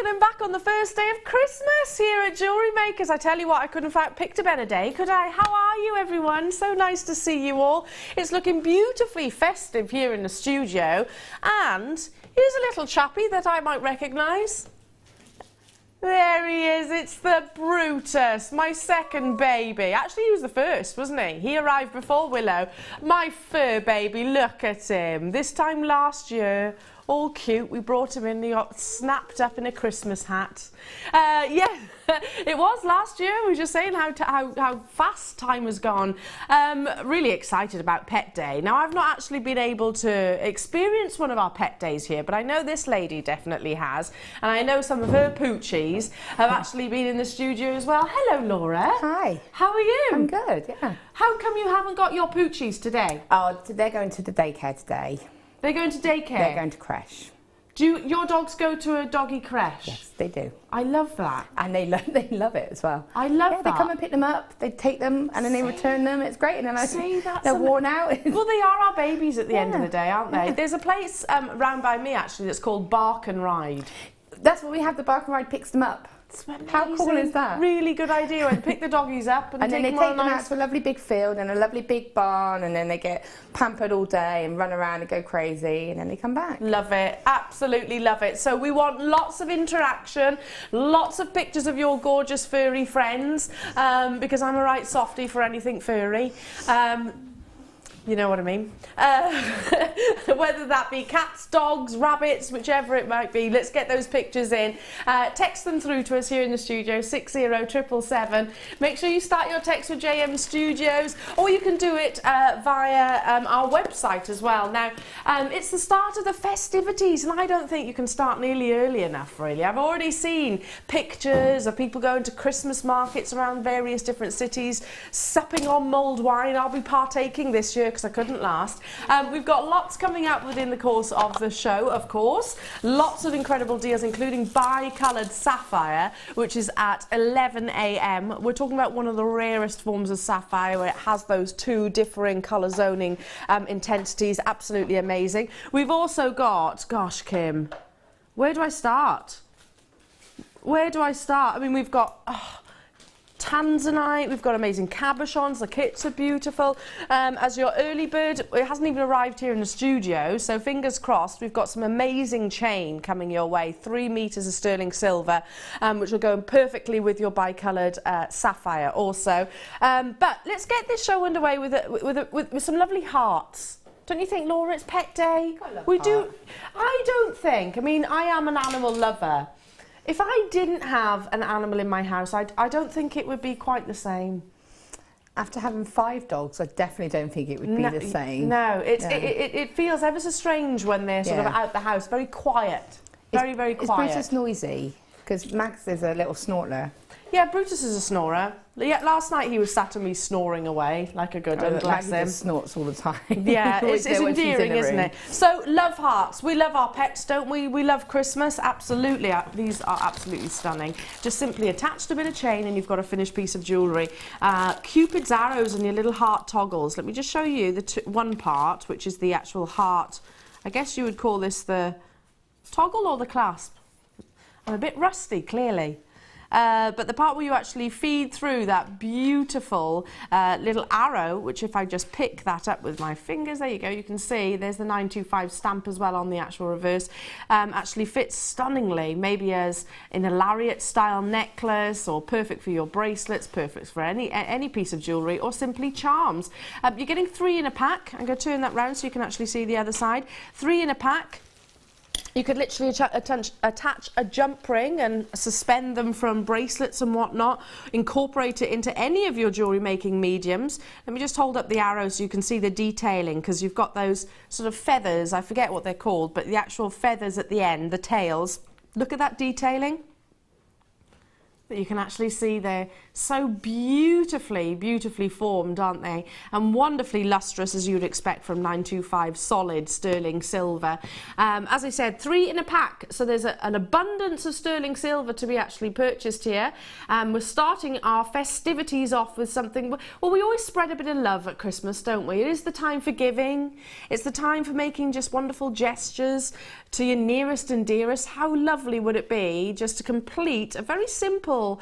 and back on the first day of Christmas here at Jewellery Makers. I tell you what, I couldn't have picked a better day, could I? How are you, everyone? So nice to see you all. It's looking beautifully festive here in the studio. And here's a little chappie that I might recognise. There he is, it's the Brutus, my second baby. Actually, he was the first, wasn't he? He arrived before Willow. My fur baby, look at him. This time last year, all cute, we brought him in, he got snapped up in a Christmas hat. Yeah, it was last year. We were just saying how fast time has gone. Really excited about Pet Day. Now, I've not actually been able to experience one of our pet days here, but I know this lady definitely has, and I know some of her poochies have actually been in the studio as well. Hello, Laura. Hi. How are you? I'm good, yeah. How come you haven't got your poochies today? Oh, they're going to the daycare today. They're going to daycare? They're going to creche. Do your dogs go to a doggy creche? Yes, they do. I love that. And they love it as well. I love that. They come and pick them up, they take them, and then they return them. It's great. And then they're worn out. Well, they are our babies at the end of the day, aren't they? There's a place round by me, actually, that's called Bark and Ride. That's what we have. The Bark and Ride picks them up. How cool is that? Really good idea. And pick the doggies up and then take they them take them out to a lovely big field and a lovely big barn, and then they get pampered all day and run around and go crazy, and then they come back. Love it. Absolutely love it. So we want lots of interaction, lots of pictures of your gorgeous furry friends, because I'm a right softie for anything furry. You know what I mean. Whether that be cats, dogs, rabbits, whichever it might be, let's get those pictures in. Text them through to us here in the studio, 60777. Make sure you start your text with JM Studios, or you can do it via our website as well. Now, it's the start of the festivities, and I don't think you can start nearly early enough, really. I've already seen pictures of people going to Christmas markets around various different cities, supping on mulled wine. I'll be partaking this year because I couldn't last. We've got lots coming up within the course of the show, of course. Lots of incredible deals, including bi-coloured sapphire, which is at 11 AM. We're talking about one of the rarest forms of sapphire, where it has those two differing colour zoning intensities. Absolutely amazing. We've also got, gosh, Kim, where do I start? Where do I start? I mean, we've got... Tanzanite, we've got amazing cabochons, the kits are beautiful. As your early bird, it hasn't even arrived here in the studio, so fingers crossed, we've got some amazing chain coming your way, 3 meters of sterling silver, which will go perfectly with your bi-coloured sapphire also. But let's get this show underway with some lovely hearts. Don't you think, Laura, it's Pet Day? I don't think, I mean, I am an animal lover. If I didn't have an animal in my house, I don't think it would be quite the same. After having 5 dogs, I definitely don't think it would be the same. No, it feels ever so strange when they're sort of out the house, very quiet, very quiet. Is Brutus noisy? Because Max is a little snorter. Yeah, Brutus is a snorer. Yeah, last night he was sat on me snoring away like a good one, bless him. Just snorts all the time. Yeah, it's endearing, isn't it? So, love hearts. We love our pets, don't we? We love Christmas, absolutely. These are absolutely stunning. Just simply attached a bit of chain and you've got a finished piece of jewellery. Cupid's arrows and your little heart toggles. Let me just show you the one part, which is the actual heart. I guess you would call this the toggle or the clasp. I'm a bit rusty, clearly. But the part where you actually feed through that beautiful little arrow, which if I just pick that up with my fingers, there you go, you can see there's the 925 stamp as well on the actual reverse, actually fits stunningly, maybe as in a lariat style necklace, or perfect for your bracelets, perfect for any piece of jewellery, or simply charms. You're getting 3 in a pack. I'm going to turn that round so you can actually see the other side. 3 in a pack. You could literally attach a jump ring and suspend them from bracelets and whatnot, incorporate it into any of your jewellery making mediums. Let me just hold up the arrow so you can see the detailing, because you've got those sort of feathers, I forget what they're called, but the actual feathers at the end, the tails. Look at that detailing. that you can actually see they're so beautifully formed, aren't they? And wonderfully lustrous, as you would expect from 925 solid sterling silver. As I said, 3 in a pack, so there's an abundance of sterling silver to be actually purchased here. We're starting our festivities off with something, well, we always spread a bit of love at Christmas, don't we? It is the time for giving. It's the time for making just wonderful gestures to your nearest and dearest. How lovely would it be just to complete a very simple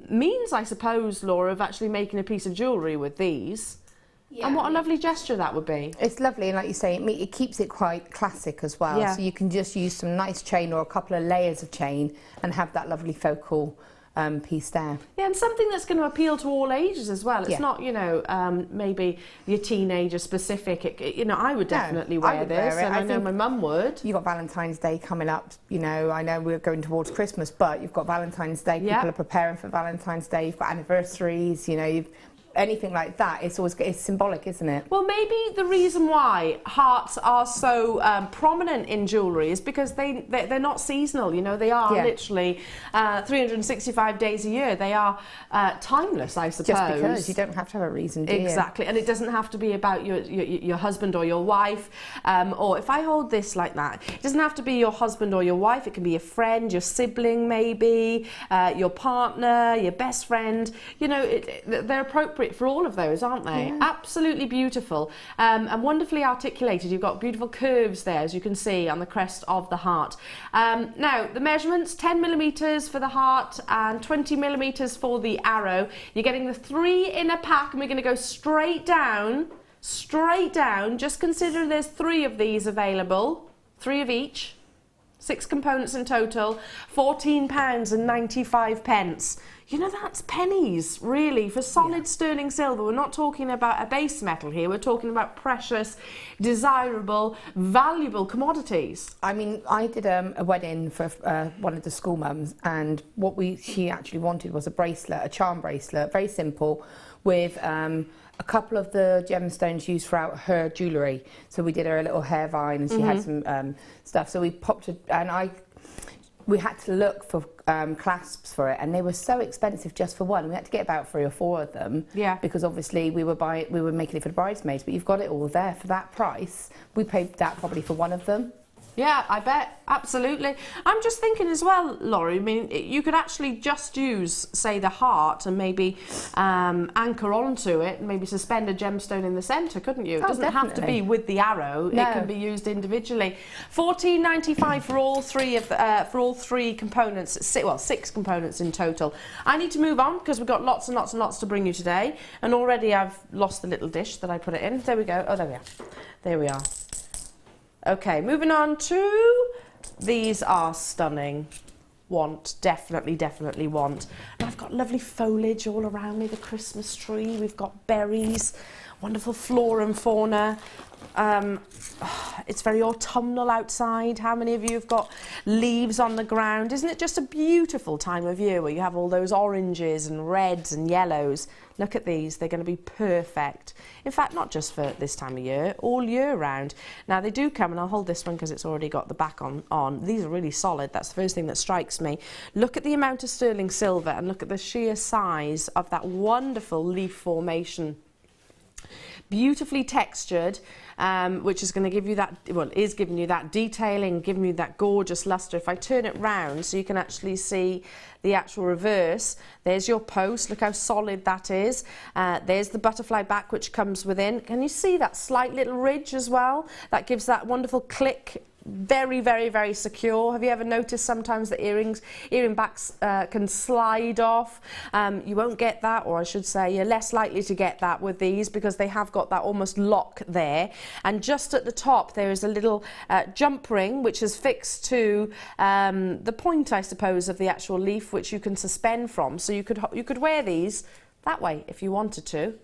means, I suppose, Laura, of actually making a piece of jewellery with these. Yeah. And what a lovely gesture that would be. It's lovely, and like you say, it keeps it quite classic as well. Yeah. So you can just use some nice chain or a couple of layers of chain and have that lovely focal piece there. Yeah, and something that's going to appeal to all ages as well. It's not, you know, maybe your teenager specific. You know, I would definitely wear this, and I know my mum would. You've got Valentine's Day coming up. You know, I know we're going towards Christmas, but you've got Valentine's Day. People are preparing for Valentine's Day. You've got anniversaries. You know, anything like that, it's symbolic, isn't it? Well, maybe the reason why hearts are so prominent in jewellery is because they're not seasonal. You know, they are literally 365 days a year. They are timeless, I suppose. Just because you don't have to have a reason, do you? Exactly, and it doesn't have to be about your husband or your wife. Or if I hold this like that, it doesn't have to be your husband or your wife. It can be your friend, your sibling, maybe your partner, your best friend. You know, they're appropriate for all of those, aren't they? Yeah. Absolutely beautiful and wonderfully articulated. You've got beautiful curves there, as you can see on the crest of the heart. Now the measurements: 10mm for the heart and 20mm for the arrow. You're getting the 3 in a pack, and we're going to go straight down. Just consider there's 3 of these available, 3 of each. 6 components in total, £14.95. You know, that's pennies, really, for solid sterling silver. We're not talking about a base metal here. We're talking about precious, desirable, valuable commodities. I mean, I did a wedding for one of the school mums, and what she actually wanted was a bracelet, a charm bracelet, very simple, with a couple of the gemstones used throughout her jewellery. So we did her a little hair vine, and she had some stuff. So we popped it, and we had to look for clasps for it, and they were so expensive just for one. We had to get about 3 or 4 of them. Yeah. Because obviously we were making it for the bridesmaids, but you've got it all there for that price. We paid that probably for one of them. Yeah, I bet. Absolutely. I'm just thinking as well, Laurie, I mean, you could actually just use, say, the heart and maybe anchor onto it and maybe suspend a gemstone in the centre, couldn't you? It doesn't have to be with the arrow. No. It can be used individually. £14.95 for all 3 of for all 3 components. 6 components in total. I need to move on because we've got lots and lots and lots to bring you today. And already I've lost the little dish that I put it in. There we go. Oh, there we are. There we are. Okay, moving on to, these are stunning. Definitely want. And I've got lovely foliage all around me, the Christmas tree. We've got berries, wonderful flora and fauna. It's very autumnal outside. How many of you have got leaves on the ground? Isn't it just a beautiful time of year where you have all those oranges and reds and yellows? Look at these, they're going to be perfect. In fact, not just for this time of year, all year round. Now they do come, and I'll hold this one because it's already got the back on. These are really solid. That's the first thing that strikes me. Look at the amount of sterling silver and look at the sheer size of that wonderful leaf formation. Beautifully textured, which is going to give you that, well, is giving you that detailing, giving you that gorgeous luster. If I turn it round so you can actually see the actual reverse, there's your post. Look how solid that is. There's the butterfly back which comes within. Can you see that slight little ridge as well? That gives that wonderful click. Very secure. Have you ever noticed sometimes the earring backs can slide off? You won't get that, or I should say you're less likely to get that with these because they have got that almost lock there. And just at the top there is a little jump ring which is fixed to the point, I suppose, of the actual leaf, which you can suspend from. So you could wear these that way if you wanted to.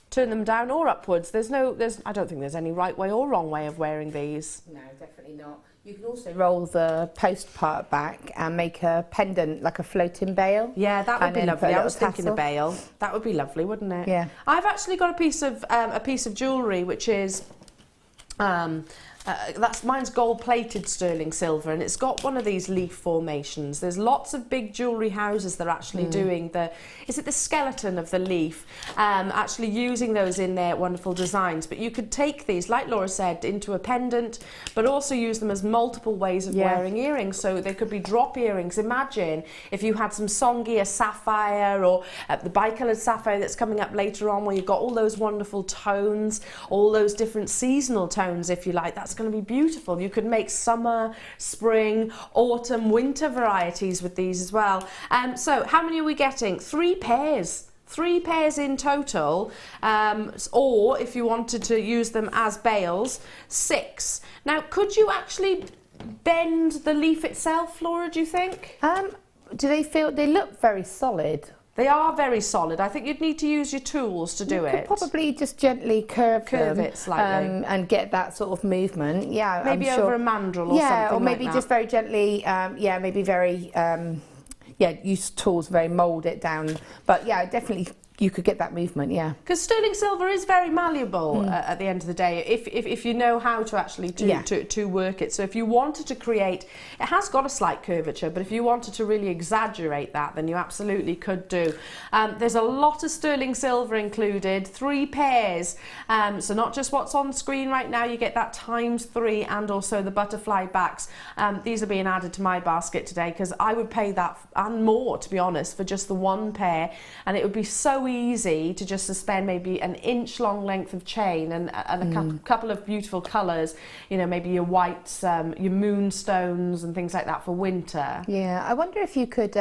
Turn them down or upwards. I don't think there's any right way or wrong way of wearing these. No, definitely not. You can also roll the post part back and make a pendant, like a floating bail. Yeah, that would be lovely. I was thinking a bail. That would be lovely, wouldn't it? Yeah. I've actually got a piece of jewellery which is mine's gold-plated sterling silver, and it's got one of these leaf formations. There's lots of big jewellery houses that are actually doing is it the skeleton of the leaf, actually using those in their wonderful designs. But you could take these, like Laura said, into a pendant, but also use them as multiple ways of wearing earrings. So they could be drop earrings. Imagine if you had some songier sapphire, or the bicoloured sapphire that's coming up later on, where you've got all those wonderful tones, all those different seasonal tones, if you like. That's going to be beautiful. You could make summer, spring, autumn, winter varieties with these as well. So how many are we getting? 3 pairs. 3 pairs in total, or if you wanted to use them as bales, 6. Now, could you actually bend the leaf itself, Laura, do you think? Do they look very solid? They are very solid. I think you'd need to use your tools to do it. You could probably just gently curve them, it slightly. And get that sort of movement. Yeah, maybe I'm sure. over a mandrel or something or maybe like just very gently, maybe very, use tools, very mould it down. But yeah, definitely you could get that movement, yeah. Because sterling silver is very malleable at the end of the day, if you know how to actually to work it. So if you wanted to create, it has got a slight curvature, but if you wanted to really exaggerate that, then you absolutely could do. There's a lot of sterling silver included, 3 pairs. So not just what's on screen right now, you get that ×3 and also the butterfly backs. These are being added to my basket today because I would pay that and more, to be honest, for just the 1 pair, and it would be so easy to just suspend maybe an inch-long length of chain and a couple of beautiful colours, you know, maybe your whites, your moonstones and things like that for winter. Yeah, I wonder if you could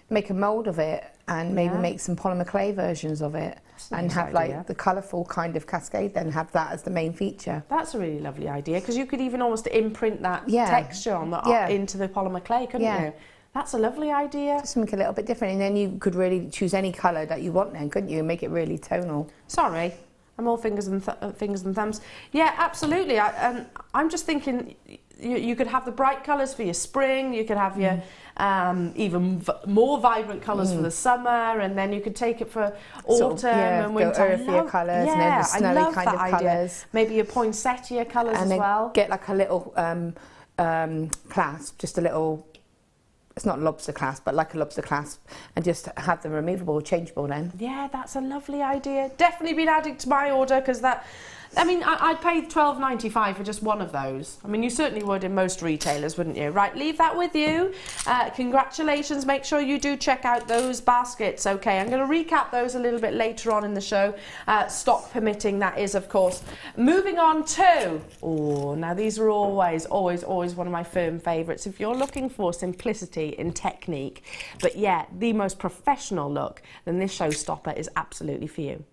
make a mould of it and maybe make some polymer clay versions of it and have like the colourful kind of cascade, then have that as the main feature. That's a really lovely idea, because you could even almost imprint that texture on the, into the polymer clay, couldn't you? That's a lovely idea. Just make it a little bit different, and then you could really choose any colour that you want then, couldn't you, and make it really tonal. Sorry, I'm all fingers and thumbs. Yeah, absolutely. I'm just thinking you could have the bright colours for your spring, you could have your even more vibrant colours for the summer, and then you could take it for autumn and winter. Earthier colours, and then the snowy kind of colours. Maybe your poinsettia colours as well. And then get like a little clasp, just a little, it's not lobster clasp, but like a lobster clasp, and just have them removable, changeable then. Yeah, that's a lovely idea. Definitely been added to my order, because that, I mean, I'd pay $12.95 for just one of those. I mean, you certainly would in most retailers, wouldn't you? Right, leave that with you. Congratulations. Make sure you do check out those baskets. Okay, I'm going to recap those a little bit later on in the show. Stock permitting, that is, of course. Moving on to, now these are always one of my firm favourites. If you're looking for simplicity in technique, but yeah, the most professional look, then this showstopper is absolutely for you.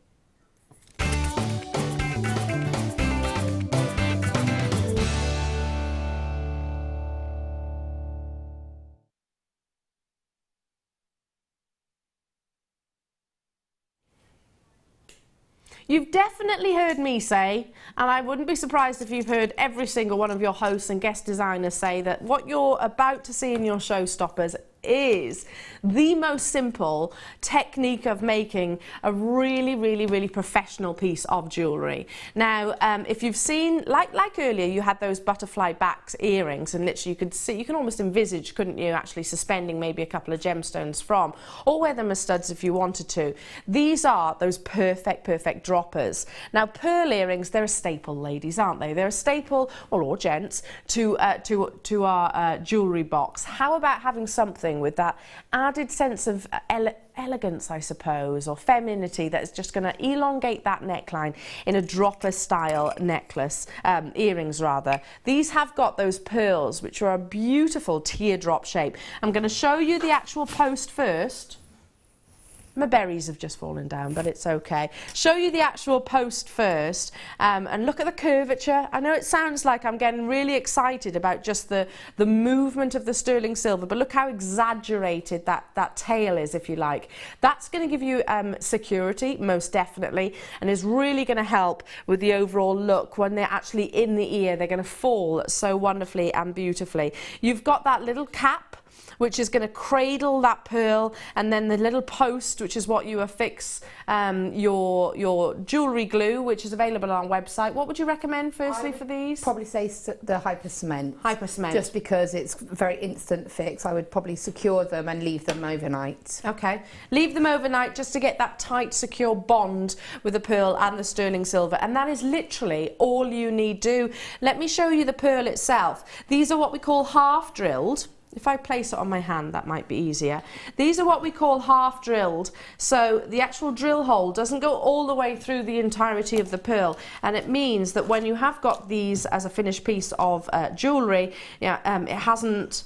You've definitely heard me say, and I wouldn't be surprised if you've heard every single one of your hosts and guest designers say, that what you're about to see in your showstoppers is the most simple technique of making a really professional piece of jewellery. Now, if you've seen, like earlier, you had those butterfly backs earrings, and literally you can almost envisage, couldn't you, actually suspending maybe a couple of gemstones from, or wear them as studs if you wanted to. These are those perfect droppers. Now, pearl earrings, they're a staple, ladies, aren't they? They're a staple, well, or gents, to our jewellery box. How about having something with that added sense of elegance, I suppose, or femininity, that's just going to elongate that neckline in a dropper style necklace, earrings rather. These have got those pearls, which are a beautiful teardrop shape. I'm going to show you the actual post first. My berries have just fallen down, but it's okay. Show you the actual post first, and look at the curvature. I know it sounds like I'm getting really excited about just the movement of the sterling silver, but look how exaggerated that tail is, if you like. That's going to give you security, most definitely, and is really going to help with the overall look. When they're actually in the ear, they're going to fall so wonderfully and beautifully. You've got that little cap which is going to cradle that pearl, and then the little post, which is what you affix your jewellery glue, which is available on our website. What would you recommend firstly for these? Probably say the hyper cement. Hyper cement. Just because it's very instant fix, I would probably secure them and leave them overnight. Okay, leave them overnight just to get that tight, secure bond with the pearl and the sterling silver, and that is literally all you need to do. Let me show you the pearl itself. These are what we call half drilled. If I place it on my hand, that might be easier. These are what we call half drilled. So the actual drill hole doesn't go all the way through the entirety of the pearl. And it means that when you have got these as a finished piece of jewellery, it hasn't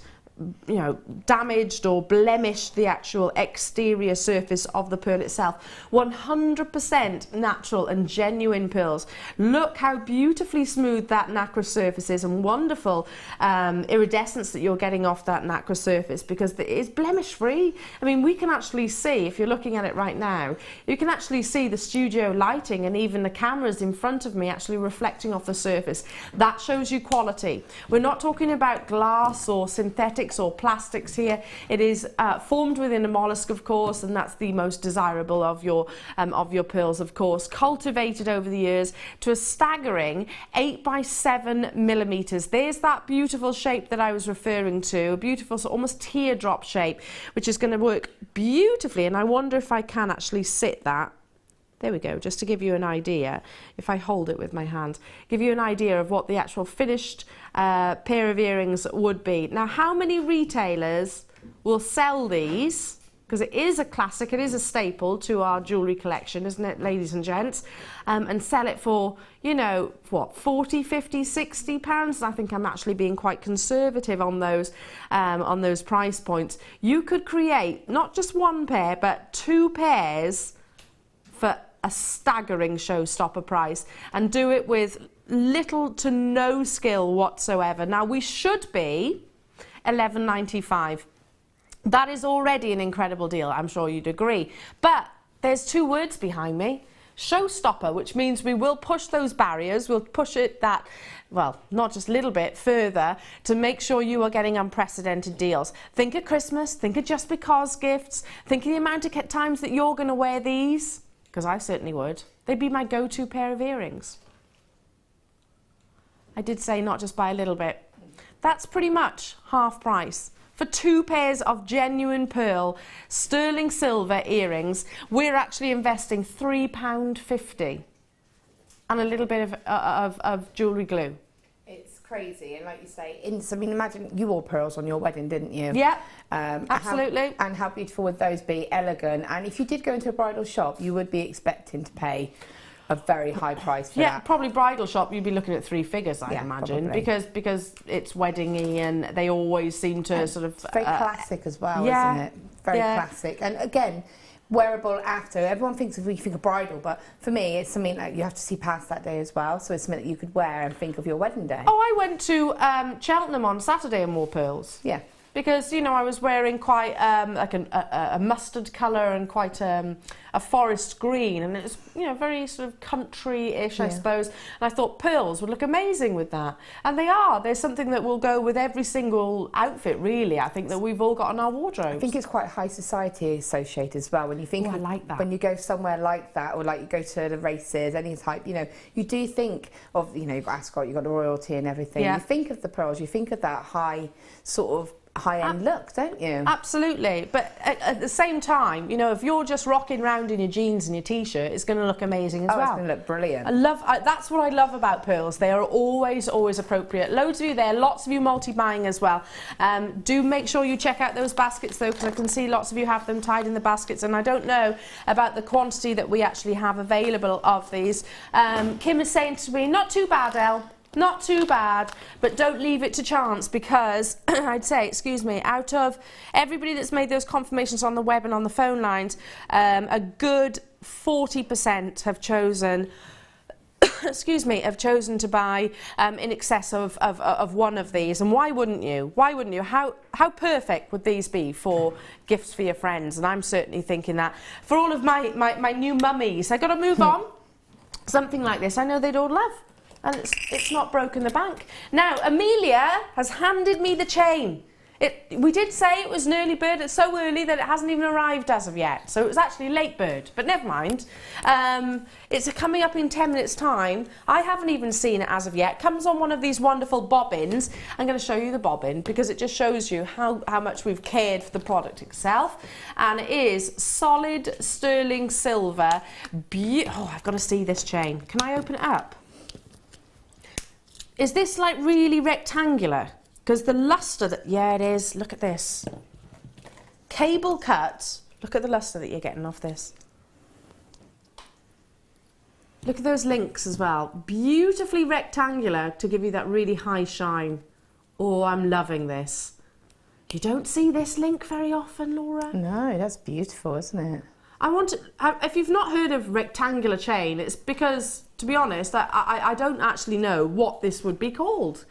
damaged or blemished the actual exterior surface of the pearl itself. 100% natural and genuine pearls. Look how beautifully smooth that nacre surface is, and wonderful iridescence that you're getting off that nacre surface, because it is blemish free. I mean, we can actually see, if you're looking at it right now, you can actually see the studio lighting and even the cameras in front of me actually reflecting off the surface. That shows you quality. We're not talking about glass or synthetics or plastics here. It is formed within a mollusk, of course, and that's the most desirable of your pearls, of course, cultivated over the years to a staggering 8 by 7 millimeters. There's that beautiful shape that I was referring to, a beautiful almost teardrop shape, which is going to work beautifully. And I wonder if I can actually sit that. There we go, just to give you an idea, if I hold it with my hand, give you an idea of what the actual finished pair of earrings would be. Now, how many retailers will sell these? Because it is a classic, it is a staple to our jewellery collection, isn't it, ladies and gents? And sell it for, what, 40, 50, 60 pounds? I think I'm actually being quite conservative on those price points. You could create not just one pair, but 2 pairs for a staggering showstopper price, and do it with little to no skill whatsoever. Now, we should be £11.95. That is already an incredible deal, I'm sure you'd agree. But there's 2 words behind me. Showstopper, which means we will push those barriers, we'll push it that, well, not just a little bit further, to make sure you are getting unprecedented deals. Think of Christmas, think of just because gifts, think of the amount of times that you're going to wear these, because I certainly would. They'd be my go-to pair of earrings. I did say not just by a little bit. That's pretty much half price. For 2 pairs of genuine pearl, sterling silver earrings, we're actually investing £3.50 and a little bit of jewellery glue. It's crazy, and like you say, I mean, imagine you wore pearls on your wedding, didn't you? Yeah, absolutely. And how beautiful would those be? Elegant. And if you did go into a bridal shop, you would be expecting to pay a very high price for that. Yeah, probably bridal shop, you'd be looking at 3 figures, I imagine, because it's wedding-y, and they always seem to sort of... It's very classic as well, isn't it? Very classic. And again, wearable after. Everyone thinks of, we think of bridal, but for me, it's something that you have to see past that day as well. So it's something that you could wear and think of your wedding day. Oh, I went to Cheltenham on Saturday and wore pearls. Yeah. Because, I was wearing quite like a mustard colour and quite a forest green, and it was, very sort of country-ish, I suppose. And I thought pearls would look amazing with that. And they are. There's something that will go with every single outfit, really, I think, that we've all got in our wardrobes. I think it's quite high society associated as well. When you think I like that. When you go somewhere like that, or like you go to the races, any type, you do think of, you've got Ascot, you've got the royalty and everything. Yeah. You think of the pearls, you think of that high sort of high-end look, don't you? Absolutely, but at the same time, if you're just rocking around in your jeans and your t-shirt, it's going to look amazing as well. It's going to look brilliant. That's what I love about pearls. They are always appropriate. Loads of you there, lots of you multi-buying as well. Do make sure you check out those baskets though, because I can see lots of you have them tied in the baskets, and I don't know about the quantity that we actually have available of these. Kim is saying to me, not too bad, Elle. Not too bad, but don't leave it to chance, because I'd say, excuse me, out of everybody that's made those confirmations on the web and on the phone lines, a good 40% have chosen have chosen to buy in excess of one of these. And why wouldn't you? Why wouldn't you? How perfect would these be for gifts for your friends? And I'm certainly thinking that. For all of my new mummies, I got to move on. Something like this, I know they'd all love. And it's not broken the bank. Now, Amelia has handed me the chain. We did say it was an early bird. It's so early that it hasn't even arrived as of yet. So it was actually a late bird, but never mind. It's coming up in 10 minutes time. I haven't even seen it as of yet. Comes on one of these wonderful bobbins. I'm going to show you the bobbin because it just shows you how much we've cared for the product itself. And it is solid sterling silver. Oh, I've got to see this chain. Can I open it up? Is this like really rectangular? Because the luster that, yeah, it is. Look at this. Cable cut. Look at the luster that you're getting off this. Look at those links as well. Beautifully rectangular to give you that really high shine. Oh, I'm loving this. You don't see this link very often, Laura. No, that's beautiful, isn't it? If you've not heard of rectangular chain, it's because, to be honest, I don't actually know what this would be called.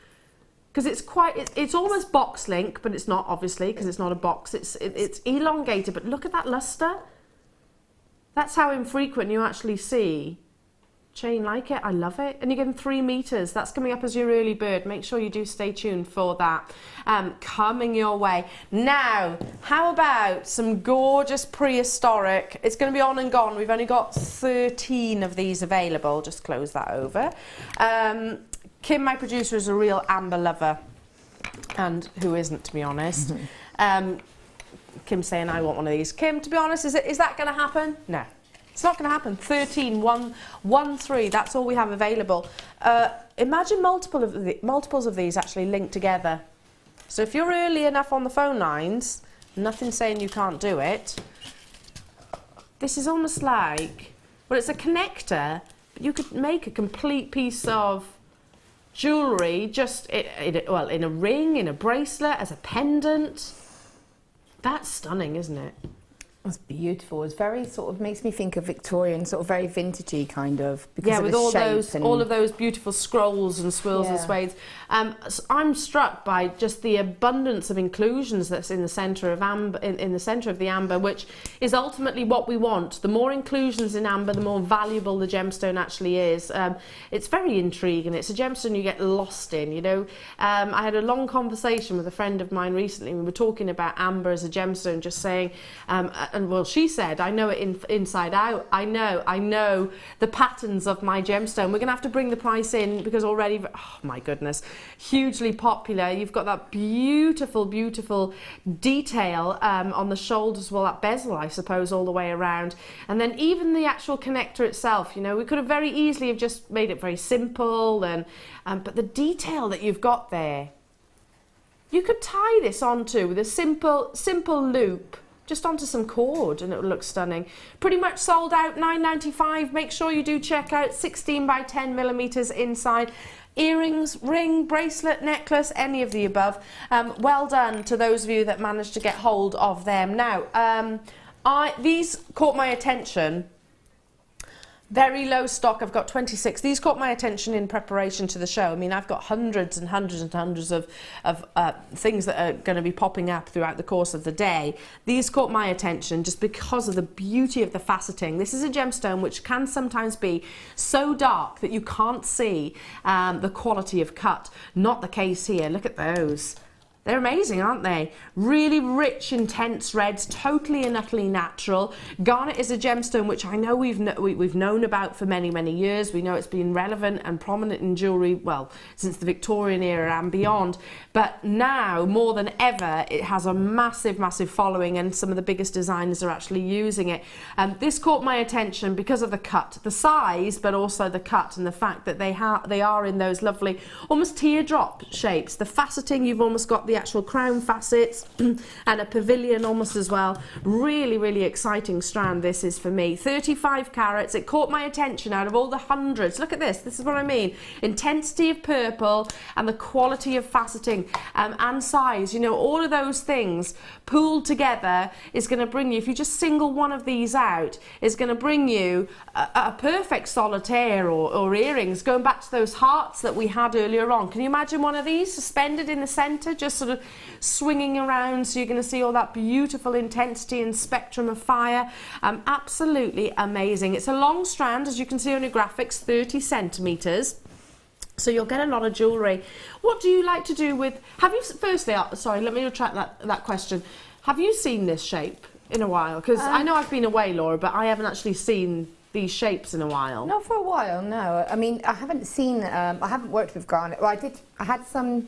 Because it's almost box link, but it's not, obviously, because it's not a box. It's elongated, but look at that luster. That's how infrequent you actually see chain like it. I love it. And you're getting 3 meters. That's coming up as your early bird. Make sure you do stay tuned for that. Coming your way. Now, how about some gorgeous prehistoric? It's going to be on and gone. We've only got 13 of these available. Just close that over. Kim, my producer, is a real amber lover, and who isn't, to be honest. Kim's saying, I want one of these. Kim, to be honest, is that going to happen? No, it's not going to happen. 13, 1, 3, that's all we have available. Imagine multiples of these actually linked together. So if you're early enough on the phone lines, nothing saying you can't do it. This is almost like, well, it's a connector, but you could make a complete piece of jewellery just in a ring, in a bracelet, as a pendant. That's stunning, isn't it? It's beautiful. It's very sort of, makes me think of Victorian, sort of very vintagey kind of. Because yeah, of with all of those beautiful scrolls and swirls and swathes. So I'm struck by just the abundance of inclusions that's in the centre of amber, in the centre of the amber, which is ultimately what we want. The more inclusions in amber, the more valuable the gemstone actually is. It's very intriguing. It's a gemstone you get lost in. You know, I had a long conversation with a friend of mine recently. We were talking about amber as a gemstone, just saying. And well, she said, I know it inside out. I know the patterns of my gemstone. We're going to have to bring the price in because already, oh my goodness, hugely popular. You've got that beautiful, beautiful detail on the shoulders, well, that bezel, I suppose, all the way around. And then even the actual connector itself, you know, we could have very easily have just made it very simple. And but the detail that you've got there, you could tie this onto with a simple loop, just onto some cord, and it would look stunning. Pretty much sold out, £9.95. Make sure you do check out 16 by 10 millimeters inside. Earrings, ring, bracelet, necklace, any of the above. Well done to those of you that managed to get hold of them. Now, these caught my attention. Very low stock. I've got 26. These caught my attention in preparation to the show. I mean, I've got hundreds and hundreds and hundreds of things that are going to be popping up throughout the course of the day. These caught my attention just because of the beauty of the faceting. This is a gemstone which can sometimes be so dark that you can't see the quality of cut. Not the case here. Look at those. They're amazing, aren't they? Really rich, intense reds, totally and utterly natural. Garnet is a gemstone which I know we've known about for many, many years. We know it's been relevant and prominent in jewellery, well, since the Victorian era and beyond. But now, more than ever, it has a massive, massive following, and some of the biggest designers are actually using it. This caught my attention because of the cut, the size, but also the cut and the fact that they are in those lovely, almost teardrop shapes. The faceting, you've almost got the actual crown facets and a pavilion almost as well. Really, really exciting strand this is for me. 35 carats. It caught my attention out of all the hundreds. Look at this. This is what I mean. Intensity of purple and the quality of faceting and size. You know, all of those things pooled together is going to bring you, if you just single one of these out, is going to bring you a perfect solitaire or earrings, going back to those hearts that we had earlier on. Can you imagine one of these suspended in the centre, just sort of swinging around, so you're going to see all that beautiful intensity and spectrum of fire. Absolutely amazing. It's a long strand, as you can see on your graphics, 30 centimetres. So you'll get a lot of jewellery. What do you like to do with, have you, firstly, sorry, let me retract that question. Have you seen this shape in a while? Because I know I've been away, Laura, but I haven't actually seen these shapes in a while. Not for a while, no. I mean, I haven't seen, I haven't worked with garnet. Well, I had some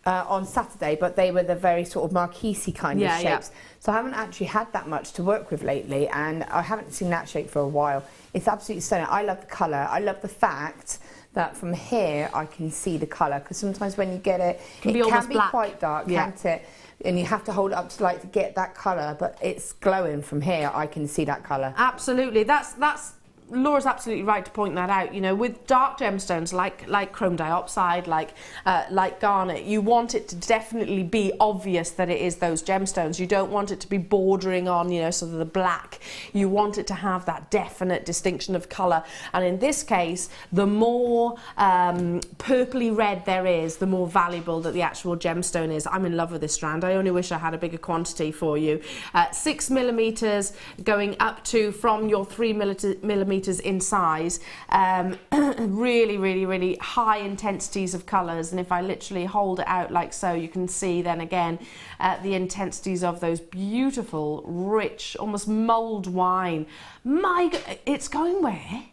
on Saturday, but they were the very sort of marquise kind of shapes. Yeah. So I haven't actually had that much to work with lately, and I haven't seen that shape for a while. It's absolutely stunning. I love the colour. I love the fact that from here I can see the colour, because sometimes when you get it, it can be quite dark, can't it? And you have to hold it up to light to get that colour, but it's glowing from here. I can see that colour. Absolutely. That's Laura's absolutely right to point that out. You know, with dark gemstones like chrome dioxide, like garnet, you want it to definitely be obvious that it is those gemstones. You don't want it to be bordering on, you know, sort of the black. You want it to have that definite distinction of colour. And in this case, the more purpley red there is, the more valuable that the actual gemstone is. I'm in love with this strand. I only wish I had a bigger quantity for you. 6 millimetres going up to, from your 3 millimetres in size, really, really, really high intensities of colours. And if I literally hold it out like so, you can see then again the intensities of those beautiful, rich, almost mulled wine. My God, it's going where?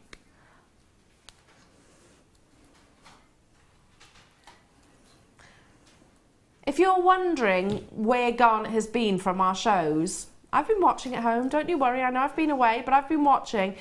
If you're wondering where garnet has been from our shows, I've been watching at home. Don't you worry, I know I've been away, but I've been watching.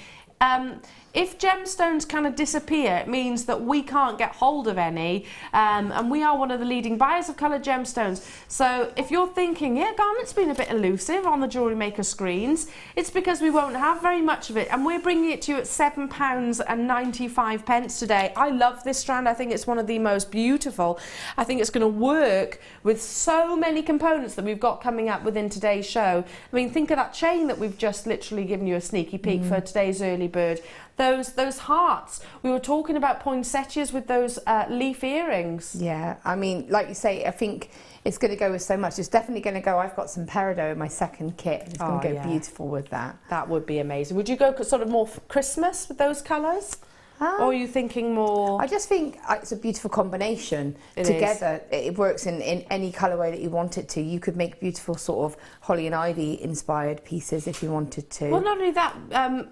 If gemstones kind of disappear, it means that we can't get hold of any, and we are one of the leading buyers of coloured gemstones. So if you're thinking, yeah, garnet's been a bit elusive on the Jewellery Maker screens, it's because we won't have very much of it, and we're bringing it to you at £7.95 today. I love this strand. I think it's one of the most beautiful. I think it's going to work with so many components that we've got coming up within today's show. I mean, think of that chain that we've just literally given you a sneaky peek for today's early bird. Those hearts. We were talking about poinsettias with those leaf earrings. Yeah, I mean, like you say, I think it's going to go with so much. It's definitely going to go. I've got some peridot in my second kit. It's going to go beautiful with that. That would be amazing. Would you go sort of more Christmas with those colours? Or are you thinking more? I just think it's a beautiful combination together. It works in any colourway that you want it to. You could make beautiful sort of holly and ivy inspired pieces if you wanted to. Well, not only that,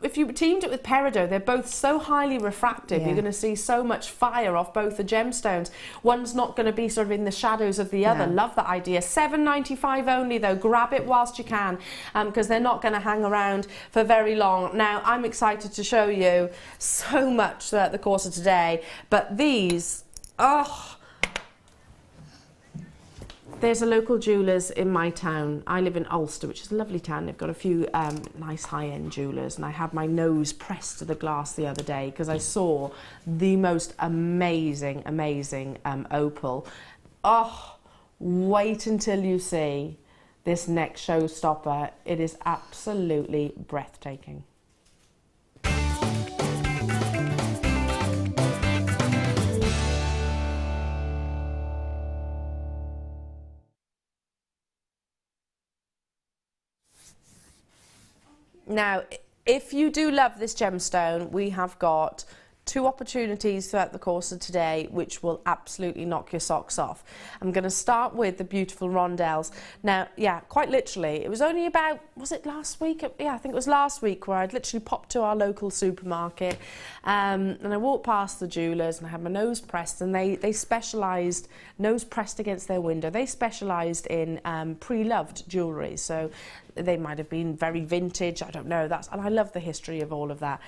if you teamed it with peridot, they're both so highly refractive. You're going to see so much fire off both the gemstones. One's not going to be sort of in the shadows of the other. Love that idea. £7.95 only though. Grab it whilst you can, because they're not going to hang around for very long. Now, I'm excited to show you so much throughout the course of today, but these, there's a local jewellers in my town. I live in Ulster, which is a lovely town. They've got a few nice high-end jewellers, and I had my nose pressed to the glass the other day because I saw the most amazing opal. Wait until you see this next showstopper. It is absolutely breathtaking. Now, if you do love this gemstone, we have got 2 opportunities throughout the course of today which will absolutely knock your socks off. I'm going to start with the beautiful rondelles. Now, yeah, quite literally, it was only about, was it last week? Yeah, I think it was last week where I'd literally popped to our local supermarket and I walked past the jewellers and I had my nose pressed, and they specialised, nose pressed against their window, they specialised in pre-loved jewellery. So they might have been very vintage, I don't know, and I love the history of all of that.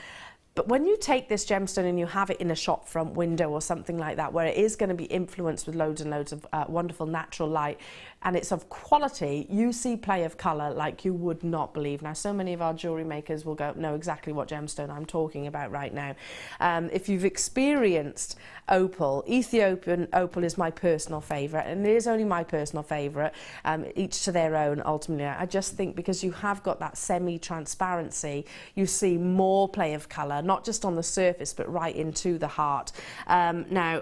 But when you take this gemstone and you have it in a shop front window or something like that, where it is going to be influenced with loads and loads of wonderful natural light, and it's of quality, you see play of colour like you would not believe. Now, so many of our jewellery makers will know exactly what gemstone I'm talking about right now. If you've experienced opal, Ethiopian opal is my personal favourite, and it is only my personal favourite, each to their own ultimately. I just think because you have got that semi-transparency, you see more play of colour, not just on the surface but right into the heart. Now,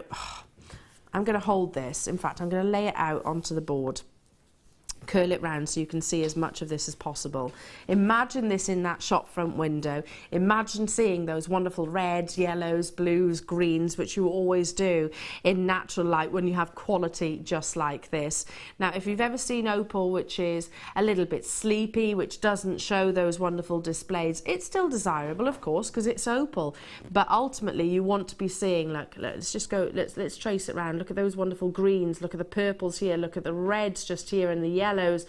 I'm going to hold this. In fact, I'm going to lay it out onto the board. curl it round so you can see as much of this as possible. Imagine this in that shop front window. Imagine seeing those wonderful reds, yellows, blues, greens, which you always do in natural light when you have quality just like this. Now, if you've ever seen opal, which is a little bit sleepy, which doesn't show those wonderful displays, it's still desirable, of course, because it's opal. But ultimately, you want to be seeing, look, let's just go, let's trace it around. Look at those wonderful greens. Look at the purples here. Look at the reds just here and the yellows.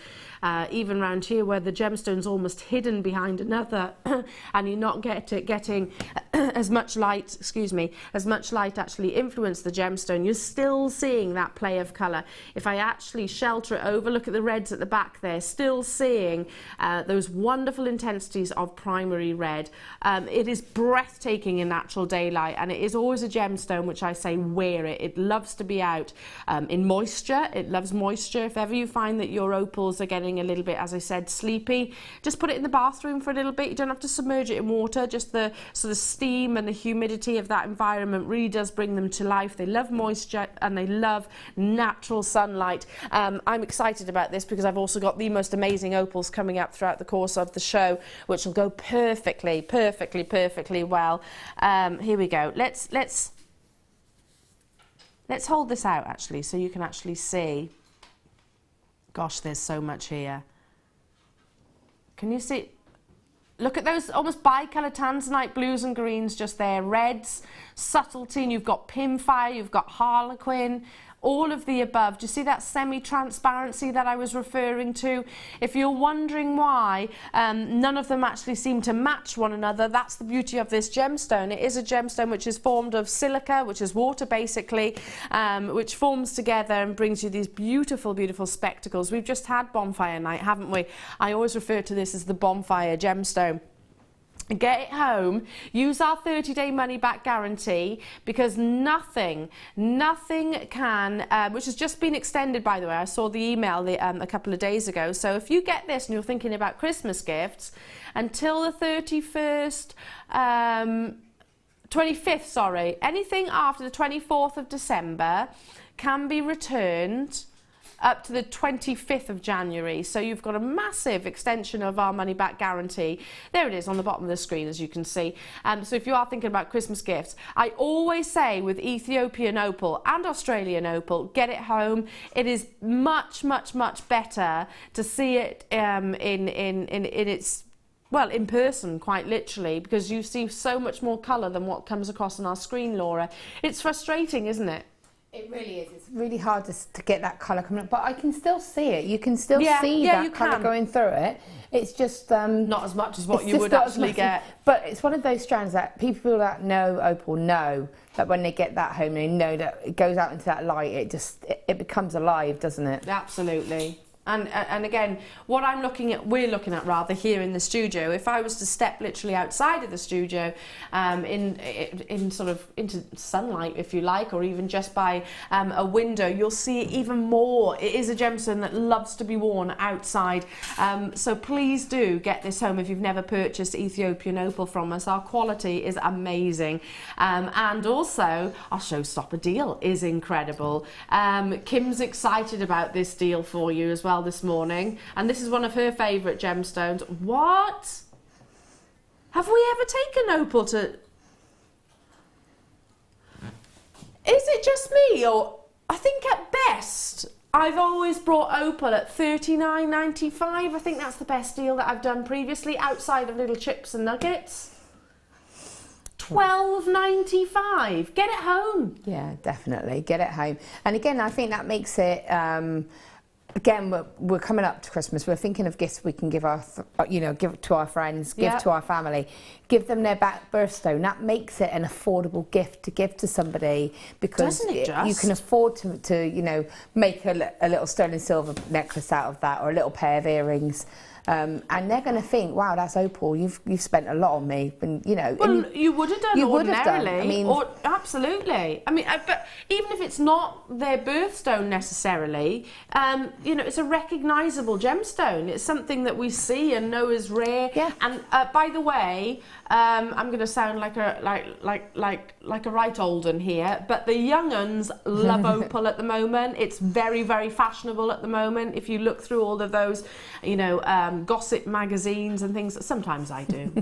Even around here where the gemstone's almost hidden behind another and you're not getting as much light, as much light actually influence the gemstone, you're still seeing that play of colour. If I actually shelter it over, look at the reds at the back there, still seeing those wonderful intensities of primary red. It is breathtaking in natural daylight, and it is always a gemstone which I say wear it. It loves to be out in moisture. It loves moisture. If ever you find that your opals are getting a little bit, as I said, sleepy, just put it in the bathroom for a little bit. You don't have to submerge it in water. Just the sort of steam and the humidity of that environment really does bring them to life. They love moisture and they love natural sunlight. I'm excited about this because I've also got the most amazing opals coming up throughout the course of the show, which will go perfectly well. Here we go. Let's hold this out actually so you can actually see. Gosh, there's so much here. Can you see? Look at those almost bicolour Tanzanite blues and greens just there. Reds, subtlety, and you've got Pinfire, you've got Harlequin, all of the above. Do you see that semi-transparency that I was referring to? If you're wondering why none of them actually seem to match one another, that's the beauty of this gemstone. It is a gemstone which is formed of silica, which is water basically, which forms together and brings you these beautiful, beautiful spectacles. We've just had bonfire night, haven't we? I always refer to this as the bonfire gemstone. Get it home, use our 30-day money-back guarantee, because nothing can, which has just been extended, by the way. I saw the email a couple of days ago. So if you get this and you're thinking about Christmas gifts, until the 25th, sorry, anything after the 24th of December can be returned up to the 25th of January. So you've got a massive extension of our money back guarantee. There it is on the bottom of the screen, as you can see. So if you are thinking about Christmas gifts, I always say with Ethiopian opal and Australian opal, get it home. It is much better to see it in person, quite literally, because you see so much more colour than what comes across on our screen, Laura. It's frustrating, isn't it? It really is. It's really hard to get that colour coming up, but I can still see it. You can still see that colour going through it. It's just not as much as what you would actually get. But it's one of those strands that people that know opal know that when they get that home, they know that it goes out into that light. It becomes alive, doesn't it? Absolutely. And again, what we're looking at rather here in the studio, if I was to step literally outside of the studio, in sort of into sunlight, if you like, or even just by a window, you'll see it even more. It is a gemstone that loves to be worn outside. So please do get this home if you've never purchased Ethiopian opal from us. Our quality is amazing. And also, our showstopper deal is incredible. Kim's excited about this deal for you as well this morning, and this is one of her favourite gemstones. What? Have we ever taken opal to... Is it just me, or I think at best I've always brought opal at $39.95. I think that's the best deal that I've done previously, outside of little chips and nuggets. $12.95. Get it home. Yeah, definitely get it home. And again, I think that makes it again, we're coming up to Christmas. We're thinking of gifts we can give give to our friends, give to our family, give them their birthstone. That makes it an affordable gift to give to somebody, because you can afford to make a little sterling silver necklace out of that, or a little pair of earrings. and they're going to think, wow, that's Opal, you've spent a lot on me, and you know. Well, you would have done ordinarily. I mean, absolutely. I mean, but even if it's not their birthstone necessarily, you know, it's a recognisable gemstone. It's something that we see and know is rare. Yeah. And by the way, I'm going to sound like a right old un here, but the young uns love Opal at the moment. It's very, very fashionable at the moment. If you look through all of those, you know, gossip magazines and things, sometimes I do.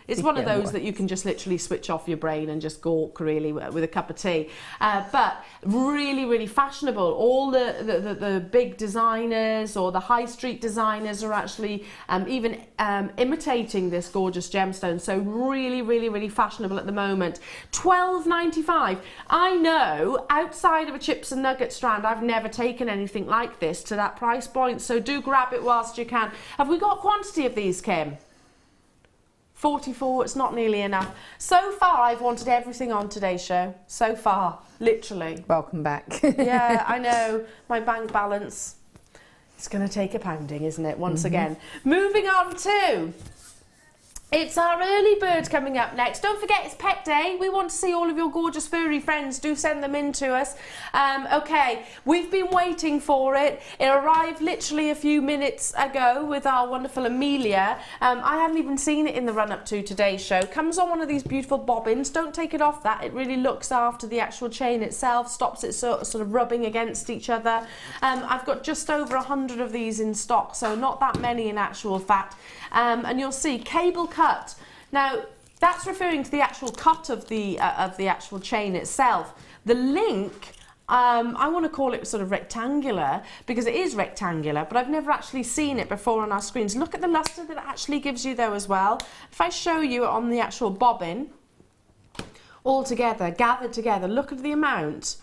It's one of those that you can just literally switch off your brain and just gawk really with a cup of tea. But really, really fashionable. All the big designers or the high street designers are actually even imitating this gorgeous gemstone. So really, really, really fashionable at the moment. $12.95. I know outside of a chips and nugget strand, I've never taken anything like this to that price point. So do grab it whilst you can. Have we got quantity of these, Kim? 44, it's not nearly enough. So far, I've wanted everything on today's show. So far, literally. Welcome back. Yeah, I know. My bank balance, it's going to take a pounding, isn't it, once again. Moving on to... It's our early bird coming up next. Don't forget, it's Pet Day. We want to see all of your gorgeous furry friends. Do send them in to us. Okay, we've been waiting for it. It arrived literally a few minutes ago with our wonderful Amelia. I hadn't even seen it in the run-up to today's show. Comes on one of these beautiful bobbins. Don't take it off that. It really looks after the actual chain itself, stops it sort of rubbing against each other. I've got just over 100 of these in stock, so not that many in actual fact. And you'll see cable cut. Now, that's referring to the actual cut of the actual chain itself. The link, I want to call it sort of rectangular because it is rectangular, but I've never actually seen it before on our screens. Look at the luster that it actually gives you though as well. If I show you on the actual bobbin, all together, gathered together, look at the amount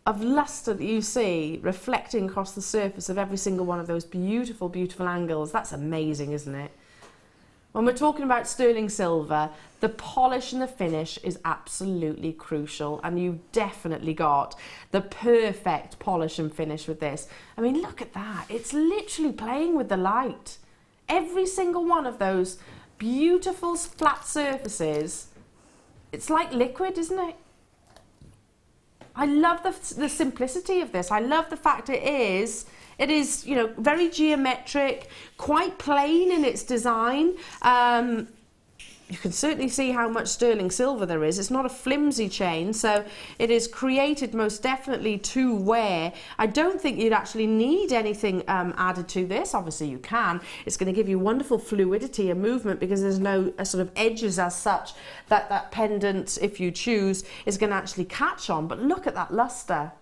of luster that you see reflecting across the surface of every single one of those beautiful, beautiful angles. That's amazing, isn't it? When we're talking about sterling silver, the polish and the finish is absolutely crucial, and you've definitely got the perfect polish and finish with this. I mean, look at that. It's literally playing with the light. Every single one of those beautiful flat surfaces, it's like liquid, isn't it? I love the simplicity of this. I love the fact it is, you know, very geometric, quite plain in its design. You can certainly see how much sterling silver there is. It's not a flimsy chain, so it is created most definitely to wear. I don't think you'd actually need anything added to this. Obviously you can. It's going to give you wonderful fluidity and movement because there's no sort of edges as such that pendant, if you choose, is going to actually catch on. But look at that luster.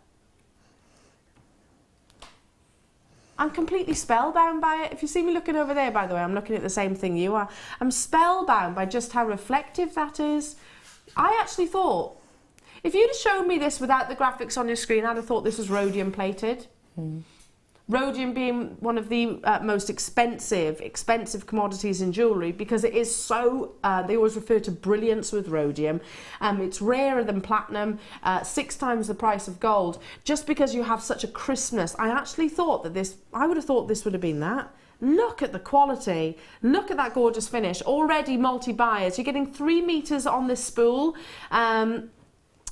I'm completely spellbound by it. If you see me looking over there, by the way, I'm looking at the same thing you are. I'm spellbound by just how reflective that is. I actually thought, if you'd have shown me this without the graphics on your screen, I'd have thought this was rhodium plated. Rhodium being one of the most expensive commodities in jewellery because it is so, they always refer to brilliance with rhodium. It's rarer than platinum, 6 times the price of gold, just because you have such a crispness. I actually thought that I would have thought this would have been that. Look at the quality, look at that gorgeous finish, already multi-buyers. You're getting 3 meters on this spool.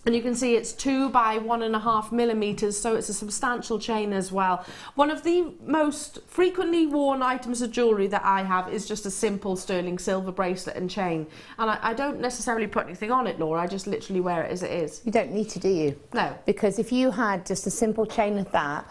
And you can see it's 2 by 1.5 millimeters, so it's a substantial chain as well. One of the most frequently worn items of jewellery that I have is just a simple sterling silver bracelet and chain. And I don't necessarily put anything on it, Laura, I just literally wear it as it is. You don't need to, do you? No. Because if you had just a simple chain of that,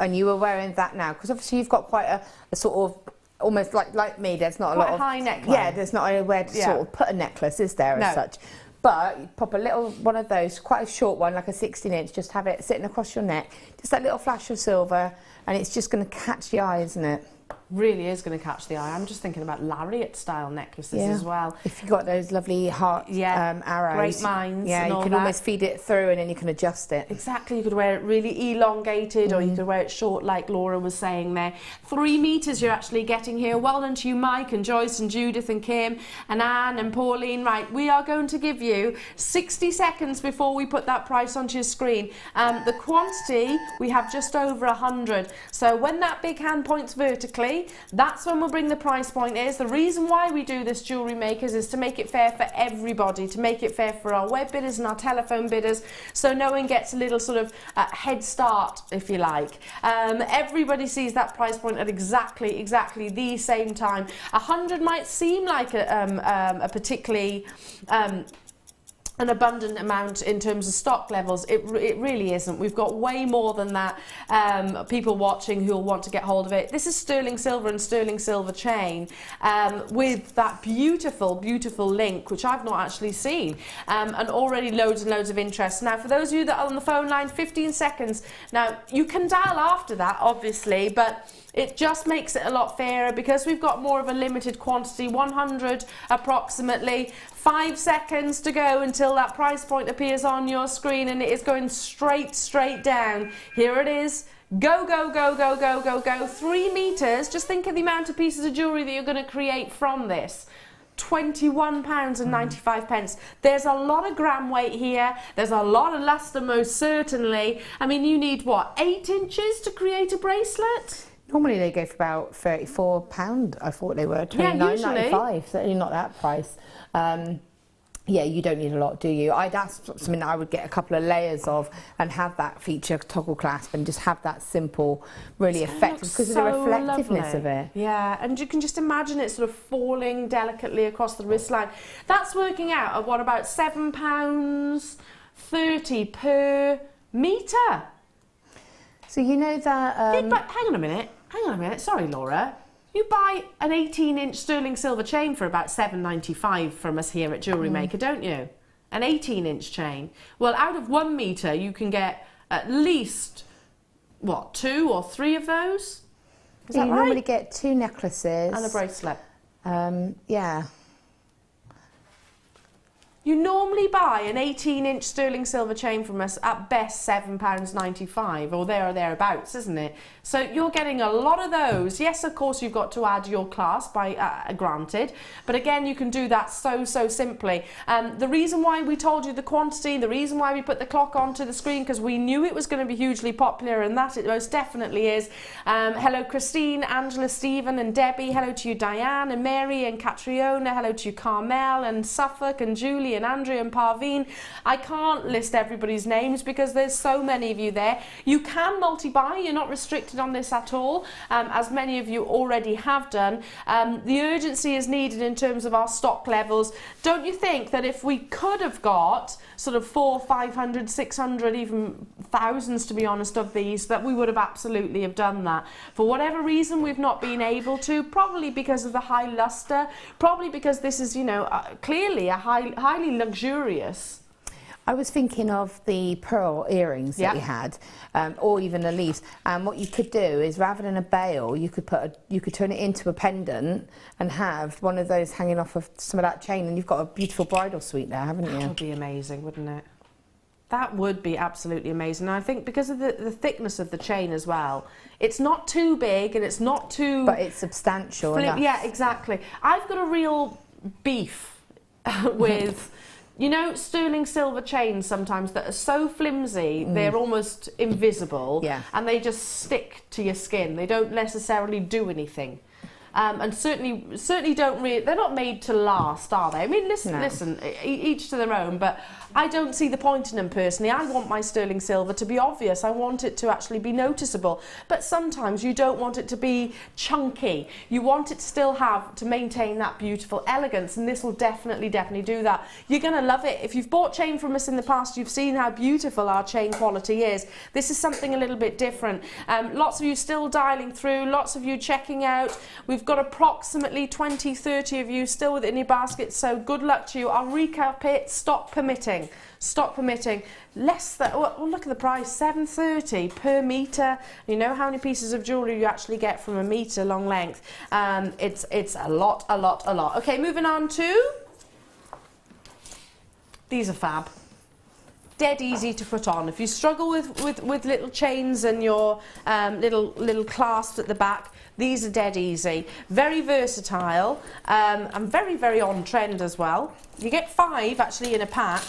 and you were wearing that now, because obviously you've got quite a sort of, almost like me, there's not a lot of... high neckline. Yeah, there's not anywhere to sort of put a necklace, is there, as such? But you pop a little one of those, quite a short one, like a 16-inch, just have it sitting across your neck, just that little flash of silver, and it's just going to catch the eye, isn't it? Really is going to catch the eye. I'm just thinking about lariat style necklaces as well. If you've got those lovely heart arrows. Great minds. Yeah, and you all can that. almost feed it through and then you can adjust it. Exactly, you could wear it really elongated or you could wear it short like Laura was saying there. 3 meters you're actually getting here. Well done to you, Mike and Joyce and Judith and Kim and Anne and Pauline. Right, we are going to give you 60 seconds before we put that price onto your screen. The quantity, we have just over 100. So when that big hand points vertically, jewellery, that's when we'll bring the price point is. The reason why we do this, Jewellery Makers, is to make it fair for everybody, to make it fair for our web bidders and our telephone bidders, so no one gets a little sort of head start, if you like. Everybody sees that price point at exactly the same time. 100 might seem like a particularly an abundant amount in terms of stock levels. It really isn't. We've got way more than that. People watching who will want to get hold of it. This is sterling silver and sterling silver chain with that beautiful link, which I've not actually seen, and already loads and loads of interest. Now, for those of you that are on the phone line, 15 seconds. Now, you can dial after that, obviously, but it just makes it a lot fairer because we've got more of a limited quantity, 100 approximately. 5 seconds to go until that price point appears on your screen, and it is going straight down. Here it is. Go, go, go, go, go, go, go. 3 meters. Just think of the amount of pieces of jewellery that you're going to create from this. £21.95. There's a lot of gram weight here. There's a lot of lustre, most certainly. I mean, you need, what, 8 inches to create a bracelet? Normally they go for about £34. I thought they were £29.95. Certainly not that price. Yeah, you don't need a lot, do you? That's something I would get a couple of layers of and have that feature toggle clasp and just have that simple, really effective because of the reflectiveness of it. Yeah, and you can just imagine it sort of falling delicately across the wristline. That's working out at what, about £7.30 per metre. So you know that... but hang on a minute, sorry Laura. You buy an 18-inch sterling silver chain for about £7.95 from us here at Jewellery Maker, don't you? An 18-inch chain. Well, out of 1 metre, you can get at least, what, 2 or 3 of those? Is that right? You normally get 2 necklaces. And a bracelet. Yeah. You normally buy an 18-inch sterling silver chain from us at best £7.95 or there or thereabouts, isn't it? So you're getting a lot of those. Yes, of course, you've got to add your clasp, granted, but again, you can do that so simply. The reason why we told you the quantity, the reason why we put the clock onto the screen, because we knew it was going to be hugely popular, and that it most definitely is. Hello, Christine, Angela, Stephen, and Debbie. Hello to you, Diane, and Mary, and Catriona. Hello to you, Carmel, and Suffolk, and Julie, and Andrea, and Parveen. I can't list everybody's names because there's so many of you there. You can multi-buy. You're not restricted on this at all, as many of you already have done. The urgency is needed in terms of our stock levels. Don't you think that if we could have got sort of 400, 500, 600, even thousands, to be honest, of these, that we would have absolutely have done that? For whatever reason, we've not been able to, probably because of the high luster, probably because this is, you know, clearly a highly luxurious. I was thinking of the pearl earrings that you had, or even a leaf. And what you could do is, rather than a bail, you could turn it into a pendant and have one of those hanging off of some of that chain, and you've got a beautiful bridal suite there, haven't you? That would be amazing, wouldn't it? That would be absolutely amazing. And I think because of the thickness of the chain as well, it's not too big and it's not too... But it's substantial enough. Yeah, exactly. I've got a real beef with... You know, sterling silver chains sometimes that are so flimsy, they're almost invisible, and they just stick to your skin. They don't necessarily do anything. And certainly don't really, they're not made to last, are they? I mean, listen, each to their own, but I don't see the point in them personally. I want my sterling silver to be obvious. I want it to actually be noticeable. But sometimes you don't want it to be chunky. You want it to still to maintain that beautiful elegance, and this will definitely do that. You're going to love it. If you've bought chain from us in the past, you've seen how beautiful our chain quality is. This is something a little bit different. Lots of you still dialing through, lots of you checking out. We've got approximately 20, 30 of you still within your basket, so good luck to you. I'll recap it. Stock permitting. Stock permitting. Less than, well, look at the price, £7.30 per metre. You know how many pieces of jewellery you actually get from a metre long length. It's a lot. Okay, moving on to... These are fab. Dead easy to put on. If you struggle with little chains and your little clasps at the back, these are dead easy. Very versatile, and very on trend as well. You get 5 actually in a pack.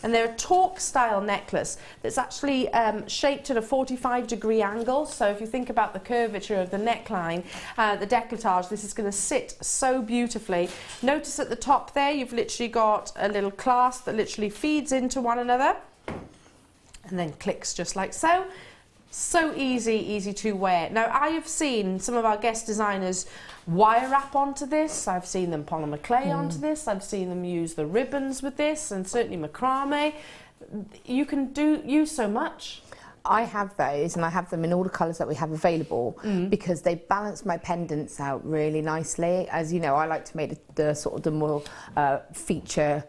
and they're a torque style necklace that's actually shaped at a 45-degree angle. So if you think about the curvature of the neckline, the décolletage, this is going to sit so beautifully. Notice at the top there, you've literally got a little clasp that literally feeds into one another and then clicks just like so. So easy to wear. Now, I have seen some of our guest designers wire wrap onto this. I've seen them polymer clay onto this. I've seen them use the ribbons with this, and certainly macrame. You can use so much. I have those, and I have them in all the colours that we have available because they balance my pendants out really nicely. As you know, I like to make the sort of the more feature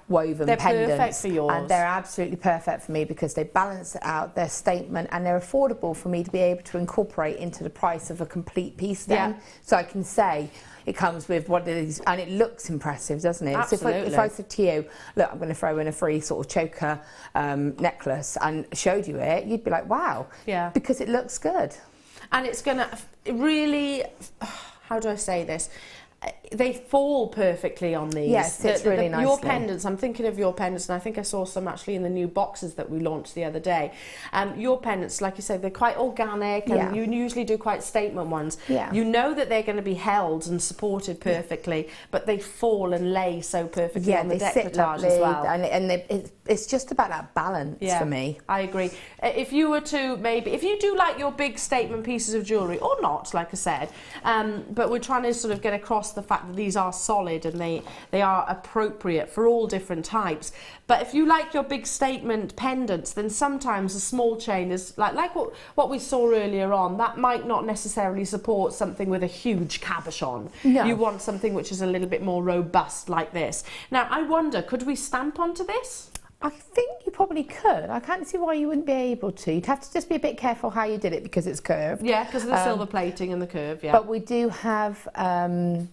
woven pendants. They're perfect for yours. And they're absolutely perfect for me because they balance it out, they're statement, and they're affordable for me to be able to incorporate into the price of a complete piece then. So I can say, it comes with one of these, and it looks impressive, doesn't it? Absolutely. So if I said to you, look, I'm going to throw in a free sort of choker necklace and showed you it, you'd be like, wow. Yeah. Because it looks good. And it's going to really, how do I say this? They fall perfectly on these. Yes, it's really nicely. Your pendants, I'm thinking of your pendants, and I think I saw some actually in the new boxes that we launched the other day. Your pendants, like you said, they're quite organic, and you usually do quite statement ones. Yeah. You know that they're going to be held and supported perfectly, but they fall and lay so perfectly on the décolletage as well. And it's just about that balance for me. I agree. If you were to if you do like your big statement pieces of jewellery, or not, like I said, but we're trying to sort of get across the fact that these are solid and they are appropriate for all different types. But if you like your big statement pendants, then sometimes a small chain is like what we saw earlier on, that might not necessarily support something with a huge cabochon. No. You want something which is a little bit more robust like this. Now, I wonder, could we stamp onto this? I think you probably could. I can't see why you wouldn't be able to. You'd have to just be a bit careful how you did it because it's curved. Yeah, because of the silver plating and the curve, But we do have the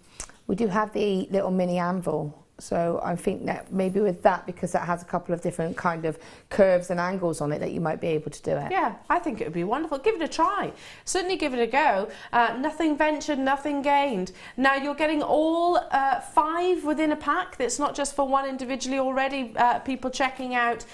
little mini anvil. So I think that maybe with that, because that has a couple of different kind of curves and angles on it, that you might be able to do it. Yeah, I think it would be wonderful. Give it a try. Certainly give it a go. Nothing ventured, nothing gained. Now you're getting all 5 within a pack. That's not just for one individually already. People checking out.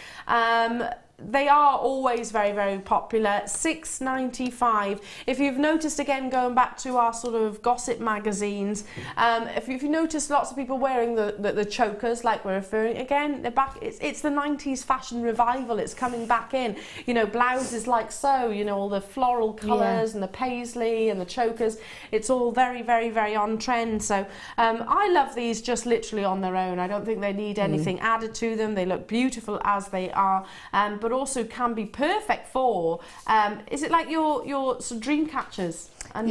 They are always very, very popular. $6.95. If you've noticed, again, going back to our sort of gossip magazines, if you notice lots of people wearing the chokers, like we're referring, again, they're back. It's the 90s fashion revival. It's coming back in. You know, blouses like so, you know, all the floral colours and the paisley and the chokers. It's all very, very, very on trend. So I love these just literally on their own. I don't think they need anything added to them. They look beautiful as they are. But also can be perfect for, is it like your sort of dream catchers? And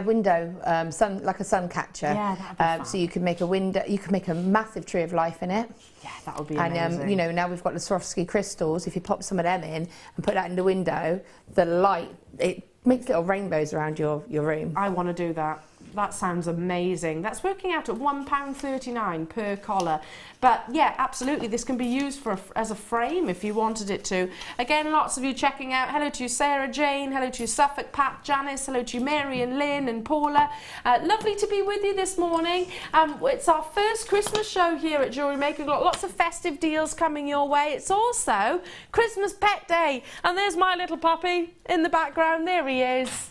window, sun, like a sun catcher. Yeah, that'd be fun. So you could make a window, you could make a massive tree of life in it. Yeah, that would be amazing. And you know, now we've got the Swarovski crystals. If you pop some of them in and put that in the window, the light, it makes little rainbows around your room. I want to do that. That sounds amazing. That's working out at £1.39 per collar. But yeah, absolutely, this can be used as a frame if you wanted it to. Again, lots of you checking out. Hello to you, Sarah Jane. Hello to you, Suffolk, Pat, Janice. Hello to you, Mary and Lynn and Paula. Lovely to be with you this morning. It's our first Christmas show here at Jewellery Maker. We've got lots of festive deals coming your way. It's also Christmas Pet Day. And there's my little puppy in the background. There he is.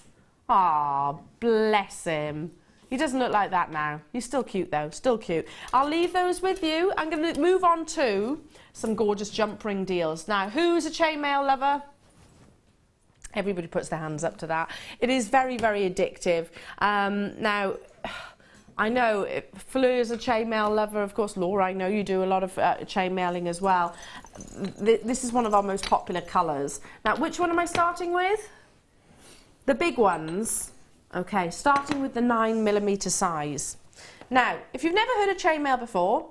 Ah, bless him. He doesn't look like that now. He's still cute though, still cute. I'll leave those with you. I'm going to move on to some gorgeous jump ring deals. Now, who's a chainmail lover? Everybody puts their hands up to that. It is very, very addictive. Now, I know Fleur's a chainmail lover. Of course, Laura, I know you do a lot of chainmailing as well. This is one of our most popular colours. Now, which one am I starting with? The big ones. Okay, starting with the 9mm size. Now, if you've never heard of chainmail before,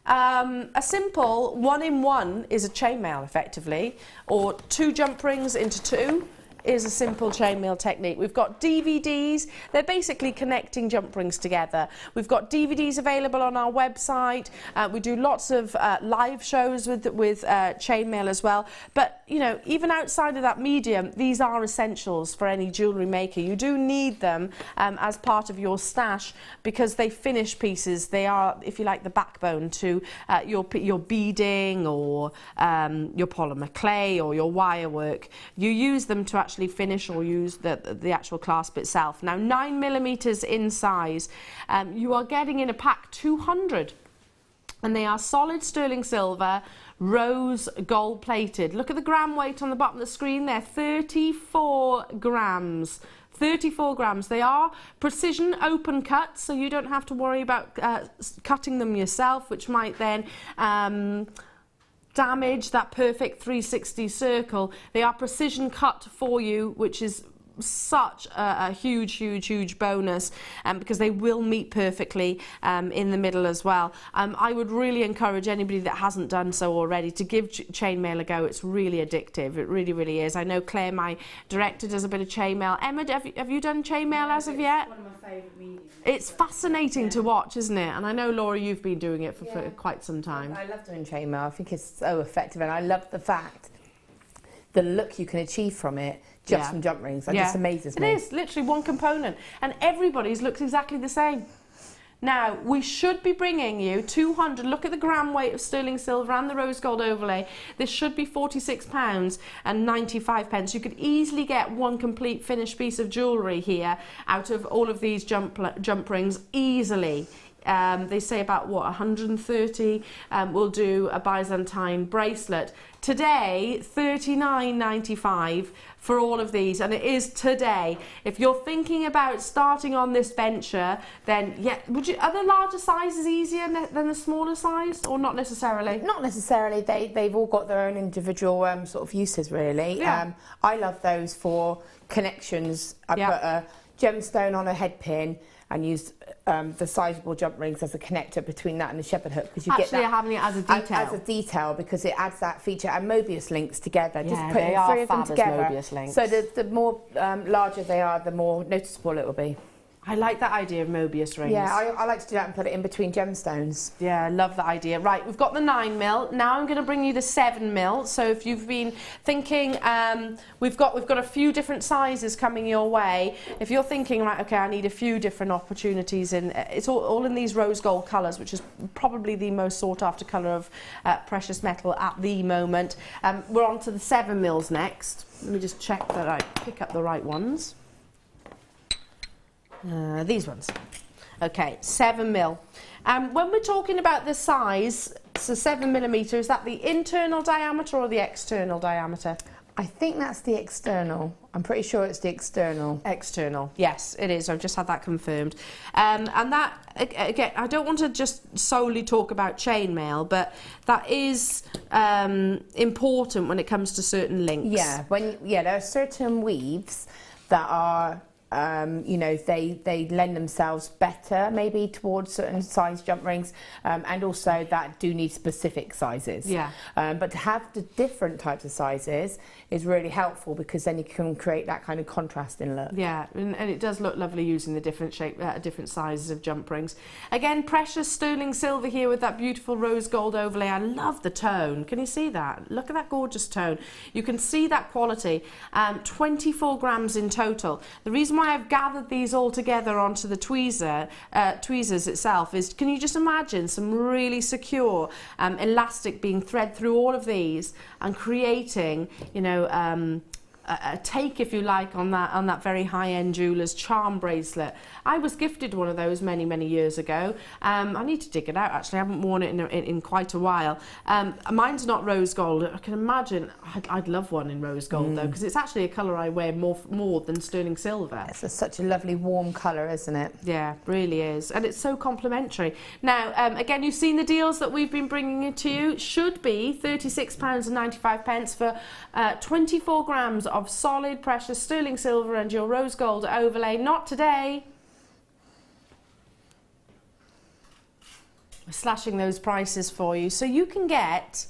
a simple 1-in-1 is a chainmail effectively, or 2 jump rings into 2 is a simple chainmail technique. We've got DVDs. They're basically connecting jump rings together. We've got DVDs available on our website. We do lots of live shows with chainmail as well. But, you know, even outside of that medium, these are essentials for any jewellery maker. You do need them as part of your stash because they finish pieces. They are, if you like, the backbone to your beading or your polymer clay or your wire work. You use them to actually finish or use the actual clasp itself. Now 9mm in size, you are getting in a pack 200 and they are solid sterling silver, rose gold plated. Look at the gram weight on the bottom of the screen there, 34 grams. 34 grams. They are precision open cuts, so you don't have to worry about cutting them yourself, which might then damage that perfect 360 circle. They are precision cut for you, which is such a huge bonus because they will meet perfectly in the middle as well. I would really encourage anybody that hasn't done so already to give chainmail a go. It's really addictive. It really is. I know Claire, my director, does a bit of chainmail. Emma, have you done chainmail as of yet? It's one of my favourite mediums. It's fascinating to watch, isn't it? And I know, Laura, you've been doing it for quite some time. I love doing chainmail. I think it's so effective, and I love the fact the look you can achieve from it just from jump rings. That just amazes me. It is literally one component, and everybody's looks exactly the same. Now, we should be bringing you 200, look at the gram weight of sterling silver and the rose gold overlay. This should be £46.95. You could easily get one complete finished piece of jewellery here out of all of these jump rings easily. They say about, what, 130 will do a Byzantine bracelet. Today, £39.95 for all of these, and it is today. If you're thinking about starting on this venture, then are the larger sizes easier than the smaller size, or not necessarily? Not necessarily. They've all got their own individual sort of uses, really. Yeah. I love those for connections. I put a gemstone on a head pin and use the sizable jump rings as a connector between that and the shepherd hook, because you get that having it as a detail. As a detail, because it adds that feature, and Mobius links together. Yeah, just putting three of them together. Mobius links. So the more larger they are, the more noticeable it will be. I like that idea of Mobius rings. Yeah, I like to do that and put it in between gemstones. Yeah, I love that idea. Right, we've got the 9mm. Now I'm going to bring you the 7mm. So if you've been thinking, we've got a few different sizes coming your way. If you're thinking, right, okay, I need a few different opportunities, and it's all in these rose gold colours, which is probably the most sought after colour of precious metal at the moment. We're on to the 7mm next. Let me just check that I pick up the right ones. These ones. Okay, 7mm. When we're talking about the size, so 7mm, is that the internal diameter or the external diameter? I think that's the external. I'm pretty sure it's the external. External, yes, it is. I've just had that confirmed. And that, again, I don't want to just solely talk about chainmail, but that is important when it comes to certain links. Yeah, there are certain weaves that are you know, they lend themselves better maybe towards certain size jump rings, and also that do need specific sizes. Yeah. But to have the different types of sizes is really helpful, because then you can create that kind of contrasting look. Yeah, and it does look lovely using the different different sizes of jump rings. Again, precious sterling silver here with that beautiful rose gold overlay. I love the tone. Can you see that? Look at that gorgeous tone. You can see that quality. 24 grams in total. The reason why I've gathered these all together onto the tweezers itself is, can you just imagine some really secure elastic being thread through all of these and creating, you know, a take, if you like, on that very high-end jeweller's charm bracelet. I was gifted one of those many years ago. I need to dig it out, actually. I haven't worn it in quite a while. Mine's not rose gold. I can imagine I'd love one in rose gold, though, because it's actually a colour I wear more than sterling silver. It's such a lovely warm colour, isn't it? Yeah, really is. And it's so complimentary. Now, again, you've seen the deals that we've been bringing it to you. Should be £36.95 for 24 grams of solid precious sterling silver and your rose gold overlay. Not today. We're slashing those prices for you, so you can get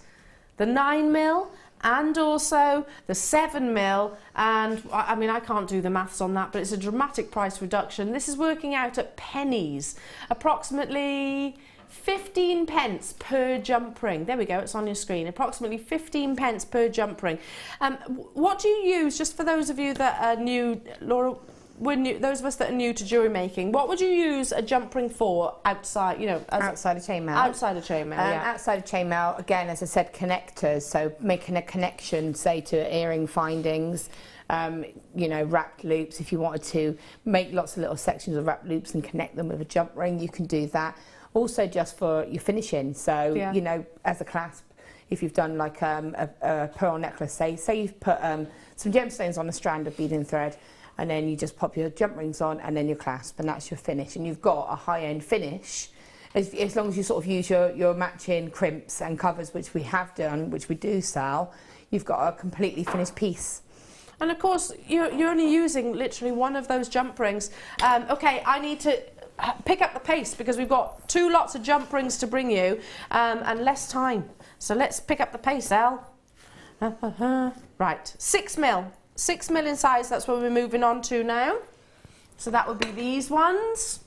the 9mm and also the 7mm, and I mean I can't do the maths on that, but it's a dramatic price reduction. This is working out at pennies, approximately 15 pence per jump ring. There we go, it's on your screen. Approximately 15 pence per jump ring. What do you use, just for those of you that are new, Laura, those of us that are new to jewellery making, what would you use a jump ring for outside, you know? Outside of chainmail. Outside of chainmail, yeah. Outside of chainmail, again, as I said, connectors, so making a connection, say, to earring findings, you know, wrapped loops. If you wanted to make lots of little sections of wrapped loops and connect them with a jump ring, you can do that. Also just for your finishing, so, you know, as a clasp, if you've done like a pearl necklace, say you've put some gemstones on a strand of bead and thread, and then you just pop your jump rings on and then your clasp, and that's your finish, and you've got a high-end finish as long as you sort of use your matching crimps and covers, which we have done, which we do sell. You've got a completely finished piece. And of course you're only using literally one of those jump rings. Okay, I need to pick up the pace because we've got 2 lots of jump rings to bring you, and less time, so let's pick up the pace, Elle. Right, 6mm. 6mm in size, that's what we're moving on to now. So that would be these ones.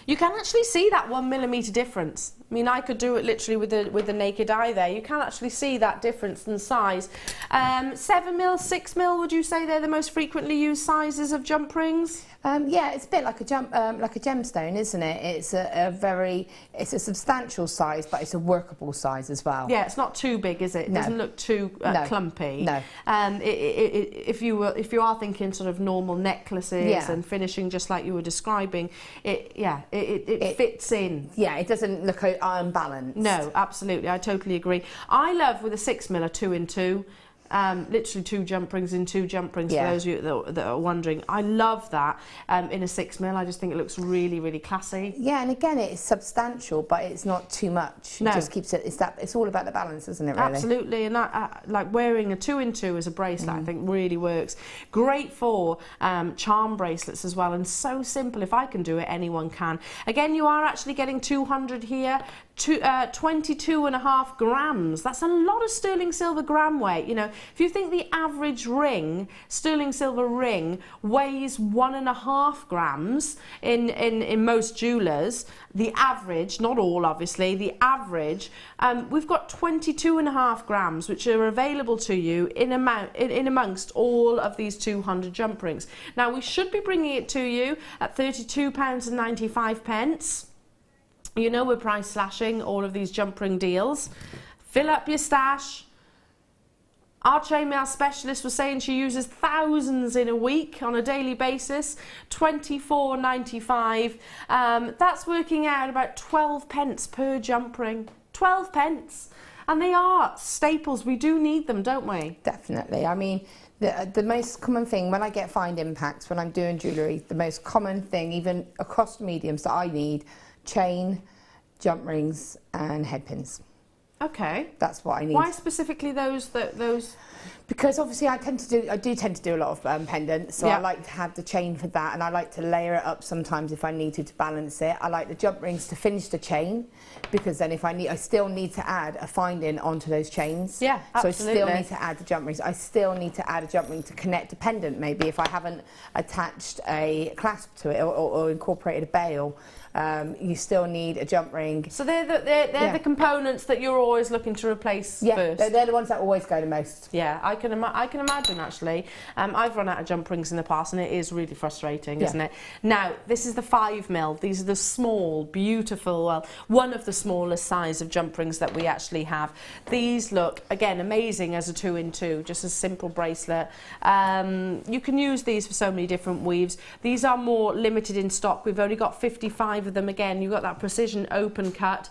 You can actually see that 1mm difference. I mean, I could do it literally with the naked eye there. You can actually see that difference in size. 7mm, 6mm, would you say they're the most frequently used sizes of jump rings? Yeah, it's a bit like a gemstone, isn't it? It's it's a substantial size, but it's a workable size as well. Yeah, it's not too big, is it? It doesn't look too clumpy. No. If you are thinking sort of normal necklaces and finishing just like you were describing, it fits in. Yeah, it doesn't look unbalanced. No, absolutely, I totally agree. I love with a 6mm a 2 in 2. Literally 2 jump rings in 2 jump rings, for those of you that are wondering. I love that in a 6mm. I just think it looks really, really classy. Yeah, and again, it's substantial, but it's not too much. No. It just keeps it, it's all about the balance, isn't it, really? Absolutely, and like wearing a 2 in 2 as a bracelet, I think really works. Great for charm bracelets as well, and so simple. If I can do it, anyone can. Again, you are actually getting 200 here. 22.5 grams. That's a lot of sterling silver gram weight. You know, if you think the average ring, sterling silver ring, weighs 1.5 grams in most jewelers, the average, not all obviously, the average, we've got 22.5 grams, which are available to you in amongst all of these 200 jump rings. Now, we should be bringing it to you at £32.95. You know, we're price slashing all of these jump ring deals. Fill up your stash. Our chainmail specialist was saying she uses thousands in a week on a daily basis. £24.95. That's working out about 12 pence per jump ring. 12 pence. And they are staples. We do need them, don't we? Definitely. I mean, the most common thing when I get find impacts, when I'm doing jewellery, the most common thing, even across the mediums that I need, chain, jump rings and head pins. Okay. That's what I need. Why specifically those? Because obviously I do tend to do a lot of pendants, so I like to have the chain for that, and I like to layer it up sometimes if I need to balance it. I like the jump rings to finish the chain, because then if I still need to add a finding onto those chains. Yeah, absolutely. So I still need to add the jump rings. I still need to add a jump ring to connect a pendant, maybe if I haven't attached a clasp to it or incorporated a bail. You still need a jump ring. So they're the components that you're always looking to replace first. They're the ones that always go the most. Yeah, I can imagine actually. I've run out of jump rings in the past, and it is really frustrating, isn't it? Now, this is the 5mm. These are the small, beautiful, well, one of the smallest size of jump rings that we actually have. These look, again, amazing as a 2 in 2, just a simple bracelet. You can use these for so many different weaves. These are more limited in stock. We've only got 55 of them. Again, you've got that precision open cut.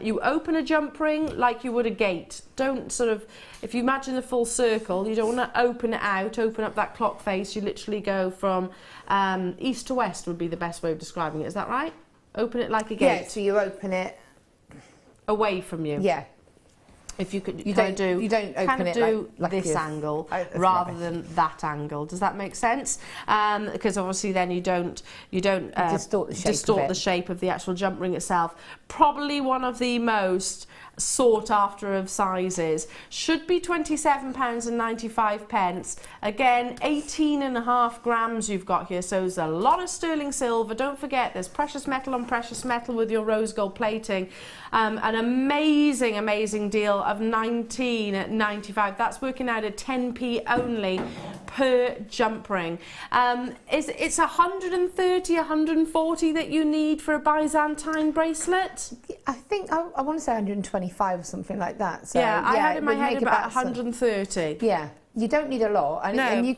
You open a jump ring like you would a gate. Don't sort of, if you imagine the full circle, you don't want to open it out, open up that clock face. You literally go from east to west would be the best way of describing it. Is that right? Open it like a gate. Yeah, so you open it away from you. Yeah. If you could, you don't open it like this angle rather than that angle. Does that make sense? Because obviously then you don't distort the shape of the actual jump ring itself. Probably one of the most sought after of sizes. Should be £27.95. Again, 18.5 grams you've got here, so there's a lot of sterling silver. Don't forget, there's precious metal on precious metal with your rose gold plating. An amazing, amazing deal of £19.95. That's working out at 10p only per jump ring. It's 130, 140 that you need for a Byzantine bracelet? I think I want to say 125 or something like that. So, yeah, I had in my head about 130. Yeah, you don't need a lot, and you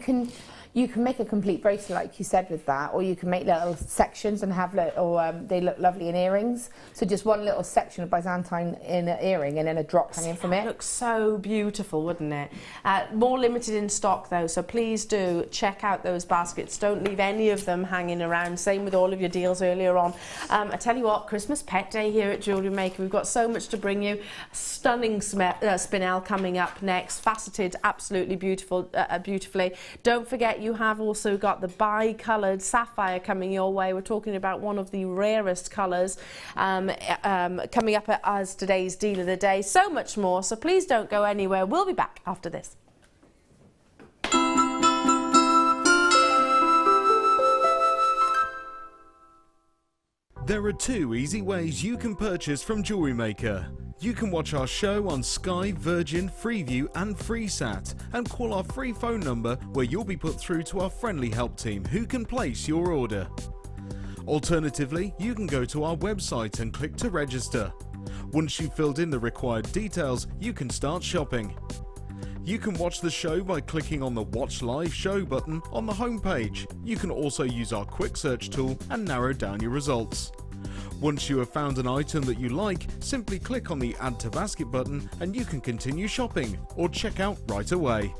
can make a complete bracelet, like you said, with that, or you can make little sections and have they look lovely in earrings. So just one little section of Byzantine in an earring and then a drop hanging from it. It looks so beautiful, wouldn't it? More limited in stock though, so please do check out those baskets. Don't leave any of them hanging around. Same with all of your deals earlier on. I tell you what, Christmas Pet Day here at Jewellery Maker. We've got so much to bring you. Stunning spinel coming up next, faceted absolutely beautifully. Don't forget, you have also got the bi-coloured sapphire coming your way. We're talking about one of the rarest colours coming up as today's deal of the day. So much more, so please don't go anywhere. We'll be back after this. There are 2 easy ways you can purchase from Jewellery Maker. You can watch our show on Sky, Virgin, Freeview and FreeSat and call our free phone number where you'll be put through to our friendly help team who can place your order. Alternatively, you can go to our website and click to register. Once you've filled in the required details, you can start shopping. You can watch the show by clicking on the Watch Live Show button on the homepage. You can also use our quick search tool and narrow down your results. Once you have found an item that you like, simply click on the Add to Basket button and you can continue shopping or check out right away.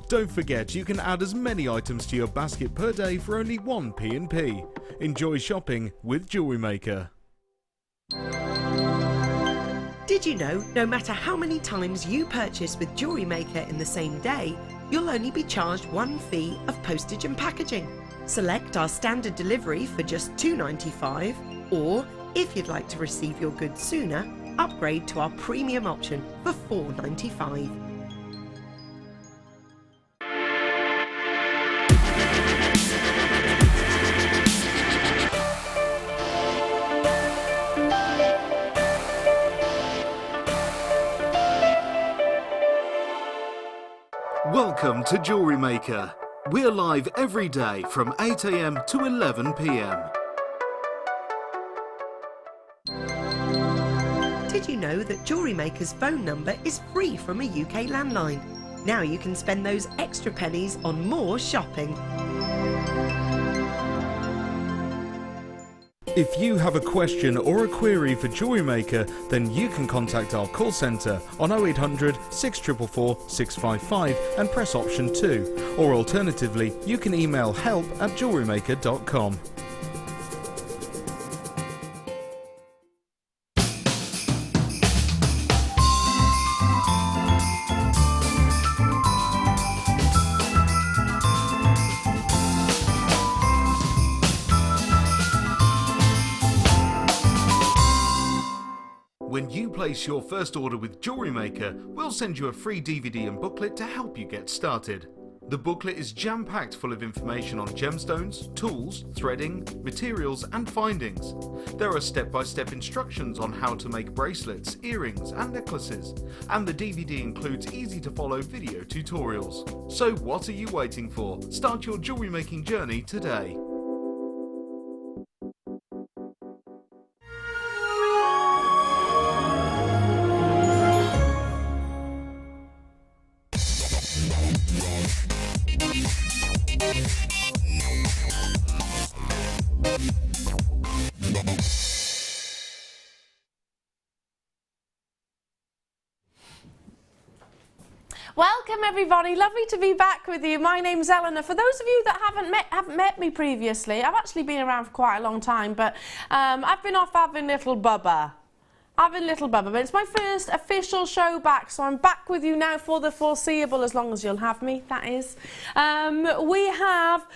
Don't forget, you can add as many items to your basket per day for only 1p&p. Enjoy shopping with Jewellery Maker. Did you know, no matter how many times you purchase with Jewellery Maker in the same day, you'll only be charged one fee of postage and packaging. Select our standard delivery for just £2.95, or if you'd like to receive your goods sooner, upgrade to our premium option for £4.95. Welcome to Jewellery Maker. We're live every day from 8 AM to 11 PM. Did you know that Jewellery Maker's phone number is free from a UK landline? Now you can spend those extra pennies on more shopping. If you have a question or a query for Jewellery Maker, then you can contact our call centre on 0800 644 655 and press option 2, or alternatively you can email help@jewellerymaker.com. When you place your first order with Jewellery Maker, we'll send you a free DVD and booklet to help you get started. The booklet is jam-packed full of information on gemstones, tools, threading, materials and findings. There are step-by-step instructions on how to make bracelets, earrings and necklaces, and the DVD includes easy-to-follow video tutorials. So what are you waiting for? Start your jewellery making journey today. Welcome everybody, lovely to be back with you. My name's Eleanor. For those of you that haven't met me previously, I've actually been around for quite a long time, but I've been off having little bubba. But it's my first official show back, so I'm back with you now for the foreseeable, as long as you'll have me, that is. We have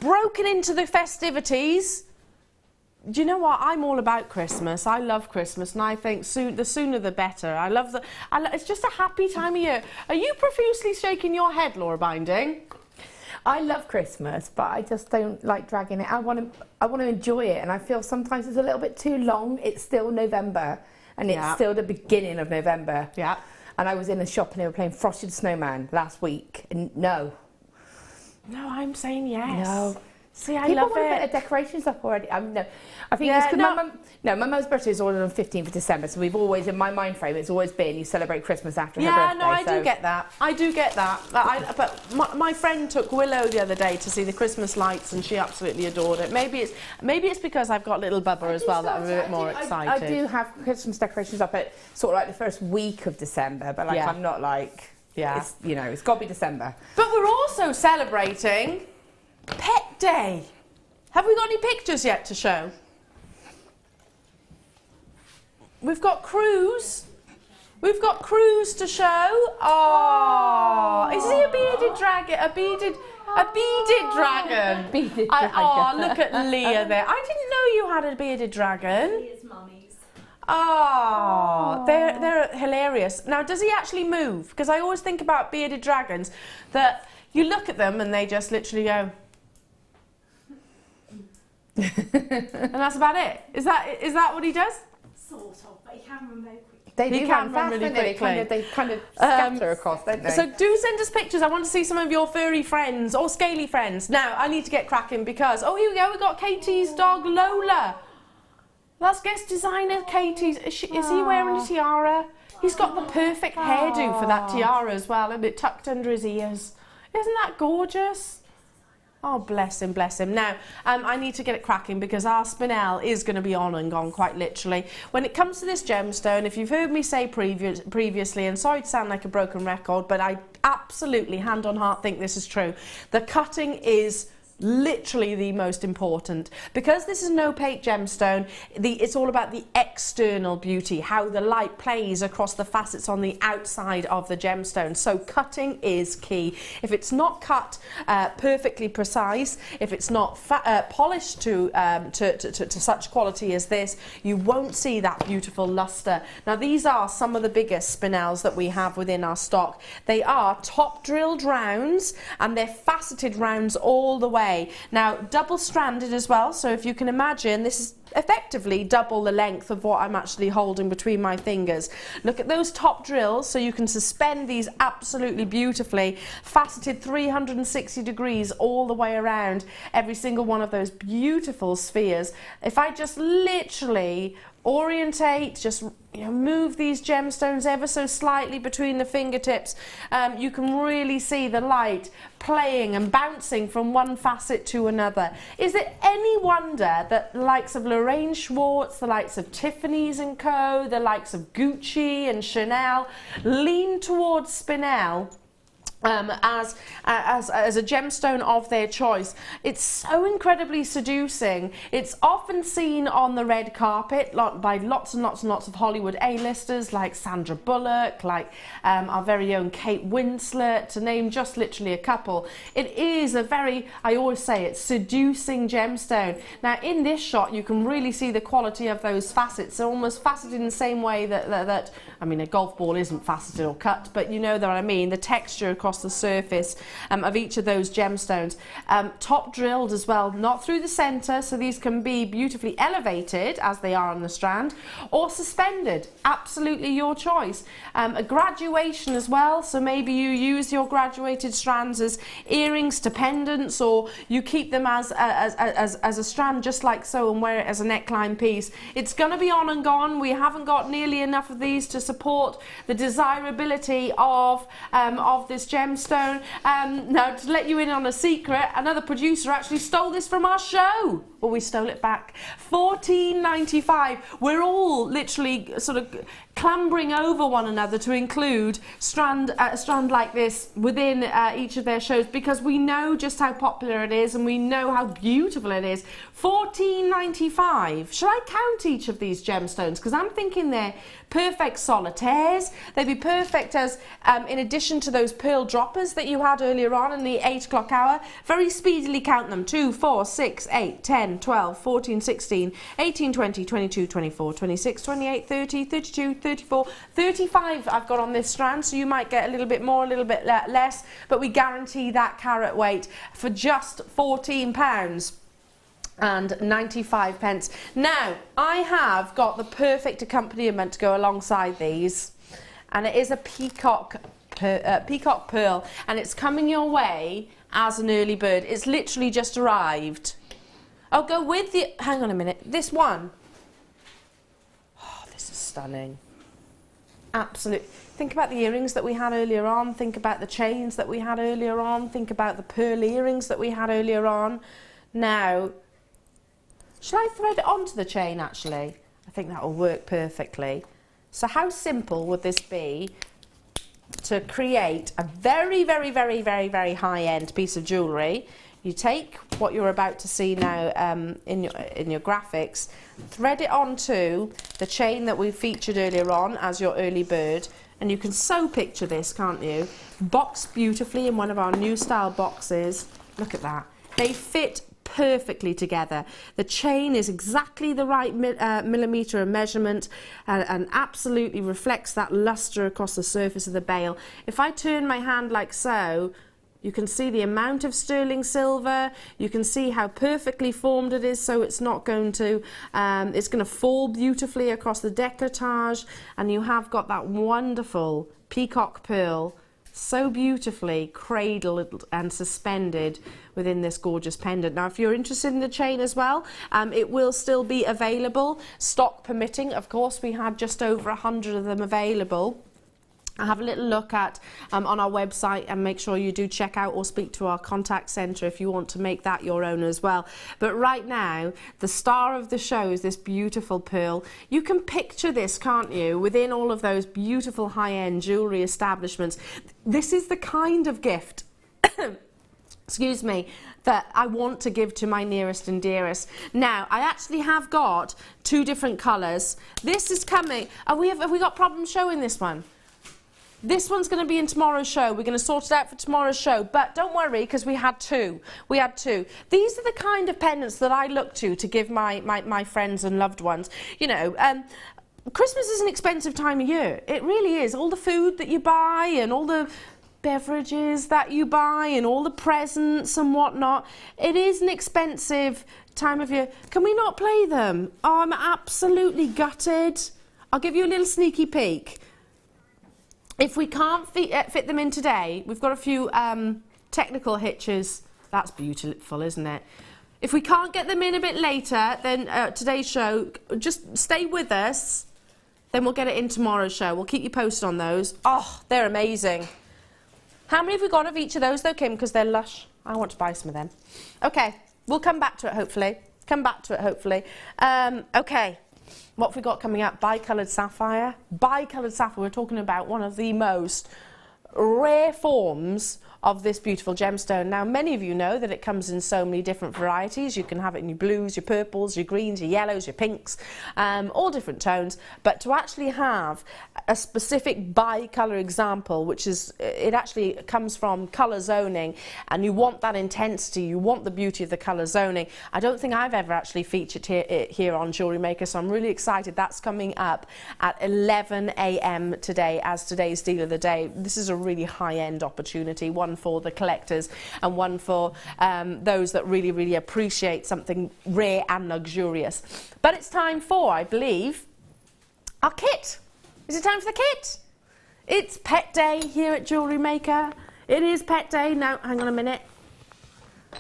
broken into the festivities do you know what? I'm all about Christmas. I love Christmas, and I think the sooner the better. It's just a happy time of year. Are you profusely shaking your head, Laura Binding? I love Christmas, but I just don't like dragging it. I want to enjoy it, and I feel sometimes it's a little bit too long. It's still November, and it's still the beginning of November. Yeah. And I was in a shop and they were playing Frosted Snowman last week, and no, I'm saying yes. No. See, I People love want to it. get their decorations up already. No, I think Yeah, it's because no. my mum's birthday is always on the 15th of December, so we've always, in my mind frame, it's always been you celebrate Christmas after her birthday. Yeah, no, I do get that. I do get that. But my friend took Willow the other day to see the Christmas lights, and she absolutely adored it. Maybe it's because I've got little Bubba as well that I'm a bit more excited. I do have Christmas decorations up at sort of like the first week of December, but like I'm not like, it's, you know, it's got to be December. But we're also celebrating Pet Day. Have we got any pictures yet to show? We've got Cruz. We've got Cruz to show. Oh, is he a bearded dragon? A beaded dragon. Beaded dragon. Oh, look at Leah there. I didn't know you had a bearded dragon. Leah's mummies. Oh, they're hilarious. Now, does he actually move? Because I always think about bearded dragons that you look at them and they just literally go. And that's about it. Is that what he does? Sort of, but he can run very quickly. They can run really quickly. They kind of scatter across, don't they? So do send us pictures. I want to see some of your furry friends or scaly friends. Now, I need to get cracking because, here we go. We've got Katie's dog, Lola. That's guest designer Katie's. Is he wearing a tiara? He's got the perfect hairdo for that tiara as well, and it tucked under his ears. Isn't that gorgeous? Oh, bless him, bless him. Now, I need to get it cracking because our spinel is going to be on and gone, quite literally. When it comes to this gemstone, if you've heard me say previously, and sorry to sound like a broken record, but I absolutely, hand on heart, think this is true. The cutting is literally the most important. Because this is an opaque gemstone, it's all about the external beauty, how the light plays across the facets on the outside of the gemstone. So cutting is key. If it's not cut perfectly precise, if it's not polished to such quality as this, you won't see that beautiful luster. Now, these are some of the biggest spinels that we have within our stock. They are top drilled rounds, and they're faceted rounds all the way. Now, double stranded as well, so if you can imagine, this is effectively double the length of what I'm actually holding between my fingers. Look at those top drills, so you can suspend these absolutely beautifully, faceted 360 degrees all the way around every single one of those beautiful spheres. If I just literally orientate, just move these gemstones ever so slightly between the fingertips, you can really see the light playing and bouncing from one facet to another. Is it any wonder that the likes of Lorraine Schwartz, the likes of Tiffany's & Co., the likes of Gucci and Chanel lean towards spinel as a gemstone of their choice? It's so incredibly seducing. It's often seen on the red carpet by lots and lots and lots of Hollywood A-listers like Sandra Bullock, like our very own Kate Winslet, to name just literally a couple. It is a very, I always say, it's seducing gemstone. Now, in this shot, you can really see the quality of those facets. They're almost faceted in the same way that I mean, a golf ball isn't faceted or cut, but you know what I mean, the texture across the surface of each of those gemstones. Top drilled as well, not through the center, so these can be beautifully elevated as they are on the strand, or suspended, absolutely your choice. A graduation as well, so maybe you use your graduated strands as earrings to pendants, or you keep them as a strand just like so and wear it as a neckline piece. It's going to be on and gone. We haven't got nearly enough of these to support the desirability of this gemstone. Now, to let you in on a secret, another producer actually stole this from our show. Well, we stole it back. $14.95. We're all literally sort of clambering over one another to include a strand like this within each of their shows, because we know just how popular it is and we know how beautiful it is. $14.95. Shall I count each of these gemstones? Because I'm thinking they're perfect solitaires. They'd be perfect as in addition to those pearl droppers that you had earlier on in the 8 o'clock hour. Very speedily count them. 2, 4, 6, 8, 10, 12, 14, 16, 18, 20, 22, 24, 26, 28, 30, 32, 34, 35 I've got on this strand, so you might get a little bit more, a little bit less, but we guarantee that carat weight for just £14 and 95 pence. Now, I have got the perfect accompaniment to go alongside these, and it is a peacock pearl, and it's coming your way as an early bird. It's literally just arrived. I'll go with the, hang on a minute, this one. Oh, this is stunning. Absolutely. Think about the earrings that we had earlier on, think about the chains that we had earlier on, think about the pearl earrings that we had earlier on. Now, shall I thread it onto the chain actually? I think that will work perfectly. So how simple would this be to create a very, very, very, very, very high-end piece of jewellery? You take what you're about to see now in your graphics, thread it onto the chain that we featured earlier on as your early bird, and you can so picture this, can't you? Boxed beautifully in one of our new style boxes. Look at that. They fit perfectly together. The chain is exactly the right millimetre of measurement and absolutely reflects that lustre across the surface of the bail. If I turn my hand like so, you can see the amount of sterling silver. You can see how perfectly formed it is, so it's not going to, it's going to fall beautifully across the décolletage, and you have got that wonderful peacock pearl so beautifully cradled and suspended within this gorgeous pendant. Now, if you're interested in the chain as well, it will still be available, stock permitting. Of course, we had just over 100 of them available. Have a little look at on our website, and make sure you do check out or speak to our contact centre if you want to make that your own as well. But right now, the star of the show is this beautiful pearl. You can picture this, can't you, within all of those beautiful high-end jewellery establishments. This is the kind of gift excuse me, that I want to give to my nearest and dearest. Now, I actually have got 2 different colours. This is coming. Have we got problems showing this one? This one's going to be in tomorrow's show. We're going to sort it out for tomorrow's show. But don't worry, because we had 2. We had 2. These are the kind of pendants that I look to give my friends and loved ones. You know, Christmas is an expensive time of year. It really is. All the food that you buy and all the beverages that you buy and all the presents and whatnot. It is an expensive time of year. Can we not play them? Oh, I'm absolutely gutted. I'll give you a little sneaky peek. If we can't fit them in today, we've got a few technical hitches. That's beautiful, isn't it? If we can't get them in a bit later than today's show, just stay with us. Then we'll get it in tomorrow's show. We'll keep you posted on those. Oh, they're amazing. How many have we got of each of those though, Kim? Because they're lush. I want to buy some of them. Okay, we'll come back to it hopefully. Okay. What have we got coming up? Bicoloured sapphire. Bicoloured sapphire, we're talking about one of the most rare forms of this beautiful gemstone. Now, many of you know that it comes in so many different varieties. You can have it in your blues, your purples, your greens, your yellows, your pinks, all different tones. But to actually have a specific bicolour example, which is, it actually comes from colour zoning, and you want that intensity, you want the beauty of the colour zoning. I don't think I've ever actually featured here on Jewellery Maker, so I'm really excited. That's coming up at 11 AM today as today's deal of the day. This is a really high-end opportunity, one for the collectors and one for those that really, really appreciate something rare and luxurious. But it's time for, I believe, our kit. Is it time for the kit? It's Pet Day here at Jewellery Maker. It is Pet Day. Now, hang on a minute.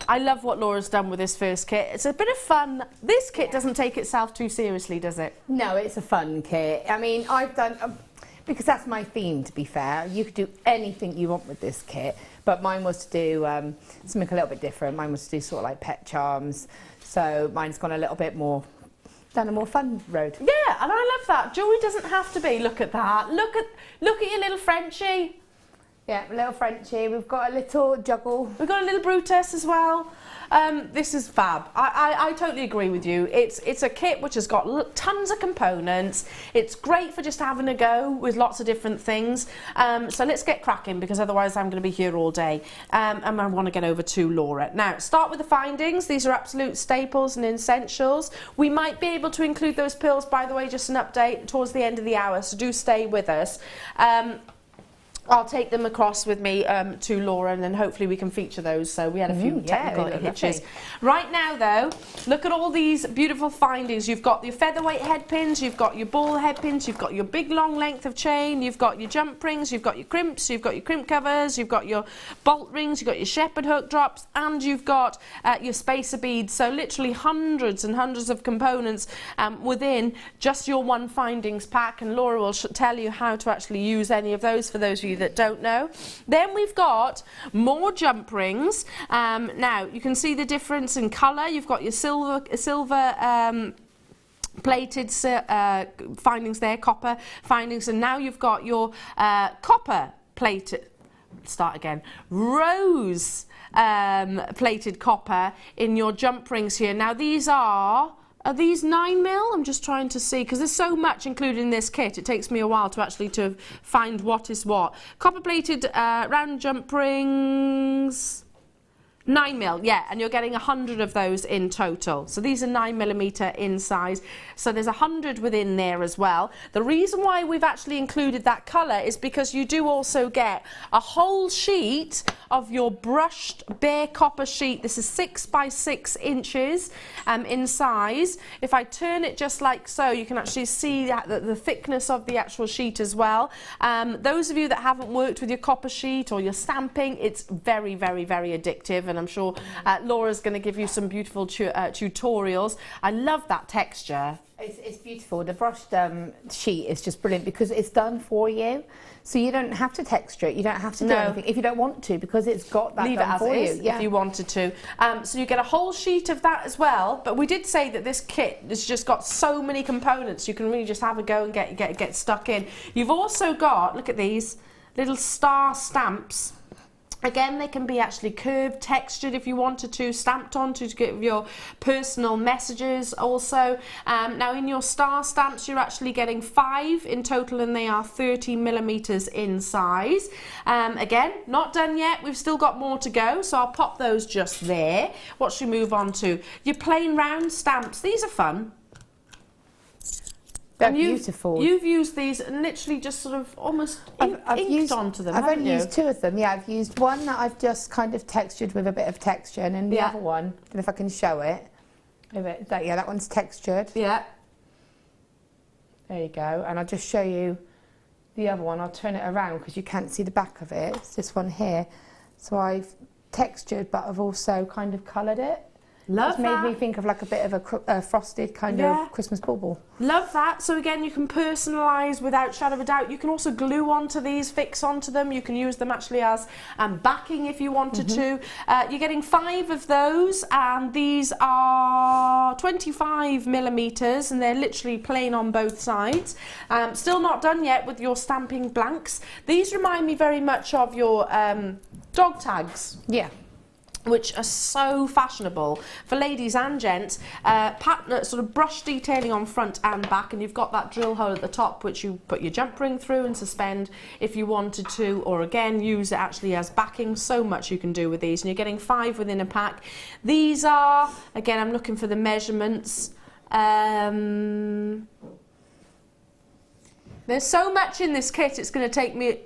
I love what Laura's done with this first kit. It's a bit of fun. This kit doesn't take itself too seriously, does it? No, it's a fun kit. I mean, I've done... because that's my theme, to be fair. You could do anything you want with this kit, but mine was to do something a little bit different. Mine was to do sort of like pet charms, so mine's gone a little bit more down a more fun road. Yeah, and I love that. Jewellery doesn't have to be. Look at that. Look at your little Frenchie. Yeah, a little Frenchie. We've got a little juggle. We've got a little Brutus as well. This is fab. I totally agree with you. It's a kit which has got tons of components. It's great for just having a go with lots of different things. So let's get cracking, because otherwise I'm going to be here all day. And I want to get over to Laura. Now, start with the findings. These are absolute staples and essentials. We might be able to include those pearls, by the way, just an update, towards the end of the hour, so do stay with us. I'll take them across with me to Laura, and then hopefully we can feature those. So we had a few technical hitches. Right now, though, look at all these beautiful findings. You've got your featherweight head pins, you've got your ball head pins, you've got your big long length of chain, you've got your jump rings, you've got your crimps, you've got your crimp covers, you've got your bolt rings, you've got your shepherd hook drops, and you've got your spacer beads. So literally hundreds and hundreds of components within just your one findings pack, and Laura will tell you how to actually use any of those for those of you that don't know. Then we've got more jump rings. Now you can see the difference in colour. You've got your silver plated findings there, copper findings, and now you've got your copper plated, start again, rose plated copper in your jump rings here. Now these are these 9mm? I'm just trying to see, because there's so much included in this kit. It takes me a while to find what is what. Copper plated round jump rings. 9mm, yeah, and you're getting 100 of those in total. So these are 9mm in size. So there's 100 within there as well. The reason why we've actually included that colour is because you do also get a whole sheet of your brushed bare copper sheet. This is 6 by 6 inches in size. If I turn it just like so, you can actually see that the thickness of the actual sheet as well. Those of you that haven't worked with your copper sheet or your stamping, it's very, very, very addictive. And I'm sure Laura's going to give you some beautiful tutorials. I love that texture. It's beautiful. The brushed sheet is just brilliant because it's done for you. So you don't have to texture it. You don't have to do anything if you don't want to, because it's got that done for you. If you wanted to. So you get a whole sheet of that as well. But we did say that this kit has just got so many components. You can really just have a go and get stuck in. You've also got, look at these little star stamps. Again, they can be actually curved, textured if you wanted to, stamped on to give your personal messages also. Now in your star stamps, you're actually getting 5 in total, and they are 30mm in size. Again, not done yet. We've still got more to go, so I'll pop those just there. What should we move on to? Your plain round stamps. These are fun. They're beautiful. You've used these and literally just sort of almost inked onto them, I've haven't only you? used 2 of them. Yeah, I've used one that I've just kind of textured with a bit of texture, and then the other one, I don't know if I can show it. Yeah, that one's textured. Yeah. There you go. And I'll just show you the other one. I'll turn it around because you can't see the back of it. It's this one here. So I've textured, but I've also kind of coloured it. Love that. It's made me think of like a bit of a frosted kind of Christmas bauble. Love that. So again, you can personalise without shadow of a doubt. You can also glue onto these, fix onto them. You can use them actually as backing if you wanted to. You're getting 5 of those, and these are 25mm, and they're literally plain on both sides. Still not done yet with your stamping blanks. These remind me very much of your dog tags. Yeah. Which are so fashionable for ladies and gents. Pattern, sort of brush detailing on front and back, and you've got that drill hole at the top which you put your jump ring through and suspend if you wanted to, or again use it actually as backing. So much you can do with these, and you're getting 5 within a pack. These are, again, I'm looking for the measurements. There's so much in this kit, it's going to take me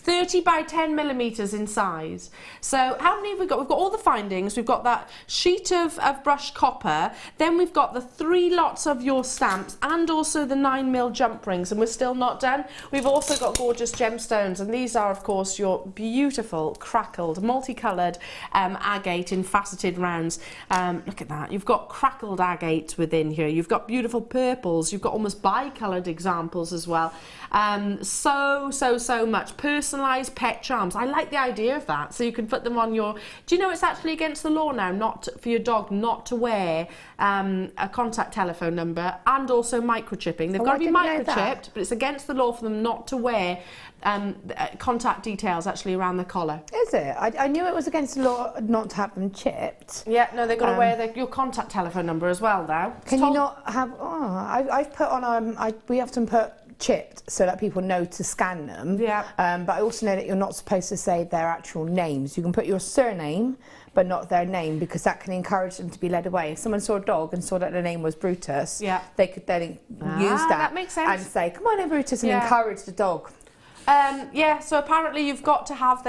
30 by 10mm in size. So how many have we got? We've got all the findings. We've got that sheet of brushed copper. Then we've got the 3 lots of your stamps, and also the 9mm jump rings, and we're still not done. We've also got gorgeous gemstones, and these are of course your beautiful crackled, multicoloured agate in faceted rounds. Look at that. You've got crackled agate within here. You've got beautiful purples. You've got almost bicoloured examples as well. So much. Personalised personalised pet charms. I like the idea of that. So you can put them on your... Do you know it's actually against the law now for your dog not to wear a contact telephone number and also microchipping? They've got to be microchipped, but it's against the law for them not to wear contact details actually around the collar. Is it? I knew it was against the law not to have them chipped. Yeah, no, they've got to wear your contact telephone number as well now. Can you not have... Oh, I've put on... we often put chipped so that people know to scan them. Yeah. But I also know that you're not supposed to say their actual names. You can put your surname, but not their name, because that can encourage them to be led away. If someone saw a dog and saw that their name was Brutus, they could then use that makes sense. and say, come on in, Brutus, and encourage the dog. Yeah, so apparently you've got to have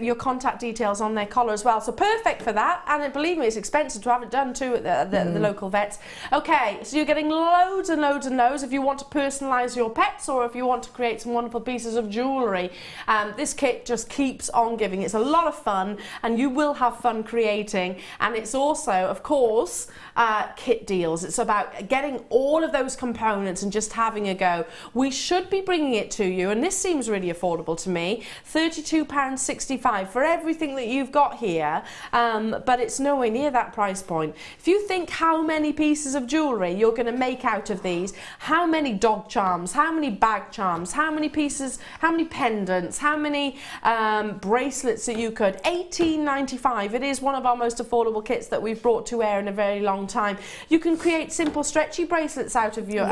your contact details on their collar as well. So perfect for that. And believe me, it's expensive to have it done too at the local vets. Okay, so you're getting loads and loads and loads if you want to personalise your pets or if you want to create some wonderful pieces of jewellery. This kit just keeps on giving. It's a lot of fun and you will have fun creating. And it's also, of course, kit deals. It's about getting all of those components and just having a go. We should be bringing it to you, and this seems really affordable to me, £32.65 for everything that you've got here, but it's nowhere near that price point. If you think how many pieces of jewellery you're going to make out of these, how many dog charms, how many bag charms, how many pieces, how many pendants, how many bracelets that you could, £18.95. It is one of our most affordable kits that we've brought to air in a very long time. You can create simple stretchy bracelets out of your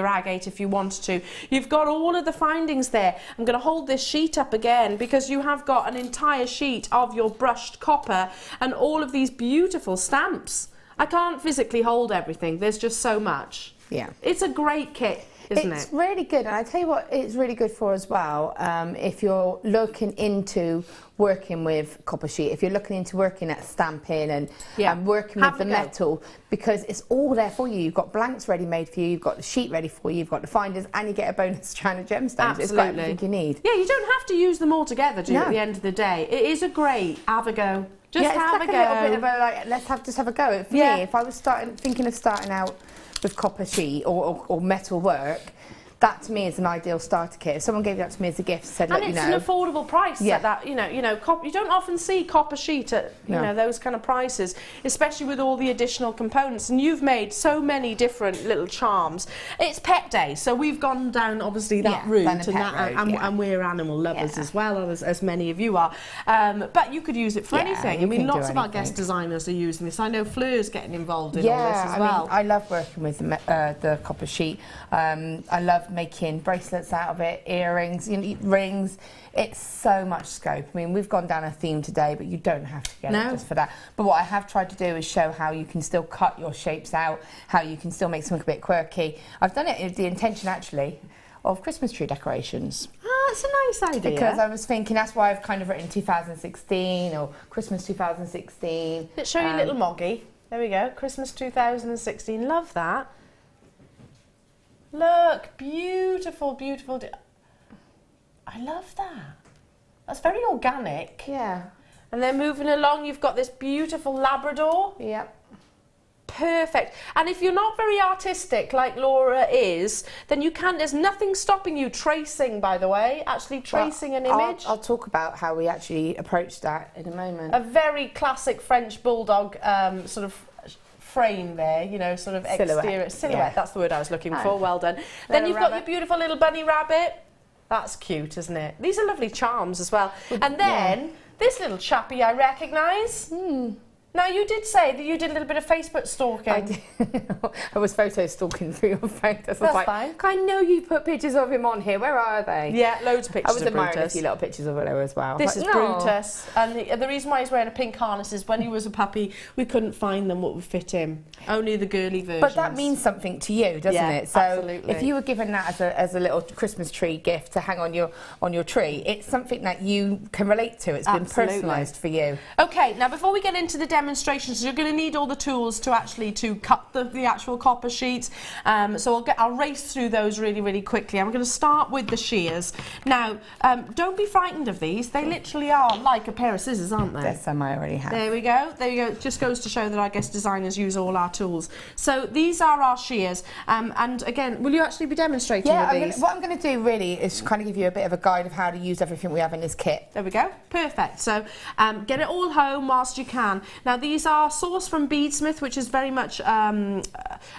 agate if you want to. You've got all of the findings there. I'm going to hold this sheet up again because you have got an entire sheet of your brushed copper and all of these beautiful stamps. I can't physically hold everything. There's just so much. Yeah. It's a great kit, isn't it? It's really good. And I tell you what it's really good for as well, if you're looking into working with copper sheet, if you're looking into working at stamping and working with the metal, because it's all there for you. You've got blanks ready made for you, you've got the sheet ready for you, you've got the finders, and you get a bonus strand of gemstones. Absolutely. It's got everything you need. Yeah, you don't have to use them all together, do you, at the end of the day? It is a great have a go. Just have it's like a go. A little bit of a, like, let's just have a go. For me, if I was thinking of starting out with copper sheet or metal work, that to me is an ideal starter kit. If someone gave that to me as a gift, said, look, and it's an affordable price at that. You know, you don't often see copper sheet at you know those kind of prices, especially with all the additional components. And you've made so many different little charms. It's Pet Day, so we've gone down obviously that route, and we're animal lovers as well, as many of you are. But you could use it for anything. I mean, lots of our guest designers are using this. I know Fleur's getting involved in all this as well. I love working with the copper sheet. I love making bracelets out of it, earrings, rings. It's so much scope. I mean, we've gone down a theme today, but you don't have to get it just for that. But what I have tried to do is show how you can still cut your shapes out, how you can still make something a bit quirky. I've done it with the intention, actually, of Christmas tree decorations. Ah, that's a nice idea. Because I was thinking, that's why I've kind of written 2016 or Christmas 2016. Let's show you a little moggy. There we go, Christmas 2016. Love that. Look, beautiful, beautiful. I love that. That's very organic. Yeah. And then moving along, you've got this beautiful Labrador. Yep. Perfect. And if you're not very artistic like Laura is, then you can, there's nothing stopping you tracing, by the way, actually tracing an image. I'll talk about how we actually approached that in a moment. A very classic French bulldog sort of frame there, you know, sort of exterior silhouette. That's the word I was looking for. Well done. Then you've got your beautiful little bunny rabbit. That's cute, isn't it? These are lovely charms as well. And then this little chappy I recognise. Now, you did say that you did a little bit of Facebook stalking. I did. I was photo stalking through your photos. That's fine. I know you put pictures of him on here. Where are they? Yeah, loads of pictures of Brutus. I was admiring a few little pictures of it as well. This is Brutus. And the reason why he's wearing a pink harness is when he was a puppy, we couldn't find them what would fit him. Only the girly versions. But that means something to you, doesn't it? So absolutely. If you were given that as a little Christmas tree gift to hang on your tree, it's something that you can relate to. It's been personalised for you. Okay, now before we get into the demo, demonstration, so you're going to need all the tools to actually cut the actual copper sheets. So I'll race through those really quickly. I'm going to start with the shears. Now, don't be frightened of these. They literally are like a pair of scissors, aren't they? There's some I already have. There we go. There you go. It just goes to show that I guess designers use all our tools. So these are our shears. And again, will you actually be demonstrating with these? What I'm going to do really is kind of give you a bit of a guide of how to use everything we have in this kit. There we go. Perfect. So get it all home whilst you can. Now these are sourced from Beadsmith, which is very much a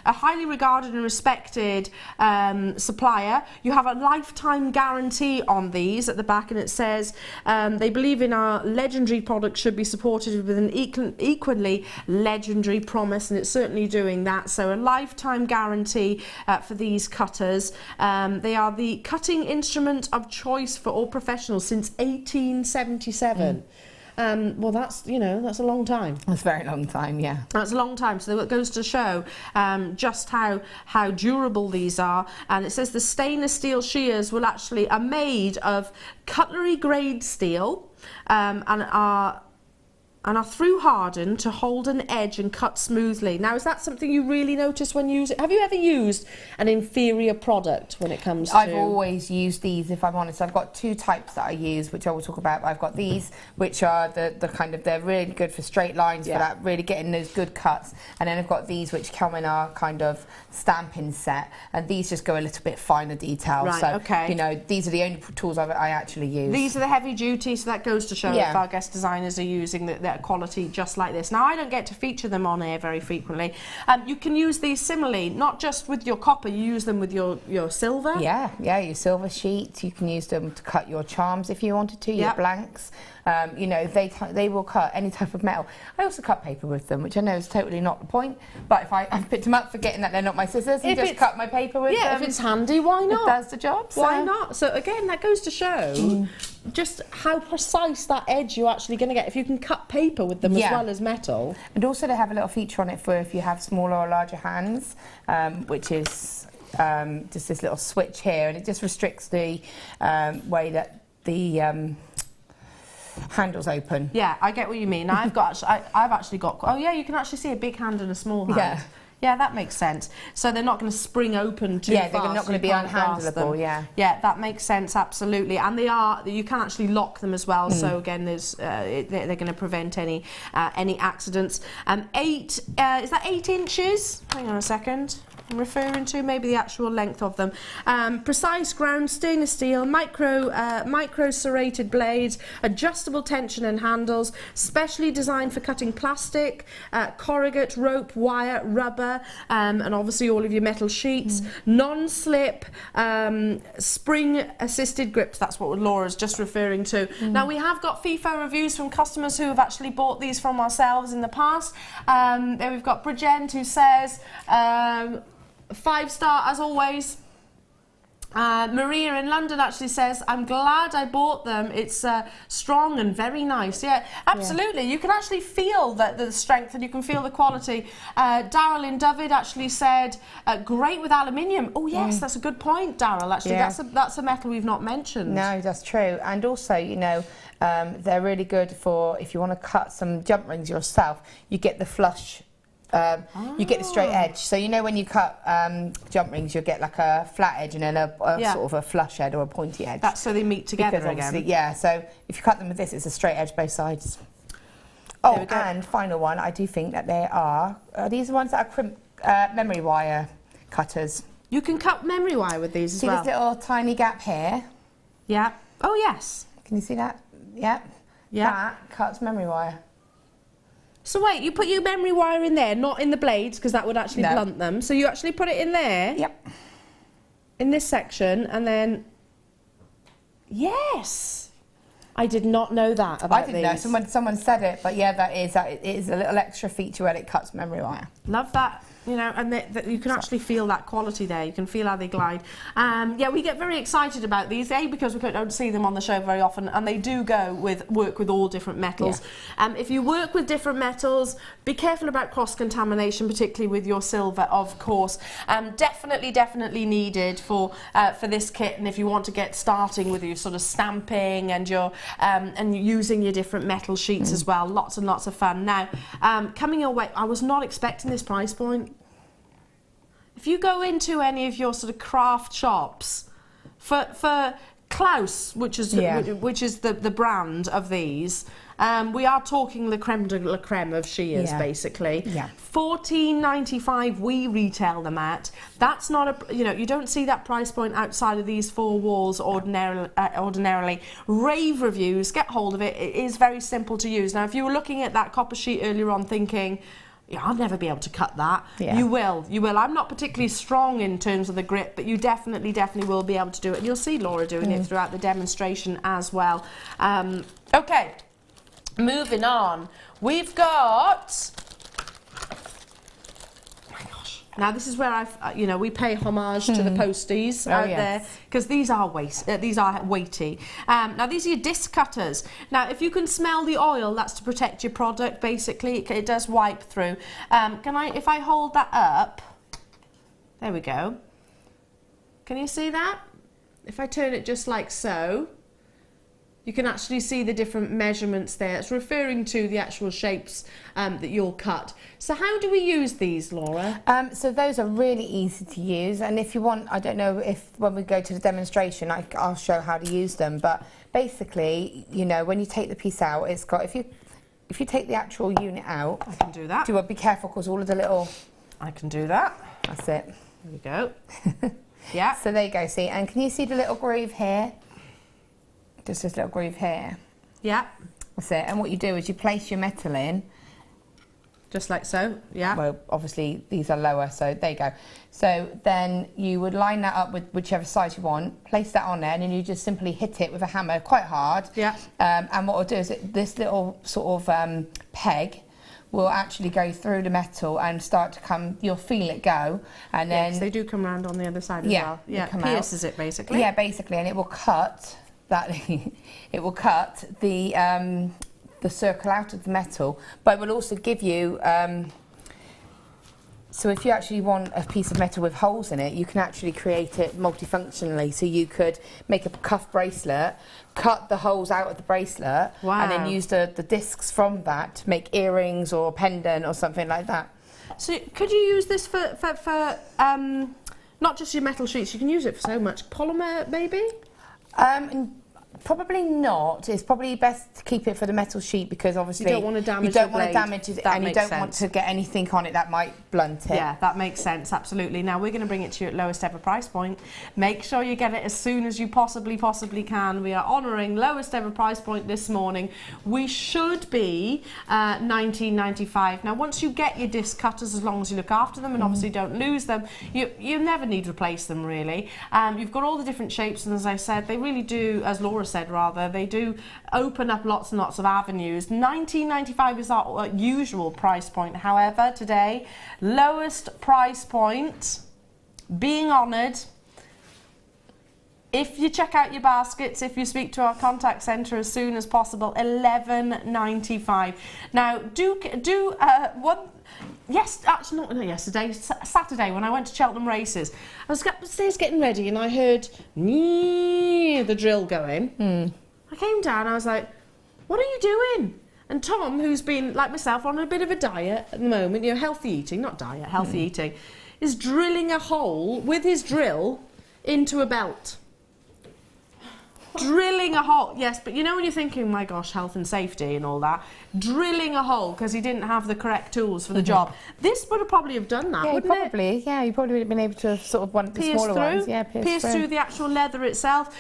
highly regarded and respected supplier. You have a lifetime guarantee on these at the back, and it says they believe in our legendary product should be supported with an equally legendary promise, and it's certainly doing that. So a lifetime guarantee for these cutters. They are the cutting instrument of choice for all professionals since 1877. Well, that's, you know, that's a long time. That's a very long time, yeah. That's a long time. So it goes to show just how durable these are. And it says the stainless steel shears are made of cutlery grade steel and are through hardened to hold an edge and cut smoothly. Now, is that something you really notice when you use it? Have you ever used an inferior product when it comes to... I've always used these, if I'm honest. I've got two types that I use, which I will talk about. I've got these, which are the kind of, they're really good for straight lines, for that, really getting those good cuts. And then I've got these, which come in our kind of stamping set. And these just go a little bit finer detail. Right, so, okay. you know, these are the only tools I actually use. These are the heavy duty, so that goes to show if our guest designers are using that quality just like this. Now, I don't get to feature them on air very frequently. You can use these similarly, not just with your copper, you use them with your silver. Yeah, your silver sheets. You can use them to cut your charms if you wanted to, your blanks. You know, they will cut any type of metal. I also cut paper with them, which I know is totally not the point, but if I've picked them up forgetting that they're not my scissors and just cut my paper with them. Yeah, if it's handy, why not? It does the job. Why not? So again, that goes to show just how precise that edge you're actually going to get if you can cut paper with them as well as metal. And also they have a little feature on it for if you have smaller or larger hands, which is just this little switch here, and it just restricts the way that the handles open. Yeah, I get what you mean. I've actually got. Oh yeah, you can actually see a big hand and a small hand. Yeah. Yeah, that makes sense. So they're not going to spring open too fast. Yeah, they're not going to be unhandleable, Yeah, that makes sense, absolutely. And you can actually lock them as well. So again, they're going to prevent any accidents. Is that 8 inches? Hang on a second. I'm referring to maybe the actual length of them. Precise ground stainless steel, micro serrated blades, adjustable tension and handles, specially designed for cutting plastic, corrugate, rope, wire, rubber, and obviously all of your metal sheets, non-slip, spring assisted grips. That's what Laura's just referring to. Now, we have got FIFO reviews from customers who have actually bought these from ourselves in the past. There we've got Bridgend, who says 5-star as always. Maria in London actually says, I'm glad I bought them. It's strong and very nice. Yeah, absolutely. You can actually feel the strength and you can feel the quality. Daryl in David actually said, great with aluminium. Oh yes, that's a good point, Daryl. Actually, that's a metal we've not mentioned. No, that's true. And also, you know, they're really good for if you want to cut some jump rings yourself. You get the flush. You get the straight edge. So you know when you cut jump rings, you'll get like a flat edge and then a sort of a flush edge or a pointy edge. That's so they meet together again. Yeah, so if you cut them with this, it's a straight edge both sides. Oh, and final one, I do think that they are these the ones that are memory wire cutters. You can cut memory wire with these as well. See this little tiny gap here? Yeah. Oh, yes. Can you see that? Yeah. Yeah. That cuts memory wire. So wait, you put your memory wire in there, not in the blades, because that would actually blunt them. So you actually put it in there. Yep. In this section, and then... Yes! I did not know that about these. I didn't know. Someone said it, but yeah, it is a little extra feature where it cuts memory wire. Love that. You know, and you can actually feel that quality there. You can feel how they glide. Yeah, we get very excited about these, because we don't see them on the show very often, and they do work with all different metals. Yeah. If you work with different metals, be careful about cross-contamination, particularly with your silver, of course. Definitely needed for this kit, and if you want to get starting with your sort of stamping and your and using your different metal sheets as well. Lots and lots of fun. Now, coming away, I was not expecting this price point. If you go into any of your sort of craft shops, for Klaus, which is the brand of these, we are talking the creme de la creme of shears, basically. Yeah. $14.95 we retail them at. That's not a, you don't see that price point outside of these four walls ordinarily. Rave reviews, get hold of it. It is very simple to use. Now, if you were looking at that copper sheet earlier on thinking, I'll never be able to cut that. Yeah. You will. I'm not particularly strong in terms of the grip, but you definitely will be able to do it. And you'll see Laura doing it throughout the demonstration as well. Okay, moving on. We've got... Now this is where we pay homage to the posties out there, because these are weighty. Now these are your disc cutters. Now if you can smell the oil, that's to protect your product. Basically, it does wipe through. If I hold that up, there we go. Can you see that? If I turn it just like so, you can actually see the different measurements there. It's referring to the actual shapes that you'll cut. So how do we use these, Laura? So those are really easy to use, and if you want, I don't know if when we go to the demonstration, I'll show how to use them. But basically, when you take the piece out, it's got, if you take the actual unit out, I can do that. Do you want to be careful because all of the little. I can do that. That's it. There we go. Yeah. So there you go. See, and can you see the little groove here? Just this little groove here. Yeah. That's it. And what you do is you place your metal in. Just like so, yeah. Well, obviously these are lower, so there you go. So then you would line that up with whichever size you want, place that on there, and then you just simply hit it with a hammer quite hard. Yeah. And what it'll do is this little sort of peg will actually go through the metal and start to come, you'll feel it go. And then they do come round on the other side as well. Yeah, pierces it basically. Yeah, basically, and it will cut it will cut the circle out of the metal, but it will also give you so if you actually want a piece of metal with holes in it, you can actually create it multifunctionally. So you could make a cuff bracelet, cut the holes out of the bracelet, and then use the discs from that to make earrings or a pendant or something like that. So could you use this for not just your metal sheets, you can use it for so much. Polymer maybe? Probably not. It's probably best to keep it for the metal sheet because obviously you don't want to damage it, and you don't want to get anything on it that might blunt it. Yeah, that makes sense, absolutely. Now we're going to bring it to you at lowest ever price point. Make sure you get it as soon as you possibly can. We are honouring lowest ever price point this morning. We should be $19.95. Now once you get your disc cutters, as long as you look after them and obviously don't lose them, you never need to replace them really. You've got all the different shapes, and as I said, they really do, as Laura said rather, they do open up lots and lots of avenues. $19.95 is our usual price point. However, today, lowest price point, being honoured. If you check out your baskets, if you speak to our contact centre as soon as possible, $11.95. Now, Saturday when I went to Cheltenham Races, I was upstairs getting ready and I heard the drill going. I came down, I was like, what are you doing? And Tom, who's been, like myself, on a bit of a diet at the moment, healthy eating, not diet, healthy eating, is drilling a hole with his drill into a belt. Drilling a hole, yes, but when you're thinking, my gosh, health and safety and all that, drilling a hole because he didn't have the correct tools for the job. This would have probably have done that, wouldn't it? Yeah, you probably would have been able to sort of one of the smaller ones. Yeah, pierce through the actual leather itself.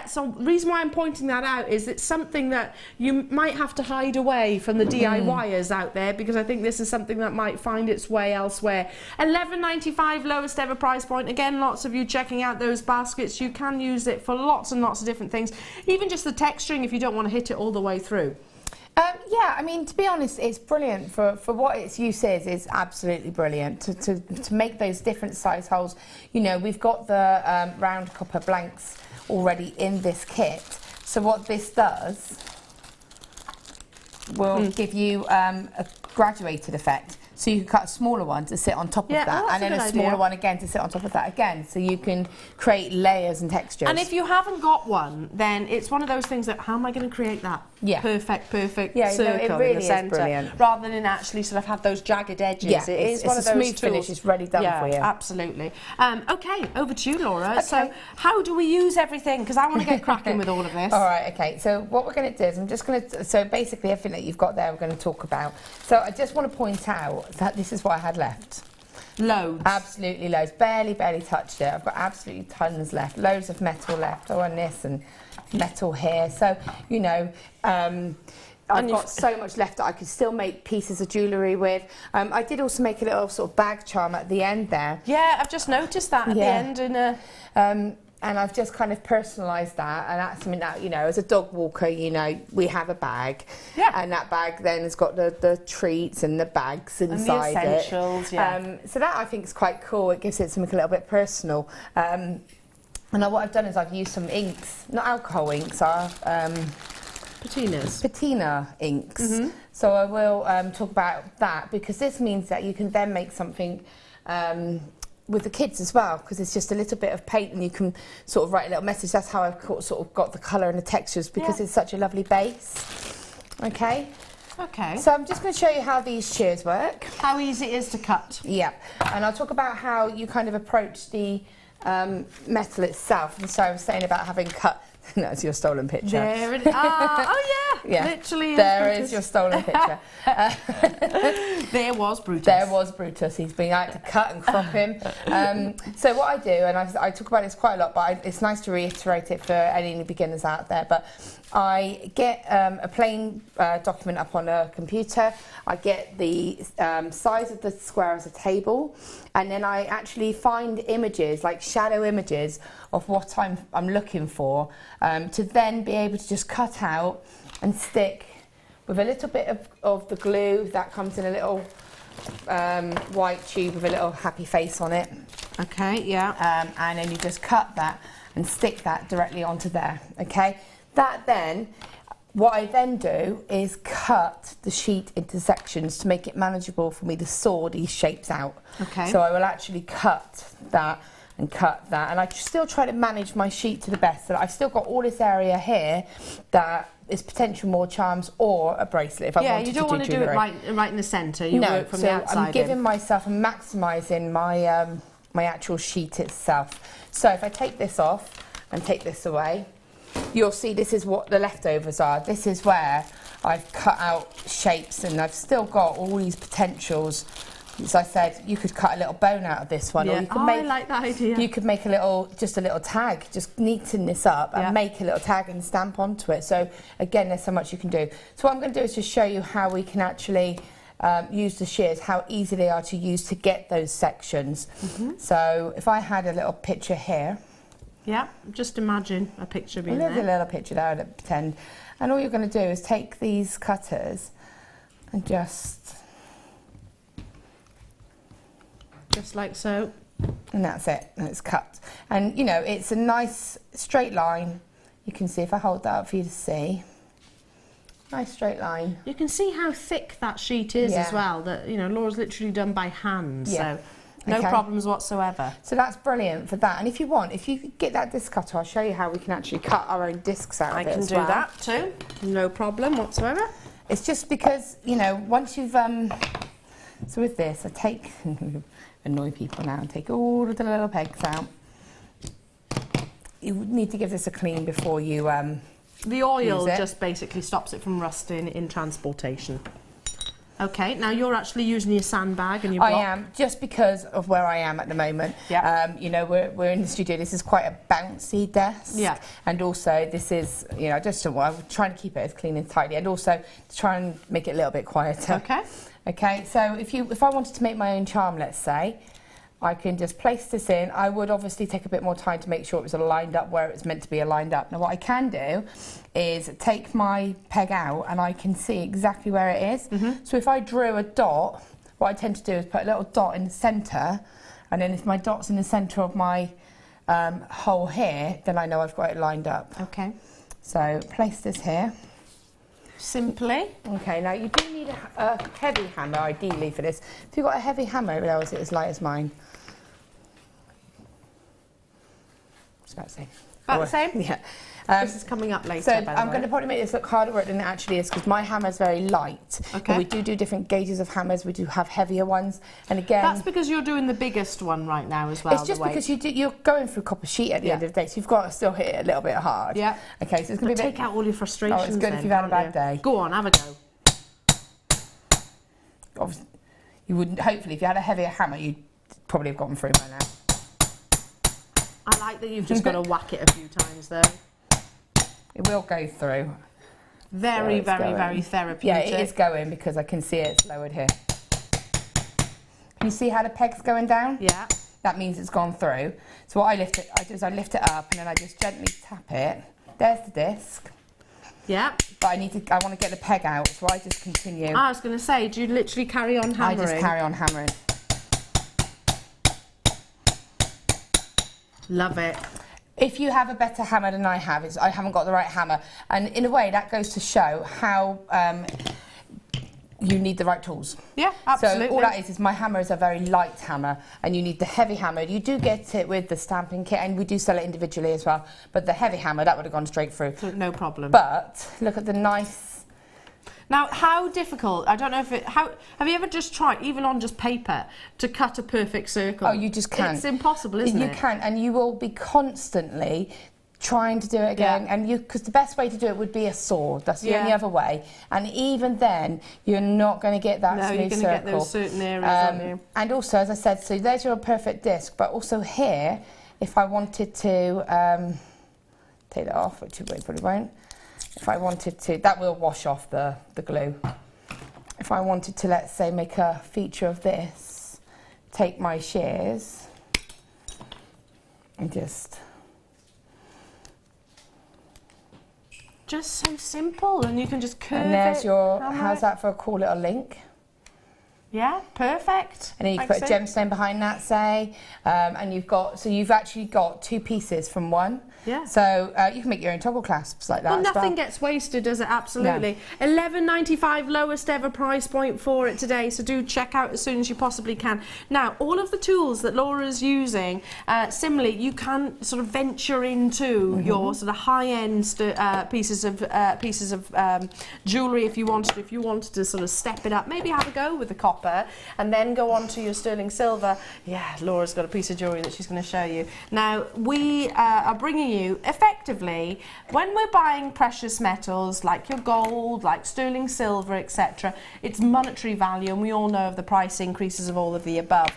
So the reason why I'm pointing that out is it's something that you might have to hide away from the DIYers out there, because I think this is something that might find its way elsewhere. $11.95 lowest ever price point. Again, lots of you checking out those baskets. You can use it for lots and lots of different things, even just the texturing if you don't want to hit it all the way through. Yeah, I mean, to be honest, it's brilliant for what its use is. It's absolutely brilliant to make those different size holes. You know, we've got the round copper blanks already in this kit. So what this does will give you a graduated effect. So you can cut a smaller one to sit on top of that, and then a smaller one again to sit on top of that again. So you can create layers and textures. And if you haven't got one, then it's one of those things that, how am I going to create that perfect circle really in the centre? Brilliant. Rather than actually sort of have those jagged edges. Yeah, it's one of those smooth finish. It's ready done for you. Absolutely. Okay, over to you, Laura. Okay. So how do we use everything? Because I want to get cracking with all of this. All right, okay. So what we're going to do is I'm just going to, so basically everything that you've got there we're going to talk about. So I just want to point out that this is what I had left. Loads. Absolutely loads. Barely touched it. I've got absolutely tons left. Loads of metal left. Oh, and this and metal here. So, you know, I've got so much left that I could still make pieces of jewellery with. I did also make a little sort of bag charm at the end there. Yeah, I've just noticed that at the end in a... And I've just kind of personalised that, and that's something that, you know, as a dog walker, you know, we have a bag. Yeah. And that bag then has got the treats and the bags inside and the essentials, it. So that I think is quite cool. It gives it something a little bit personal. And what I've done is I've used some inks, not alcohol inks, patina inks. So I will talk about that, because this means that you can then make something with the kids as well, because it's just a little bit of paint and you can sort of write a little message. That's how I've sort of got the colour and the textures, because it's such a lovely base. Okay. So I'm just going to show you how these shears work. How easy it is to cut. Yeah. And I'll talk about how you kind of approach the metal itself. And so I was saying about having cut. That's your stolen picture. There it is. Oh yeah, literally. There is your stolen picture. There was Brutus. There was Brutus. He's been out to cut and crop him. So what I do, and I talk about this quite a lot, but it's nice to reiterate it for any beginners out there, but I get a plain document up on a computer. I get the size of the square as a table, and then I actually find images, like shadow images, of what I'm looking for, to then be able to just cut out and stick with a little bit of the glue that comes in a little white tube with a little happy face on it. Okay, yeah. And then you just cut that and stick that directly onto there, okay? That then, what I then do is cut the sheet into sections to make it manageable for me to saw these shapes out. Okay. So I will actually cut that and cut that, and I still try to manage my sheet to the best, so that I've still got all this area here that is potential more charms or a bracelet if I wanted to do jewellery. Yeah, you don't want to do it right in the centre. You work from the outside. I'm giving myself and maximising my my actual sheet itself. So if I take this off and take this away, you'll see this is what the leftovers are. This is where I've cut out shapes, and I've still got all these potentials. As I said, you could cut a little bone out of this one, or you could I like that idea. You could make just a little tag, just neaten this up and make a little tag and stamp onto it. So again, there's so much you can do. So what I'm going to do is just show you how we can actually use the shears, how easy they are to use to get those sections. So if I had a little picture here. Yeah, just imagine a picture being there. There's a little picture there, to pretend. And all you're going to do is take these cutters and just like so. And that's it, and it's cut. And you know, it's a nice straight line. You can see if I hold that up for you to see. Nice straight line. You can see how thick that sheet is as well. That, you know, Laura's literally done by hand, so no problems whatsoever. So that's brilliant for that. And if you want, if you get that disc cutter, I'll show you how we can actually cut our own discs out of it as well. I can do that too. No problem whatsoever. It's just because, you know, once you've so with this, I take annoy people now and take all of the little pegs out. You need to give this a clean before you the oil just basically stops it from rusting in transportation. Okay, now you're actually using your sandbag and your block. I am, just because of where I am at the moment. Yeah. You know, we're in the studio. This is quite a bouncy desk. Yeah. And also, this is, you know, I'm trying to keep it as clean and tidy, and also to try and make it a little bit quieter. Okay. Okay, so if I wanted to make my own charm, let's say, I can just place this in. I would obviously take a bit more time to make sure it was aligned up where it's meant to be aligned up. Now what I can do is take my peg out and I can see exactly where it is. So if I drew a dot, what I tend to do is put a little dot in the centre, and then if my dot's in the centre of my hole here, then I know I've got it lined up. Okay. So place this here. Simply. Okay, now you do need a heavy hammer ideally for this. If you've got a heavy hammer, or is it as light as mine? Just about the same. About the same? Yeah. This is coming up later, So by the I'm way. going to probably make this look harder work than it actually is because my hammer's very light. Okay. But we do different gauges of hammers. We do have heavier ones. And again... That's because you're doing the biggest one right now as well. It's just because you're going through copper sheet at the end of the day, so you've got to still hit it a little bit hard. Yeah. Okay, so it's going to be a bit... Take out all your frustrations. Oh, it's good then, if you've had a can't bad you? day. Go on, have a go. Obviously, you wouldn't... Hopefully, if you had a heavier hammer, you'd probably have gotten through by now. I like that you've just got to whack it a few times though. It will go through. Very, There it's very, going. very therapeutic. Yeah, it is going because I can see it's lowered here. Can you see how the peg's going down? Yeah. That means it's gone through. So what I do is I lift it up and then I just gently tap it. There's the disc. Yeah. But I want to get the peg out, so I just continue. I was going to say, do you literally carry on hammering? I just carry on hammering. Love it. If you have a better hammer than I have, I haven't got the right hammer. And in a way, that goes to show how you need the right tools. Yeah, absolutely. So all that is my hammer is a very light hammer, and you need the heavy hammer. You do get it with the stamping kit, and we do sell it individually as well. But the heavy hammer, that would have gone straight through. So no problem. But look at the nice... Now, how difficult, I don't know if have you ever just tried, even on just paper, to cut a perfect circle? Oh, you just can't. It's impossible, isn't it? You can, and you will be constantly trying to do it again, and because the best way to do it would be a sword. That's the only other way, and even then you're not going to get that smooth circle. No, you're going to get those certain areas, aren't you? And also, as I said, so there's your perfect disc, but also here, if I wanted to take that off, which you probably won't, if I wanted to, that will wash off the glue. If I wanted to, let's say, make a feature of this, take my shears and just so simple, and you can just curve and there's it, your, hammer how's it. that for a cool little link? Yeah, perfect. And then you can put a gemstone behind that, say, and you've actually got two pieces from one. Yeah. So you can make your own toggle clasps like that. Well, as nothing gets wasted, does it? Absolutely. No. $11.95, lowest ever price point for it today. So do check out as soon as you possibly can. Now, all of the tools that Laura's using, similarly, you can sort of venture into your sort of high-end pieces of jewellery if you wanted. If you wanted to sort of step it up, maybe have a go with the copper, and then go on to your sterling silver. Yeah, Laura's got a piece of jewellery that she's going to show you. Now, we are bringing you effectively, when we're buying precious metals like your gold, like sterling silver, etc., it's monetary value, and we all know of the price increases of all of the above.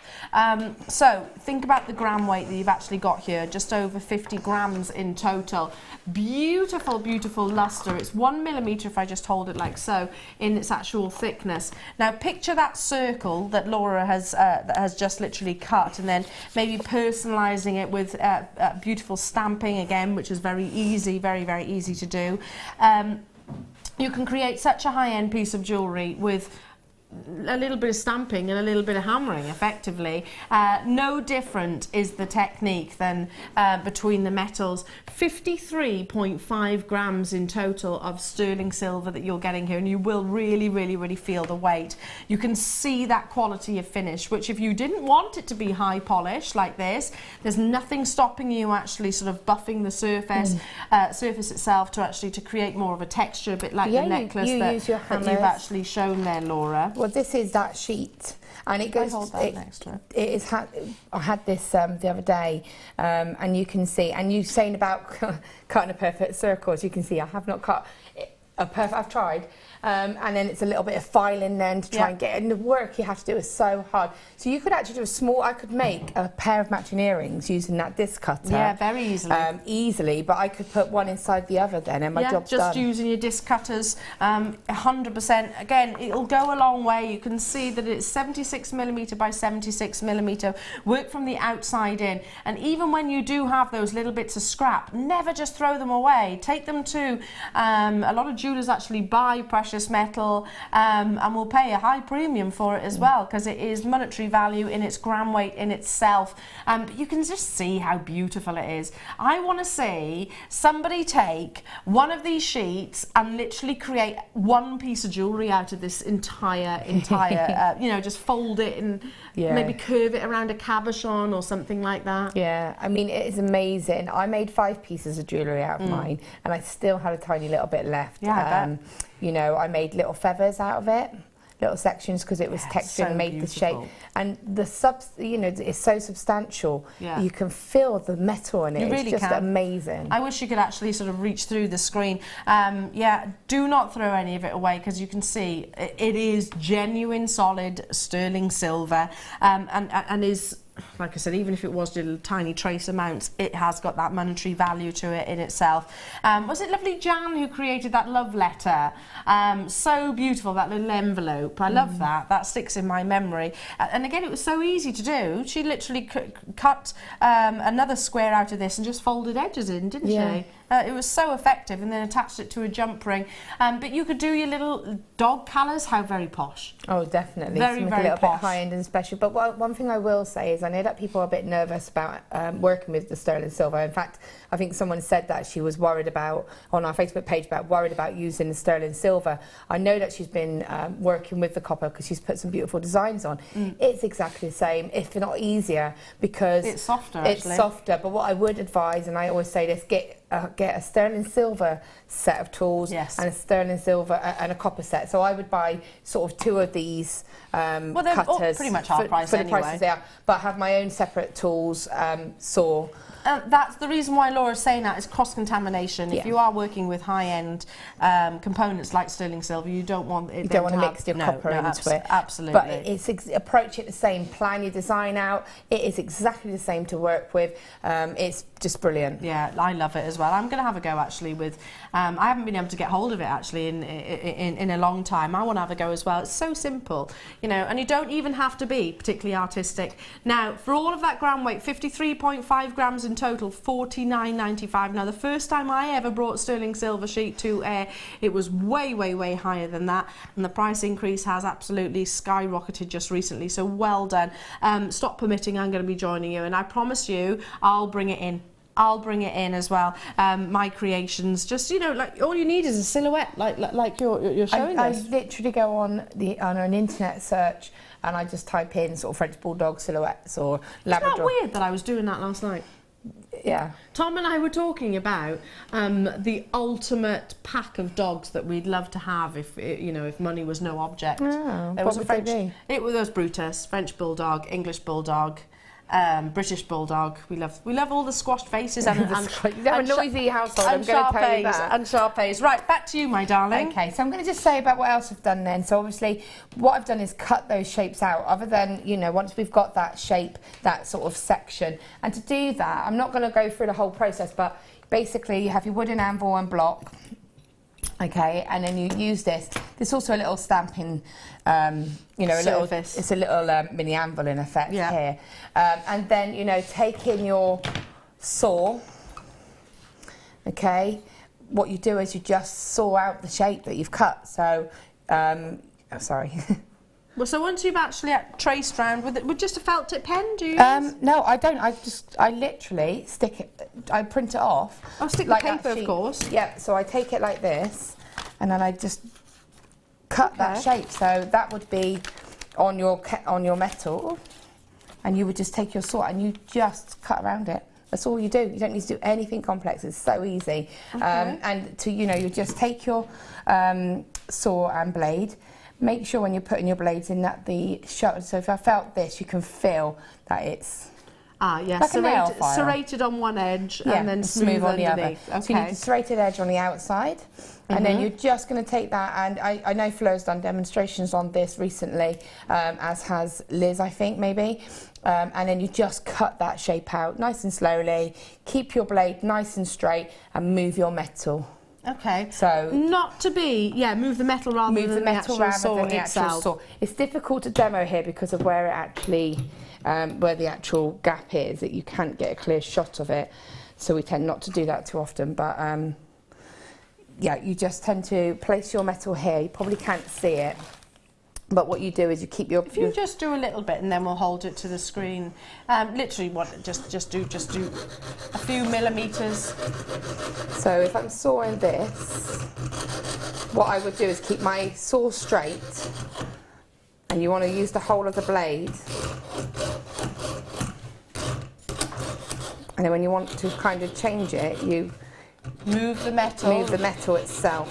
So think about the gram weight that you've actually got here, just over 50 grams in total. Beautiful, beautiful luster. It's 1 millimetre, if I just hold it like so, in its actual thickness. Now picture that circle that Laura has just literally cut, and then maybe personalising it with beautiful stamping again, which is very easy, very, very easy to do. You can create such a high-end piece of jewellery with a little bit of stamping and a little bit of hammering, effectively. No different is the technique than between the metals. 53.5 grams in total of sterling silver that you're getting here, and you will really, really, really feel the weight. You can see that quality of finish, which if you didn't want it to be high polish like this, there's nothing stopping you actually sort of buffing the surface itself to create more of a texture, a bit like the necklace that you've actually shown there, Laura. Well, this is that sheet, and it goes. Hold that next to it. It is. I had this the other day, and you can see. And you saying about cutting a perfect circle, as you can see, I have not cut. I've tried. And then it's a little bit of filing then to try and get it. And the work you have to do is so hard. So you could actually do I could make a pair of matching earrings using that disc cutter. Yeah, very easily. Easily, but I could put one inside the other then and my job's done. Just using your disc cutters, 100%. Again, it'll go a long way. You can see that it's 76mm by 76mm. Work from the outside in. And even when you do have those little bits of scrap, never just throw them away. Take them to, a lot of jewellers actually buy precious metal and will pay a high premium for it as well, because it is monetary value in its gram weight in itself. But you can just see how beautiful it is. I want to see somebody take one of these sheets and literally create one piece of jewellery out of this entire you know, just fold it and maybe curve it around a cabochon or something like that. Yeah, I mean, it is amazing. I made 5 pieces of jewellery out of mine, and I still had a tiny little bit left. Yeah, I bet. You know, I made little feathers out of it, little sections, because it was textured and made the shape. And the you know, it's so substantial. Yeah. You can feel the metal in it. You really it's just can. Amazing. I wish you could actually sort of reach through the screen. Yeah, do not throw any of it away, because you can see it is genuine, solid sterling silver, and is, like I said, even if it was little tiny trace amounts, it has got that monetary value to it in itself. Was it lovely Jan who created that love letter? So beautiful, that little envelope. I love that. That sticks in my memory. And again, it was so easy to do. She literally cut another square out of this and just folded edges in, didn't she? It was so effective, and then attached it to a jump ring. But you could do your little dog colours. How very posh. Oh, definitely. Very, very a little posh. bit high-end and special. But one thing I will say is I know that people are a bit nervous about working with the sterling silver. In fact, I think someone said that she was worried about, on our Facebook page, worried about using the sterling silver. I know that she's been working with the copper because she's put some beautiful designs on. It's exactly the same, if not easier, because it's softer, actually. It's softer, but what I would advise, and I always say this, get a sterling silver set of tools and a sterling silver and a copper set. So I would buy sort of 2 of these well, they're cutters pretty much half price for the anyway. prices they are, but have my own separate tools, saw. That's the reason why Laura's saying that, is cross-contamination. If you are working with high-end components like sterling silver, you don't want it. You don't want to mix your copper into it. Absolutely. But it's approach it the same. Plan your design out. It is exactly the same to work with. It's just brilliant. Yeah, I love it as well. I'm going to have a go actually with. I haven't been able to get hold of it actually in a long time. I want to have a go as well. It's so simple, you know, and you don't even have to be particularly artistic. Now, for all of that gram weight, 53.5 grams in total, $49.95. Now, the first time I ever brought sterling silver sheet to air, it was way, way, way higher than that, and the price increase has absolutely skyrocketed just recently. So well done. Stop permitting. I'm going to be joining you, and I promise you, I'll bring it in. I'll bring it in as well. My creations, just, you know, like all you need is a silhouette, like you're showing us. I literally go on an internet search and I just type in sort of French bulldog silhouettes or Labrador. Isn't that weird that I was doing that last night? Yeah. Tom and I were talking about the ultimate pack of dogs that we'd love to have if, you know, if money was no object. Oh, there what was a would French. they be? It was Brutus, French bulldog, English bulldog. British bulldog. We love all the squashed faces and you have a noisy household. I'm going to tell you that. And Sharpays. Right, back to you, my darling. Okay, so I'm going to just say about what else I've done then. So obviously, what I've done is cut those shapes out. Other than, you know, once we've got that shape, that sort of section, and to do that, I'm not going to go through the whole process, but basically, you have your wooden anvil and block. Okay, and then you use this. There's also a little stamping, you know, it's a little mini anvil in effect here. And then, you know, take in your saw. Okay, what you do is you just saw out the shape that you've cut. So, sorry. Well, so once you've actually traced round with just a felt tip pen, do you? No, I don't. I literally stick it. I print it off. Oh, stick like the paper, of course. Yeah. So I take it like this, and then I just cut that shape. So that would be on your metal, and you would just take your saw and you just cut around it. That's all you do. You don't need to do anything complex. It's so easy. Okay. And you just take your saw and blade. Make sure when you're putting your blades in that so if I felt this, you can feel that it's... Ah, yes. Like a nail file. Serrated on one edge and then smooth on the other. underneath. Okay. So you need the serrated edge on the outside, and then you're just going to take that, and I know Flo's done demonstrations on this recently, as has Liz, I think, maybe. And then you just cut that shape out nice and slowly, keep your blade nice and straight, and move your metal. Okay. So not to be, move the metal rather than the actual saw. It's difficult to demo here because of where it actually, where the actual gap is, that you can't get a clear shot of it. So we tend not to do that too often, but yeah, you just tend to place your metal here. You probably can't see it. But what you do is you keep your... If you just do a little bit and then we'll hold it to the screen. Literally, just do a few millimetres. So if I'm sawing this, what I would do is keep my saw straight, and you want to use the whole of the blade. And then when you want to kind of change it, you move the metal. Move the metal itself.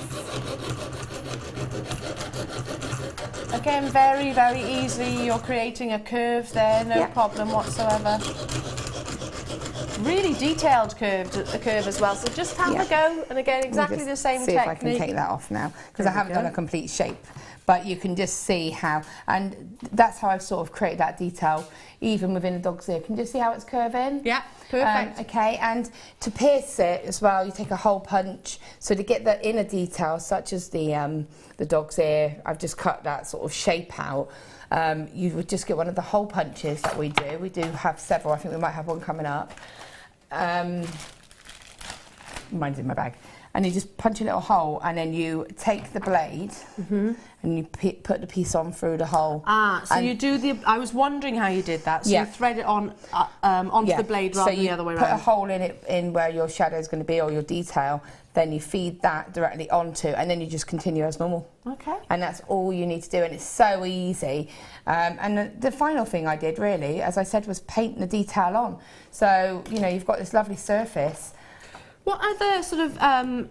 Again, very, very easy. You're creating a curve there, no problem whatsoever. Really detailed curve as well. So just have a go, and again, exactly the same technique. See if I can take that off now, because I haven't done a complete shape. But you can just see how, and that's how I've sort of created that detail, even within the dog's ear. Can you just see how it's curving? Yeah, perfect. Okay, and to pierce it as well, you take a hole punch. So to get the inner detail, such as the dog's ear, I've just cut that sort of shape out. You would just get one of the hole punches that we do. We do have several. I think we might have one coming up. Mine's in my bag. And you just punch a little hole, and then you take the blade and you put the piece on through the hole. Ah, so you do the... I was wondering how you did that. So you thread it on onto the blade rather than the other way around. So you put a hole in it, in where your shadow is going to be, or your detail, then you feed that directly onto, and then you just continue as normal. Okay. And that's all you need to do, and it's so easy. And the final thing I did, really, as I said, was paint the detail on. So, you know, you've got this lovely surface. What other sort of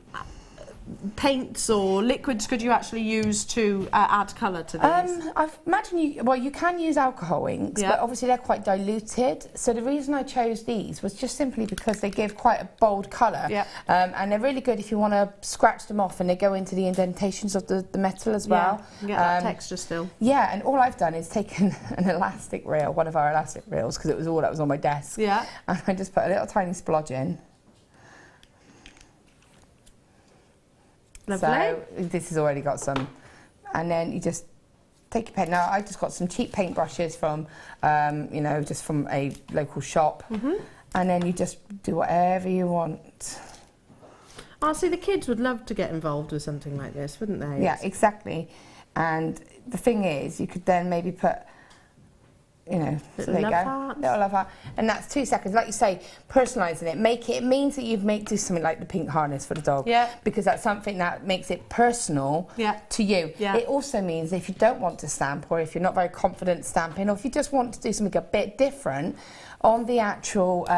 paints or liquids could you actually use to add colour to these? I imagine you can use alcohol inks, but obviously they're quite diluted. So the reason I chose these was just simply because they give quite a bold colour. And they're really good if you want to scratch them off, and they go into the indentations of the metal as well. You get that texture still. Yeah, and all I've done is taken an elastic reel, one of our elastic reels, because it was all that was on my desk. Yeah. And I just put a little tiny splodge in. Lovely. So this has already got some, and then you just take your pen. Now I just got some cheap paint brushes from, you know, just from a local shop, and then you just do whatever you want. Oh, see, the kids would love to get involved with something like this, wouldn't they? Yeah, exactly. And the thing is, you could then maybe put, you know, so there you go, little love heart, and that's 2 seconds. Like you say, personalising it, it means that you do something like the pink harness for the dog, because that's something that makes it personal to you. It also means that if you don't want to stamp, or if you're not very confident stamping, or if you just want to do something a bit different on the actual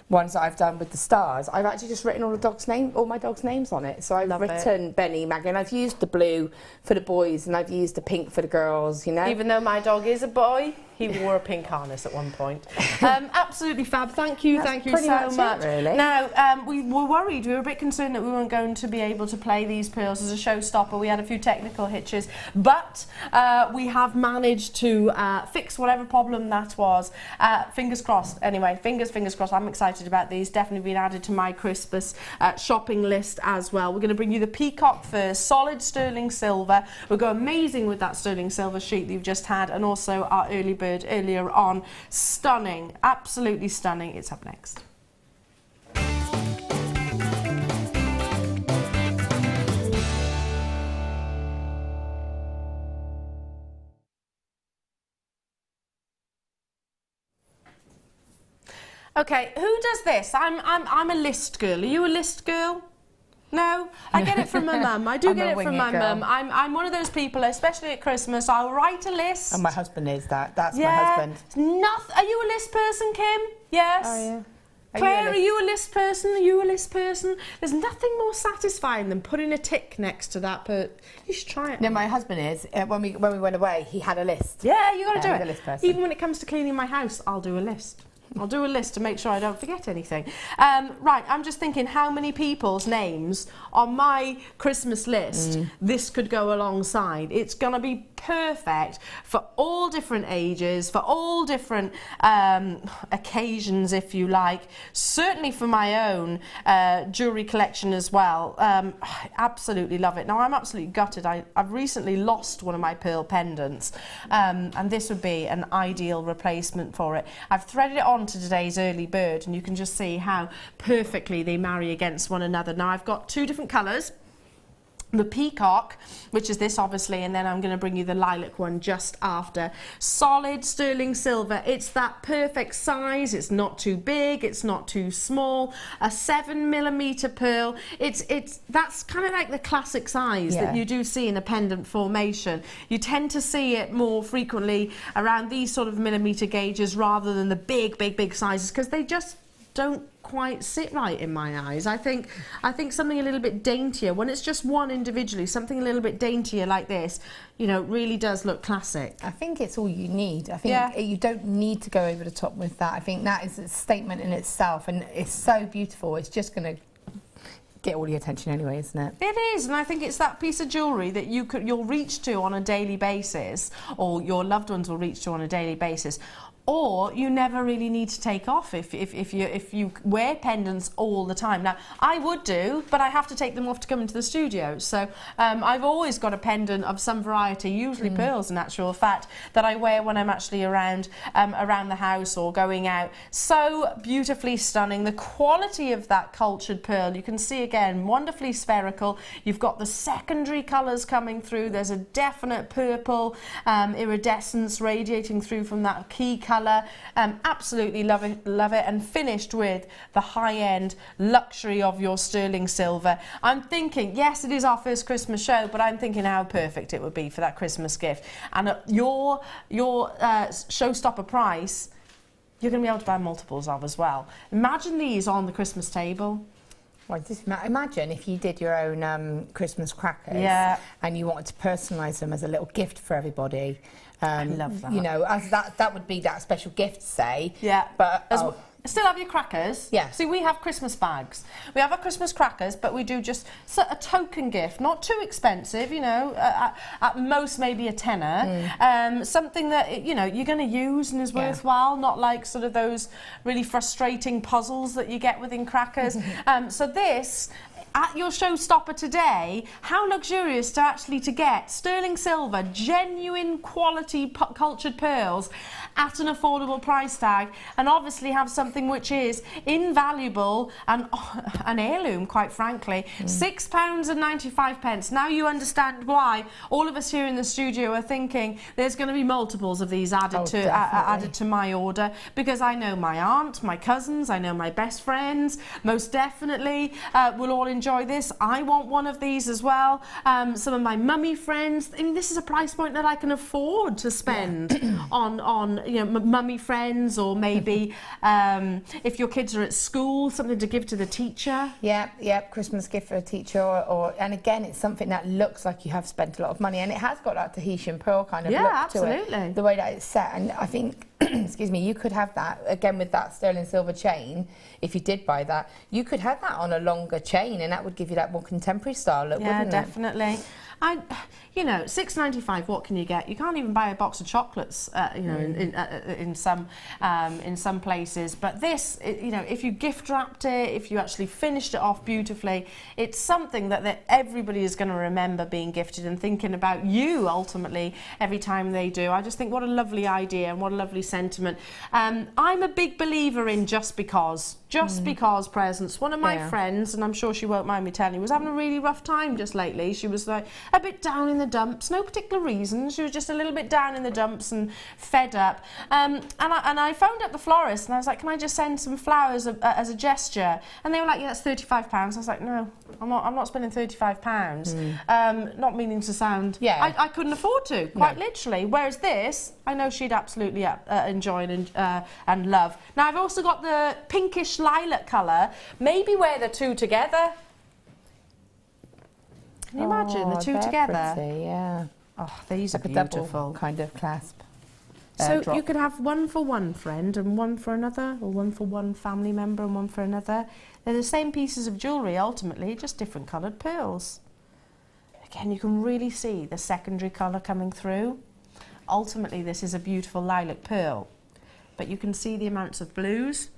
ones that I've done with the stars, I've actually just written all my dogs' names on it. So I've written Benny, Maggie, and I've used the blue for the boys, and I've used the pink for the girls, you know. Even though my dog is a boy, he wore a pink harness at one point. Absolutely fab. Thank you so much. Really. Now, we were worried. We were a bit concerned that we weren't going to be able to play these pearls as a showstopper. We had a few technical hitches, but we have managed to fix whatever problem that was. Fingers crossed. Anyway, fingers crossed. I'm excited about these. Definitely been added to my Christmas shopping list as well. We're going to bring you the peacock first, solid sterling silver. We'll go amazing with that sterling silver sheet that you've just had, and also our early bird earlier on. Stunning, absolutely stunning. It's up next. Okay, who does this? I'm a list girl. Are you a list girl? No, I get it from my mum. I do get it from my mum. I'm one of those people, especially at Christmas, I'll write a list. And my husband is that. That's my husband. Are you a list person, Kim? Yes. Oh, yeah. Claire, are you a list person? Are you a list person? There's nothing more satisfying than putting a tick next to that. But you should try it. No, my husband is. When we went away, he had a list. Yeah, you got to do it. A list person. Even when it comes to cleaning my house, I'll do a list. I'll do a list to make sure I don't forget anything. Right, I'm just thinking how many people's names on my Christmas list this could go alongside. It's going to be perfect for all different ages, for all different occasions, if you like. Certainly for my own jewellery collection as well. I absolutely love it. Now, I'm absolutely gutted. I've recently lost one of my pearl pendants, and this would be an ideal replacement for it. I've threaded it on to today's early bird, and you can just see how perfectly they marry against one another. Now, I've got two different colours. The peacock, which is this obviously, and then I'm going to bring you the lilac one just after. Solid sterling silver. It's that perfect size. It's not too big. It's not too small. A 7mm pearl. That's kind of like the classic size that you do see in a pendant formation. You tend to see it more frequently around these sort of millimetre gauges rather than the big sizes, because they just don't quite sit right in my eyes. I think something a little bit daintier, when it's just one individually, something a little bit daintier like this, you know, really does look classic. I think it's all you need. I think you don't need to go over the top with that. I think that is a statement in itself, and it's so beautiful. It's just going to get all the attention anyway, isn't it? It is, and I think it's that piece of jewellery that you'll reach to on a daily basis, or your loved ones will reach to on a daily basis. Or you never really need to take off if you wear pendants all the time. Now, I would do, but I have to take them off to come into the studio. So I've always got a pendant of some variety, usually pearls in actual fact, that I wear when I'm actually around the house or going out. So beautifully stunning. The quality of that cultured pearl, you can see again, wonderfully spherical. You've got the secondary colours coming through. There's a definite purple iridescence radiating through from that key colour. Absolutely love it, and finished with the high-end luxury of your sterling silver. I'm thinking, yes, it is our first Christmas show, but I'm thinking how perfect it would be for that Christmas gift. And at your showstopper price, you're going to be able to buy multiples of as well. Imagine these on the Christmas table. Well, just imagine if you did your own Christmas crackers and you wanted to personalise them as a little gift for everybody. I love that. You know, as that would be that special gift, say. Yeah. But still have your crackers. Yeah. See, we have Christmas bags. We have our Christmas crackers, but we do just a token gift, not too expensive, you know, at most maybe a tenner. Something that, you know, you're going to use and is worthwhile, not like sort of those really frustrating puzzles that you get within crackers. So this, at your showstopper today, how luxurious to get sterling silver, genuine quality cultured pearls at an affordable price tag, and obviously have something which is invaluable and an heirloom, quite frankly. £6.95. Now you understand why all of us here in the studio are thinking there's going to be multiples of these added to my order, because I know my aunt, my cousins, I know my best friends most definitely will all enjoy this. I want one of these as well. Some of my mummy friends. I mean, this is a price point that I can afford to spend on you know, mummy friends, or maybe if your kids are at school, something to give to the teacher. Christmas gift for a teacher, and again, it's something that looks like you have spent a lot of money, and it has got that Tahitian pearl kind of look to it, the way that it's set. And I think excuse me, you could have that again with that sterling silver chain. If you did buy that, you could have that on a longer chain, and that would give you that more contemporary style look, wouldn't it? Yeah, definitely. You know, £6.95. What can you get? You can't even buy a box of chocolates, you know, in some places. But this, you know, if you gift wrapped it, if you actually finished it off beautifully, it's something that everybody is going to remember being gifted and thinking about you ultimately every time they do. I just think what a lovely idea and what a lovely sentiment. I'm a big believer in just because presents. One of my friends, and I'm sure she won't mind me telling you, was having a really rough time just lately. She was like a bit down in the dumps, no particular reason. She was just a little bit down in the dumps and fed up. And I phoned up the florist and I was like, can I just send some flowers as a gesture? And they were like, yeah, that's £35. I was like, no, I'm not spending £35. Not meaning to sound, I couldn't afford to, quite literally. Whereas this, I know she'd absolutely enjoy and love. Now I've also got the pinkish lilac colour. Maybe wear the two together. Can you imagine the two together? Pretty, yeah. Oh, these like are beautiful. A double kind of clasp. So drop. you could have one for one friend and one for another, or one for one family member and one for another. They're the same pieces of jewellery ultimately, just different coloured pearls. Again, you can really see the secondary colour coming through. Ultimately, this is a beautiful lilac pearl, but you can see the amounts of blues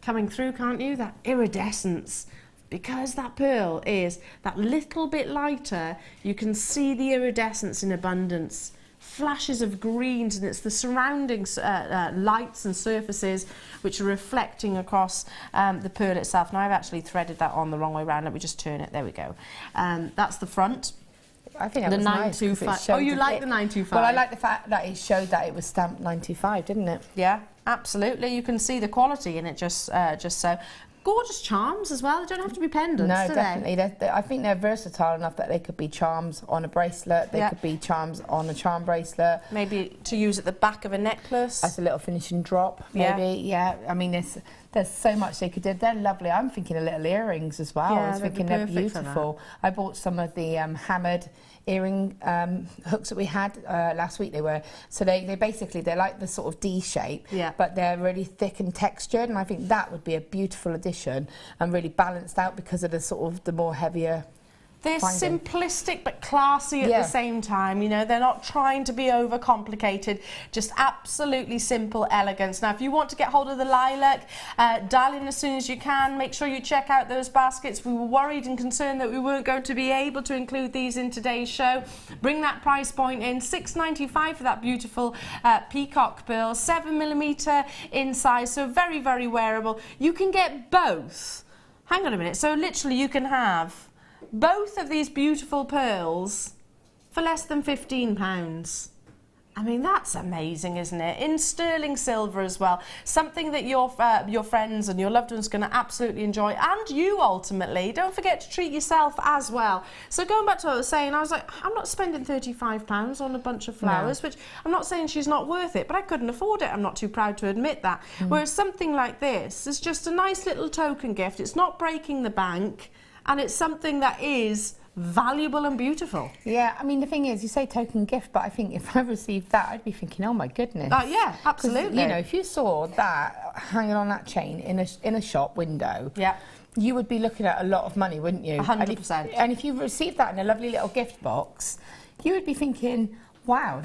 coming through, can't you? That iridescence. Because that pearl is that little bit lighter, you can see the iridescence in abundance. Flashes of greens, and it's the surrounding lights and surfaces which are reflecting across the pearl itself. Now I've actually threaded that on the wrong way around. Let me just turn it. There we go. That's the front. I think that The was nice 'cause it 925. showed Oh, you that like it- the 925? Well, I like the fact that it showed that it was stamped 95, didn't it? Yeah, absolutely. You can see the quality in it just so. Gorgeous charms as well. They don't have to be pendants, No, do definitely. I think they're versatile enough that they could be charms on a bracelet. They Yeah. could be charms on a charm bracelet. they? Maybe to use at the back of a necklace. As a little finishing drop, Yeah. maybe. Yeah. I mean, there's so much they could do. They're lovely. I'm thinking of little earrings as well. Yeah, I was they'd be thinking they're perfect for that. beautiful. I bought some of the hammered earring hooks that we had last week. They basically, they're like the sort of D shape, Yeah. but they're really thick and textured, and I think that would be a beautiful addition and really balanced out because of the sort of the more heavier. They're finding. simplistic but classy at Yeah. the same time. You know, they're not trying to be overcomplicated, just absolutely simple elegance. Now, if you want to get hold of the lilac, dial in as soon as you can. Make sure you check out those baskets. We were worried and concerned that we weren't going to be able to include these in today's show. Bring that price point in, $6.95 for that beautiful peacock pearl, 7mm in size, so very, very wearable. You can get both. Hang on a minute. So literally you can have both of these beautiful pearls for less than £15. I mean, that's amazing, isn't it? In sterling silver as well. Something that your friends and your loved ones are going to absolutely enjoy, and you ultimately. Don't forget to treat yourself as well. So going back to what I was saying, I was like, I'm not spending £35 on a bunch of flowers, which I'm not saying she's not worth it, but I couldn't afford it. I'm not too proud to admit that. Whereas something like this is just a nice little token gift. It's not breaking the bank, and it's something that is valuable and beautiful. Yeah, I mean, the thing is, you say token gift, but I think if I received that, I'd be thinking, oh my goodness. Yeah, 'Cause, absolutely. you know, if you saw that hanging on that chain in a shop window, Yeah. you would be looking at a lot of money, wouldn't you? 100%. And if you received that in a lovely little gift box, you would be thinking, wow.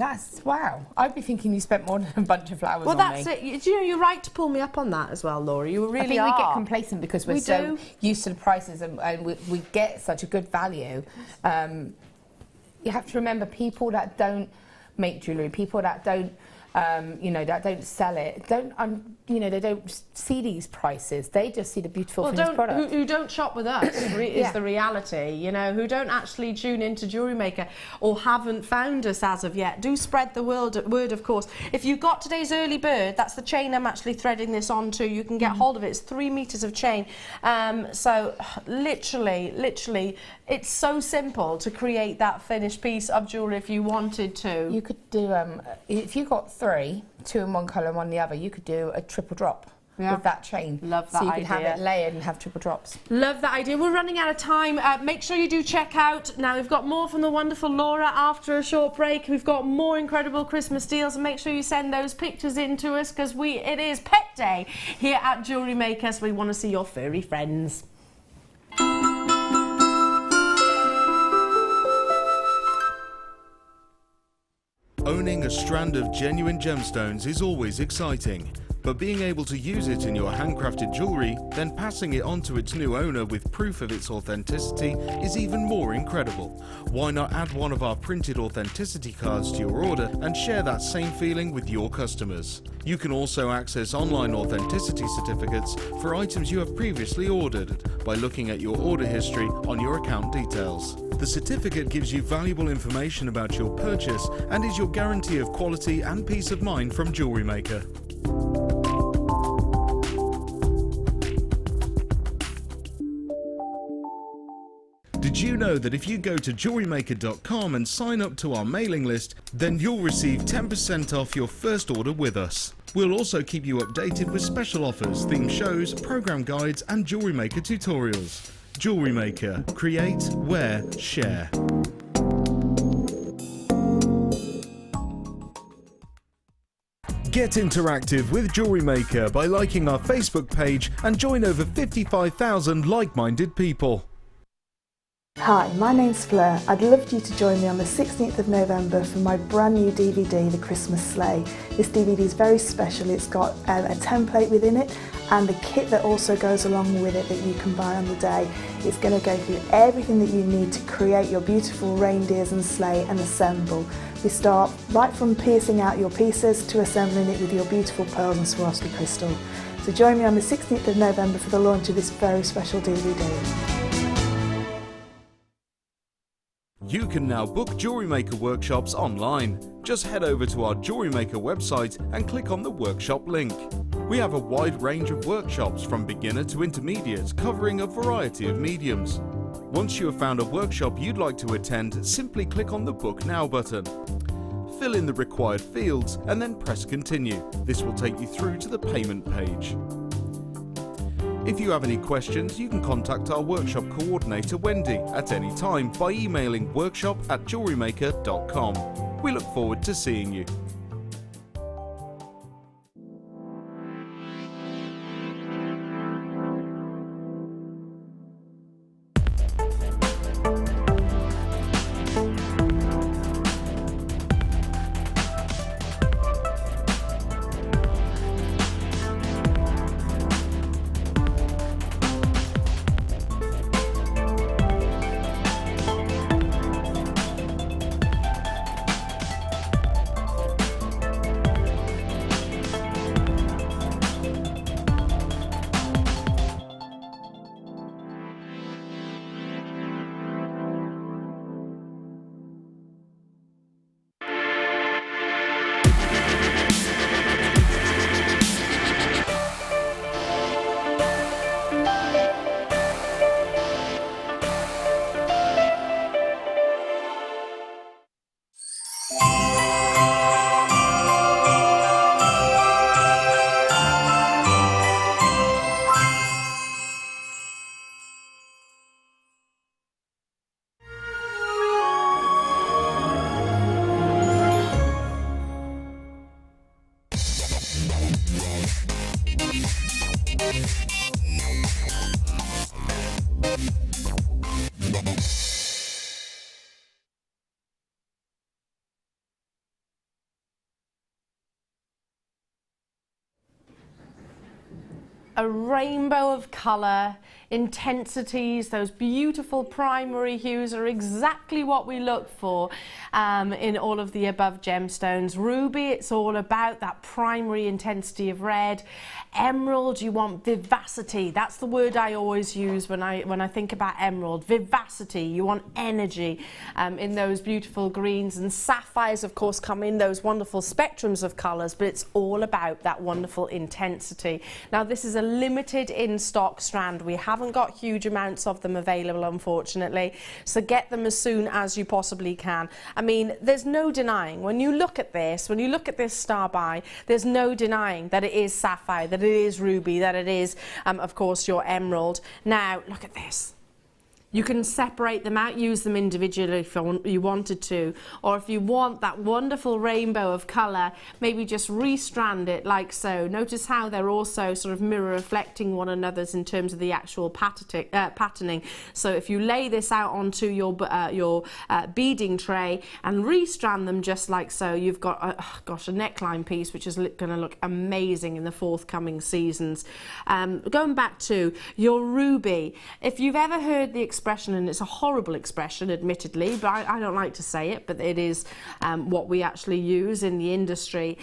I'd be thinking you spent more than a bunch of flowers Well, on me. that's it. You know, you're right to pull me up on that as well, Laura. You really I think are. we get complacent because we're We so do. used to the prices and we get such a good value. You have to remember, people that don't make jewellery, people that don't, that don't sell it, they don't see these prices. They just see the beautiful finished product. Who don't shop with us is Yeah. the reality, you know, who don't actually tune into Jewellery Maker or haven't found us as of yet. Do spread the word, of course. If you got today's early bird, that's the chain I'm actually threading this onto. You can get hold of it. It's 3 meters of chain. So literally, it's so simple to create that finished piece of jewellery if you wanted to. You could do, if you got 3, 2 in one colour and 1 in the other, you could do a triple drop with that chain. Love that So you could have idea. it layered and have triple drops. Love that idea. We're running out of time. Make sure you do check out. Now, we've got more from the wonderful Laura after a short break. We've got more incredible Christmas deals, and make sure you send those pictures in to us, because it is Pet Day here at Jewellery Maker, so we want to see your furry friends. Owning a strand of genuine gemstones is always exciting, but being able to use it in your handcrafted jewellery, then passing it on to its new owner with proof of its authenticity is even more incredible. Why not add one of our printed authenticity cards to your order and share that same feeling with your customers? You can also access online authenticity certificates for items you have previously ordered by looking at your order history on your account details. The certificate gives you valuable information about your purchase and is your guarantee of quality and peace of mind from Jewellery Maker. Did you know that if you go to jewellerymaker.com and sign up to our mailing list, then you'll receive 10% off your first order with us. We'll also keep you updated with special offers, theme shows, program guides and Jewellery Maker tutorials. Jewellery Maker. Create, wear, share. Get interactive with Jewellery Maker by liking our Facebook page and join over 55,000 like-minded people. Hi, my name's Fleur. I'd love you to join me on the 16th of November for my brand new DVD, The Christmas Sleigh. This DVD is very special. It's got a template within it and a kit that also goes along with it that you can buy on the day. It's going to go through everything that you need to create your beautiful reindeers and sleigh and assemble. We start right from piercing out your pieces to assembling it with your beautiful pearls and Swarovski crystal. So join me on the 16th of November for the launch of this very special DVD. You can now book Jewellery Maker workshops online. Just head over to our Jewellery Maker website and click on the workshop link. We have a wide range of workshops from beginner to intermediate, covering a variety of mediums. Once you have found a workshop you'd like to attend, simply click on the Book Now button. Fill in the required fields and then press Continue. This will take you through to the payment page. If you have any questions, you can contact our workshop coordinator Wendy at any time by emailing workshop@jewellerymaker.com. We look forward to seeing you. A rainbow of colour, intensities, those beautiful primary hues are exactly what we look for in all of the above gemstones. Ruby, it's all about that primary intensity of red. Emerald, you want vivacity. That's the word I always use when I think about emerald. Vivacity, you want energy in those beautiful greens. And sapphires, of course, come in those wonderful spectrums of colours, but it's all about that wonderful intensity. Now, this is a limited in-stock strand. We haven't got huge amounts of them available, unfortunately, so get them as soon as you possibly can. I mean, there's no denying, when you look at this star by, there's no denying that it is sapphire, that it is ruby, that it is, of course, your emerald. Now, look at this. You can separate them out, use them individually if you wanted to, or if you want that wonderful rainbow of colour, maybe just restrand it like so. Notice how they're also sort of mirror reflecting one another's in terms of the actual patterning. So if you lay this out onto your beading tray and restrand them just like so, you've got a neckline piece which is going to look amazing in the forthcoming seasons. Going back to your ruby, if you've ever heard the expression, and it's a horrible expression admittedly, but I don't like to say it, but it is what we actually use in the industry,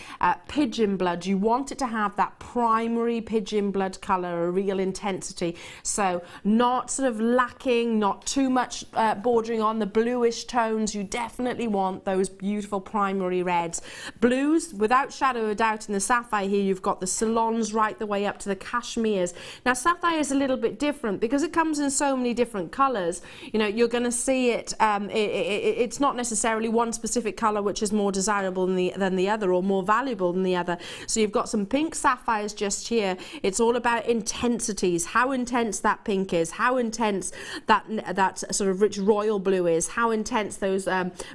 pigeon blood. You want it to have that primary pigeon blood colour, a real intensity, so not sort of lacking, not too much bordering on the bluish tones. You definitely want those beautiful primary reds. Blues, without shadow of a doubt, in the sapphire here you've got the Ceylons right the way up to the cashmeres. Now sapphire is a little bit different because it comes in so many different colours. colours, you know, you're going to see it, it's not necessarily one specific colour which is more desirable than the other or more valuable than the other. So you've got some pink sapphires just here. It's all about intensities, how intense that pink is, how intense that sort of rich royal blue is, how intense those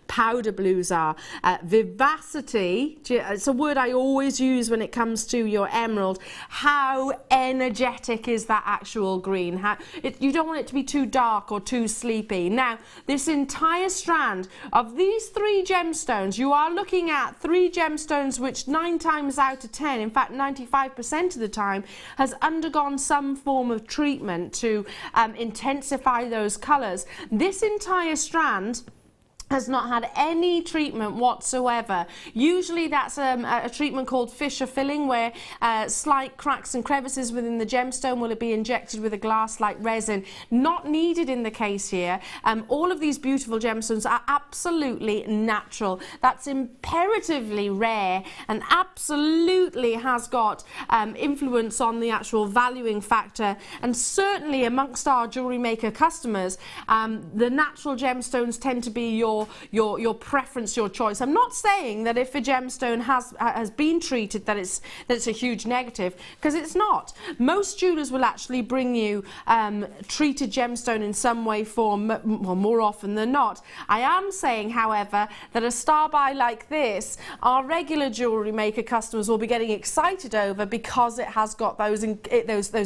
powder blues are. Vivacity, it's a word I always use when it comes to your emerald. How energetic is that actual green? You don't want it to be too dark or too sleepy. Now, this entire strand of these 3 gemstones, you are looking at 3 gemstones which 9 times out of 10, in fact 95% of the time, has undergone some form of treatment to intensify those colours. This entire strand has not had any treatment whatsoever. Usually that's a treatment called fissure filling, where slight cracks and crevices within the gemstone will be injected with a glass-like resin. Not needed in the case here. All of these beautiful gemstones are absolutely natural. That's imperatively rare and absolutely has got influence on the actual valuing factor. And certainly amongst our jewellery maker customers, the natural gemstones tend to be your preference, your choice. I'm not saying that if a gemstone has been treated that it's a huge negative, because it's not. Most jewellers will actually bring you treated gemstone in some way, form, well, more often than not. I am saying, however, that a star buy like this, our regular jewellery maker customers will be getting excited over, because it has got those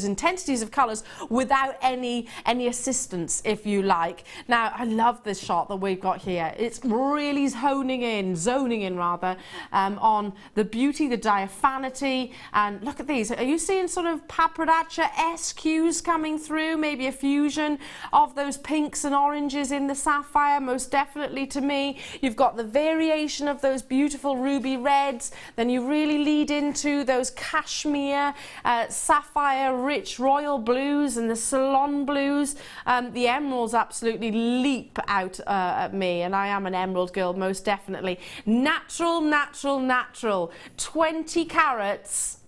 intensities of colours without any assistance, if you like. Now, I love this shot that we've got here. It's really zoning in rather, on the beauty, the diaphanity, and look at these. Are you seeing sort of papradacha-esque hues coming through? Maybe a fusion of those pinks and oranges in the sapphire, most definitely to me. You've got the variation of those beautiful ruby reds, then you really lead into those cashmere, sapphire rich royal blues and the salon blues. The emeralds absolutely leap out at me, and I am an emerald girl, most definitely. Natural, natural, natural. 20 carats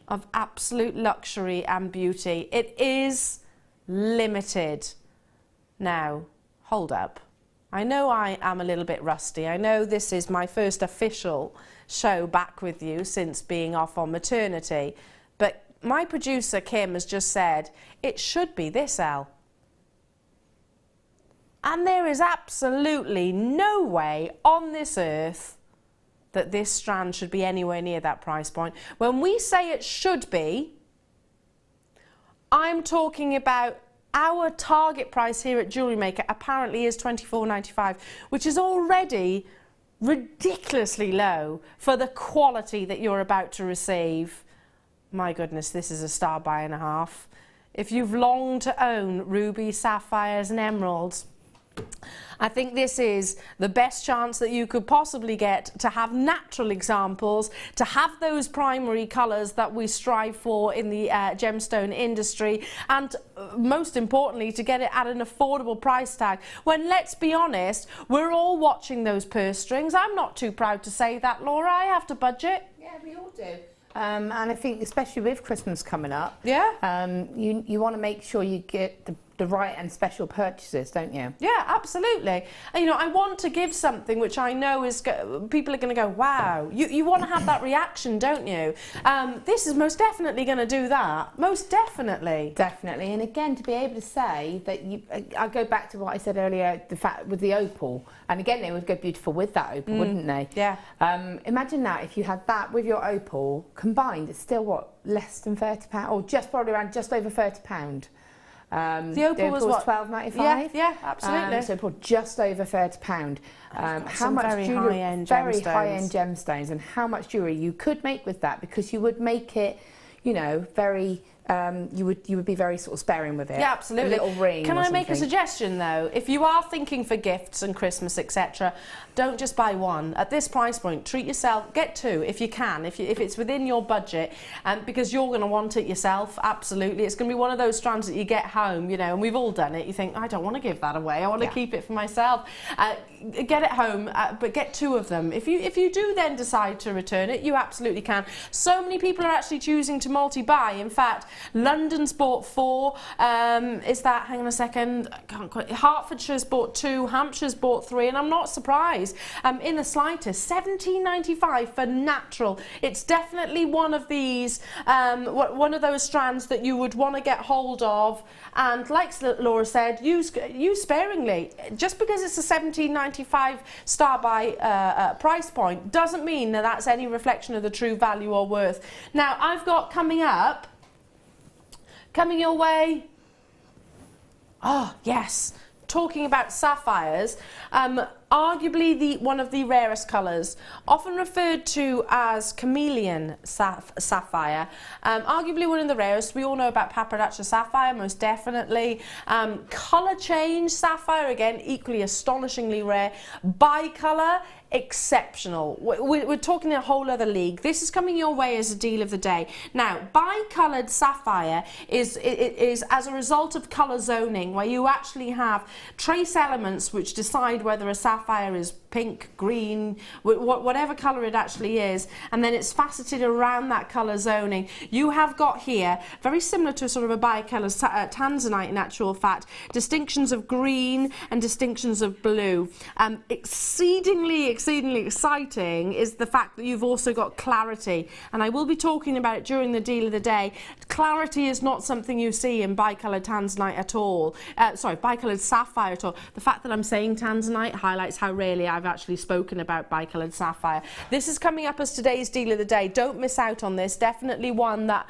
of absolute luxury and beauty. It is limited. Now, hold up. I know I am a little bit rusty. I know this is my first official show back with you since being off on maternity, but my producer Kim has just said it should be this, Elle. And there is absolutely no way on this earth that this strand should be anywhere near that price point. When we say it should be, I'm talking about our target price here at Jewellery Maker apparently is $24.95, which is already ridiculously low for the quality that you're about to receive. My goodness, this is a star buy and a half. If you've longed to own rubies, sapphires and emeralds, I think this is the best chance that you could possibly get to have natural examples, to have those primary colours that we strive for in the gemstone industry, and most importantly, to get it at an affordable price tag. When, let's be honest, we're all watching those purse strings. I'm not too proud to say that, Laura. I have to budget. Yeah, we all do. And I think, especially with Christmas coming up, yeah, you want to make sure you get the right and special purchases, don't you? Yeah, absolutely. And, you know, I want to give something which I know is people are going to go, wow. You want to have that reaction, don't you? This is most definitely going to do that. Most definitely. Definitely. And again, to be able to say that I go back to what I said earlier, the fact with the opal, and again, they would go beautiful with that opal, wouldn't they? Yeah. Imagine that if you had that with your opal combined, it's still what, less than £30, or just probably around just over £30. The opal was what? $12.95. Yeah, absolutely. So for just over £30. How much very jewellery? high-end Very gemstones. high-end gemstones, and how much jewellery you could make with that, because you would make it, you know, very. You would be very sort of sparing with it. Yeah, absolutely. A little ring. Can or I make a something. suggestion though? If you are thinking for gifts and Christmas, etc., don't just buy one. At this price point, treat yourself. Get two if you can, if it's within your budget, because you're going to want it yourself. Absolutely, it's going to be one of those strands that you get home, you know, and we've all done it. You think, I don't want to give that away. I want to keep it for myself. Get it home, but get two of them. If you do then decide to return it, you absolutely can. So many people are actually choosing to multi-buy. In fact, London's bought 4. Is that, hang on a second, I can't quite, Hertfordshire's bought 2, Hampshire's bought 3, and I'm not surprised in the slightest. £17.95 for natural. It's definitely one of these, one of those strands that you would want to get hold of, and like Laura said, use sparingly. Just because it's a £17.95 star buy price point doesn't mean that that's any reflection of the true value or worth. Now I've got coming your way, oh yes, talking about sapphires, arguably one of the rarest colours, often referred to as chameleon sapphire, arguably one of the rarest. We all know about paprikacha sapphire, most definitely. Colour change sapphire, again, equally astonishingly rare. Bicolour, exceptional. We're talking a whole other league. This is coming your way as a deal of the day. Now, bicoloured sapphire is as a result of colour zoning, where you actually have trace elements which decide whether a sapphire is pink, green, whatever colour it actually is, and then it's faceted around that colour zoning. You have got here, very similar to a sort of a bicolour Tanzanite in actual fact, distinctions of green and distinctions of blue. Exceedingly exciting is the fact that you've also got clarity, and I will be talking about it during the deal of the day. Clarity is not something you see in bicoloured Tanzanite at all, bicoloured sapphire at all. The fact that I'm saying Tanzanite highlights how rarely I've actually spoken about bicoloured sapphire. This is coming up as today's deal of the day. Don't miss out on this. Definitely one that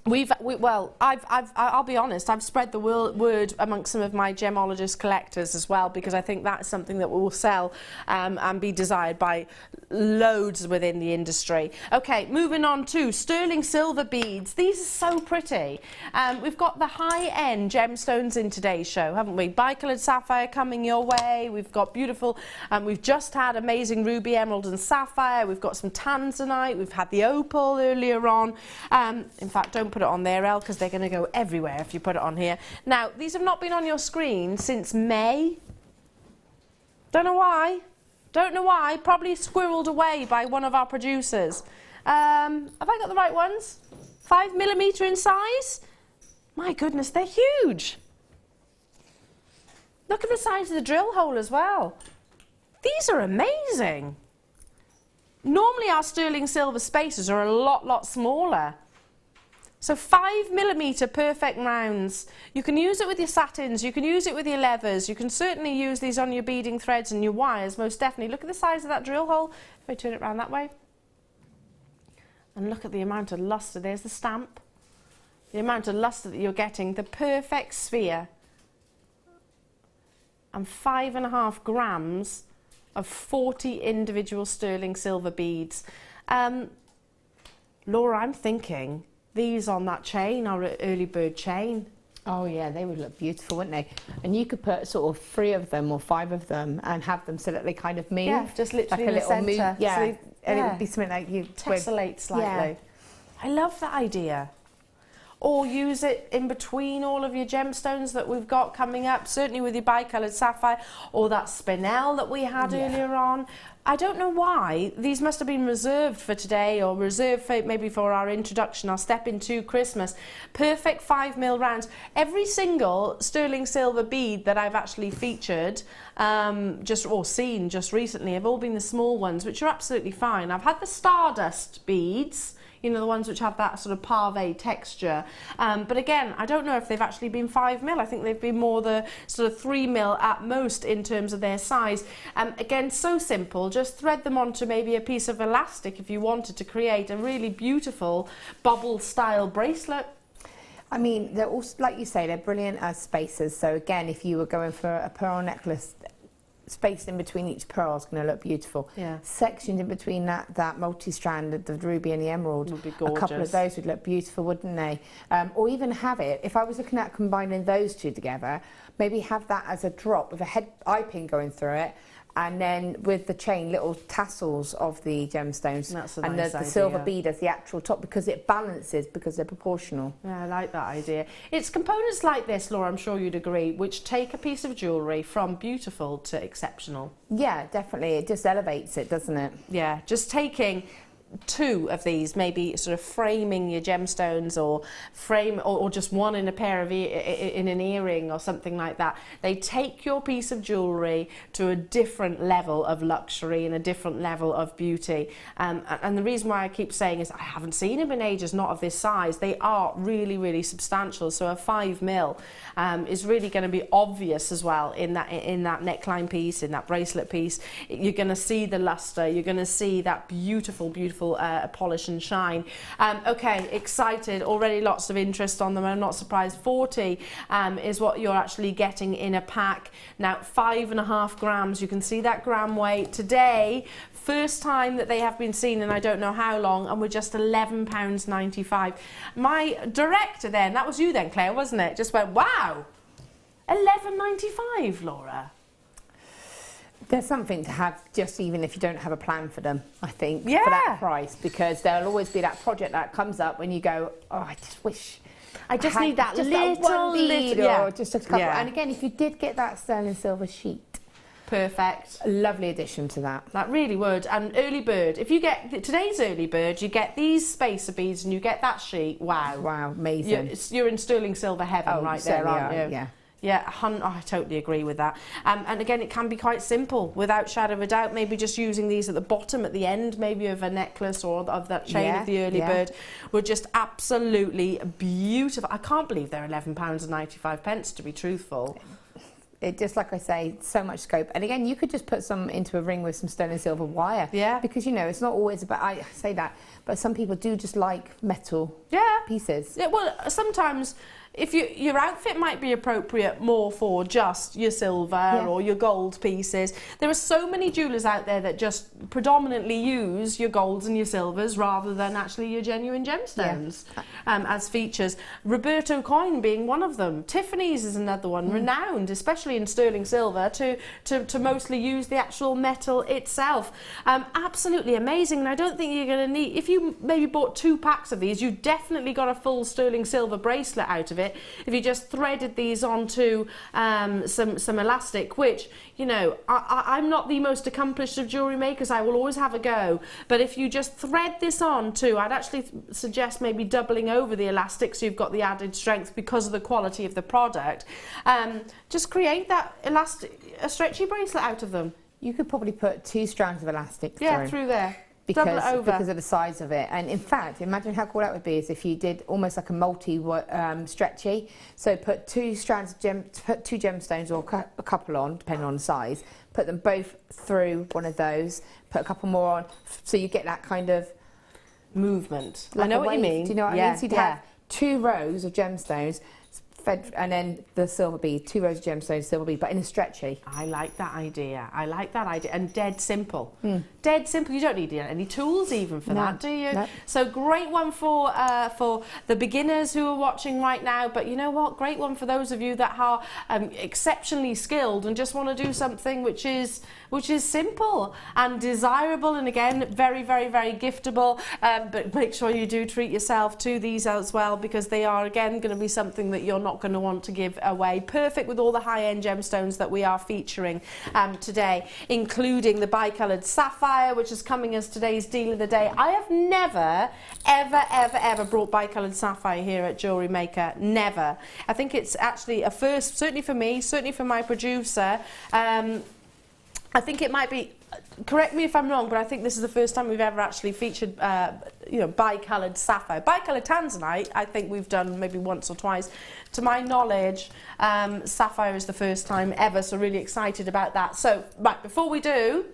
I'll be honest, I've spread the word amongst some of my gemologist collectors as well, because I think that's something that will sell and be desired by loads within the industry. Okay, moving on to sterling silver beads. These are so pretty. We've got the high-end gemstones in today's show, haven't we? Bicoloured sapphire coming your way. We've got beautiful, we've just had amazing ruby, emerald and sapphire. We've got some tanzanite. We've had the opal earlier on. In fact, don't put it on there, Elle, because they're going to go everywhere if you put it on here. Now, these have not been on your screen since May. Don't know why. Don't know why. Probably squirreled away by one of our producers. Have I got the right ones? 5mm in size? My goodness, they're huge. Look at the size of the drill hole as well. These are amazing. Normally our sterling silver spacers are a lot smaller. So 5mm perfect rounds. You can use it with your satins, you can use it with your leathers, you can certainly use these on your beading threads and your wires, most definitely. Look at the size of that drill hole, if I turn it around that way. And look at the amount of lustre, there's the stamp. The amount of lustre that you're getting, the perfect sphere. And 5.5 grams of 40 individual sterling silver beads. Laura, I'm thinking these on that chain are an early bird chain. Oh yeah, they would look beautiful, wouldn't they? And you could put sort of 3 of them or 5 of them and have them so that they kind of move. Yeah, just literally like in the centre. Yeah, so and it would be something like you tessellate slightly. Yeah. I love that idea. Or use it in between all of your gemstones that we've got coming up, certainly with your bicoloured sapphire, or that spinel that we had earlier on. I don't know why. These must have been reserved for today, or reserved for maybe for our introduction, our step into Christmas. Perfect 5mm rounds. Every single sterling silver bead that I've actually featured seen just recently have all been the small ones, which are absolutely fine. I've had the stardust beads, you know, the ones which have that sort of pave texture. But again, I don't know if they've actually been 5mm. I think they've been more the sort of 3mm at most in terms of their size. Again, so simple. Just thread them onto maybe a piece of elastic if you wanted to create a really beautiful bubble-style bracelet. I mean, they're also, like you say, they're brilliant as spacers. So again, if you were going for a pearl necklace, spaced in between each pearl is going to look beautiful. Yeah. Sectioned in between that multi-strand, the ruby and the emerald, would be gorgeous. A couple of those would look beautiful, wouldn't they? Or even have it, if I was looking at combining those two together, maybe have that as a drop with a head eye pin going through it, and then with the chain, little tassels of the gemstones, and nice the silver bead as the actual top, because it balances, because they're proportional. Yeah, I like that idea. It's components like this, Laura, I'm sure you'd agree, which take a piece of jewellery from beautiful to exceptional. Yeah, definitely. It just elevates it, doesn't it? Yeah, just taking two of these, maybe sort of framing your gemstones, or or just one in a pair of in an earring or something like that, they take your piece of jewellery to a different level of luxury and a different level of beauty. And the reason why I keep saying is I haven't seen them in ages, not of this size. They are really, really substantial. So a 5mm is really going to be obvious as well in that neckline piece, in that bracelet piece. You're going to see the luster, you're going to see that beautiful polish and shine. Okay, excited, already lots of interest on them. I'm not surprised. 40 is what you're actually getting in a pack. Now 5.5 grams, you can see that gram weight today, first time that they have been seen in I don't know how long, and we're just £11.95. My director then, that was you then, Claire, wasn't it, just went, wow, £11.95, Laura. There's something to have, just even if you don't have a plan for them, I think, yeah, for that price, because there'll always be that project that comes up when you go, oh, I just wish I just need that just little, that one bead, yeah, or just a couple. yeah. And again, if you did get that sterling silver sheet, perfect, a lovely addition to that. That really would. And early bird, if you get today's early bird, you get these spacer beads and you get that sheet. Wow, wow, amazing. You're in sterling silver heaven right there, aren't you? Yeah. Yeah, I totally agree with that. And again, it can be quite simple, without shadow of a doubt. Maybe just using these at the bottom, at the end, maybe of a necklace or of that chain of the early bird, were just absolutely beautiful. I can't believe they're £11.95, to be truthful. It just, like I say, so much scope. And again, you could just put some into a ring with some sterling silver wire. Yeah. Because, you know, it's not always about, I say that, but some people do just like metal pieces. Yeah, well, sometimes if your outfit might be appropriate more for just your silver or your gold pieces. There are so many jewellers out there that just predominantly use your golds and your silvers rather than actually your genuine gemstones as features. Roberto coin being one of them. Tiffany's is another one, renowned, especially in sterling silver, to mostly use the actual metal itself. Absolutely amazing, and I don't think you're going to need, if you maybe bought 2 packs of these, you definitely got a full sterling silver bracelet out of it. If you just threaded these onto some elastic, which, you know, I'm not the most accomplished of jewellery makers, I will always have a go, but if you just thread this on too, I'd actually suggest maybe doubling over the elastic so you've got the added strength because of the quality of the product. Just create that elastic, a stretchy bracelet out of them. You could probably put 2 strands of elastic through there. Because of the size of it. And in fact, imagine how cool that would be is if you did almost like a multi stretchy. So put 2 strands of put 2 gemstones or a couple on, depending on the size. Put them both through one of those. Put a couple more on, so you get that kind of movement. Like I know what you mean. Do you know what I mean? So you'd have 2 rows of gemstones. And then the silver bead, 2 rows of gemstones, silver bead, but in a stretchy. I like that idea. I like that idea. And dead simple. Dead simple. You don't need any tools even for that, do you? No. So great one for the beginners who are watching right now. But you know what? Great one for those of you that are exceptionally skilled and just want to do something which is simple and desirable, and again, very, very, very giftable. But make sure you do treat yourself to these as well, because they are again going to be something that you're not going to want to give away. Perfect with all the high-end gemstones that we are featuring today, including the bi-coloured sapphire, which is coming as today's deal of the day. I have never, ever, ever, ever brought bi-coloured sapphire here at Jewellery Maker. Never. I think it's actually a first, certainly for me, certainly for my producer. I think it might be, correct me if I'm wrong, but I think this is the first time we've ever actually featured, you know, bi-coloured sapphire. Bi-coloured Tanzanite, I think we've done maybe once or twice. To my knowledge, sapphire is the first time ever, so really excited about that. So, right, before we do,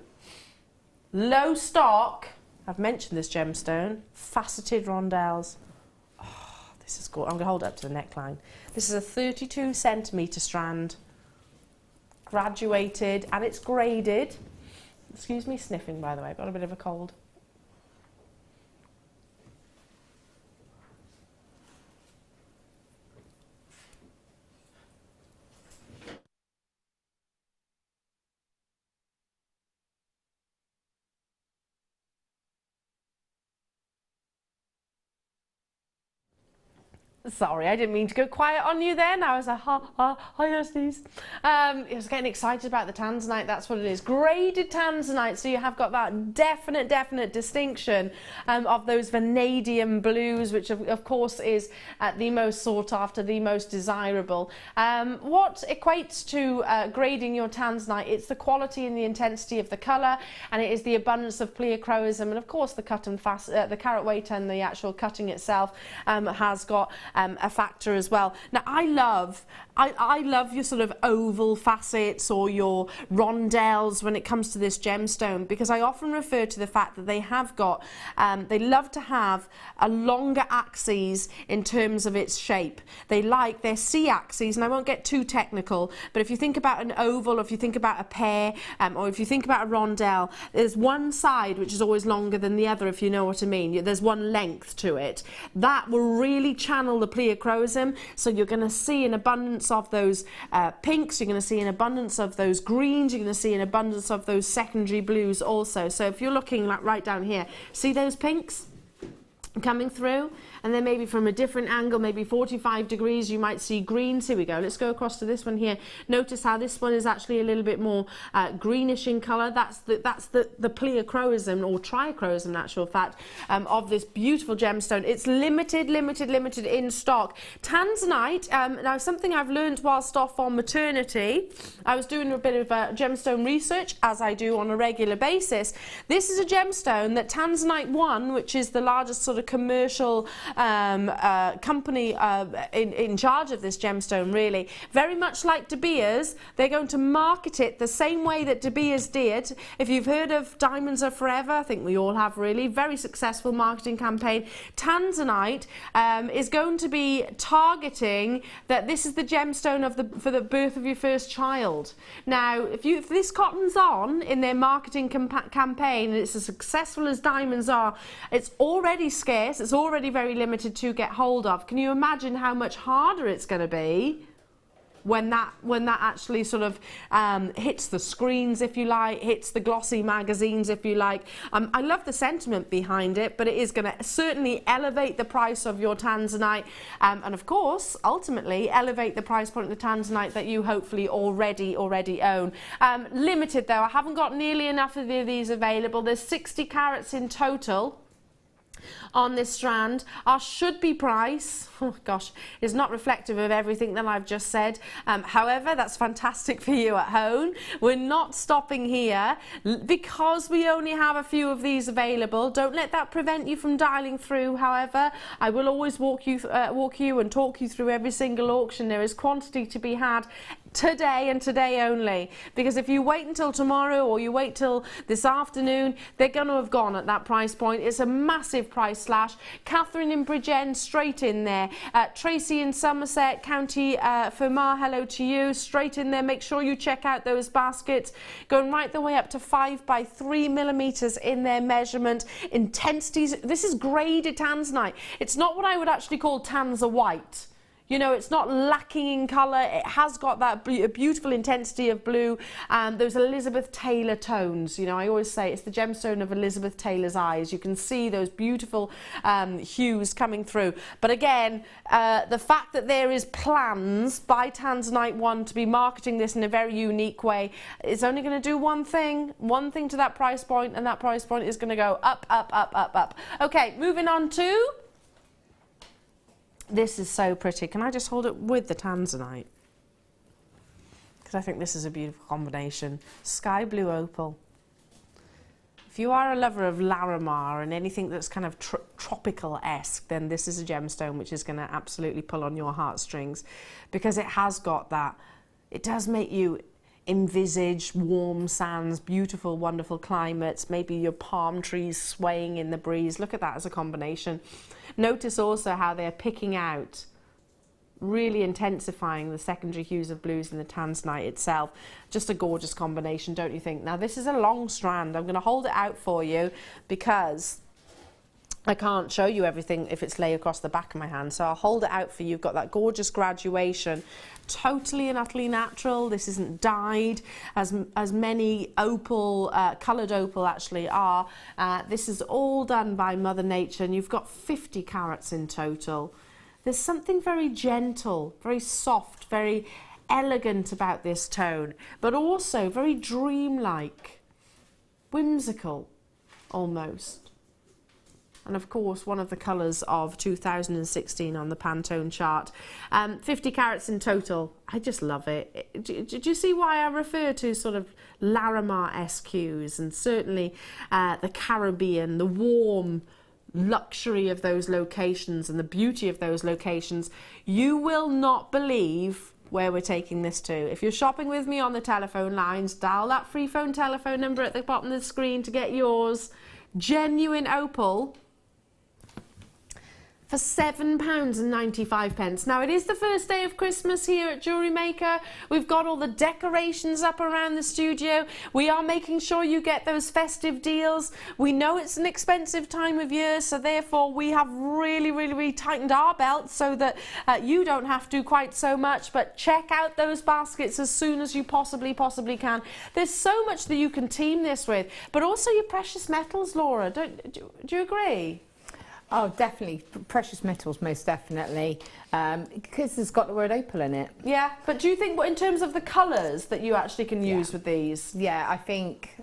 low stock, I've mentioned this gemstone, faceted rondelles. Oh, this is cool. I'm going to hold it up to the neckline. This is a 32 centimetre strand, graduated, and it's graded. Excuse me sniffing, by the way, I've got a bit of a cold. Sorry, I didn't mean to go quiet on you then. I was like, hi, yes, please. I was getting excited about the Tanzanite. That's what it is. Graded Tanzanite. So you have got that definite distinction of those vanadium blues, which of course is the most sought after, the most desirable. What equates to grading your Tanzanite? It's the quality and the intensity of the colour, and it is the abundance of pleochroism, and of course the cut and fast, the carat weight and the actual cutting itself has got a factor as well. Now I love your sort of oval facets or your rondelles when it comes to this gemstone, because I often refer to the fact that they have got, they love to have a longer axis in terms of its shape. They like their C axes, and I won't get too technical, but if you think about an oval, or if you think about a pear, or if you think about a rondelle, there's one side which is always longer than the other, if you know what I mean. There's one length to it. That will really channel the pleochroism, so you're going to see an abundance of those pinks, you're going to see an abundance of those greens, you're going to see an abundance of those secondary blues also. So if you're looking like right down here, see those pinks coming through, and then maybe from a different angle, maybe 45 degrees, you might see greens. Here we go. Let's go across to this one here. Notice how this one is actually a little bit more greenish in colour. That's the pleochroism, or trichroism in actual fact, of this beautiful gemstone. It's limited in stock. Tanzanite, now something I've learned whilst off on maternity, I was doing a bit of gemstone research, as I do on a regular basis. This is a gemstone that Tanzanite 1, which is the largest sort of commercial company in charge of this gemstone, really, very much like De Beers, they're going to market it the same way that De Beers did. If you've heard of Diamonds Are Forever, I think we all have, really, very successful marketing campaign. Tanzanite is going to be targeting that this is the gemstone for the birth of your first child. Now, if this cottons on in their marketing campaign, and it's as successful as diamonds are, it's already scarce, it's already very limited to get hold of. Can you imagine how much harder it's going to be when that actually sort of hits the screens, if you like, hits the glossy magazines, if you like? I love the sentiment behind it, but it is going to certainly elevate the price of your Tanzanite, and of course ultimately elevate the price point of the Tanzanite that you hopefully already own. Limited though, I haven't got nearly enough of these available. There's 60 carats in total on this strand. Our should-be price, oh gosh, is not reflective of everything that I've just said. However, that's fantastic for you at home. We're not stopping here because we only have a few of these available. Don't let that prevent you from dialing through. However, I will always walk you and talk you through every single auction. There is quantity to be had today and today only, because if you wait until tomorrow or you wait till this afternoon, they're going to have gone at that price point. It's a massive price slash. Catherine in Bridgend, straight in there. Tracy in Somerset County Fermar, hello to you, straight in there. Make sure you check out those baskets, going right the way up to 5 by 3 millimeters in their measurement. Intensities, this is graded Tanzanite. It's not what I would actually call Tanza white. You know, it's not lacking in colour. It has got that beautiful intensity of blue and those Elizabeth Taylor tones. You know, I always say it's the gemstone of Elizabeth Taylor's eyes. You can see those beautiful hues coming through. But again, the fact that there is plans by Tanzanite 1 to be marketing this in a very unique way, it's only going to do one thing to that price point, and that price point is going to go up. Okay, moving on to... This is so pretty. Can I just hold it with the Tanzanite? Because I think this is a beautiful combination. Sky blue opal. If you are a lover of Larimar and anything that's kind of tropical-esque, then this is a gemstone which is going to absolutely pull on your heartstrings, because it has got that. It does make you envisage warm sands, beautiful, wonderful climates, maybe your palm trees swaying in the breeze. Look at that as a combination. Notice also how they're picking out, really intensifying the secondary hues of blues in the Tanzanite itself. Just a gorgeous combination, don't you think? Now this is a long strand. I'm going to hold it out for you because I can't show you everything if it's lay across the back of my hand, so I'll hold it out for you. You've got that gorgeous graduation, totally and utterly natural. This isn't dyed as many opal, coloured opal actually are. This is all done by Mother Nature, and you've got 50 carats in total. There's something very gentle, very soft, very elegant about this tone, but also very dreamlike, whimsical almost. And of course, one of the colours of 2016 on the Pantone chart. 50 carats in total. I just love it. Do you see why I refer to sort of Larimar SQs, and certainly the Caribbean, the warm luxury of those locations and the beauty of those locations? You will not believe where we're taking this to. If you're shopping with me on the telephone lines, dial that free phone telephone number at the bottom of the screen to get yours. Genuine opal for £7.95. Now, it is the first day of Christmas here at Jewellery Maker. We've got all the decorations up around the studio. We are making sure you get those festive deals. We know it's an expensive time of year, so therefore we have really tightened our belts so that you don't have to quite so much, but check out those baskets as soon as you possibly can. There's so much that you can team this with, but also your precious metals, Laura. Do you agree? Oh, definitely. Precious metals, most definitely. Because it's got the word opal in it. Yeah, but do you think, in terms of the colours that you actually can use with these? Yeah, I think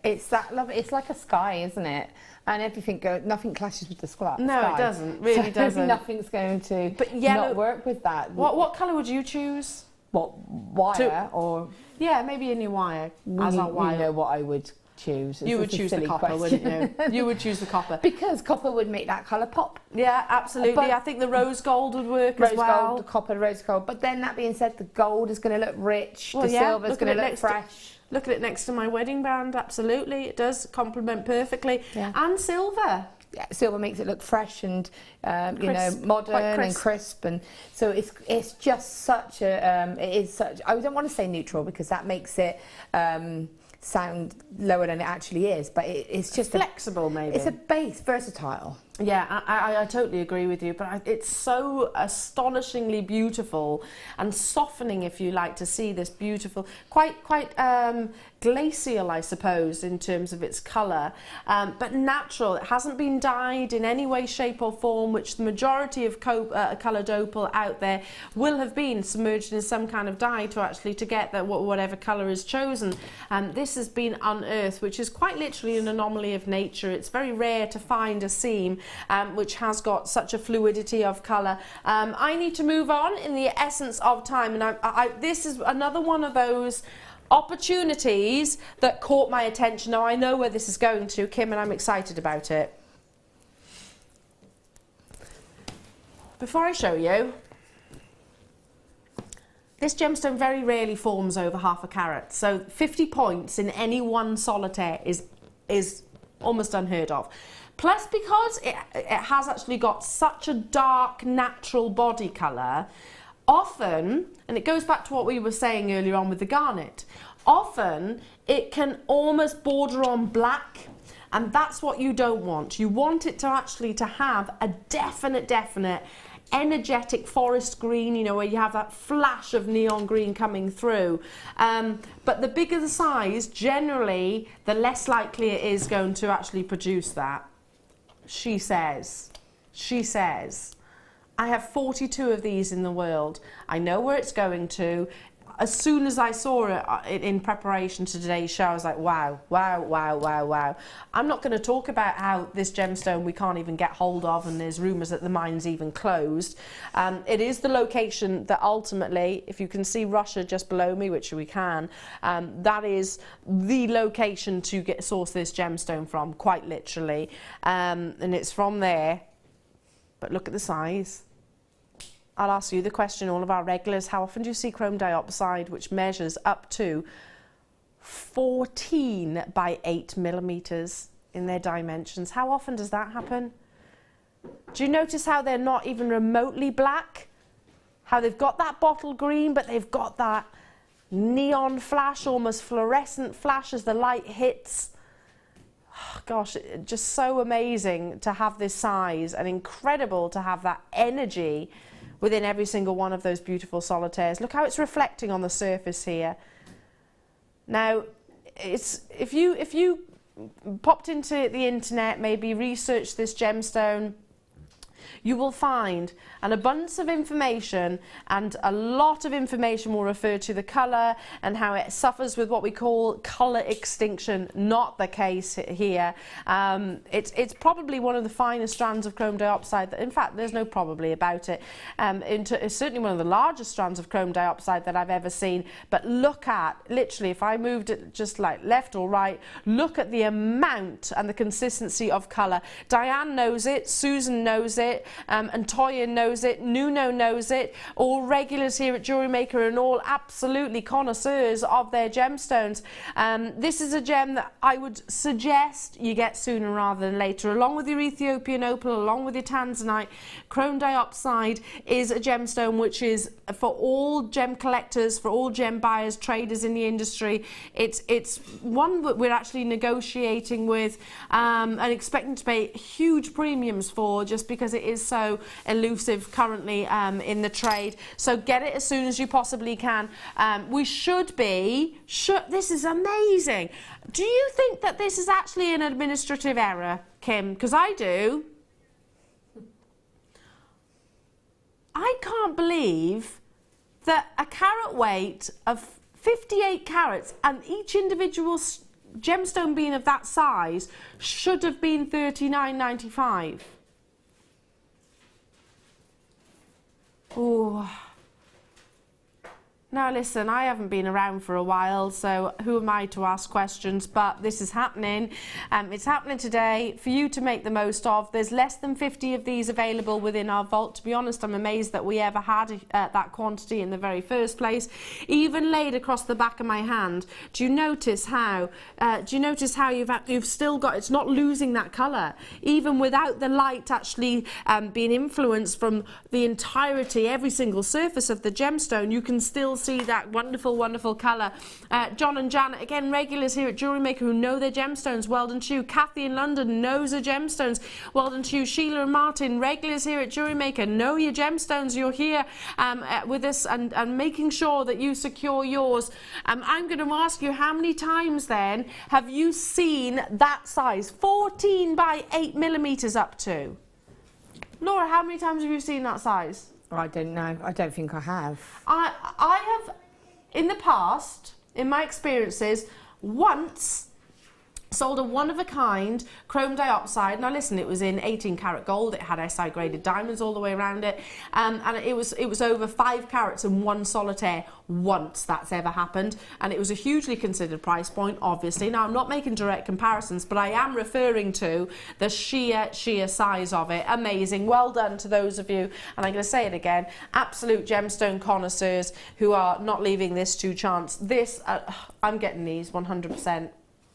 it's that love. It's like a sky, isn't it? And everything nothing clashes with the sky. No, it doesn't. Really doesn't. Nothing's going to not work with that. What colour would you choose? What, wire or? Yeah, maybe a new wire. As our wire. You know what I would choose. You would choose the copper, wouldn't you? You would choose the copper. Because copper would make that colour pop. Yeah, absolutely. I think the rose gold would work as well. Rose gold, the copper, rose gold. But then that being said, the gold is going to look rich, the silver's going to look fresh. Look at it next to my wedding band, absolutely. It does complement perfectly. Yeah. And silver. Yeah, silver makes it look fresh and you know, modern and crisp, and so it's just such a it is such. I don't want to say neutral because that makes it sound lower than it actually is, but it's just flexible. Maybe it's a base, versatile. Yeah, I totally agree with you, but it's so astonishingly beautiful and softening, if you like, to see this beautiful, quite glacial, I suppose, in terms of its colour, but natural. It hasn't been dyed in any way, shape or form, which the majority of coloured opal out there will have been submerged in some kind of dye to get that whatever colour is chosen. This has been unearthed, which is quite literally an anomaly of nature. It's very rare to find a seam which has got such a fluidity of colour. I need to move on in the essence of time, and this is another one of those opportunities that caught my attention. Now I know where this is going to, Kim, and I'm excited about it. Before I show you, this gemstone very rarely forms over half a carat, so 50 points in any one solitaire is almost unheard of. Plus, because it has actually got such a dark, natural body colour, often, and it goes back to what we were saying earlier on with the garnet, often it can almost border on black, and that's what you don't want. You want it to actually have a definite energetic forest green, you know, where you have that flash of neon green coming through. But the bigger the size, generally, the less likely it is going to actually produce that. She says. I have 42 of these in the world. I know where it's going to. As soon as I saw it in preparation to today's show, I was like, wow. I'm not going to talk about how this gemstone we can't even get hold of, and there's rumours that the mine's even closed. It is the location that ultimately, if you can see Russia just below me, which we can, that is the location to source this gemstone from, quite literally. And it's from there. But look at the size. I'll ask you the question, all of our regulars, how often do you see chrome dioxide, which measures up to 14 by 8 millimetres in their dimensions? How often does that happen? Do you notice how they're not even remotely black? How they've got that bottle green, but they've got that neon flash, almost fluorescent flash as the light hits. Oh, gosh, just so amazing to have this size, and incredible to have that energy within every single one of those beautiful solitaires. Look how it's reflecting on the surface here. Now, if you popped into the internet, maybe researched this gemstone, you will find an abundance of information, and a lot of information will refer to the colour and how it suffers with what we call colour extinction. Not the case here. It's probably one of the finest strands of chrome diopside. In fact, there's no probably about it. It's certainly one of the largest strands of chrome diopside that I've ever seen. But look at, literally, if I moved it just like left or right, look at the amount and the consistency of colour. Diane knows it, Susan knows it, and Toya knows it, Nuno knows it. All regulars here at Jewellery Maker and all absolutely connoisseurs of their gemstones. This is a gem that I would suggest you get sooner rather than later. Along with your Ethiopian opal, along with your Tanzanite, chrome diopside is a gemstone which is for all gem collectors, for all gem buyers, traders in the industry. It's one that we're actually negotiating with and expecting to pay huge premiums for, just because it is so elusive currently in the trade. So get it as soon as you possibly can. We should be, this is amazing. Do you think that this is actually an administrative error, Kim? Because I do. I can't believe that a carat weight of 58 carats and each individual gemstone being of that size should have been $39.95. Oh. Now listen, I haven't been around for a while, so who am I to ask questions? But this is happening. It's happening today for you to make the most of. There's less than 50 of these available within our vault. To be honest, I'm amazed that we ever had that quantity in the very first place. Even laid across the back of my hand, do you notice how you've still got, it's not losing that colour, even without the light actually being influenced from the entirety, every single surface of the gemstone. You can still see that wonderful colour. John and Janet, again, regulars here at Jewellery Maker who know their gemstones, well done to you. Kathy in London knows her gemstones, well done to you. Sheila and Martin, regulars here at Jewellery Maker, know your gemstones. You're here with us and making sure that you secure yours. I'm going to ask you, how many times then have you seen that size, 14 by 8 millimetres up to? Laura, how many times have you seen that size? I don't know. I don't think I have. I have, in the past, in my experiences, once sold a one-of-a-kind chrome diopside. Now listen, it was in 18 karat gold, it had SI graded diamonds all the way around it, and it was over 5 carats and 1 solitaire. Once that's ever happened, and it was a hugely considered price point, obviously. Now I'm not making direct comparisons, but I am referring to the sheer size of it. Amazing, well done to those of you, and I'm going to say it again, absolute gemstone connoisseurs who are not leaving this to chance. This I'm getting these 100%.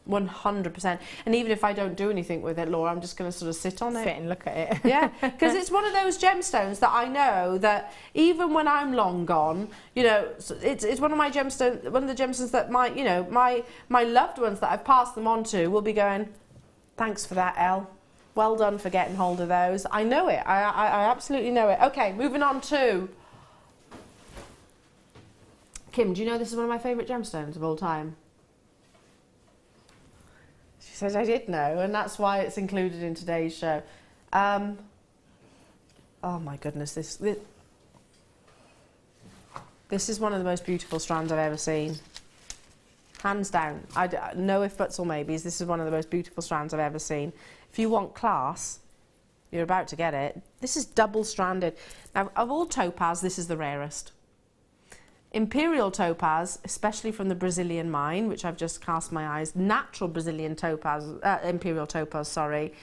100%. And even if I don't do anything with it, Laura, I'm just going to sort of sit on it. Sit and look at it. Yeah, because it's one of those gemstones that I know that even when I'm long gone, you know, it's one of my gemstones, one of the gemstones that my loved ones that I've passed them on to will be going, thanks for that, Elle. Well done for getting hold of those. I know it. I absolutely know it. Okay, moving on to Kim. Do you know this is one of my favourite gemstones of all time? She said I did know, and that's why it's included in today's show. Oh my goodness, this is one of the most beautiful strands I've ever seen. Hands down. No if buts or maybes, this is one of the most beautiful strands I've ever seen. If you want class, you're about to get it. This is double stranded. Now, of all topaz, this is the rarest. Imperial topaz, especially from the Brazilian mine, which I've just cast my eyes, natural Brazilian topaz, imperial topaz, sorry.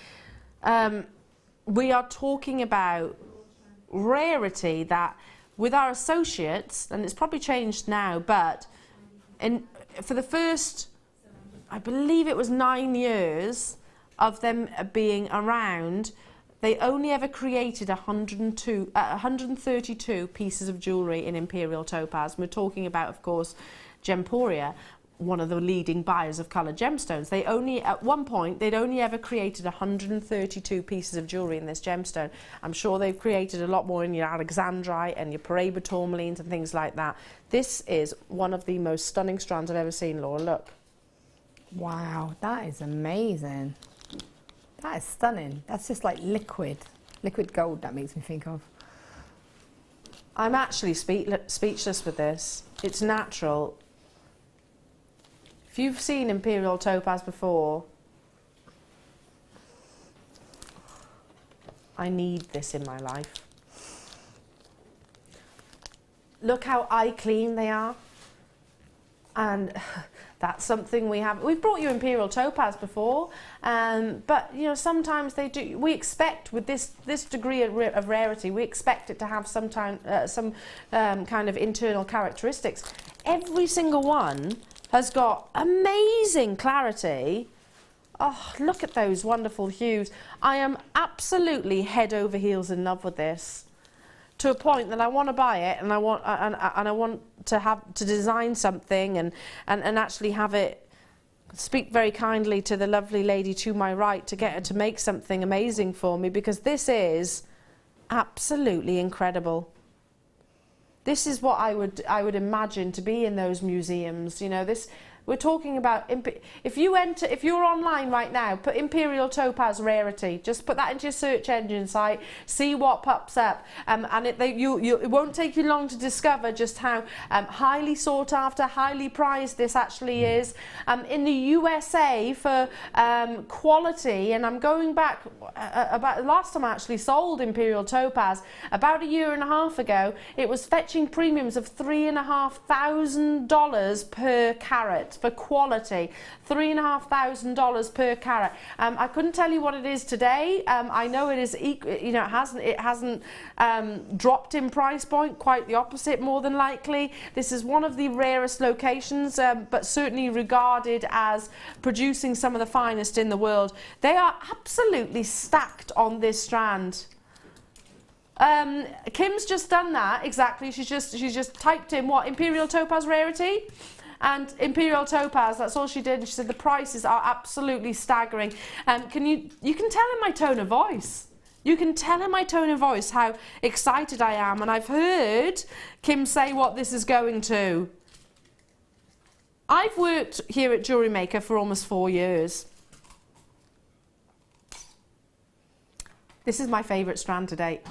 We are talking about rarity that with our associates, and it's probably changed now, but for the first, I believe it was 9 years of them being around, they only ever created 132 pieces of jewellery in imperial topaz. We're talking about, of course, Gemporia, one of the leading buyers of coloured gemstones. They only, at one point, they'd only ever created 132 pieces of jewellery in this gemstone. I'm sure they've created a lot more in your Alexandrite and your Paraiba tourmalines and things like that. This is one of the most stunning strands I've ever seen, Laura. Look. Wow, that is amazing. That is stunning. That's just like liquid. Liquid gold, that makes me think of. I'm actually speechless with this. It's natural. If you've seen Imperial Topaz before, I need this in my life. Look how eye clean they are. And that's something we have. We've brought you Imperial Topaz before, but you know, sometimes they do. We expect with this degree of rarity, we expect it to have some kind of internal characteristics. Every single one has got amazing clarity. Oh, look at those wonderful hues. I am absolutely head over heels in love with this, to a point that I want to buy it, and I want to design something and actually have it speak very kindly to the lovely lady to my right to get her to make something amazing for me, because this is absolutely incredible. This is what I would imagine to be in those museums. You know, this. We're talking about, if you're online right now, put Imperial Topaz rarity, just put that into your search engine site, see what pops up, and it won't take you long to discover just how highly sought after, highly prized this actually is. In the USA for quality, and I'm going back about the last time I actually sold Imperial Topaz, about a year and a half ago, it was fetching premiums of $3,500 per carat. For quality, $3,500 per carat. I couldn't tell you what it is today. I know it is, you know, it hasn't dropped in price point. Quite the opposite, more than likely. This is one of the rarest locations, but certainly regarded as producing some of the finest in the world. They are absolutely stacked on this strand. Kim's just done that exactly. She's just typed in what Imperial Topaz rarity. And Imperial Topaz, that's all she did. And she said the prices are absolutely staggering. You can tell in my tone of voice. You can tell in my tone of voice how excited I am. And I've heard Kim say what this is going to. I've worked here at Jewellery Maker for almost 4 years. This is my favourite strand to date.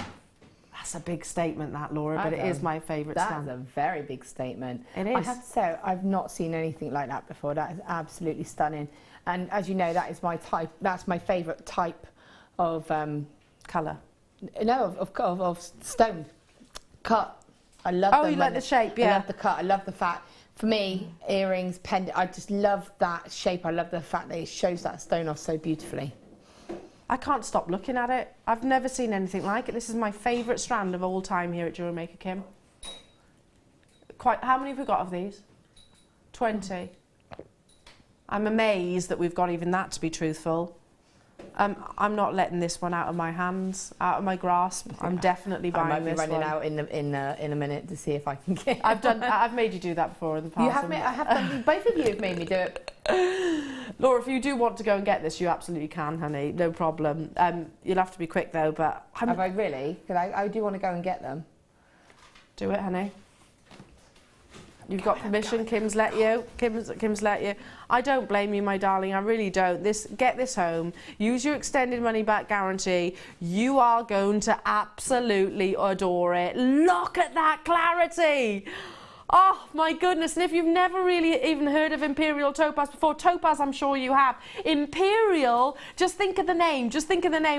That's a big statement, that, Laura, but it is my favourite strand. That's a very big statement. It is. I have to say, I've not seen anything like that before. That is absolutely stunning. And as you know, that is my type. That's my favourite type of colour. No, of stone cut. I love them. Oh, you like the shape, yeah. I love the cut. I love the fact. For me, earrings, pendant. I just love that shape. I love the fact that it shows that stone off so beautifully. I can't stop looking at it. I've never seen anything like it. This is my favourite strand of all time here at Jewellery Maker, Kim. How many have we got of these? 20. I'm amazed that we've got even that, to be truthful. I'm not letting this one out of my hands, out of my grasp. I'm definitely buying this one. I might be running out in a minute to see if I can get. I've made you do that before in the past. You have I have done. Both of you have made me do it. Laura, if you do want to go and get this, you absolutely can, honey. No problem. You'll have to be quick though. But have I really? Because I do want to go and get them. Do it, honey. You've got permission. Kim's let you. Kim's let you. I don't blame you, my darling. I really don't. Get this home. Use your extended money back guarantee. You are going to absolutely adore it. Look at that clarity. Oh my goodness, and if you've never really even heard of Imperial Topaz before, Topaz I'm sure you have. Imperial, just think of the name,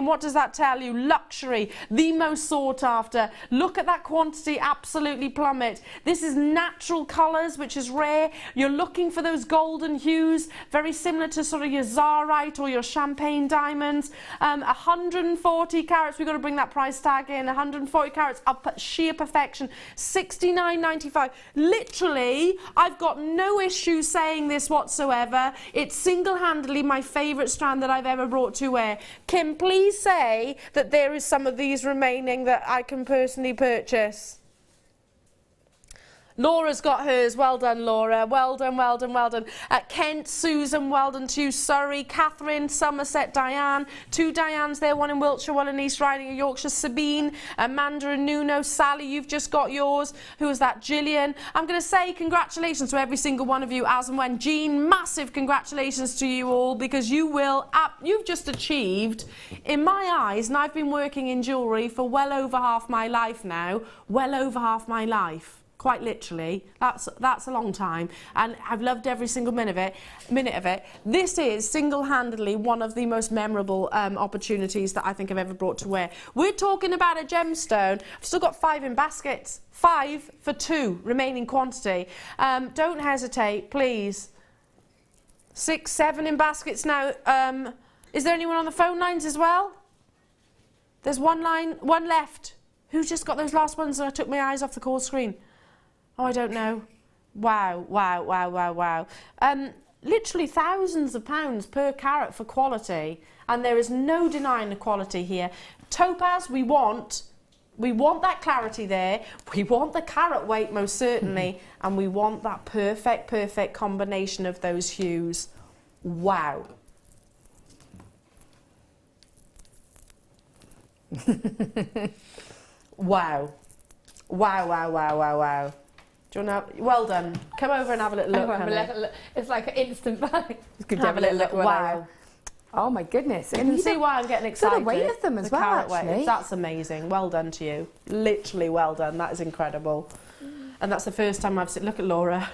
what does that tell you? Luxury, the most sought after. Look at that quantity absolutely plummet. This is natural colours, which is rare. You're looking for those golden hues, very similar to sort of your Zarite or your champagne diamonds. 140 carats, we've got to bring that price tag in, 140 carats up at sheer perfection, $69.95. Literally, I've got no issue saying this whatsoever. It's single-handedly my favourite strand that I've ever brought to wear. Kim, please say that there is some of these remaining that I can personally purchase. Laura's got hers. Well done, Laura. Well done, well done, well done. Kent, Susan, well done to you. Surrey, Catherine, Somerset, Diane. 2 Dianes there, one in Wiltshire, one in East Riding of Yorkshire. Sabine, Amanda and Nuno. Sally, you've just got yours. Who was that? Gillian. I'm going to say congratulations to every single one of you as and when. Jean, massive congratulations to you all, because you've just achieved, in my eyes, and I've been working in jewellery for well over half my life now, well over half my life. Quite literally, that's a long time, and I've loved every single minute of it. This is single-handedly one of the most memorable opportunities that I think I've ever brought to wear. We're talking about a gemstone. I've still got 5 in baskets, 5 for 2 remaining quantity. Don't hesitate, please. 6, 7 in baskets now. Is there anyone on the phone lines as well? There's one left. Who's just got those last ones and I took my eyes off the call screen? Oh, I don't know. Wow, wow, wow, wow, wow. Literally thousands of pounds per carat for quality, and there is no denying the quality here. Topaz, we want that clarity there. We want the carat weight, most certainly, and we want that perfect combination of those hues. Wow. Wow. Wow, wow, wow, wow, wow. Do you want to, well done. Come over and have a little look, honey. It's like an instant value. Have a little look. Wow. Oh my goodness. You can see why I'm getting excited. The weight of them as well, actually. That's amazing. Well done to you. Literally well done. That is incredible. And that's the first time I've seen, look at Laura.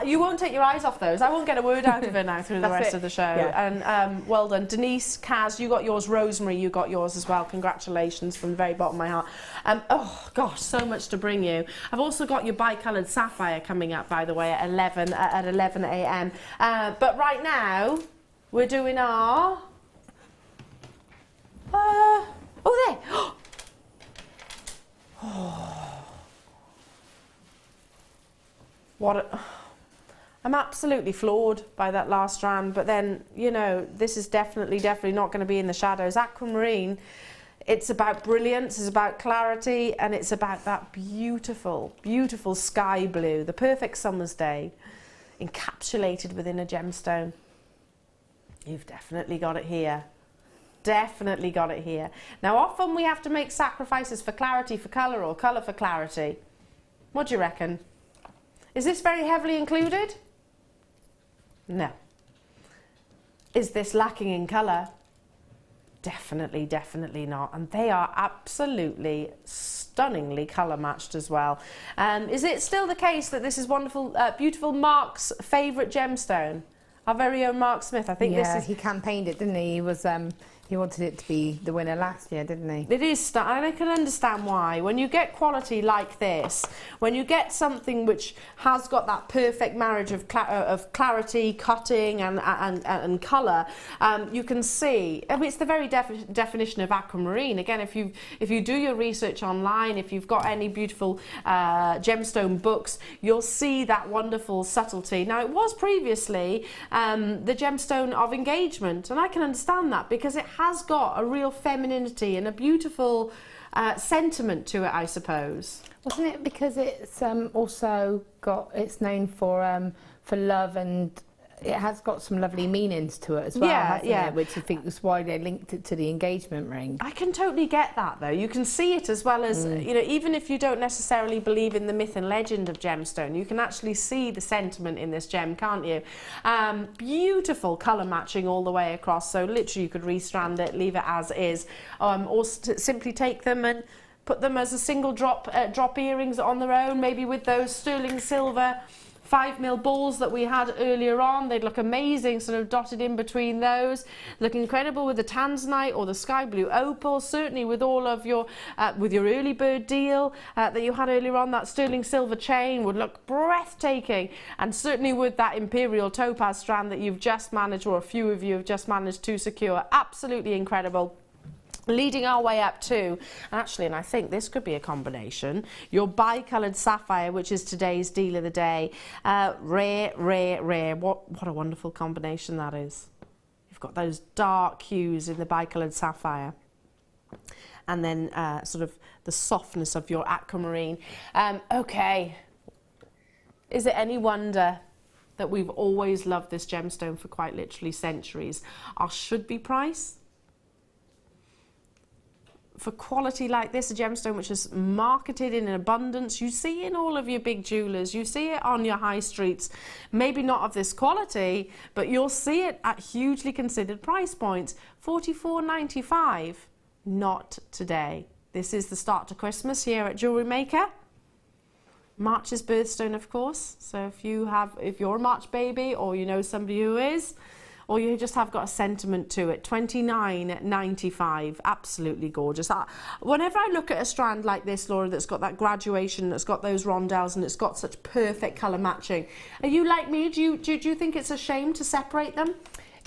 You won't take your eyes off those. I won't get a word out of her now through the rest of the show. Yeah. And well done. Denise, Kaz, you got yours. Rosemary, you got yours as well. Congratulations from the very bottom of my heart. Oh, gosh, so much to bring you. I've also got your bicoloured sapphire coming up, by the way, at 11 a.m. But right now, we're doing our... oh, there. Oh. I'm absolutely floored by that last strand, but then, you know, this is definitely not going to be in the shadows. Aquamarine, it's about brilliance, it's about clarity, and it's about that beautiful, beautiful sky blue, the perfect summer's day, encapsulated within a gemstone. You've definitely got it here. Definitely got it here. Now, often we have to make sacrifices for clarity for colour, or colour for clarity. What do you reckon? Is this very heavily included? No. Is this lacking in colour? Definitely, definitely not. And they are absolutely stunningly colour matched as well. Is it still the case that this is wonderful, beautiful Mark's favourite gemstone? Our very own Mark Smith. I think this is... he campaigned it, didn't he? He was... He wanted it to be the winner last year, didn't he? It is, and I can understand why. When you get quality like this, when you get something which has got that perfect marriage of clarity, cutting, and colour, you can see. I mean, it's the very definition of aquamarine. Again, if you do your research online, if you've got any beautiful gemstone books, you'll see that wonderful subtlety. Now, it was previously the gemstone of engagement, and I can understand that because it has got a real femininity and a beautiful sentiment to it, I suppose. Wasn't it because it's also got, it's known for love, and it has got some lovely meanings to it as well, hasn't it? Which I think is why they linked it to the engagement ring. I can totally get that, though. You can see it as well as, you know, even if you don't necessarily believe in the myth and legend of gemstone, you can actually see the sentiment in this gem, can't you? Beautiful colour matching all the way across, so literally you could restrand it, leave it as is, or simply take them and put them as a single drop earrings on their own, maybe with those sterling silver 5mm balls that we had earlier on. They'd look amazing, sort of dotted in between those. Look incredible with the Tanzanite or the sky blue opal. Certainly with all of your with your early bird deal that you had earlier on, that sterling silver chain would look breathtaking. And certainly with that imperial topaz strand that you've just managed, or a few of you have just managed to secure, absolutely incredible. Leading our way up to, actually, and I think this could be a combination, your bicoloured sapphire, which is today's deal of the day. Rare, rare, rare. What a wonderful combination that is. You've got those dark hues in the bicoloured sapphire. And then sort of the softness of your aquamarine. Okay, Is it any wonder that we've always loved this gemstone for quite literally centuries? Our should-be price for quality like this, a gemstone which is marketed in abundance, you see in all of your big jewellers, you see it on your high streets, maybe not of this quality, but you'll see it at hugely considered price points. $44.95, not today. This is the start to Christmas here at Jewellery Maker. March's birthstone, of course, so if you're a March baby, or you know somebody who is, or you just have got a sentiment to it. $29.95, absolutely gorgeous. Whenever I look at a strand like this, Laura, that's got that graduation, that's got those rondelles, and it's got such perfect colour matching, are you like me? Do you think it's a shame to separate them?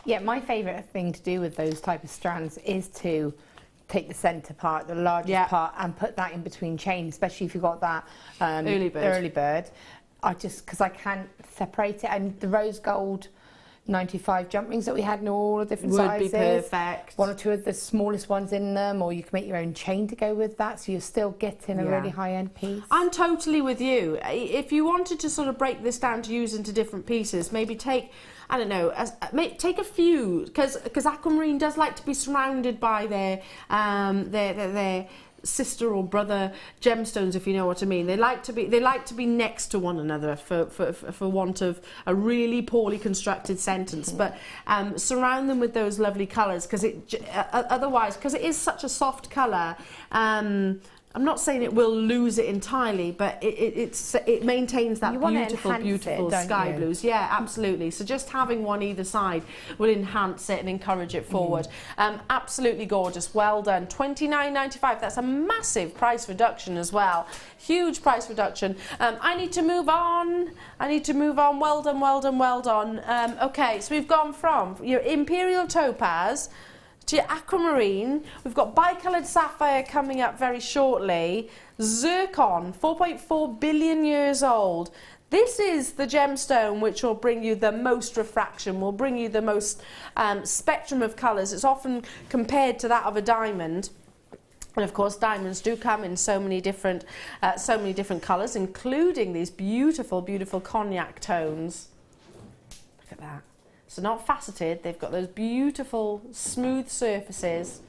Yeah, my favourite thing to do with those type of strands is to take the centre part, the largest part, and put that in between chains, especially if you've got that early bird. Because I can't separate it, and the rose gold 95 jump rings that we had in all the different sizes. Would be perfect. One or two of the smallest ones in them, or you can make your own chain to go with that, so you're still getting a really high-end piece. I'm totally with you. If you wanted to sort of break this down to use into different pieces, maybe take, I don't know, take a few, because aquamarine does like to be surrounded by their sister or brother gemstones, if you know what I mean. They like to be next to one another, for want of a really poorly constructed sentence. But surround them with those lovely colours, because otherwise, because it is such a soft colour, I'm not saying it will lose it entirely, but it maintains that beautiful sky blues. Yeah, absolutely. So just having one either side will enhance it and encourage it forward. Absolutely gorgeous. Well done. $29.95. That's a massive price reduction as well. Huge price reduction. I need to move on. Well done, well done, well done. Okay, so we've gone from your imperial topaz to your aquamarine. We've got bicoloured sapphire coming up very shortly. Zircon, 4.4 billion years old. This is the gemstone which will bring you the most refraction, will bring you the most spectrum of colours. It's often compared to that of a diamond. And of course, diamonds do come in so many different colours, including these beautiful, beautiful cognac tones. Look at that. So not faceted, they've got those beautiful smooth surfaces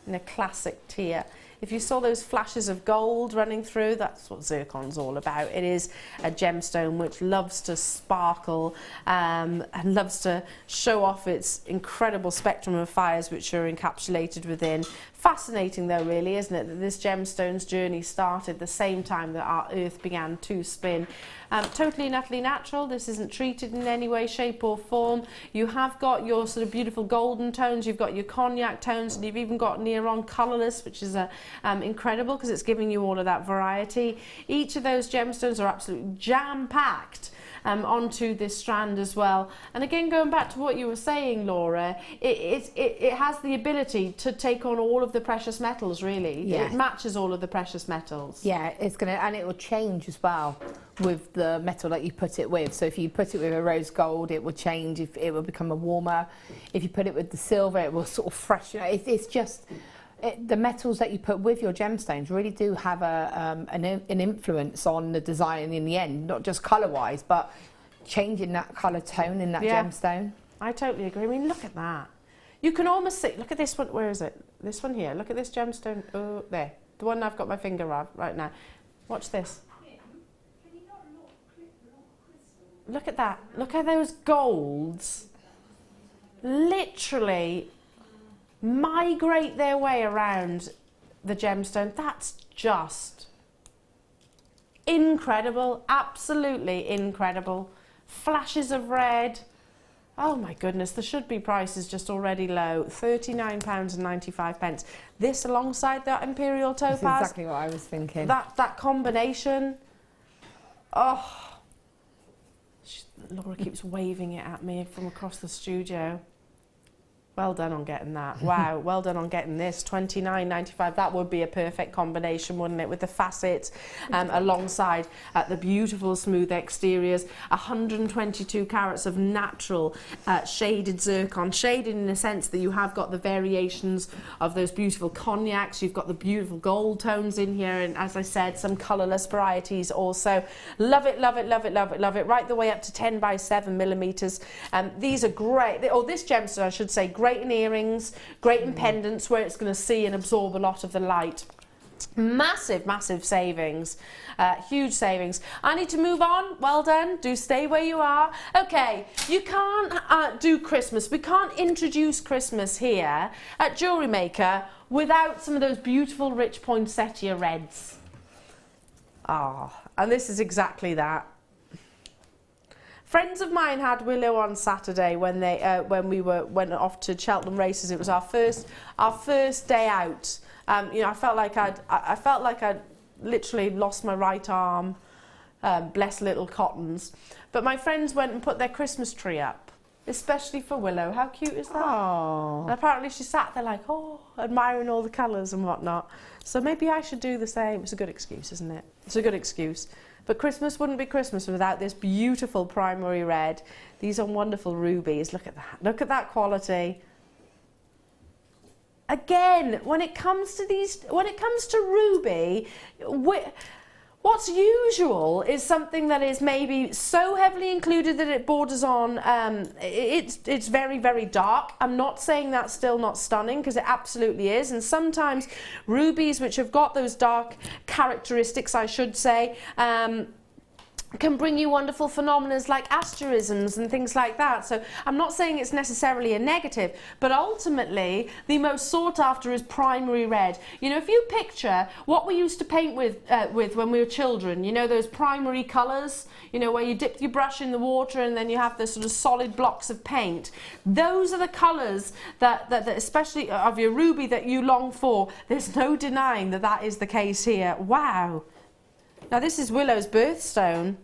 in a classic tier. If you saw those flashes of gold running through, that's what zircon's all about. It is a gemstone which loves to sparkle and loves to show off its incredible spectrum of fires which are encapsulated within. Fascinating though, really, isn't it, that this gemstone's journey started the same time that our Earth began to spin. Totally and utterly natural. This isn't treated in any way, shape or form. You have got your sort of beautiful golden tones, you've got your cognac tones, and you've even got near on colourless, which is incredible because it's giving you all of that variety. Each of those gemstones are absolutely jam-packed onto this strand as well. And again, going back to what you were saying, Laura, it has the ability to take on all of the precious metals, really. Yeah. It matches all of the precious metals. Yeah, and it will change as well with the metal that you put it with. So if you put it with a rose gold, it will change. If it will become a warmer. If you put it with the silver, it will sort of freshen. It's just the metals that you put with your gemstones really do have an influence on the design in the end, not just colour-wise, but changing that colour tone in that gemstone. I totally agree. I mean, look at that. You can almost see, look at this one, where is it? This one here, look at this gemstone, oh, there. The one I've got my finger on right now. Watch this. Look at that. Look at those golds. Literally migrate their way around the gemstone. That's just incredible, absolutely incredible. Flashes of red. Oh my goodness, the should-be price is just already low, £39.95. This alongside that imperial topaz. That's exactly what I was thinking. That combination. Oh, Laura keeps waving it at me from across the studio. Well done on getting that. Wow, well done on getting this. $29.95. That would be a perfect combination, wouldn't it? With the facets alongside the beautiful smooth exteriors. 122 carats of natural shaded zircon. Shaded in the sense that you have got the variations of those beautiful cognacs. You've got the beautiful gold tones in here. And as I said, some colourless varieties also. Love it, love it, love it, love it, love it. Right the way up to 10 by 7 millimetres. These are great. This gemstone, I should say, great in earrings, great in pendants where it's going to see and absorb a lot of the light. Massive, massive savings. Huge savings. I need to move on. Well done. Do stay where you are. Okay, you can't do Christmas. We can't introduce Christmas here at Jewellery Maker without some of those beautiful rich poinsettia reds. And this is exactly that. Friends of mine had Willow on Saturday when they went off to Cheltenham races. It was our first day out. You know, I felt like I'd literally lost my right arm. Bless little cottons. But my friends went and put their Christmas tree up, especially for Willow. How cute is that? Oh. And apparently she sat there like, oh, admiring all the colours and whatnot. So maybe I should do the same. It's a good excuse, isn't it? It's a good excuse. But Christmas wouldn't be Christmas without this beautiful primary red. These are wonderful rubies. Look at that. Look at that quality. Again, when it comes to ruby, what's usual is something that is maybe so heavily included that it borders on, it's very, very dark. I'm not saying that's still not stunning, because it absolutely is. And sometimes rubies, which have got those dark characteristics, I should say, can bring you wonderful phenomena like asterisms and things like that. So I'm not saying it's necessarily a negative, but ultimately the most sought after is primary red. You know, if you picture what we used to paint with when we were children, you know, those primary colours, you know, where you dip your brush in the water and then you have the sort of solid blocks of paint. Those are the colours that especially of your ruby, that you long for. There's no denying that that is the case here. Wow. Now this is Willow's birthstone.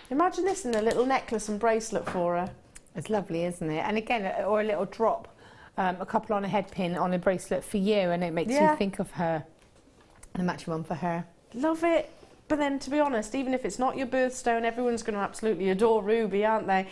Imagine this in a little necklace and bracelet for her. It's lovely, isn't it? And again, or a little drop, a couple on a head pin on a bracelet for you, and it makes you think of her. And a matching one for her. Love it. But then, to be honest, even if it's not your birthstone, everyone's going to absolutely adore ruby, aren't they?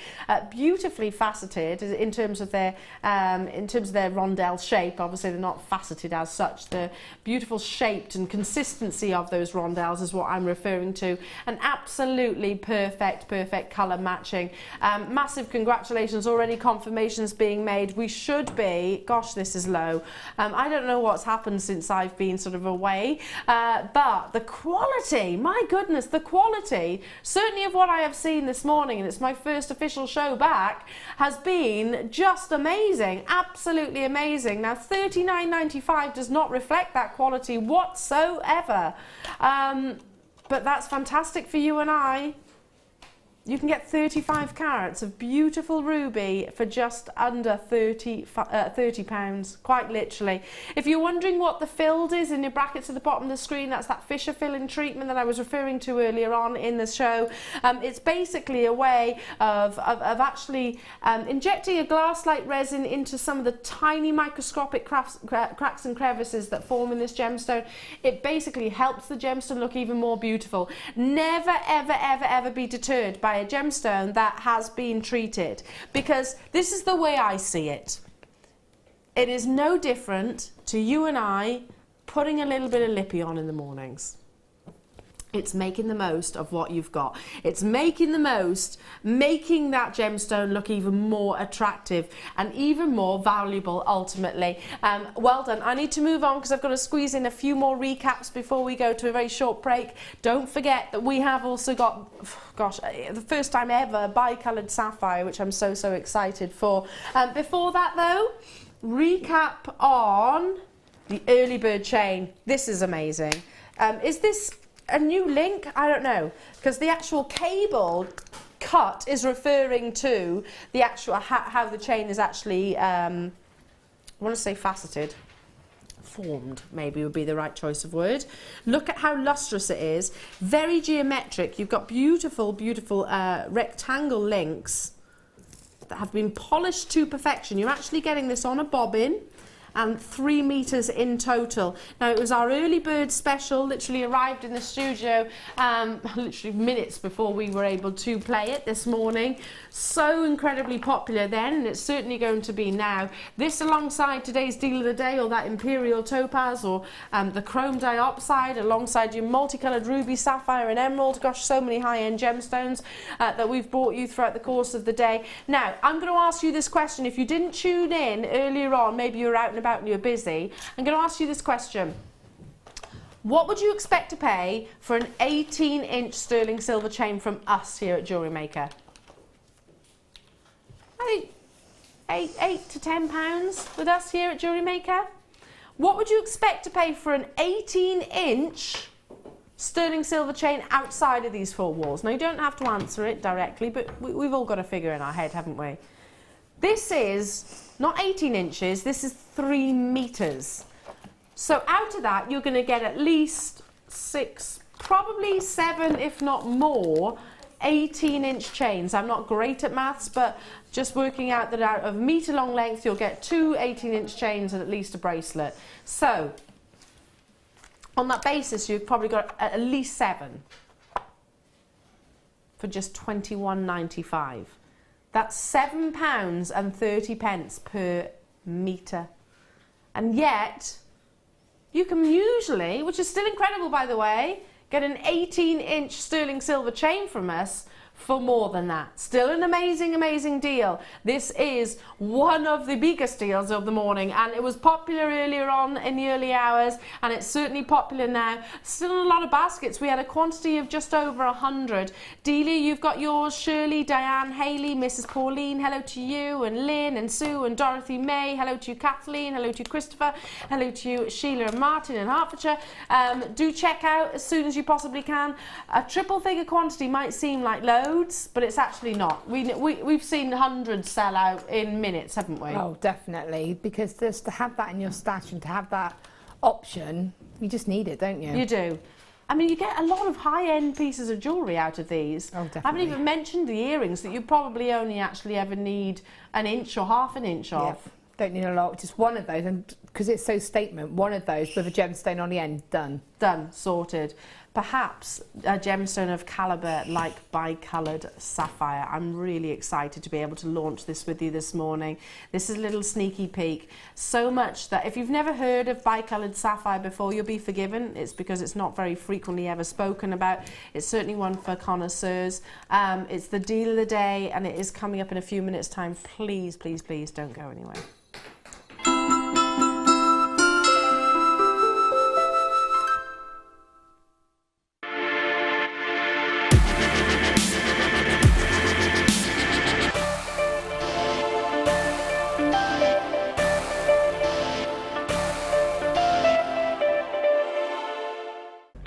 Beautifully faceted in terms of their rondelle shape. Obviously, they're not faceted as such. The beautiful shaped and consistency of those rondelles is what I'm referring to. And absolutely perfect colour matching. Massive congratulations! Already confirmations being made. We should be. Gosh, this is low. I don't know what's happened since I've been sort of away, but the quality. My goodness, the quality, certainly of what I have seen this morning, and it's my first official show back, has been just amazing, absolutely amazing. Now, $39.95 does not reflect that quality whatsoever, but that's fantastic for you and I. You can get 35 carats of beautiful ruby for just under £30, quite literally. If you're wondering what the filled is in your brackets at the bottom of the screen, that's that Fisher filling treatment that I was referring to earlier on in the show. It's basically a way of actually injecting a glass-like resin into some of the tiny microscopic cracks and crevices that form in this gemstone. It basically helps the gemstone look even more beautiful. Never, ever, ever, ever be deterred by a gemstone that has been treated, because this is the way I see it. It is no different to you and I putting a little bit of lippy on in the mornings. It's making the most of what you've got. It's making the most, making that gemstone look even more attractive and even more valuable ultimately. Well done. I need to move on because I've got to squeeze in a few more recaps before we go to a very short break. Don't forget that we have also got, gosh, the first time ever bi-coloured sapphire, which I'm so excited for. Before that though, recap on the early bird chain. This is amazing. Is this a new link? I don't know, because the actual cable cut is referring to the actual how the chain is actually I want to say faceted, formed maybe would be the right choice of word. Look at how lustrous it is, very geometric. You've got beautiful rectangle links that have been polished to perfection. You're actually getting this on a bobbin, and 3 meters in total. Now, it was our early bird special, literally arrived in the studio literally minutes before we were able to play it this morning. So incredibly popular then, and it's certainly going to be now. This alongside today's deal of the day, or that imperial topaz, or the chrome diopside, alongside your multicolored ruby, sapphire and emerald. Gosh, so many high-end gemstones that we've brought you throughout the course of the day. Now, I'm going to ask you this question. If you didn't tune in earlier on, maybe you were out and about and you're busy, I'm going to ask you this question. What would you expect to pay for an 18-inch sterling silver chain from us here at Jewellery Maker? I think £8 to £10 with us here at Jewellery Maker. What would you expect to pay for an 18-inch sterling silver chain outside of these 4 walls? Now, you don't have to answer it directly, but we've all got a figure in our head, haven't we? This is not 18 inches, this is 3 meters. So out of that, you're going to get at least 6, probably 7, if not more, 18-inch chains. I'm not great at maths, but just working out that out of meter-long length, you'll get 2 18-inch chains and at least a bracelet. So, on that basis, you've probably got at least 7 for just £21.95. That's £7.30 per metre. And yet, you can usually, which is still incredible by the way, get an 18-inch sterling silver chain from us for more than that. Still an amazing, amazing deal. This is one of the biggest deals of the morning, and it was popular earlier on in the early hours, and it's certainly popular now. Still in a lot of baskets. We had a quantity of just over 100. Delia, you've got yours. Shirley, Diane, Hayley, Mrs. Pauline, hello to you, and Lynn and Sue and Dorothy May, hello to you, Kathleen, hello to you, Christopher, hello to you, Sheila and Martin in Hertfordshire. Do check out as soon as you possibly can. A triple figure quantity might seem like low, but it's actually not. We've seen hundreds sell out in minutes, haven't we? Oh, definitely, because just to have that in your stash and to have that option, you just need it, don't you? You do. I mean, you get a lot of high-end pieces of jewellery out of these. Oh, definitely. I haven't even mentioned the earrings that you probably only actually ever need an inch or half an inch of. Yep. Don't need a lot, just one of those, and because it's so statement, one of those with a gemstone on the end, done. Done, sorted. Perhaps a gemstone of calibre like bicoloured sapphire. I'm really excited to be able to launch this with you this morning. This is a little sneaky peek. So much that if you've never heard of bicoloured sapphire before, you'll be forgiven. It's because it's not very frequently ever spoken about. It's certainly one for connoisseurs. It's the deal of the day, and it is coming up in a few minutes' time. Please, please, please don't go anywhere.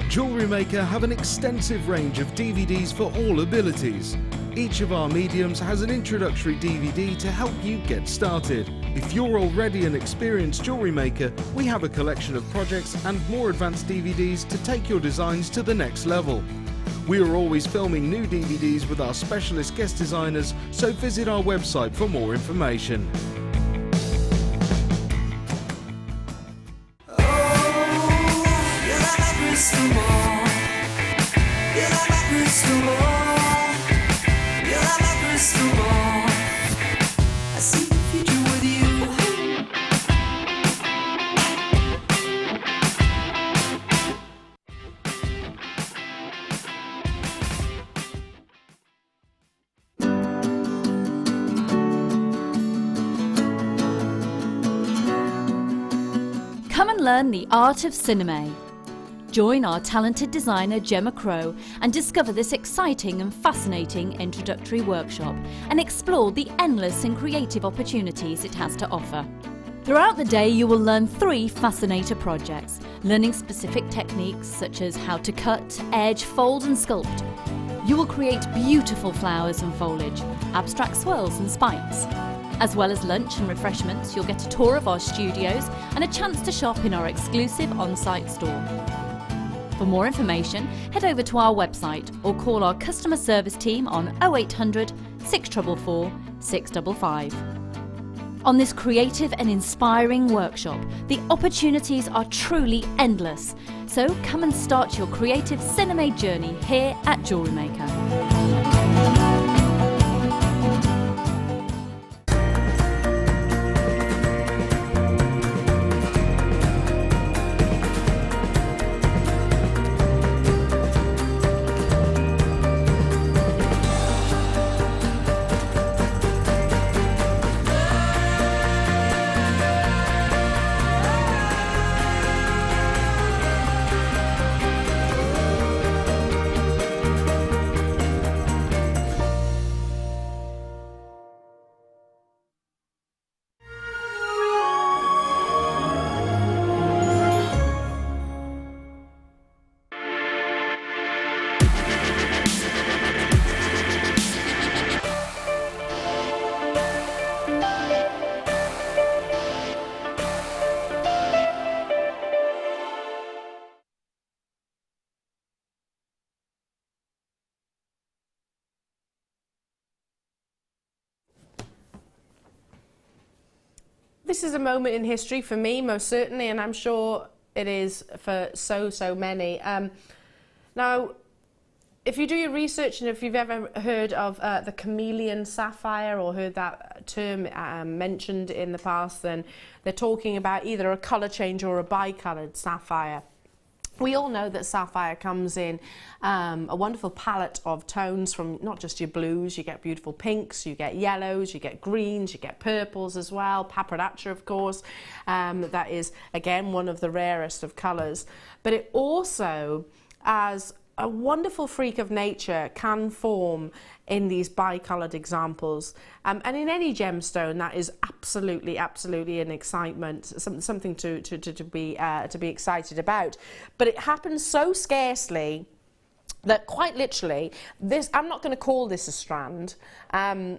Jewellery Maker have an extensive range of DVDs for all abilities. Each of our mediums has an introductory DVD to help you get started. If you're already an experienced jewellery maker, we have a collection of projects and more advanced DVDs to take your designs to the next level. We are always filming new DVDs with our specialist guest designers, so visit our website for more information. Come and learn the art of cinema. Join our talented designer Gemma Crow and discover this exciting and fascinating introductory workshop and explore the endless and creative opportunities it has to offer. Throughout the day you will learn 3 fascinator projects, learning specific techniques such as how to cut, edge, fold and sculpt. You will create beautiful flowers and foliage, abstract swirls and spikes. As well as lunch and refreshments, you'll get a tour of our studios and a chance to shop in our exclusive on-site store. For more information, head over to our website or call our customer service team on 0800 644 655. On this creative and inspiring workshop, the opportunities are truly endless. So come and start your creative cinema journey here at Jewellery Maker. This is a moment in history for me, most certainly, and I'm sure it is for so many. Now, if you do your research and if you've ever heard of the chameleon sapphire or heard that term mentioned in the past, then they're talking about either a colour change or a bicoloured sapphire. We all know that sapphire comes in a wonderful palette of tones from not just your blues, you get beautiful pinks, you get yellows, you get greens, you get purples as well, paprikacha of course, that is again one of the rarest of colours. But it also, as a wonderful freak of nature, can form in these bicoloured examples, and in any gemstone that is absolutely an excitement, something to be excited about. But it happens so scarcely that quite literally, this, I'm not going to call this a strand. I'm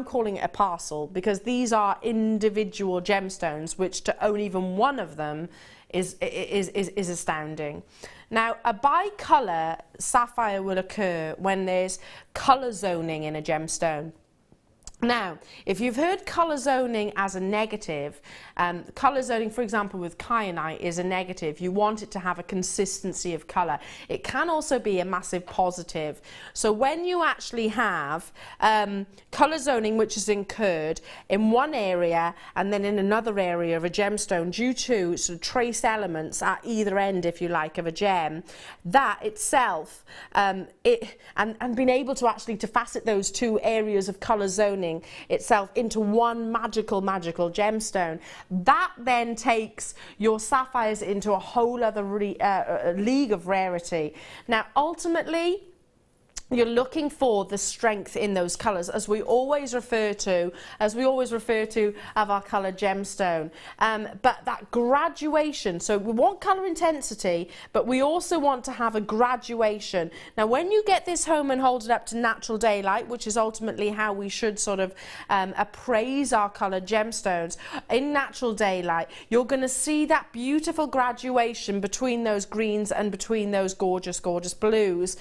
calling it a parcel, because these are individual gemstones, which to own even one of them is astounding. Now, a bicolour sapphire will occur when there's colour zoning in a gemstone. Now, if you've heard colour zoning as a negative, colour zoning, for example, with kyanite is a negative. You want it to have a consistency of colour. It can also be a massive positive. So when you actually have colour zoning which is incurred in one area and then in another area of a gemstone due to sort of trace elements at either end, if you like, of a gem, that itself, and being able to actually to facet those two areas of colour zoning itself into one magical gemstone, that then takes your sapphires into a whole other league of rarity. Now ultimately you're looking for the strength in those colours, as we always refer to of our coloured gemstone. But that graduation, so we want colour intensity, but we also want to have a graduation. Now when you get this home and hold it up to natural daylight, which is ultimately how we should sort of appraise our coloured gemstones, in natural daylight, you're going to see that beautiful graduation between those greens and between those gorgeous blues.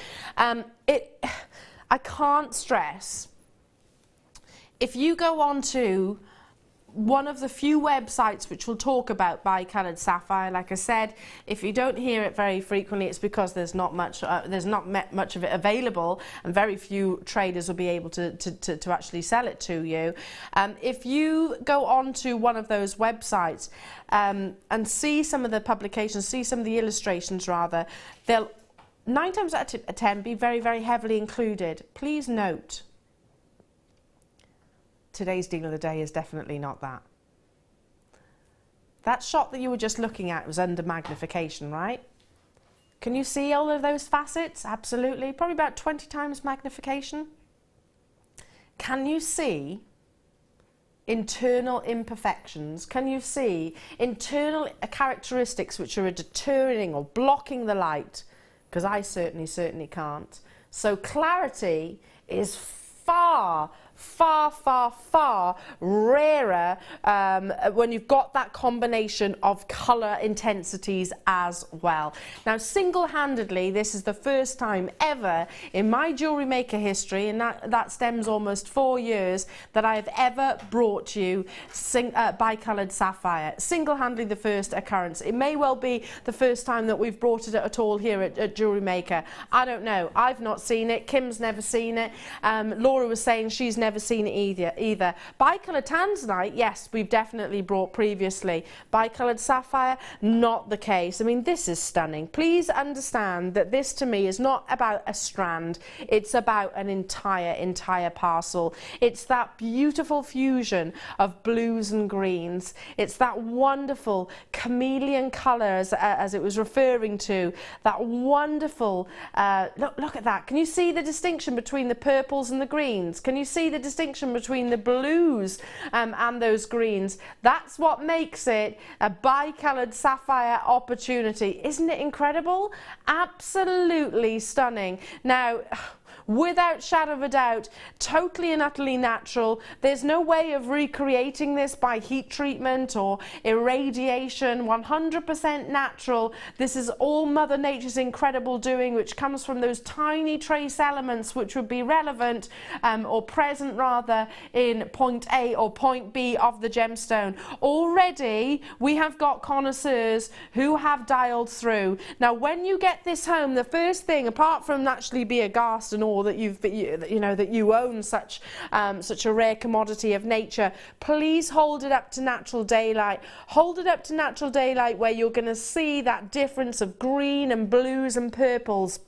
I can't stress, if you go on to one of the few websites which will talk about bicoloured sapphire, like I said, if you don't hear it very frequently, it's because there's not much of it available, and very few traders will be able to actually sell it to you. If you go on to one of those websites and see some of the publications, see some of the illustrations rather, they'll 9 times out of 10 be very heavily included. Please note, today's deal of the day is definitely not that. That shot that you were just looking at was under magnification, right? Can you see all of those facets? Absolutely. Probably about 20 times magnification. Can you see internal imperfections? Can you see internal characteristics which are deterring or blocking the light? Because I certainly can't. So clarity is far far, far, far rarer when you've got that combination of colour intensities as well. Now, single-handedly, this is the first time ever in my jewellery maker history, and that stems almost 4 years, that I have ever brought you bicoloured sapphire. Single-handedly the first occurrence. It may well be the first time that we've brought it at all here at Jewellery Maker. I don't know. I've not seen it. Kim's never seen it. Laura was saying she's never seen it either. Bicoloured Tanzanite, yes, we've definitely brought previously. Bicoloured sapphire, not the case. I mean, this is stunning. Please understand that this to me is not about a strand. It's about an entire parcel. It's that beautiful fusion of blues and greens. It's that wonderful chameleon colours, as it was referring to. That wonderful, look at that. Can you see the distinction between the purples and the greens? Can you see the distinction between the blues and those greens? That's what makes it a bicoloured sapphire opportunity. Isn't it incredible? Absolutely stunning. Now, without shadow of a doubt, totally and utterly natural. There's no way of recreating this by heat treatment or irradiation. 100% natural. This is all Mother Nature's incredible doing, which comes from those tiny trace elements which would be relevant or present rather in point A or point B of the gemstone. Already we have got connoisseurs who have dialed through. Now, when you get this home, the first thing, apart from naturally be aghast and all that that you own such a rare commodity of nature, please hold it up to natural daylight. Hold it up to natural daylight where you're going to see that difference of green and blues and purples.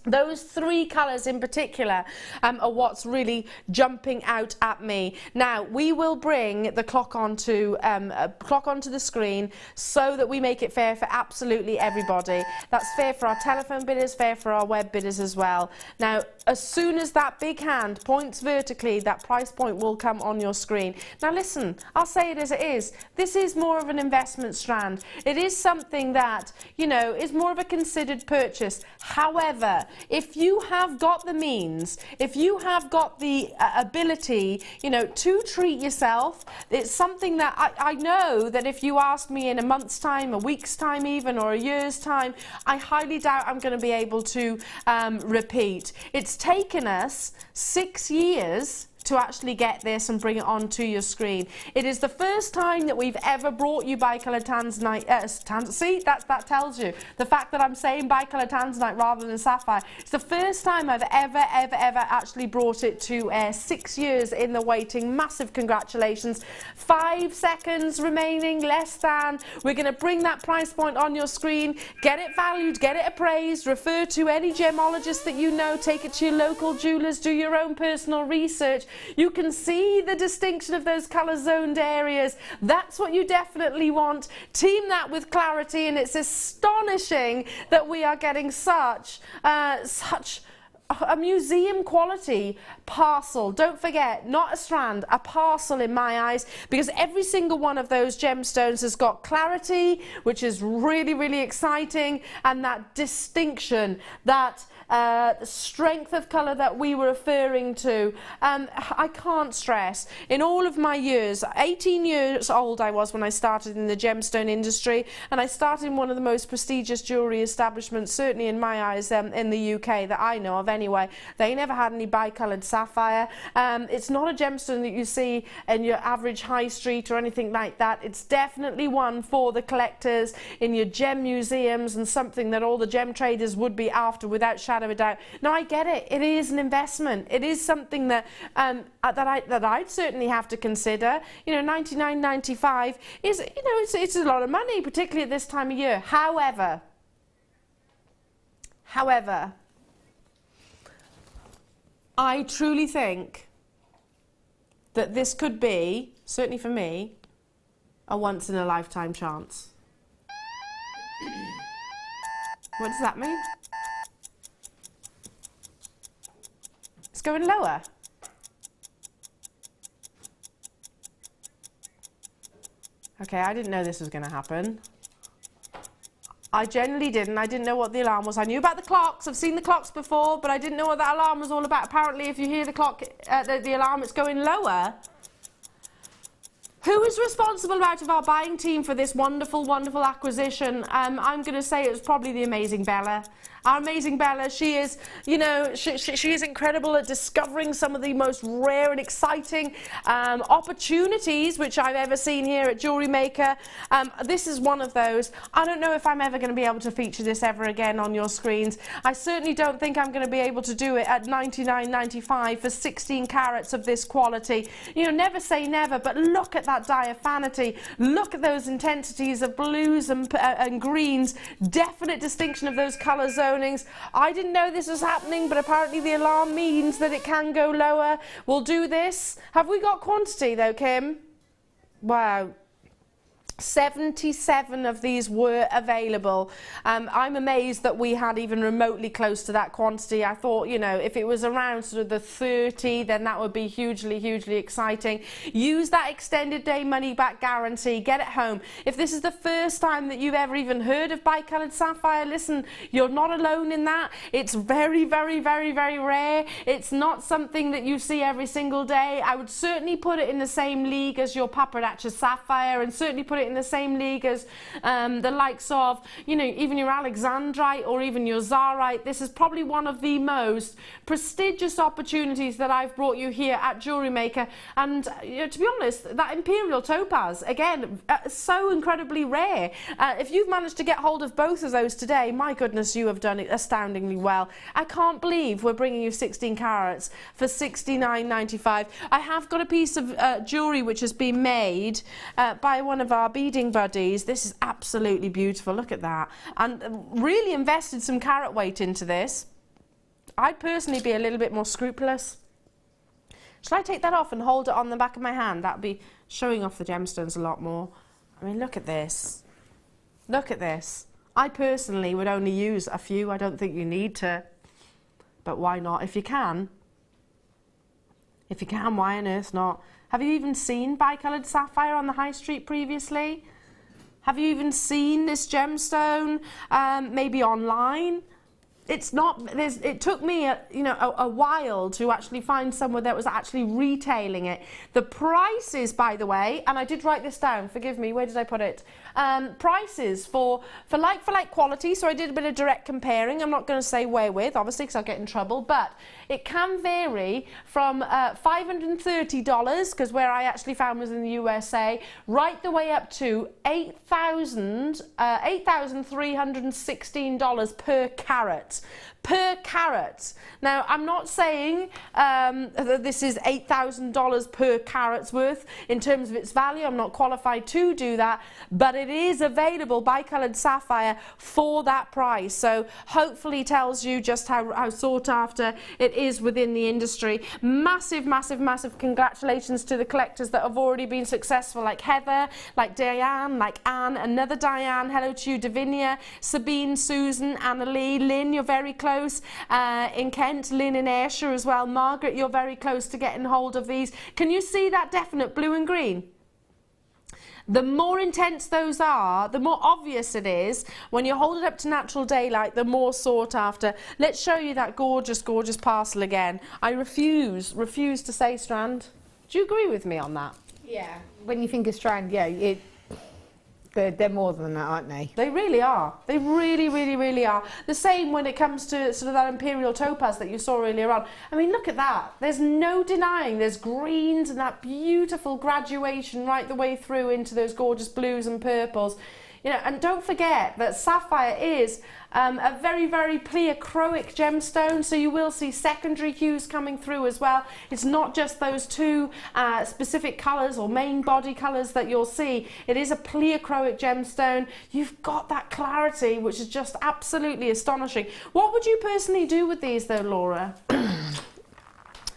Those three colours in particular are what's really jumping out at me. Now, we will bring the clock onto the screen so that we make it fair for absolutely everybody. That's fair for our telephone bidders, fair for our web bidders as well. Now, as soon as that big hand points vertically, that price point will come on your screen. Now listen, I'll say it as it is. This is more of an investment strand. It is something that, is more of a considered purchase. However, if you have got the means, if you have got the ability, to treat yourself, it's something that I know that if you ask me in a month's time, a week's time even, or a year's time, I highly doubt I'm going to be able to repeat. It's taken us 6 years to actually get this and bring it onto your screen. It is the first time that we've ever brought you bicoloured Tanzanite. See, that tells you. The fact that I'm saying bicoloured Tanzanite rather than sapphire. It's the first time I've ever actually brought it to air. 6 years in the waiting. Massive congratulations. 5 seconds remaining, less than. We're going to bring that price point on your screen. Get it valued, get it appraised. Refer to any gemologist that you know. Take it to your local jewellers. Do your own personal research. You can see the distinction of those colour zoned areas. That's what you definitely want. Team that with clarity, and it's astonishing that we are getting such a museum quality parcel. Don't forget, not a strand, a parcel in my eyes, because every single one of those gemstones has got clarity, which is really exciting, and that distinction, that strength of colour that we were referring to. I can't stress, in all of my years, 18 years old I was when I started in the gemstone industry, and I started in one of the most prestigious jewellery establishments, certainly in my eyes, in the UK that I know of anyway. They never had any bicoloured sapphire. It's not a gemstone that you see in your average high street or anything like that. It's definitely one for the collectors in your gem museums, and something that all the gem traders would be after without shadow of a doubt. Now, I get it. It is an investment. It is something that I'd certainly have to consider. $99.95 is, it's a lot of money, particularly at this time of year. However, I truly think that this could be, certainly for me, a once in a lifetime chance. What does that mean? It's going lower. Okay, I didn't know this was going to happen. I generally didn't. I didn't know what the alarm was. I knew about the clocks. I've seen the clocks before, but I didn't know what that alarm was all about. Apparently, if you hear the clock, the alarm, it's going lower. Who is responsible out of our buying team for this wonderful, wonderful acquisition? I'm going to say it was probably the amazing Bella. Our amazing Bella, she is, you know, she is incredible at discovering some of the most rare and exciting opportunities which I've ever seen here at Jewellery Maker. This is one of those. I don't know if I'm ever going to be able to feature this ever again on your screens. I certainly don't think I'm going to be able to do it at $99.95 for 16 carats of this quality. You know, never say never, but look at that diaphanity. Look at those intensities of blues and greens. Definite distinction of those colour zonings. I didn't know this was happening, but apparently the alarm means that it can go lower. We'll do this. Have we got quantity though, Kim? Wow. 77 of these were available. I'm amazed that we had even remotely close to that quantity. I thought, you know, if it was around sort of the 30, then that would be hugely, hugely exciting. Use that extended day money back guarantee. Get it home. If this is the first time that you've ever even heard of bicoloured sapphire, listen, you're not alone in that. It's very, very, very, very rare. It's not something that you see every single day. I would certainly put it in the same league as your paparazzi sapphire, and certainly put it in the same league as the likes of, you know, even your Alexandrite or even your Zarite. This is probably one of the most prestigious opportunities that I've brought you here at Jewellery Maker. And you know, to be honest, that Imperial Topaz, again, so incredibly rare. If you've managed to get hold of both of those today, my goodness, you have done it astoundingly well. I can't believe we're bringing you 16 carats for $69.95. I have got a piece of jewellery which has been made by one of our beading buddies. This is absolutely beautiful. Look at that. And really invested some carat weight into this. I'd personally be a little bit more scrupulous. Shall I take that off and hold it on the back of my hand? That would be showing off the gemstones a lot more. I mean, look at this. Look at this. I personally would only use a few. I don't think you need to. But why not? If you can. If you can, why on earth not? Have you even seen bicoloured sapphire on the high street previously? Have you even seen this gemstone maybe online? It's not, it took me a while to actually find somewhere that was actually retailing it. The prices, by the way, and I did write this down, forgive me, where did I put it? Prices for like quality, so I did a bit of direct comparing. I'm not going to say wherewith, obviously, because I'll get in trouble, but it can vary from $530, because where I actually found was in the USA, right the way up to $8,316 per carat. Per carat. Now, I'm not saying that this is $8,000 per carat's worth in terms of its value. I'm not qualified to do that, but it is available bicoloured sapphire for that price. So hopefully tells you just how sought after it is within the industry. Massive, massive, massive congratulations to the collectors that have already been successful, like Heather, like Diane, like Anne, another Diane, hello to you, Davinia, Sabine, Susan, Annalie, Lynn, you're very close, in Kent, Lynn in Ayrshire as well, Margaret, you're very close to getting hold of these. Can you see that definite blue and green? The more intense those are, the more obvious it is. When you hold it up to natural daylight, the more sought after. Let's show you that gorgeous, gorgeous parcel again. I refuse to say strand. Do you agree with me on that? Yeah. When you think of strand, yeah, they're more than that, aren't they? They really are. They really, really, really are. The same when it comes to sort of that Imperial Topaz that you saw earlier on. I mean, look at that. There's no denying there's greens and that beautiful graduation right the way through into those gorgeous blues and purples. You know, and don't forget that sapphire is a very, very pleochroic gemstone, so you will see secondary hues coming through as well. It's not just those two specific colours or main body colours that you'll see. It is a pleochroic gemstone. You've got that clarity, which is just absolutely astonishing. What would you personally do with these, though, Laura?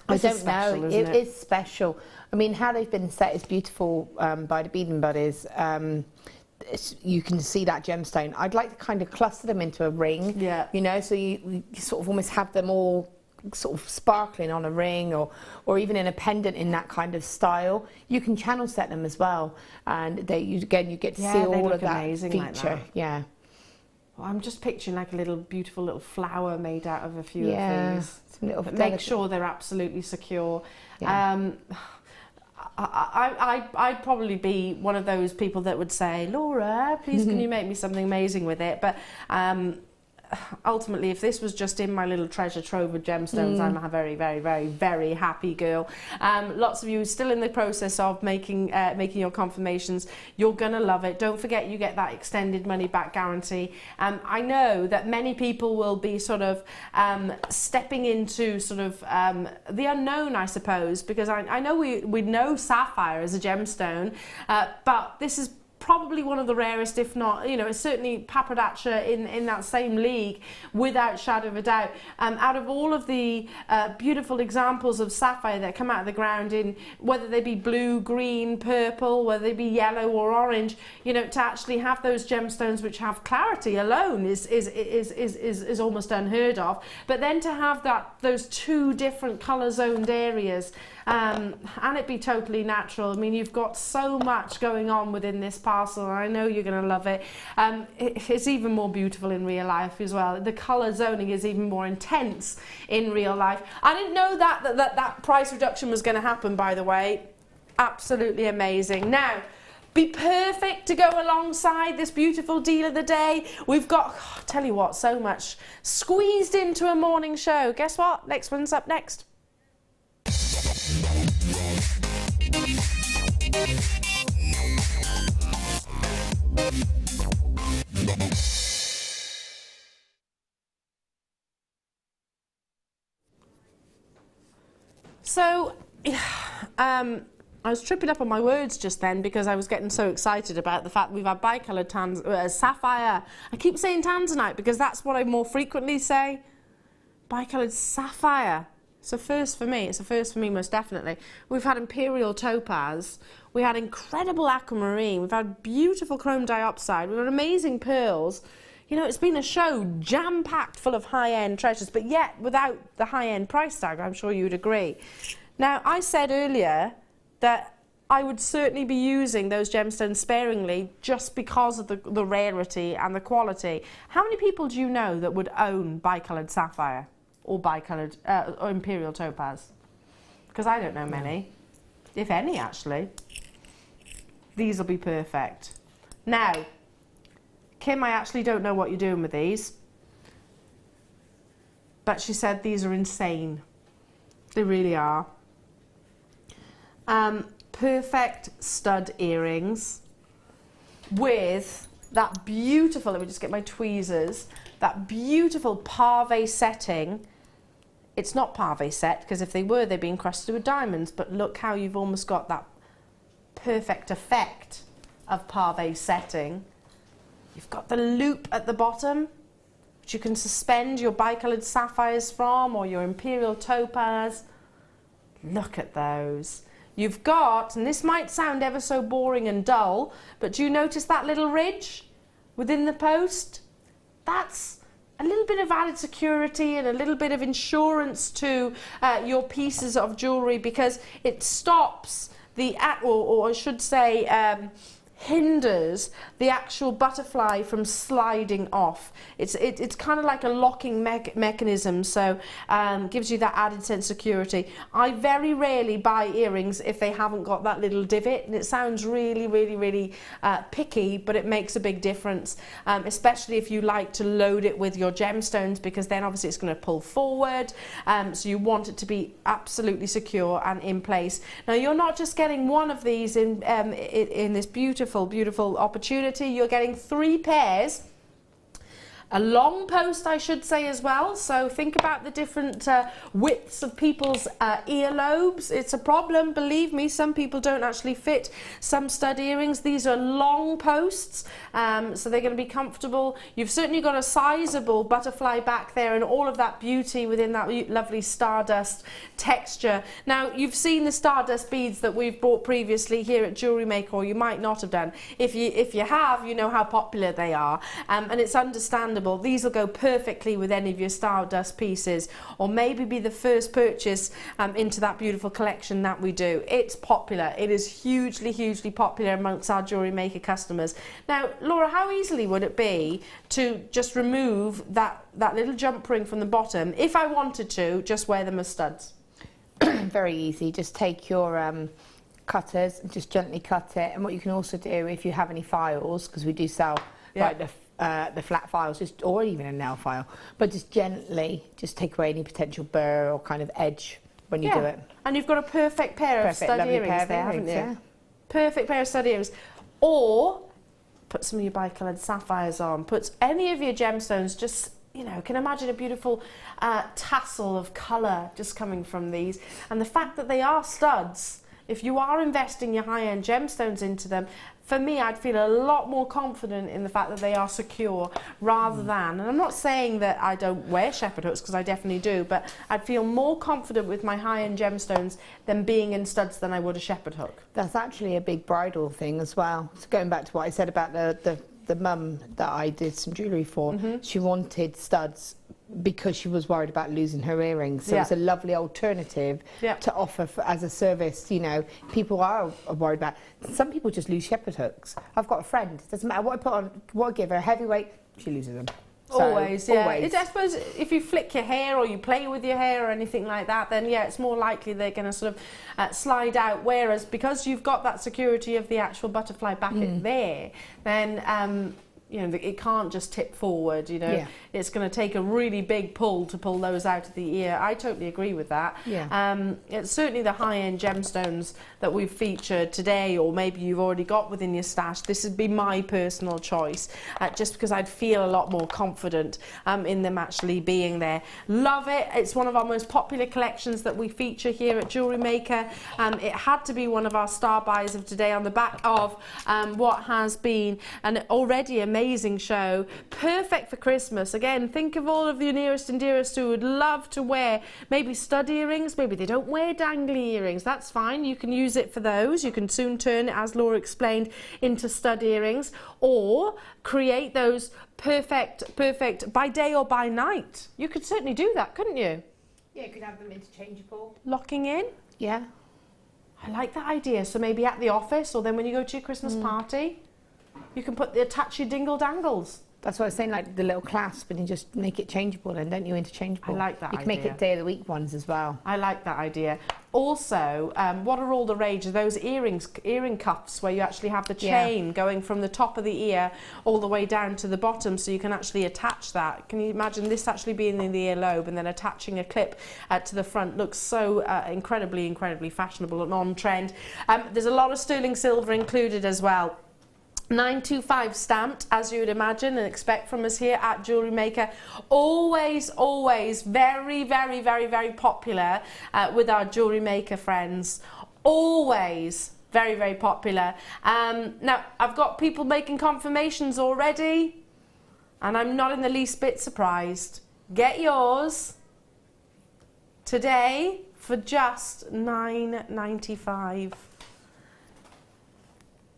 I don't know. It is special. I mean, how they've been set is beautiful by the beading buddies. You can see that gemstone. I'd like to kind of cluster them into a ring, yeah. You know, so you sort of almost have them all sort of sparkling on a ring, or even in a pendant in that kind of style. You can channel set them as well, and you get to see all of that feature. Like that. Yeah. I'm just picturing like a little beautiful little flower made out of a few of these. But make sure they're absolutely secure. Yeah. I'd probably be one of those people that would say, Laura, please can you make me something amazing with it? But ultimately, if this was just in my little treasure trove of gemstones, I'm a very, very, very, very happy girl. Lots of you still in the process of making your confirmations. You're gonna love it. Don't forget you get that extended money back guarantee. I know that many people will be sort of stepping into sort of the unknown, I suppose, because I know we know sapphire as a gemstone, but this is probably one of the rarest, if not, you know, it's certainly papradacha in that same league, without shadow of a doubt. Out of all of the beautiful examples of sapphire that come out of the ground, in whether they be blue, green, purple, whether they be yellow or orange, you know, to actually have those gemstones which have clarity alone is almost unheard of. But then to have those two different colour zoned areas, and it be totally natural. I mean, you've got so much going on within this parcel, and I know you're going to love it. It's even more beautiful in real life as well. The colour zoning is even more intense in real life. I didn't know that price reduction was going to happen, by the way. Absolutely amazing. Now, be perfect to go alongside this beautiful deal of the day. We've got, tell you what, so much squeezed into a morning show. Guess what? Next one's up next. So, I was tripping up on my words just then because I was getting so excited about the fact that we've had bicoloured sapphire. I keep saying Tanzanite because that's what I more frequently say. Bicoloured sapphire. It's a first for me. It's a first for me, most definitely. We've had imperial topaz. We had incredible aquamarine. We've had beautiful chrome diopside. We've had amazing pearls. You know, it's been a show jam-packed full of high-end treasures, but yet without the high-end price tag. I'm sure you would agree. Now, I said earlier that I would certainly be using those gemstones sparingly just because of the rarity and the quality. How many people do you know that would own bicoloured sapphire? Or bicoloured, or imperial topaz? Because I don't know many, if any actually. These will be perfect. Now, Kim, I actually don't know what you're doing with these, but she said these are insane. They really are. Perfect stud earrings with that beautiful, let me just get my tweezers, that beautiful pave setting. It's not pave set, because if they were, they'd be encrusted with diamonds, but look how you've almost got that perfect effect of pave setting. You've got the loop at the bottom, which you can suspend your bicoloured sapphires from, or your imperial topaz. Look at those. You've got, and this might sound ever so boring and dull, but do you notice that little ridge within the post? That's a little bit of added security and a little bit of insurance to your pieces of jewellery, because it stops the, or I should say, hinders the actual butterfly from sliding off. It's kind of like a locking mechanism, so gives you that added sense of security. I very rarely buy earrings if they haven't got that little divot, and it sounds really, really, really picky, but it makes a big difference, especially if you like to load it with your gemstones, because then obviously it's going to pull forward, so you want it to be absolutely secure and in place. Now, you're not just getting one of these in this beautiful opportunity. You're getting 3 pairs, a long post, I should say, as well. So think about the different widths of people's earlobes. It's a problem, believe me. Some people don't actually fit some stud earrings. These are long posts, so they're going to be comfortable. You've certainly got a sizable butterfly back there, and all of that beauty within that lovely stardust texture. Now, you've seen the stardust beads that we've bought previously here at Jewellery Maker, or you might not have done. If you have, you know how popular they are, and it's understandable understandable. These will go perfectly with any of your Stardust pieces, or maybe be the first purchase into that beautiful collection that we do. It's popular. It is hugely, hugely popular amongst our Jewellery Maker customers. Now, Laura, how easily would it be to just remove that little jump ring from the bottom? If I wanted to, just wear them as studs. Very easy. Just take your cutters and just gently cut it. And what you can also do, if you have any files, because we do sell like the flat files, just, or even a nail file, but just gently just take away any potential burr or kind of edge when you do it. And you've got a perfect pair of stud earrings there, haven't you? Perfect pair of stud earrings. Or put some of your bi-coloured sapphires on. Put any of your gemstones, just, you know, can imagine a beautiful tassel of colour just coming from these. And the fact that they are studs, if you are investing your high-end gemstones into them, for me, I'd feel a lot more confident in the fact that they are secure rather than, and I'm not saying that I don't wear shepherd hooks, because I definitely do, but I'd feel more confident with my high-end gemstones than being in studs than I would a shepherd hook. That's actually a big bridal thing as well. So going back to what I said about the mum that I did some jewellery for, she wanted studs because she was worried about losing her earrings. So it's a lovely alternative to offer as a service. You know, people are worried about. Some people just lose shepherd hooks. I've got a friend. Doesn't matter what I put on, what I give her, heavyweight, she loses them. So, always. I suppose if you flick your hair or you play with your hair or anything like that, then it's more likely they're going to sort of slide out. Whereas because you've got that security of the actual butterfly backet there, then you know, it can't just tip forward, you know. It's going to take a really big pull to pull those out of the ear. I totally agree with that. It's certainly the high-end gemstones that we've featured today, or maybe you've already got within your stash. This would be my personal choice, just because I'd feel a lot more confident in them actually being there. Love it. It's one of our most popular collections that we feature here at Jewellery Maker. It had to be one of our star buys of today on the back of what has been an already amazing show. Perfect for Christmas. Again, think of all of your nearest and dearest who would love to wear maybe stud earrings. Maybe they don't wear dangly earrings. That's fine. You can use it for those. You can soon turn it, as Laura explained, into stud earrings, or create those perfect by day or by night. You could certainly do that, couldn't you? Yeah, you could have them interchangeable. Locking in? Yeah. I like that idea. So maybe at the office, or then when you go to your Christmas party, you can attach your dingle dangles. That's what I was saying, like the little clasp, and you just make it changeable, and don't you, interchangeable. I like that idea. You can make it day of the week ones as well. I like that idea. Also, what are all the rage? Those earring cuffs, where you actually have the chain going from the top of the ear all the way down to the bottom, so you can actually attach that. Can you imagine this actually being in the earlobe and then attaching a clip to the front? Looks so incredibly fashionable and on trend. There's a lot of sterling silver included as well. 925 stamped, as you would imagine and expect from us here at Jewellery Maker. Always very popular with our Jewellery Maker friends. Always very popular. Now, I've got people making confirmations already, and I'm not in the least bit surprised. Get yours today for just $9.95.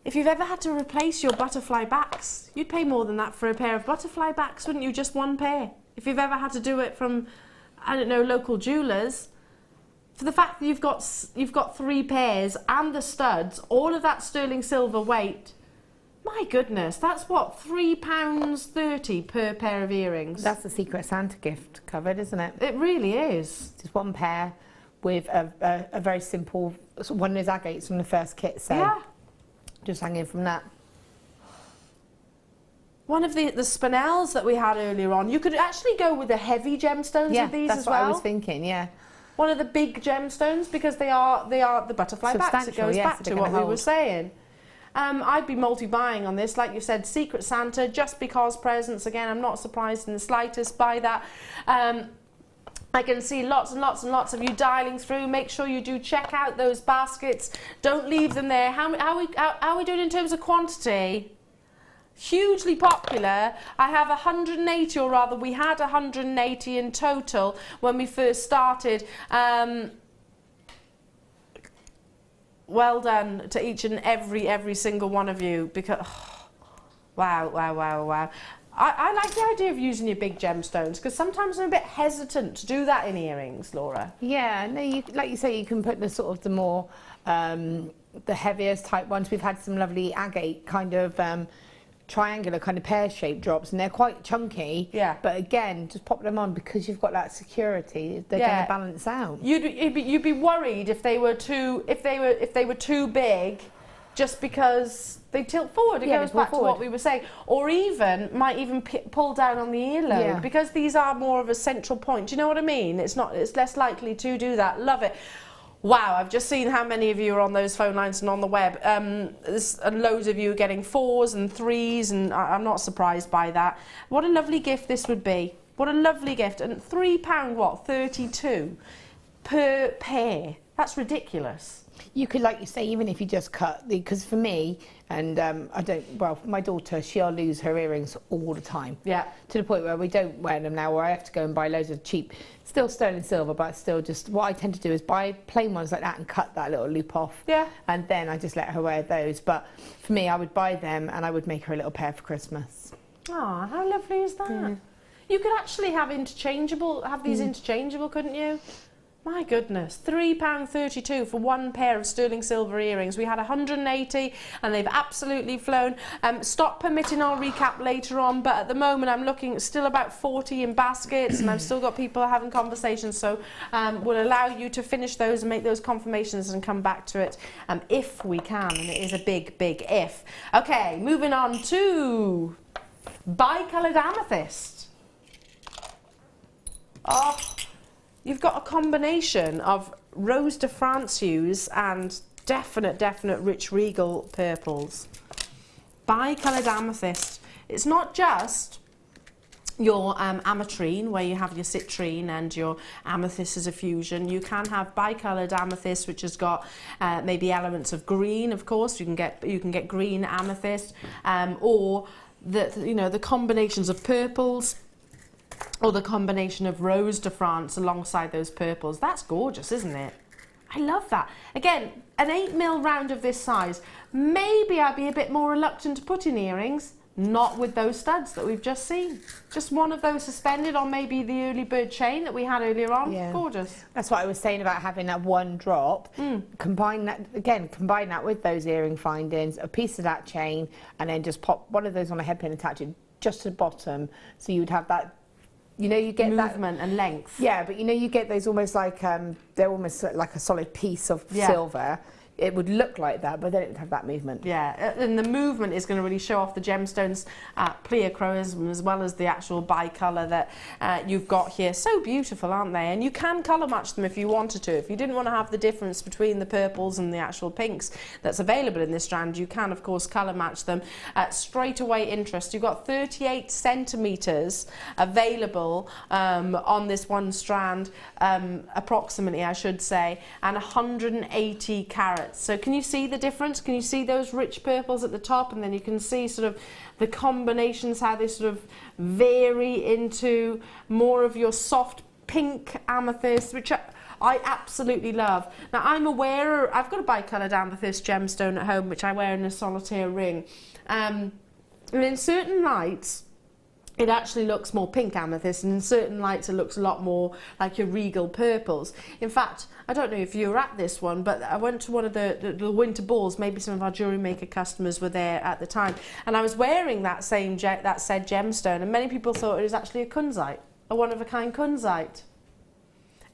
If you've ever had to replace your butterfly backs, you'd pay more than that for a pair of butterfly backs, wouldn't you? Just one pair. If you've ever had to do it from, I don't know, local jewellers, for the fact that you've got 3 pairs and the studs, all of that sterling silver weight, my goodness, that's what, £3.30 per pair of earrings. That's the Secret Santa gift covered, isn't it? It really is. Just one pair with a very simple, one of those agates from the first kit set. Yeah. Just hanging from that. One of the spinels that we had earlier on, you could actually go with the heavy gemstones with these as well. That's what I was thinking, yeah. One of the big gemstones, because they are the butterfly backs. It goes back to what we were saying. I'd be multi-buying on this, like you said, Secret Santa, just because presents. Again, I'm not surprised in the slightest by that. I can see lots and lots of you dialing through. Make sure you do check out those baskets. Don't leave them there. How are we doing in terms of quantity? Hugely popular. I have 180, or rather we had 180 in total when we first started. Well done to each and every single one of you, because wow. I like the idea of using your big gemstones because sometimes I'm a bit hesitant to do that in earrings, Laura. Yeah, no, like you say, you can put the sort of the more, the heaviest type ones. We've had some lovely agate kind of triangular kind of pear-shaped drops, and they're quite chunky. Yeah. But again, just pop them on because you've got that security. They're going to balance out. You'd be worried if they were too big, just because they tilt forward. It goes back to what we were saying, or might even pull down on the earlobe because these are more of a central point. Do you know what I mean? It's less likely to do that. Love it. Wow, I've just seen how many of you are on those phone lines and on the web. There's loads of you are getting 4s and 3s, and I'm not surprised by that. What a lovely gift this would be. What a lovely gift. And £3, what, 32 per pair. That's ridiculous. You could, like you say, even if you just cut because for me, and my daughter, she'll lose her earrings all the time. Yeah. To the point where we don't wear them now, where I have to go and buy loads of cheap, still sterling silver, but still just, what I tend to do is buy plain ones like that and cut that little loop off. Yeah. And then I just let her wear those. But for me, I would buy them and I would make her a little pair for Christmas. Oh, how lovely is that? Yeah. You could actually have these interchangeable, couldn't you? My goodness, £3.32 for one pair of sterling silver earrings. We had 180 and they've absolutely flown. Stock permitting, I'll recap later on, but at the moment I'm looking still about 40 in baskets and I've still got people having conversations, so we'll allow you to finish those and make those confirmations and come back to it if we can, and it is a big, big if. Okay, moving on to bicoloured amethyst. Oh, you've got a combination of Rose de France hues and definite rich regal purples. Bicoloured amethyst. It's not just your ametrine, where you have your citrine and your amethyst as a fusion. You can have bicoloured amethyst, which has got maybe elements of green. Of course, you can get green amethyst, or the combinations of purples, or the combination of Rose de France alongside those purples. That's gorgeous, isn't it? I love that. Again, an 8mm round of this size. Maybe I'd be a bit more reluctant to put in earrings. Not with those studs that we've just seen. Just one of those suspended on maybe the early bird chain that we had earlier on. Yeah. Gorgeous. That's what I was saying about having that one drop. Combine that with those earring findings, a piece of that chain, and then just pop one of those on a headpin, attach it just to the bottom, so you would have that. You get movement and length. Yeah, but you get those almost like they're almost like a solid piece of silver. It would look like that, but then it would have that movement. Yeah, and the movement is going to really show off the gemstones pleochroism as well as the actual bicolour that you've got here. So beautiful, aren't they? And you can colour match them if you wanted to. If you didn't want to have the difference between the purples and the actual pinks that's available in this strand, you can, of course, colour match them. Straight away interest. You've got 38 centimetres available on this one strand, approximately, I should say, and 180 carats. So can you see the difference? Can you see those rich purples at the top, and then you can see sort of the combinations, how they sort of vary into more of your soft pink amethyst, which I absolutely love. Now I'm aware, I've got a bicoloured amethyst gemstone at home which I wear in a solitaire ring, and in certain lights it actually looks more pink amethyst, and in certain lights it looks a lot more like your regal purples. In fact, I don't know if you were at this one, but I went to one of the winter balls. Maybe some of our Jewellery Maker customers were there at the time, and I was wearing that said gemstone, and many people thought it was actually a kunzite, a one-of-a-kind kunzite.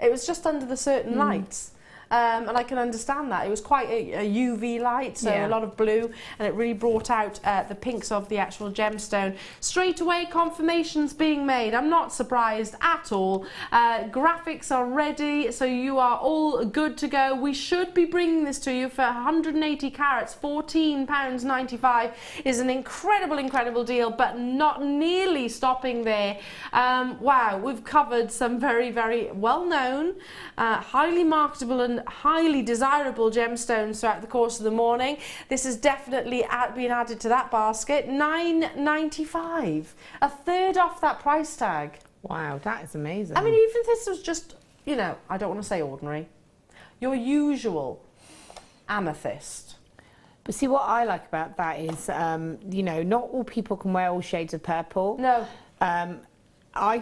It was just under the certain lights. And I can understand that. It was quite a UV light, so a lot of blue, and it really brought out the pinks of the actual gemstone. Straight away, confirmations being made. I'm not surprised at all. Graphics are ready, so you are all good to go. We should be bringing this to you for 180 carats, £14.95 is an incredible deal, but not nearly stopping there. Wow, we've covered some very well-known, highly marketable and highly desirable gemstones throughout the course of the morning. This has definitely been added to that basket. £9.95, a third off that price tag. Wow, that is amazing. I mean, even if this was just, I don't want to say ordinary, your usual amethyst. But see, what I like about that is, you know, not all people can wear all shades of purple. No. I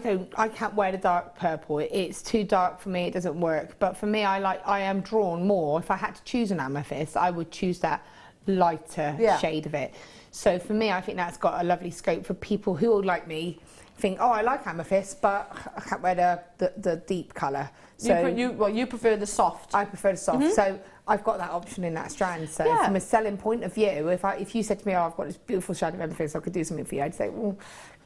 can't wear the dark purple. It's too dark for me. It doesn't work. But for me, I am drawn more. If I had to choose an amethyst, I would choose that lighter shade of it. So for me, I think that's got a lovely scope for people who, like me, think, oh, I like amethyst, but I can't wear the deep colour. So you prefer the soft. I prefer the soft. So I've got that option in that strand. So from a selling point of view, if you said to me, oh, I've got this beautiful shade of amethyst, I could do something for you, I'd say, well,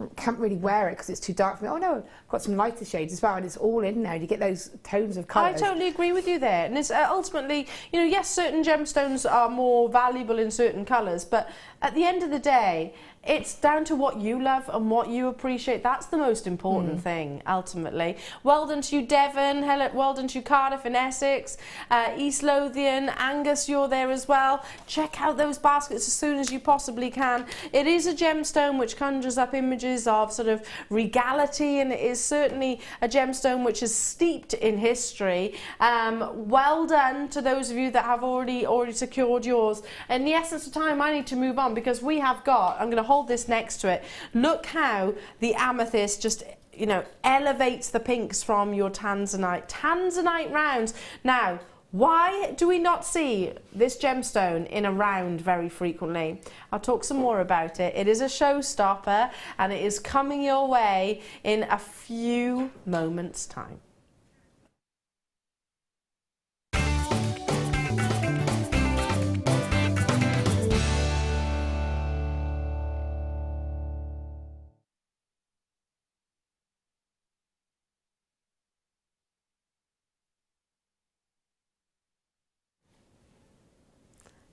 I can't really wear it because it's too dark for me. Oh no, I've got some lighter shades as well, and it's all in there. You get those tones of colours. I totally agree with you there. And it's ultimately, you know, yes, certain gemstones are more valuable in certain colours, but at the end of the day, it's down to what you love and what you appreciate. That's the most important thing, ultimately. Well done to you, Devon. Well done to you, Cardiff in Essex. East Lothian, Angus, you're there as well. Check out those baskets as soon as you possibly can. It is a gemstone which conjures up images of sort of regality, and it is certainly a gemstone which is steeped in history. Well done to those of you that have already secured yours. In the essence of time, I need to move on because we have got, I'm going to hold this next to it. Look how the amethyst just, you know, elevates the pinks from your Tanzanite rounds. Now, why do we not see this gemstone in a round very frequently? I'll talk some more about it. It is a showstopper and it is coming your way in a few moments' time.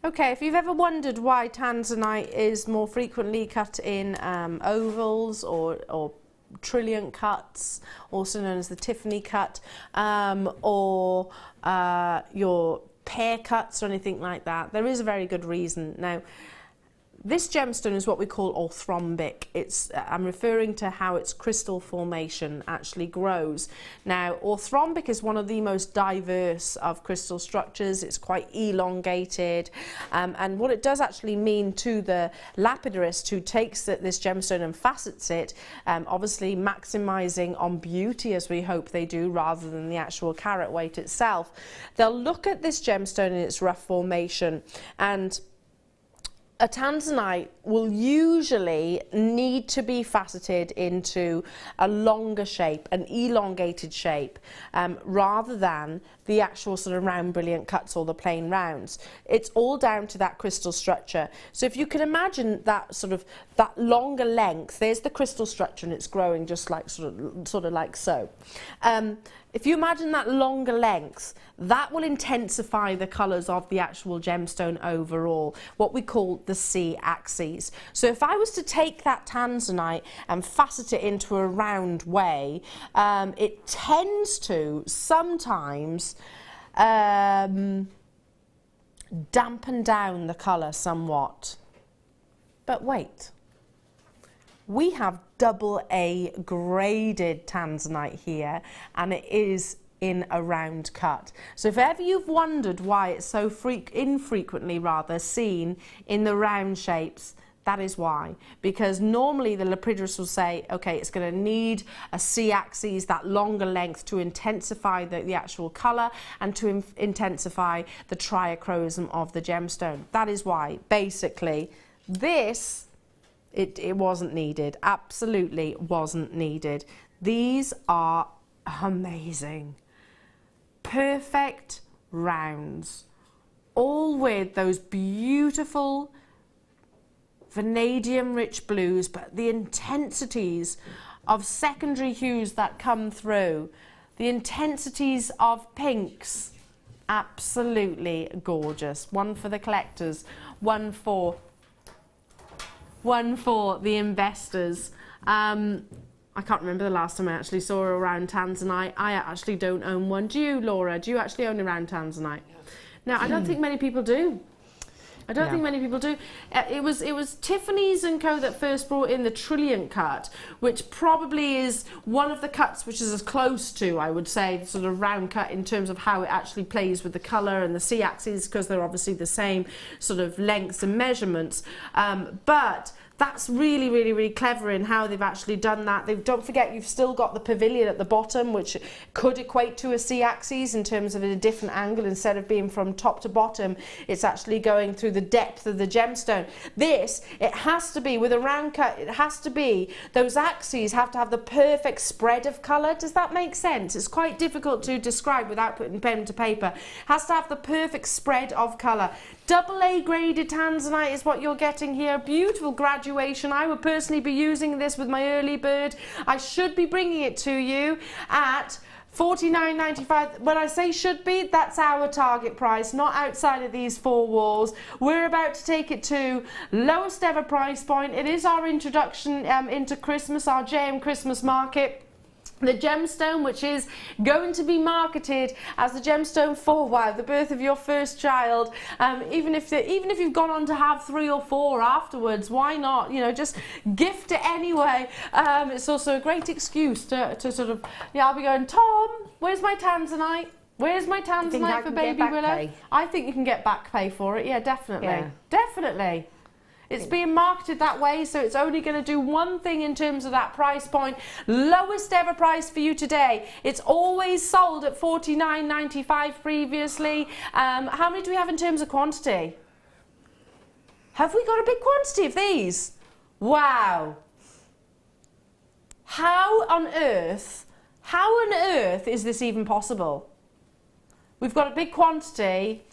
Okay, if you've ever wondered why Tanzanite is more frequently cut in ovals or trilliant cuts, also known as the Tiffany cut, or your pear cuts or anything like that, there is a very good reason. Now, this gemstone is what we call orthrhombic. I'm referring to how its crystal formation actually grows. Now, orthrhombic is one of the most diverse of crystal structures. It's quite elongated. And what it does actually mean to the lapidarist who takes this gemstone and facets it, obviously maximising on beauty as we hope they do rather than the actual carat weight itself. They'll look at this gemstone in its rough formation, and a Tanzanite will usually need to be faceted into a longer shape, an elongated shape, rather than the actual sort of round brilliant cuts or the plain rounds. It's all down to that crystal structure. So if you can imagine that that longer length, there's the crystal structure and it's growing just like sort of like so. If you imagine that longer length, that will intensify the colours of the actual gemstone overall, what we call the C axes. So if I was to take that Tanzanite and facet it into a round way, it tends to sometimes dampen down the colour somewhat. But wait, we have AA graded Tanzanite here, and it is in a round cut. So if ever you've wondered why it's so infrequently seen in the round shapes, that is why. Because normally the lapidarist will say, okay, it's going to need a C-axis, that longer length, to intensify the actual colour and to intensify the triachrosm of the gemstone. That is why, basically, this, it wasn't needed. Absolutely wasn't needed. These are amazing. Perfect rounds. All with those beautiful vanadium rich blues, but the intensities of secondary hues that come through, the intensities of pinks, absolutely gorgeous. One for the collectors, one for the investors. I can't remember the last time I actually saw a round Tanzanite. I actually don't own one. Do you, Laura? Do you actually own a round Tanzanite? Now, I don't think many people do. I don't think many people do. It was Tiffany's & Co that first brought in the Trilliant cut, which probably is one of the cuts which is as close to, I would say, the sort of round cut in terms of how it actually plays with the colour and the C-axes, because they're obviously the same sort of lengths and measurements. But that's really, really, really clever in how they've actually done that. Don't forget, you've still got the pavilion at the bottom, which could equate to a C-axis in terms of a different angle. Instead of being from top to bottom, it's actually going through the depth of the gemstone. This, it has to be, with a round cut, it has to be, those axes have to have the perfect spread of colour. Does that make sense? It's quite difficult to describe without putting pen to paper. It has to have the perfect spread of colour. AA graded Tanzanite is what you're getting here. Beautiful graduation. I would personally be using this with my early bird. I should be bringing it to you at $49.95. When I say should be, that's our target price, not outside of these four walls. We're about to take it to lowest ever price point. It is our introduction into Christmas, our JM Christmas market. The gemstone, which is going to be marketed as the gemstone for, wow, the birth of your first child. Even if you've gone on to have 3 or 4 afterwards, why not? You know, just gift it anyway. It's also a great excuse to sort of, yeah, I'll be going, Tom, where's my Tanzanite? Where's my Tanzanite for baby Willow? I think you can get back pay for it. Yeah, definitely. Yeah. Definitely. It's being marketed that way, so it's only going to do one thing in terms of that price point. Lowest ever price for you today. It's always sold at $49.95 previously. How many do we have in terms of quantity? Have we got a big quantity of these? Wow. How on earth is this even possible? We've got a big quantity.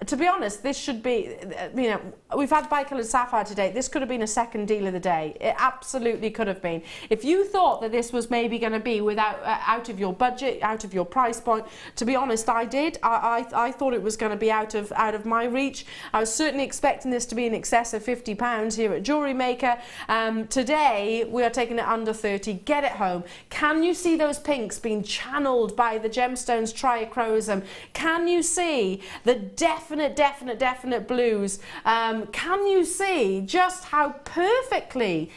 To be honest, this should be, you know, we've had bicoloured sapphire today. This could have been a second deal of the day. It absolutely could have been. If you thought that this was maybe going to be without out of your budget, out of your price point, to be honest, I did. I thought it was going to be out of my reach. I was certainly expecting this to be in excess of £50 here at Jewellery Maker. Today, we are taking it under 30. Get it home. Can you see those pinks being channeled by the gemstones triachrosm? Can you see the definite blues? Can you see just how perfectly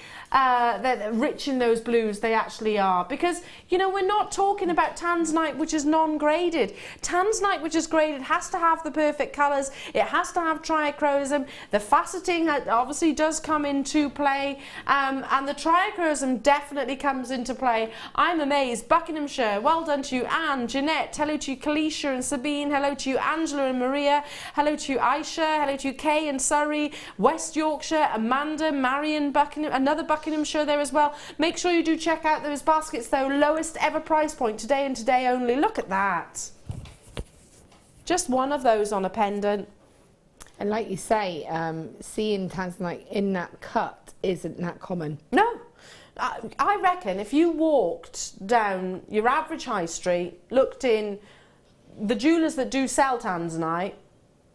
rich in those blues they actually are? Because, you know, we're not talking about Tanzanite which is non-graded. Tanzanite which is graded has to have the perfect colours. It has to have triachrosm. The faceting obviously does come into play, and the triachrosm definitely comes into play. I'm amazed. Buckinghamshire, well done to you. Anne, Jeanette, hello to you. Kalisha and Sabine, hello to you. Angela and Maria, hello to you. Aisha, hello to you. Kay and Surrey, West Yorkshire, Amanda, Marion, Buckingham, another Buckinghamshire there as well. Make sure you do check out those baskets though. Lowest ever price point today and today only. Look at that. Just one of those on a pendant. And like you say, seeing Tanzanite in that cut isn't that common. No. I reckon if you walked down your average high street, looked in the jewellers that do sell Tanzanite,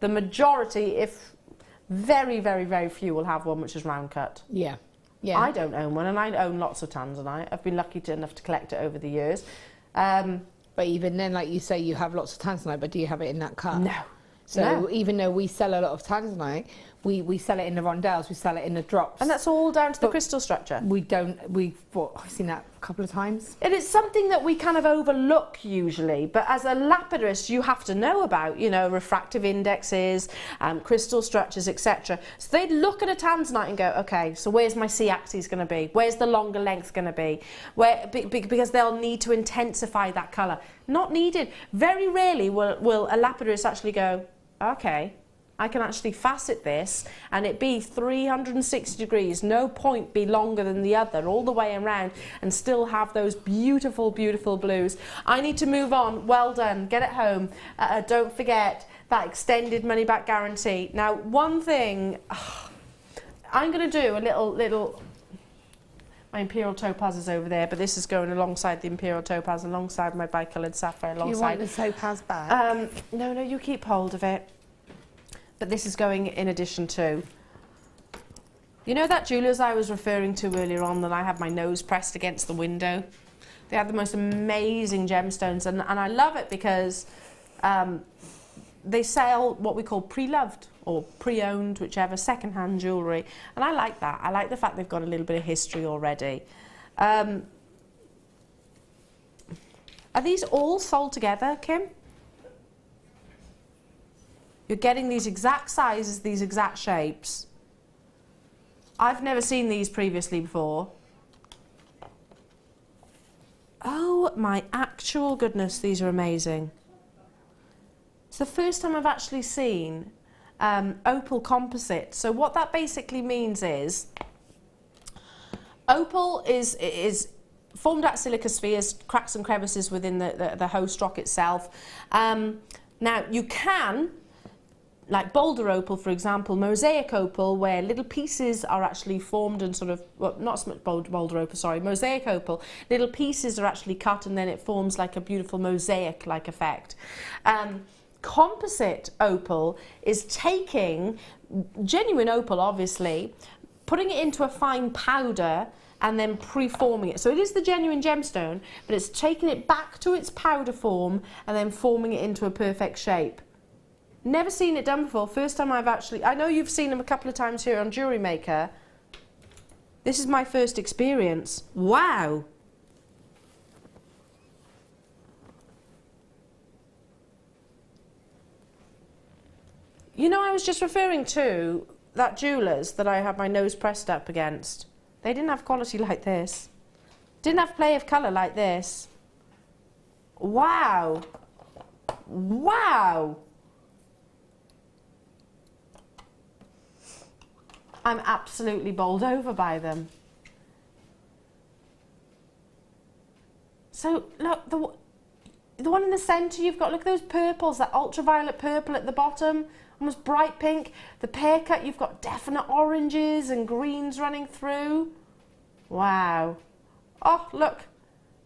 the majority, if very, very, very few, will have one which is round cut. Yeah. Yeah. I don't own one, and I own lots of Tanzanite. I've been lucky enough to collect it over the years. But even then, like you say, you have lots of Tanzanite, but do you have it in that cut? No. So even though we sell a lot of Tanzanite, we sell it in the rondelles, we sell it in the drops. And that's all down to the crystal structure. I've seen that a couple of times. It is something that we kind of overlook usually, but as a lapidist you have to know about, you know, refractive indexes, crystal structures, etc. So they'd look at a Tanzanite and go, okay, so where's my C-axis going to be? Where's the longer length going to be? Because they'll need to intensify that colour. Not needed. Very rarely will a lapidist actually go, okay, I can actually facet this and it be 360 degrees, no point be longer than the other, all the way around, and still have those beautiful, beautiful blues. I need to move on. Well done. Get it home. Don't forget that extended money back guarantee. Now, one thing, I'm going to do a little, my Imperial Topaz is over there, but this is going alongside the Imperial Topaz, alongside my bicoloured sapphire, alongside. You want the Topaz back? No, you keep hold of it. But this is going in addition to. You know that jewellers I was referring to earlier on that I had my nose pressed against the window? They had the most amazing gemstones, and I love it because they sell what we call pre-loved or pre-owned, whichever, second-hand jewellery. And I like that. I like the fact they've got a little bit of history already. Are these all sold together, Kim? You're getting these exact sizes, these exact shapes. I've never seen these previously before. Oh my actual goodness, these are amazing. It's the first time I've actually seen opal composite. So what that basically means is, opal is formed out silica spheres, cracks and crevices within the host rock itself. Now you can, like boulder opal, for example, mosaic opal, where little pieces are actually formed and sort of, well, not so much boulder opal, sorry, mosaic opal, little pieces are actually cut and then it forms like a beautiful mosaic-like effect. Composite opal is taking genuine opal, obviously, putting it into a fine powder and then pre-forming it. So it is the genuine gemstone, but it's taking it back to its powder form and then forming it into a perfect shape. Never seen it done before. First time I've actually, I know you've seen them a couple of times here on Jewellery Maker. This is my first experience. Wow. You know, I was just referring to that jewellers that I had my nose pressed up against. They didn't have quality like this. Didn't have play of colour like this. Wow. Wow. I'm absolutely bowled over by them. So look, the one in the centre, you've got, look at those purples, that ultraviolet purple at the bottom, almost bright pink. The pear cut, you've got definite oranges and greens running through. Wow. Oh, look.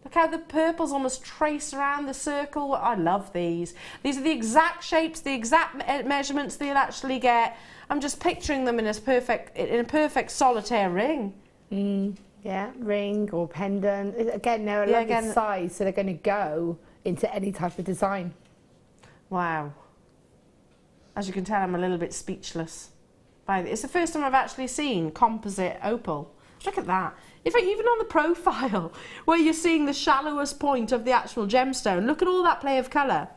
Look how the purples almost trace around the circle. I love these. These are the exact shapes, the exact measurements that you'll actually get. I'm just picturing them in a perfect solitaire ring. Yeah, ring or pendant. Again, they're a lovely size, so they're going to go into any type of design. Wow. As you can tell, I'm a little bit speechless. It's the first time I've actually seen composite opal. Look at that. In fact, even on the profile, where you're seeing the shallowest point of the actual gemstone, look at all that play of colour.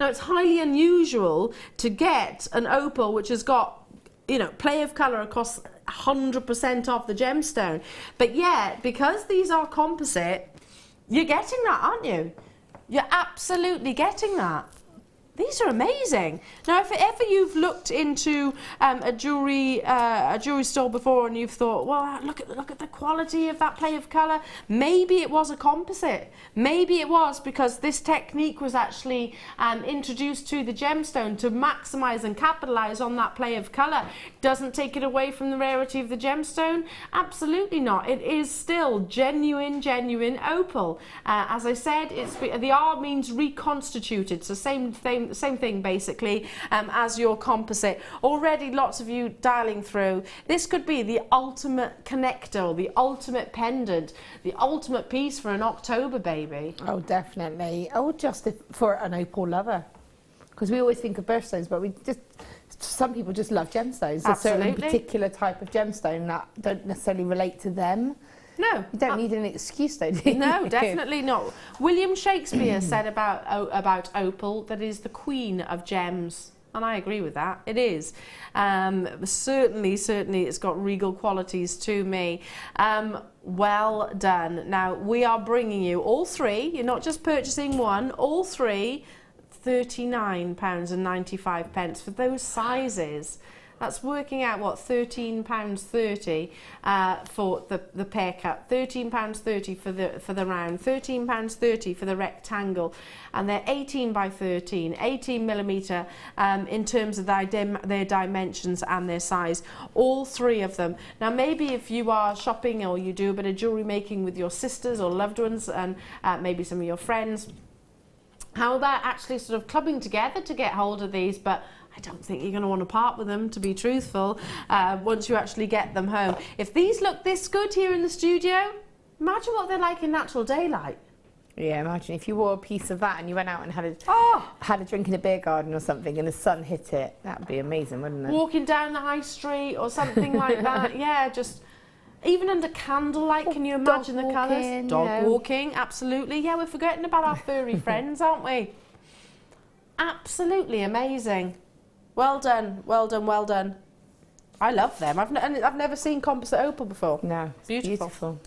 Now, it's highly unusual to get an opal which has got, you know, play of colour across 100% of the gemstone. But yet, because these are composite, you're getting that, aren't you? You're absolutely getting that. These are amazing. Now, if ever you've looked into a jewellery store before and you've thought, well, look at the quality of that play of colour, maybe it was a composite. Maybe it was because this technique was actually introduced to the gemstone to maximise and capitalise on that play of colour. Doesn't take it away from the rarity of the gemstone? Absolutely not. It is still genuine opal. As I said, the R means reconstituted, so same thing basically as your composite. Already lots of you dialing through. This could be the ultimate connector, the ultimate pendant, the ultimate piece for an October baby. Oh, definitely. Oh, just for an opal lover. Because we always think of birthstones, but some people just love gemstones. There's a certain particular type of gemstone that don't necessarily relate to them. No. You don't need an excuse though, do you? No, definitely not. William Shakespeare said about opal that it is the queen of gems. And I agree with that. It is. Certainly it's got regal qualities to me. Well done. Now, we are bringing you all three. You're not just purchasing one, all three, £39.95 for those sizes. That's working out, what, £13.30 for the pear cut, £13.30 for the round, £13.30 for the rectangle, and they're 18 by 13, 18 millimetre in terms of their dimensions and their size, all three of them. Now, maybe if you are shopping or you do a bit of jewellery making with your sisters or loved ones and maybe some of your friends, how about actually sort of clubbing together to get hold of these? But I don't think you're going to want to part with them, to be truthful, once you actually get them home. If these look this good here in the studio, imagine what they're like in natural daylight. Yeah, imagine if you wore a piece of that and you went out and had a drink in a beer garden or something and the sun hit it. That would be amazing, wouldn't it? Walking down the high street or something like that. Yeah, just even under candlelight, can you imagine the colours? Dog walking, absolutely. Yeah, we're forgetting about our furry friends, aren't we? Absolutely amazing. Well done, well done, well done. I love them. I've never seen composite opal before. No, it's beautiful.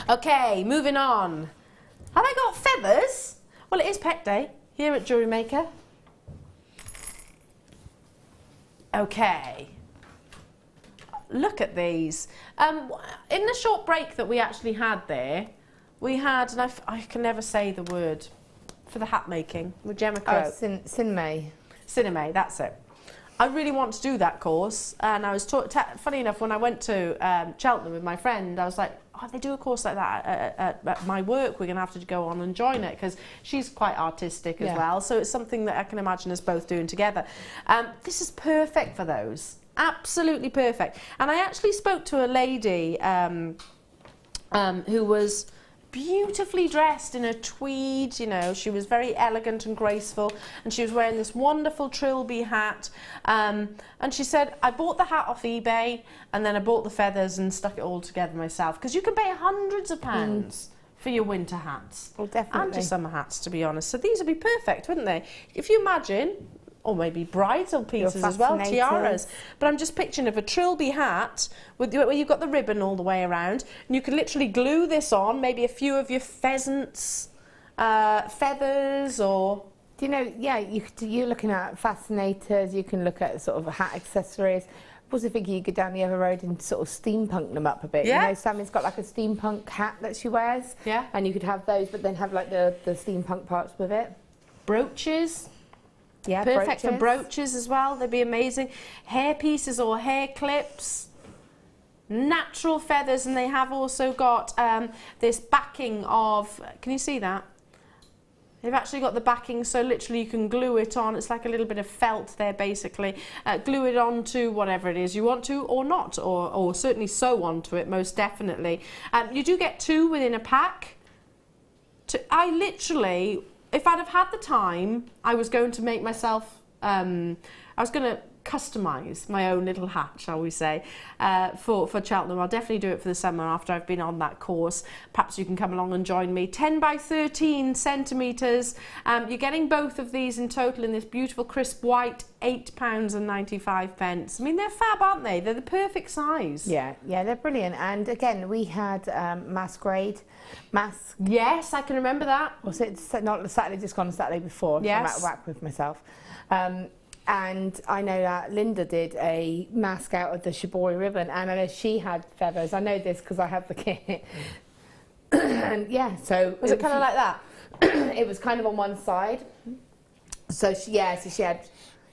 Okay, moving on. Have I got feathers? Well, it is Pet Day here at Jewellery Maker. Okay. Look at these. In the short break that we actually had there, we had, and I can never say the word, for the hat making with Gemma Crow. Oh, Cinema, that's it. I really want to do that course, and I was funny enough, when I went to Cheltenham with my friend, I was like, oh, they do a course like that at my work, we're going to have to go on and join it, because she's quite artistic as well, so it's something that I can imagine us both doing together. This is perfect for those, absolutely perfect. And I actually spoke to a lady who was beautifully dressed in a tweed, you know, she was very elegant and graceful, and she was wearing this wonderful trilby hat, and she said, I bought the hat off eBay and then I bought the feathers and stuck it all together myself, because you can pay hundreds of pounds for your winter hats. Well, definitely. And your summer hats, to be honest. So these would be perfect, wouldn't they? If you imagine, or maybe bridal pieces as well, tiaras. But I'm just picturing of a trilby hat with where you've got the ribbon all the way around, and you can literally glue this on, maybe a few of your pheasants' feathers, or... Do you know, yeah, you're looking at fascinators, you can look at sort of hat accessories. I was thinking you go down the other road and sort of steampunk them up a bit. Yeah. You know, Sammy's got like a steampunk hat that she wears. Yeah. And you could have those, but then have like the steampunk parts with it. Brooches. Yeah, perfect for brooches as well. They'd be amazing. Hair pieces or hair clips. Natural feathers, and they have also got this backing of, can you see that? They've actually got the backing, so literally you can glue it on. It's like a little bit of felt there, basically. Glue it onto whatever it is you want to, or not, or certainly sew onto it, most definitely. You do get two within a pack. I literally, if I'd have had the time, I was going to make myself, I was going to customise my own little hat, shall we say, for Cheltenham. I'll definitely do it for the summer after I've been on that course. Perhaps you can come along and join me. 10 by 13 centimetres. You're getting both of these in total in this beautiful crisp white, £8.95. I mean, they're fab, aren't they? They're the perfect size. Yeah, they're brilliant. And again, we had masquerade. Yes, I can remember that. Was it not the Saturday, just gone the Saturday before? Yes. I'm out of whack with myself. And I know that Linda did a mask out of the shibori ribbon, and I know she had feathers. I know this because I have the kit. And yeah, so... Was it kind of like that? It was kind of on one side. So she had...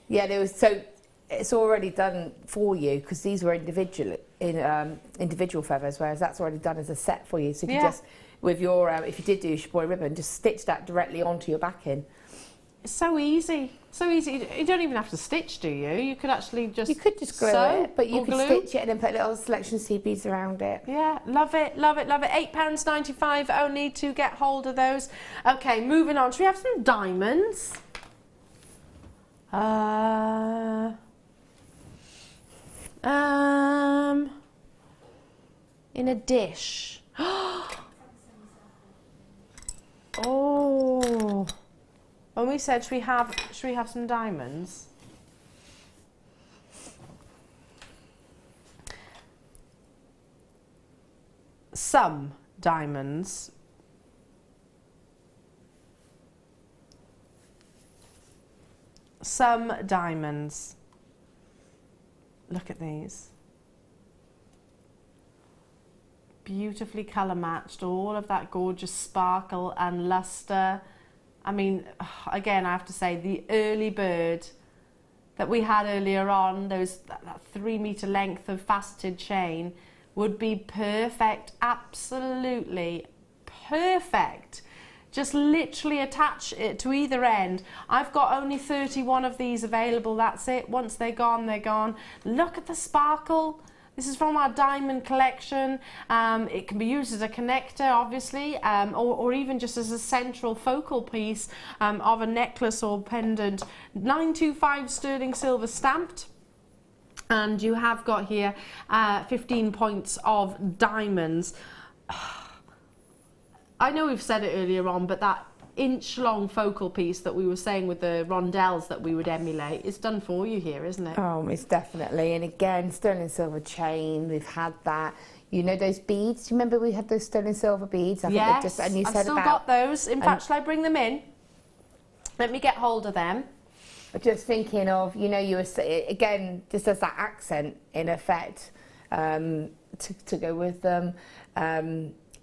Yeah, there was... So it's already done for you, because these were individual feathers, whereas that's already done as a set for you. So you can just, with your... if you did do shibori ribbon, just stitch that directly onto your backing. It's so easy. So easy. You don't even have to stitch, do you? You could actually just... You could just glue it, but you could stitch it and then put little selection seed beads around it. Yeah, love it, love it, love it. £8.95 only to get hold of those. Okay, moving on. Should we have some diamonds? In a dish. Oh... When we said, should we have some diamonds? Some diamonds. Some diamonds. Look at these. Beautifully colour matched, all of that gorgeous sparkle and luster. I mean, again, I have to say, the early bird that we had earlier on, that 3 metre length of faceted chain, would be perfect, absolutely perfect. Just literally attach it to either end. I've got only 31 of these available, that's it. Once they're gone, they're gone. Look at the sparkle. This is from our diamond collection. It can be used as a connector, obviously, or even just as a central focal piece of a necklace or pendant. 925 sterling silver stamped. And you have got here 15 points of diamonds. I know we've said it earlier on, but that inch-long focal piece that we were saying with the rondelles that we would emulate is done for you here, isn't it? Oh, it's definitely. And again, sterling silver chain, we've had that. You know those beads? Do you remember we had those sterling silver beads? I Yes, think and you I've said still about, got those. In fact, shall I bring them in? Let me get hold of them. Just thinking of, you know, you were, again, just as that accent in effect to go with them.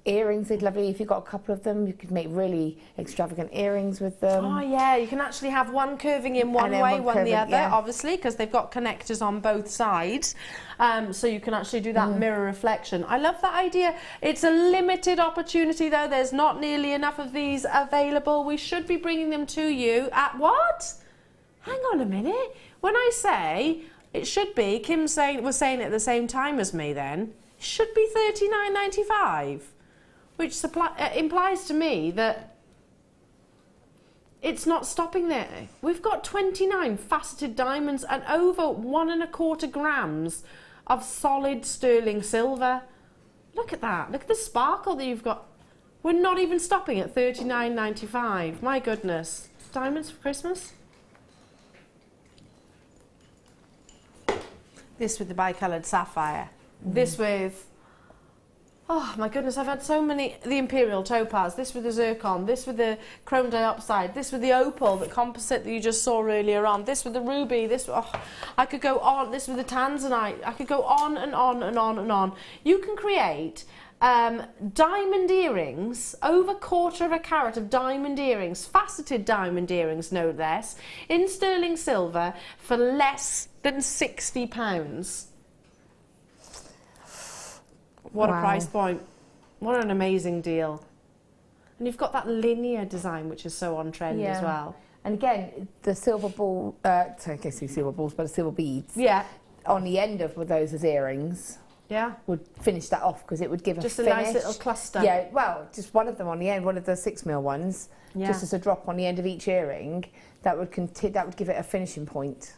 Earrings are lovely. If you've got a couple of them, you could make really extravagant earrings with them. Oh yeah, you can actually have one curving in one way, one the other, yeah. obviously, because they've got connectors on both sides. So you can actually do that mirror reflection. I love that idea. It's a limited opportunity though. There's not nearly enough of these available. We should be bringing them to you at what? Hang on a minute. When I say it should be, Kim was saying it at the same time as me then, it should be $39.95. Which implies to me that it's not stopping there. We've got 29 faceted diamonds and over 1¼ grams of solid sterling silver. Look at that. Look at the sparkle that you've got. We're not even stopping at $39.95. My goodness. Diamonds for Christmas? This with the bicoloured sapphire. This with... Oh my goodness, I've had so many, the imperial topaz, this with the zircon, this with the chrome diopside, this with the opal, the composite that you just saw earlier on, this with the ruby, this, oh, I could go on, this with the tanzanite, I could go on and on and on and on. You can create diamond earrings, over 1/4 carat of diamond earrings, faceted diamond earrings no less, in sterling silver for less than £60. What a price point. What an amazing deal. And you've got that linear design, which is so on trend as well. And again, the silver ball, I guess these silver balls, but the silver beads. Yeah. On the end of those as earrings. Yeah. Would finish that off because it would give just a nice little cluster. Yeah, well, just one of them on the end, one of the 6mm ones, just as a drop on the end of each earring. That would give it a finishing point.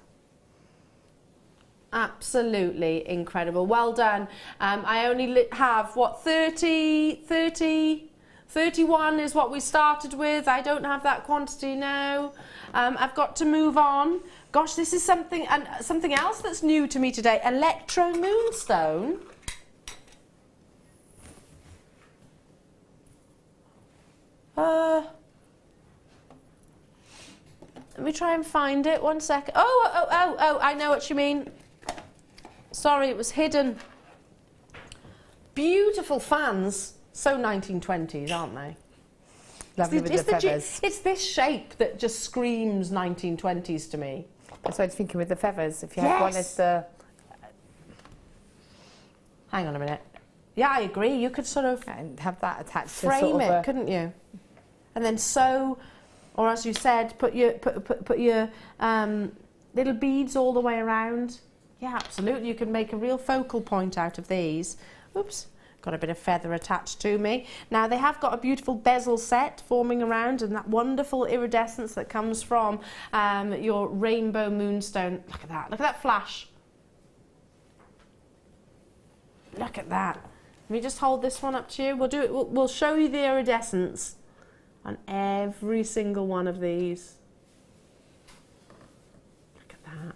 Absolutely incredible. Well done. I only have, what, 31 is what we started with. I don't have that quantity now. I've got to move on. Gosh, this is something else that's new to me today. Electro moonstone. Let me try and find it. 1 second. Oh, I know what you mean. Sorry, it was hidden. Beautiful fans. So 1920s, aren't they? Lovely with the feathers. It's this shape that just screams 1920s to me. That's what I was thinking with the feathers. If you had one as the... Hang on a minute. Yeah, I agree. You could sort of... And have that attached to frame sort of it, couldn't you? And then sew, or as you said, put your little beads all the way around. Yeah, absolutely. You can make a real focal point out of these. Oops, got a bit of feather attached to me. Now, they have got a beautiful bezel set forming around and that wonderful iridescence that comes from your rainbow moonstone. Look at that. Look at that flash. Look at that. Let me just hold this one up to you. We'll do it. We'll show you the iridescence on every single one of these. Look at that.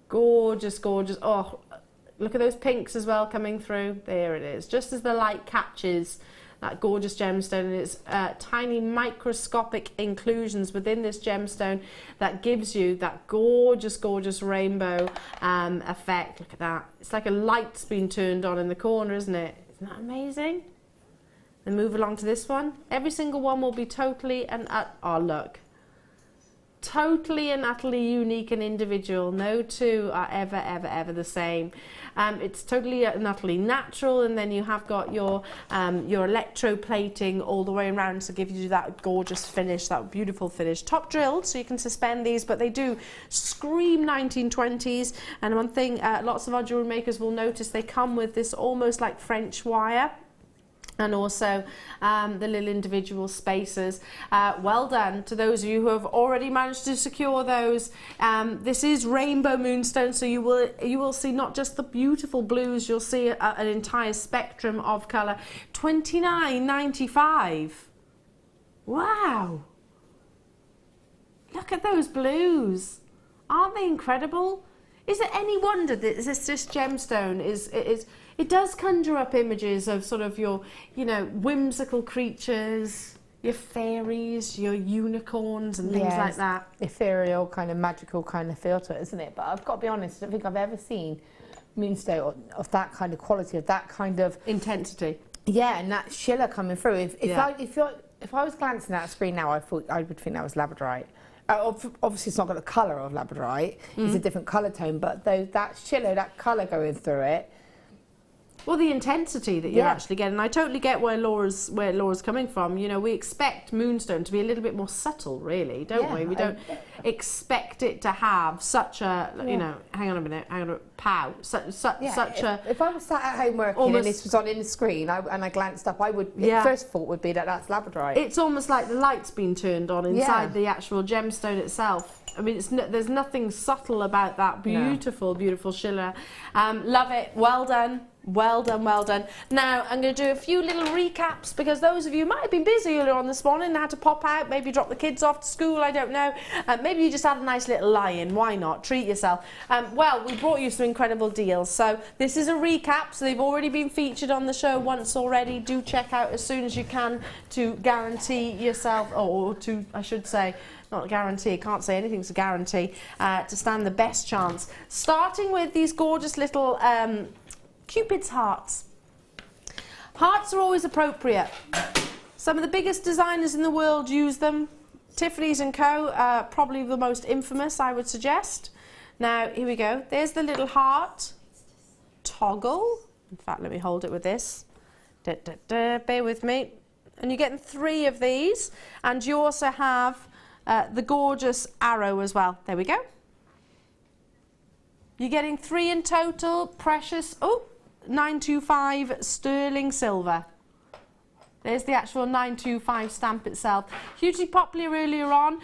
Gorgeous, gorgeous. Oh, look at those pinks as well coming through. There it is. Just as the light catches that gorgeous gemstone, and it's tiny microscopic inclusions within this gemstone that gives you that gorgeous, gorgeous rainbow effect. Look at that. It's like a light's been turned on in the corner, isn't it? Isn't that amazing? Then move along to this one. Every single one will be totally and oh look. totally and utterly unique and individual. No two are ever the same. It's totally and utterly natural, and then you have got your electroplating all the way around to give you that gorgeous finish, that beautiful finish. Top drilled, so you can suspend these, but they do scream 1920s. And one thing lots of our jewellery makers will notice, they come with this almost like French wire, and also the little individual spacers. Well done to those of you who have already managed to secure those. This is rainbow moonstone, so you will see not just the beautiful blues, you'll see an entire spectrum of colour. $29.95. Wow! Look at those blues. Aren't they incredible? Is it any wonder that this gemstone it does conjure up images of sort of your, you know, whimsical creatures, your fairies, your unicorns and things like that. Ethereal, kind of magical kind of feel to it, isn't it? But I've got to be honest, I don't think I've ever seen moonstone of that kind of quality, of that kind of intensity. Yeah, and that shiller coming through. If I was glancing at a screen now, I would think that was labradorite. Obviously, it's not got the colour of labradorite. It's a different colour tone, but that shiller, that colour going through it. Well, the intensity that you're actually getting. I totally get where Laura's coming from. You know, we expect moonstone to be a little bit more subtle, really, don't we? We don't expect it to have such a, you know, hang on a minute, pow, such a... If I was sat at home working and this was on in the screen and I glanced up, first thought would be that that's labradorite. It's almost like the light's been turned on inside the actual gemstone itself. I mean, there's nothing subtle about that beautiful, beautiful shiller. Love it. Well done. Well done, well done. Now, I'm going to do a few little recaps, because those of you who might have been busy earlier on this morning and had to pop out, maybe drop the kids off to school, I don't know. Maybe you just had a nice little lie-in. Why not? Treat yourself. Well, we brought you some incredible deals. So this is a recap. So they've already been featured on the show once already. Do check out as soon as you can to guarantee yourself, or to, I should say, not a guarantee, I can't say anything's a guarantee, to stand the best chance. Starting with these gorgeous little Cupid's hearts. Hearts are always appropriate. Some of the biggest designers in the world use them. Tiffany's & Co. Probably the most infamous, I would suggest. Now, here we go. There's the little heart toggle. In fact, let me hold it with this. Bear with me. And you're getting 3 of these. And you also have the gorgeous arrow as well. There we go. You're getting 3 in total. Precious. Oh, 925 sterling silver. There's the actual 925 stamp itself. Hugely popular earlier on.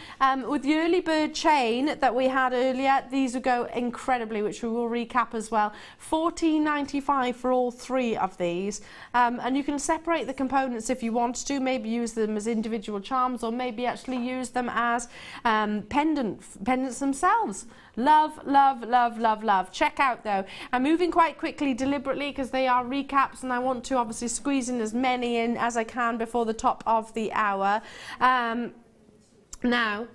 With the early bird chain that we had earlier, these would go incredibly, which we will recap as well. $14.95 for all 3 of these. And you can separate the components if you want to. Maybe use them as individual charms, or maybe actually use them as pendants themselves. Love, love, love, love, love. Check out though. I'm moving quite quickly deliberately because they are recaps, and I want to obviously squeeze in as many in as I can before the top of the hour. Now,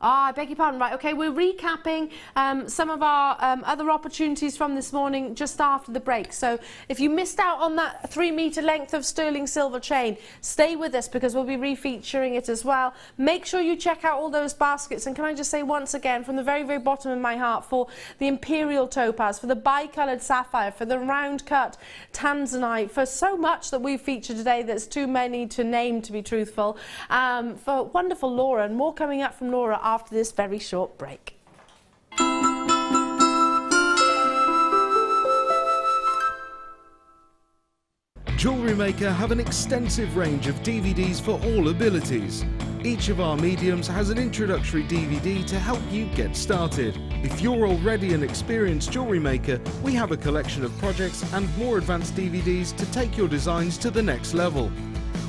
I beg your pardon, right, okay, we're recapping some of our other opportunities from this morning just after the break. So if you missed out on that 3-metre length of sterling silver chain, stay with us because we'll be refeaturing it as well. Make sure you check out all those baskets, and can I just say once again from the very, very bottom of my heart, for the imperial topaz, for the bicoloured sapphire, for the round cut tanzanite, for so much that we've featured today that's too many to name, to be truthful, for wonderful Laura, and more coming up from Laura after this very short break. Jewellery Maker have an extensive range of DVDs for all abilities. Each of our mediums has an introductory DVD to help you get started. If you're already an experienced jewellery maker, we have a collection of projects and more advanced DVDs to take your designs to the next level.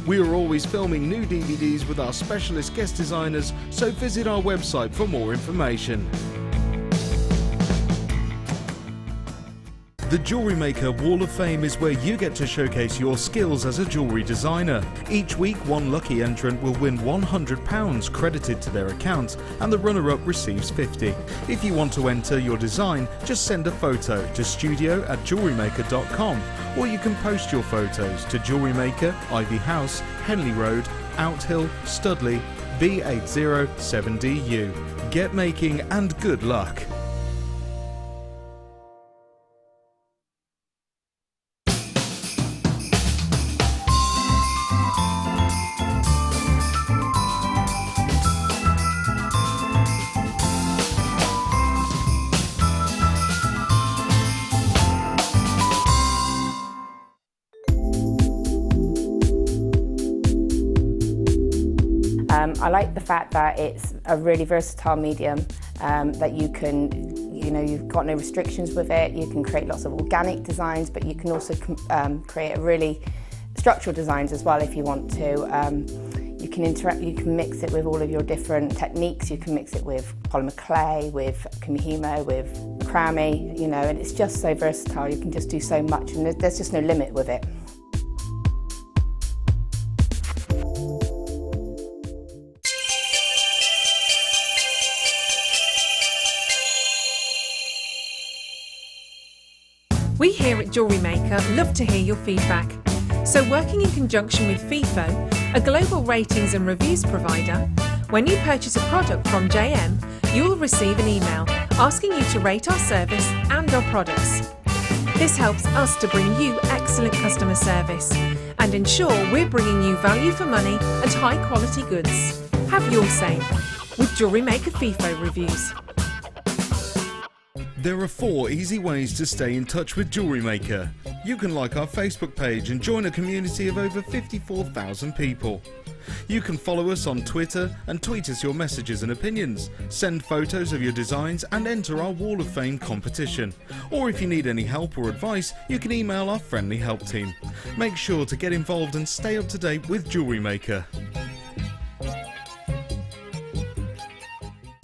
We are always filming new DVDs with our specialist guest designers, so visit our website for more information. The Jewellery Maker Wall of Fame is where you get to showcase your skills as a jewellery designer. Each week, one lucky entrant will win £100 credited to their account, and the runner-up receives £50. If you want to enter your design, just send a photo to studio@jewellerymaker.com, or you can post your photos to Jewellery Maker, Ivy House, Henley Road, Outhill, Studley, B807DU. Get making and good luck. I like the fact that it's a really versatile medium, that you can, you've got no restrictions with it. You can create lots of organic designs, but you can also create a really structural designs as well if you want to. You can mix it with all of your different techniques. You can mix it with polymer clay, with kumihimo, with crami, and it's just so versatile. You can just do so much, and there's just no limit with it. We here at Jewellery Maker love to hear your feedback. So working in conjunction with FIFO, a global ratings and reviews provider, when you purchase a product from JM, you will receive an email asking you to rate our service and our products. This helps us to bring you excellent customer service and ensure we're bringing you value for money and high quality goods. Have your say with Jewellery Maker FIFO reviews. There are 4 easy ways to stay in touch with Jewellery Maker. You can like our Facebook page and join a community of over 54,000 people. You can follow us on Twitter and tweet us your messages and opinions, send photos of your designs and enter our Wall of Fame competition. Or if you need any help or advice, you can email our friendly help team. Make sure to get involved and stay up to date with Jewellery Maker.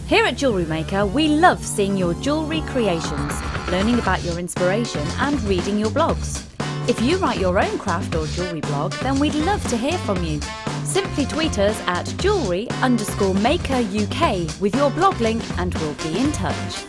Here at Jewellery Maker, we love seeing your jewellery creations, learning about your inspiration and reading your blogs. If you write your own craft or jewellery blog, then we'd love to hear from you. Simply tweet us at jewellery_maker UK with your blog link and we'll be in touch.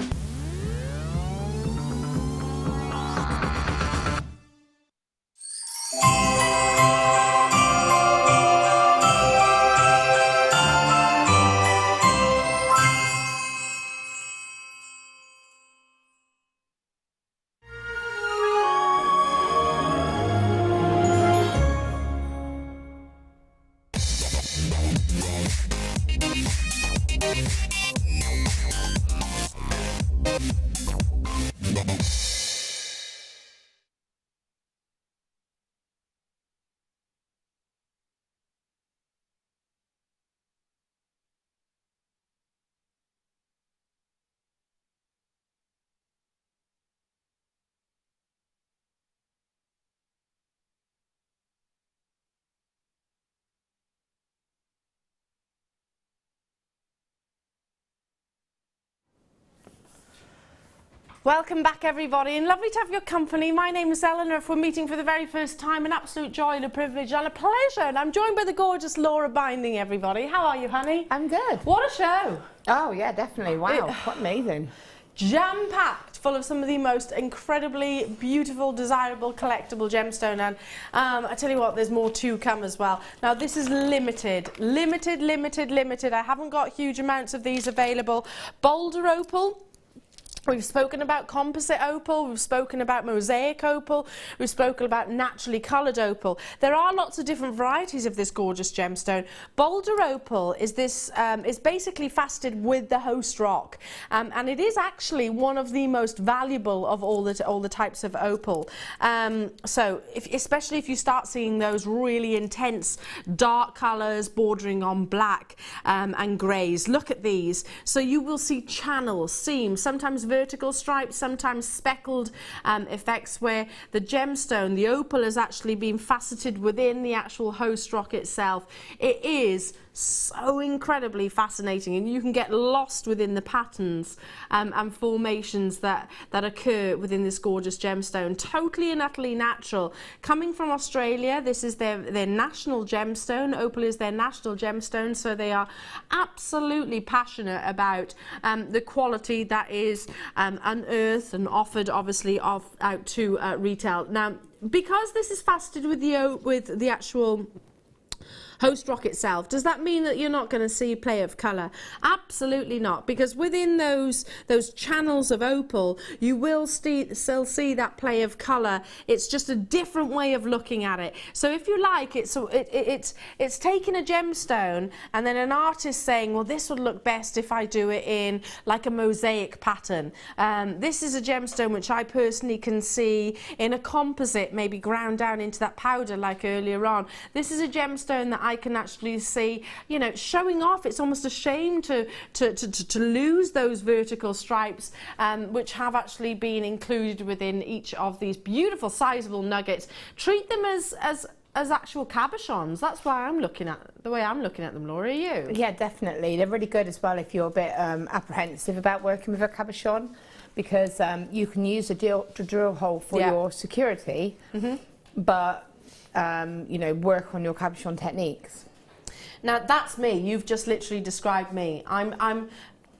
Welcome back everybody, and lovely to have your company. My name is Eleanor. If we're meeting for the very first time, an absolute joy and a privilege and a pleasure. And I'm joined by the gorgeous Laura Binding, everybody. How are you, honey? I'm good. What a show. Oh yeah, definitely. Wow, what amazing. Jam-packed full of some of the most incredibly beautiful, desirable, collectible gemstone, and I tell you what, there's more to come as well. Now this is limited. I haven't got huge amounts of these available. Boulder opal. We've spoken about composite opal, we've spoken about mosaic opal, we've spoken about naturally coloured opal. There are lots of different varieties of this gorgeous gemstone. Boulder opal is this is basically faceted with the host rock, and it is actually one of the most valuable of all the types of opal. So especially if you start seeing those really intense dark colours bordering on black and greys, look at these. So you will see channels, seams, sometimes vertical stripes, sometimes speckled effects where the gemstone, the opal, has actually been faceted within the actual host rock itself. It is so incredibly fascinating, and you can get lost within the patterns and formations that occur within this gorgeous gemstone. Totally and utterly natural. Coming from Australia, this is their national gemstone. Opal is their national gemstone, so they are absolutely passionate about the quality that is unearthed and offered, obviously, out to retail. Now, because this is faceted with the actual host rock itself. Does that mean that you're not going to see play of colour? Absolutely not, because within those channels of opal, you will still see that play of colour. It's just a different way of looking at it. So if you like, it's taking a gemstone and then an artist saying, well, this would look best if I do it in like a mosaic pattern. This is a gemstone which I personally can see in a composite, maybe ground down into that powder like earlier on. This is a gemstone that I can actually see, you know, showing off. It's almost a shame to lose those vertical stripes, which have actually been included within each of these beautiful sizable nuggets. Treat them as actual cabochons. That's why I'm looking at the way I'm looking at them, Laura. Are you? Yeah, definitely. They're really good as well if you're a bit apprehensive about working with a cabochon, because you can use a drill hole for your security, but you know, work on your cabochon techniques. Now that's me. You've just literally described me.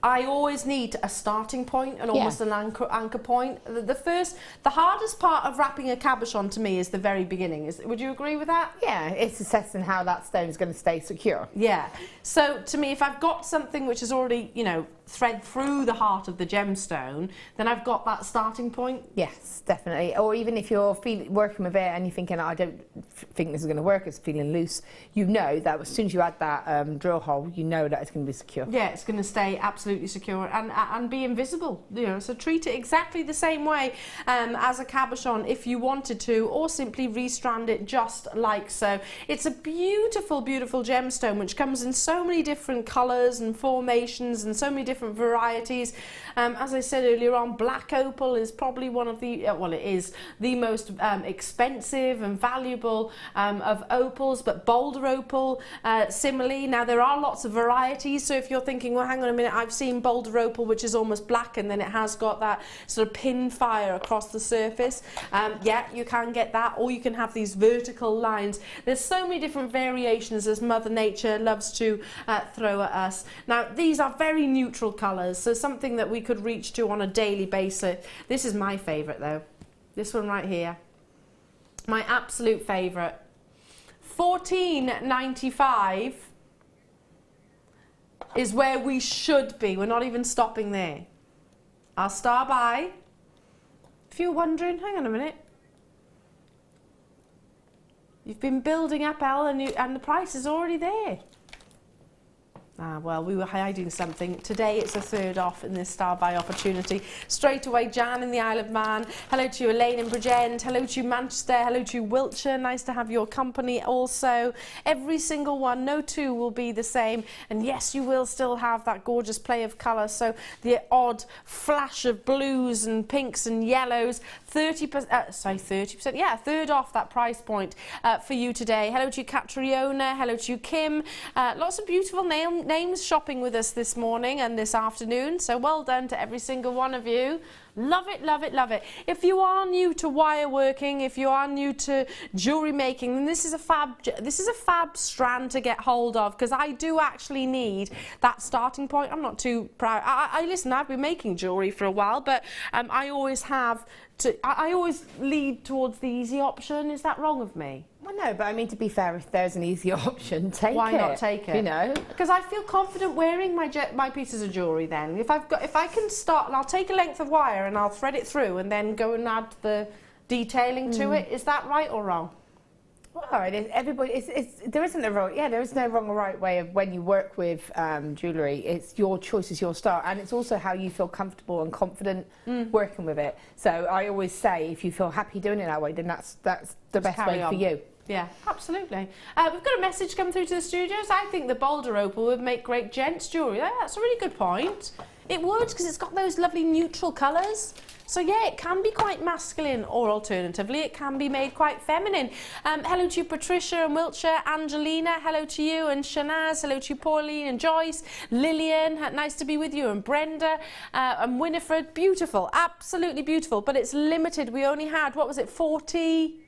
I always need a starting point and almost an anchor point. The hardest part of wrapping a cabochon to me is the very beginning. Would you agree with that? Yeah, it's assessing how that stone is going to stay secure. Yeah. So to me, if I've got something which is already, you know, thread through the heart of the gemstone, then I've got that starting point. Yes, definitely. Or even if you're working with it and you're thinking, I don't think this is going to work, it's feeling loose, you know that as soon as you add that drill hole, you know that it's going to be secure. Yeah, it's going to stay absolutely secure and be invisible. You know, so treat it exactly the same way as a cabochon if you wanted to, or simply restrand it just like so. It's a beautiful, beautiful gemstone which comes in so many different colours and formations and so many different varieties. As I said earlier on, black opal is probably one of the, well, it is the most expensive and valuable of opals, but boulder opal similarly. Now there are lots of varieties, so if you're thinking, well, hang on a minute, I've seen boulder opal which is almost black and then it has got that sort of pin fire across the surface. Yeah, you can get that, or you can have these vertical lines. There's so many different variations as Mother Nature loves to throw at us. Now these are very neutral colours, so something that we could reach to on a daily basis. This is my favourite though, this one right here, my absolute favourite. $14.95 is where we should be. We're not even stopping there. Our star buy, if you're wondering, hang on a minute, you've been building up, Elle, and the price is already there. Ah, well, we were hiding something. Today it's a third off in this star buy opportunity. Straight away, Jan in the Isle of Man. Hello to you, Elaine in Bridgend. Hello to you, Manchester. Hello to you, Wiltshire. Nice to have your company also. Every single one, no two will be the same. And yes, you will still have that gorgeous play of colour. So the odd flash of blues and pinks and yellows. 30%, yeah, a third off that price point for you today. Hello to you, Catriona. Hello to you, Kim. Lots of beautiful names shopping with us this morning and this afternoon, so well done to every single one of you. Love it, love it, love it. If you are new to wire working, if you are new to jewellery making, then this is a fab strand to get hold of, because I do actually need that starting point. I'm not too proud. Listen, I've been making jewellery for a while, but I always lead towards the easy option. Is that wrong of me? Well, no, but I mean, to be fair, if there's an easy option, take it. Why not take it? You know, because I feel confident wearing my pieces of jewellery. Then, if I can start, and I'll take a length of wire and I'll thread it through, and then go and add the detailing to it. Is that right or wrong? Well, it is. Everybody, there isn't a wrong. Yeah, there is no wrong or right way of when you work with jewellery. It's your choice, is your style, and it's also how you feel comfortable and confident working with it. So I always say, if you feel happy doing it that way, then that's the best way for you. Yeah, absolutely. We've got a message come through to the studios. I think the boulder opal would make great gents jewellery. Yeah, that's a really good point. It would, because it's got those lovely neutral colours. So yeah, it can be quite masculine, or alternatively, it can be made quite feminine. Hello to you, Patricia and Wiltshire. Angelina, hello to you, and Shanaz, hello to you, Pauline and Joyce. Lillian, nice to be with you, and Brenda and Winifred. Beautiful, absolutely beautiful, but it's limited. We only had, what was it, 50?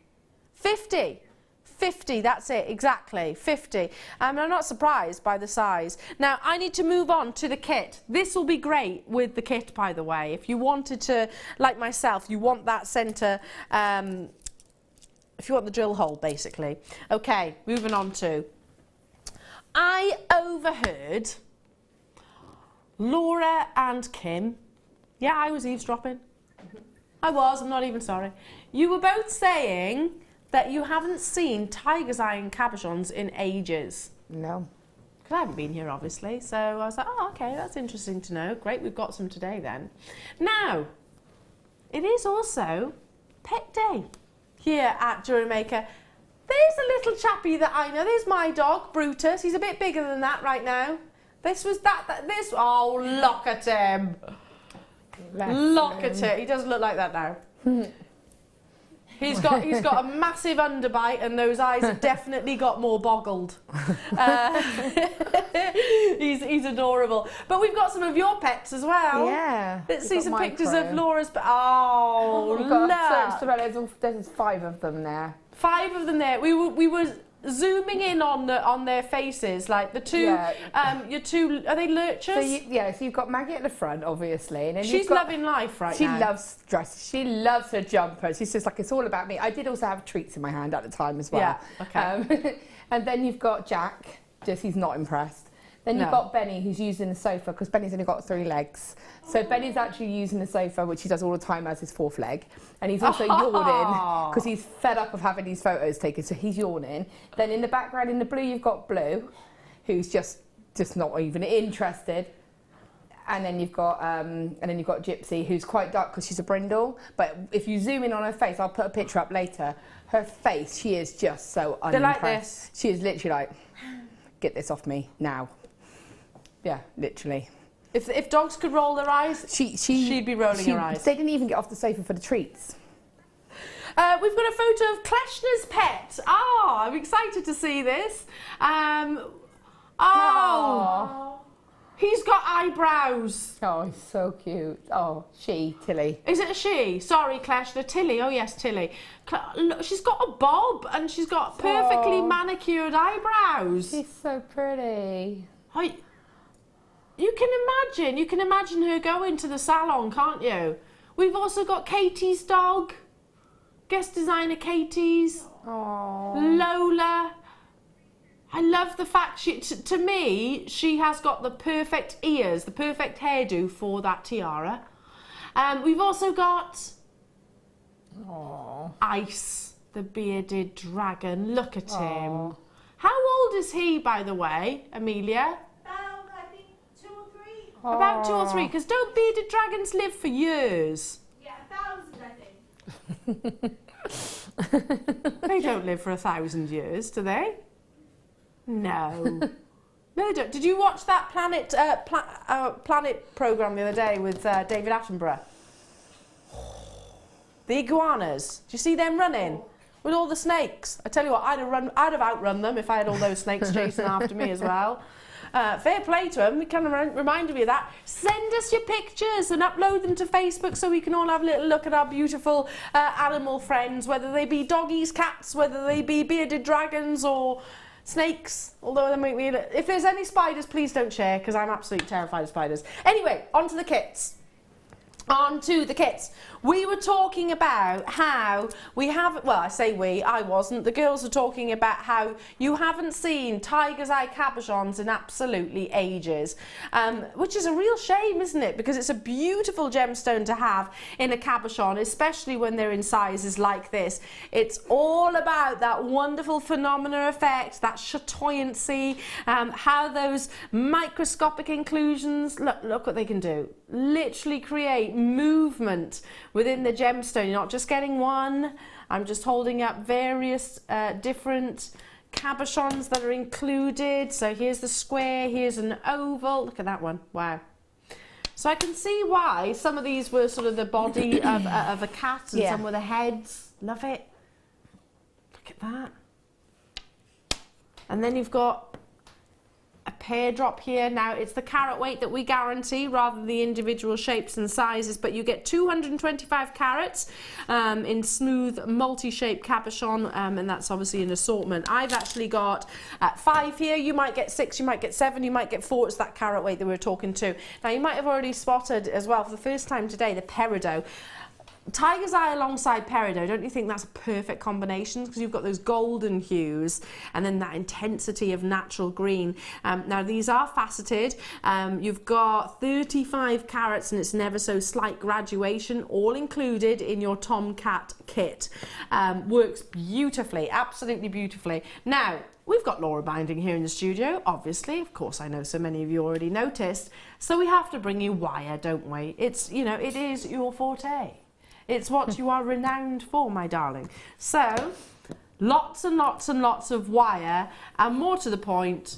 50, that's it, exactly, 50. I'm not surprised by the size. Now, I need to move on to the kit. This will be great with the kit, by the way. If you wanted to, like myself, you want that centre, if you want the drill hole, basically. Okay, moving on to I overheard Laura and Kim. Yeah, I was eavesdropping. I was, I'm not even sorry. You were both saying that you haven't seen tiger's eye and cabochons in ages. No. Because I haven't been here, obviously. So I was like, oh, okay, that's interesting to know. Great, we've got some today then. Now, it is also Pet Day here at Jewellery Maker. There's a little chappie that I know. There's my dog, Brutus. He's a bit bigger than that right now. This. Oh, look at him. Look at it. He doesn't look like that now. He's got a massive underbite, and those eyes have definitely got more boggled. He's adorable. But we've got some of your pets as well. Yeah. Let's see some pictures of Laura's. Oh, look. There's 5 of them there. 5 of them there. We were zooming in on their faces, like the two. Yeah. Your two, are they lurchers? So you've got Maggie at the front, obviously, and then she's loving life right now. She loves dresses. She loves her jumpers. She's just like, it's all about me. I did also have treats in my hand at the time as well. Yeah. Okay. And then you've got Jack. Just he's not impressed. Then you've got Benny, who's using the sofa, because Benny's only got 3 legs. So Benny's actually using the sofa, which he does all the time as his 4th leg. And he's also yawning, because he's fed up of having these photos taken, so he's yawning. Then in the background, in the blue, you've got Blue, who's just not even interested. And then you've got Gypsy, who's quite dark because she's a brindle. But if you zoom in on her face, I'll put a picture up later. Her face, she is just so unimpressed. They're like this. She is literally like, get this off me now. Yeah, literally. If dogs could roll their eyes, she'd be rolling her eyes. They didn't even get off the sofa for the treats. We've got a photo of Kleshner's pet. Oh, I'm excited to see this. He's got eyebrows. Oh, he's so cute. Oh, Tilly. Is it a she? Sorry, Kleshner. Tilly. Oh, yes, Tilly. Look, she's got a bob and she's got perfectly manicured eyebrows. She's so pretty. You can imagine her going to the salon, can't you? We've also got Katie's dog, guest designer Katie's. Aww. Lola. I love the fact to me, she has got the perfect ears, the perfect hairdo for that tiara. We've also got Ice, the bearded dragon. Look at him. How old is he, by the way, Amelia? I think 2 or 3. About 2 or 3, because don't bearded dragons live for years? Yeah, 1,000, I think. They don't live for 1,000 years, do they? No. No, they don't. Did you watch that Planet programme the other day with David Attenborough? The iguanas. Do you see them running? With all the snakes. I tell you what, I'd have outrun them if I had all those snakes chasing after me as well. Fair play to them. It kind of reminded me of that. Send us your pictures and upload them to Facebook so we can all have a little look at our beautiful animal friends, whether they be doggies, cats, whether they be bearded dragons or snakes. Although if there's any spiders, please don't share, because I'm absolutely terrified of spiders. Anyway, on to the kits. We were talking about how we have, well, I say we, I wasn't, the girls are talking about how you haven't seen tiger's eye cabochons in absolutely ages, which is a real shame, isn't it? Because it's a beautiful gemstone to have in a cabochon, especially when they're in sizes like this. It's all about that wonderful phenomena effect, that chatoyancy, how those microscopic inclusions, look what they can do. Literally create movement within the gemstone. You're not just getting one. I'm just holding up various different cabochons that are included. So here's the square, here's an oval. Look at that one. Wow. So I can see why some of these were sort of the body of a cat and some were the heads. Love it. Look at that. And then you've got a pear drop here. Now it's the carat weight that we guarantee rather than the individual shapes and sizes, but you get 225 carats in smooth multi-shaped cabochon, and that's obviously an assortment. I've actually got 5 here. You might get 6, you might get 7, you might get 4. It's that carat weight that we were talking to. Now you might have already spotted as well for the first time today the peridot. Tiger's Eye alongside peridot, don't you think that's a perfect combination? Because you've got those golden hues and then that intensity of natural green. Now these are faceted. You've got 35 carats and it's never so slight graduation, all included in your Tomcat kit. Works beautifully, absolutely beautifully. Now, we've got Laura binding here in the studio, obviously. Of course, I know so many of you already noticed. So we have to bring you wire, don't we? It's, you know, it is your forte. It's what you are renowned for, my darling. So, lots and lots and lots of wire, and more to the point,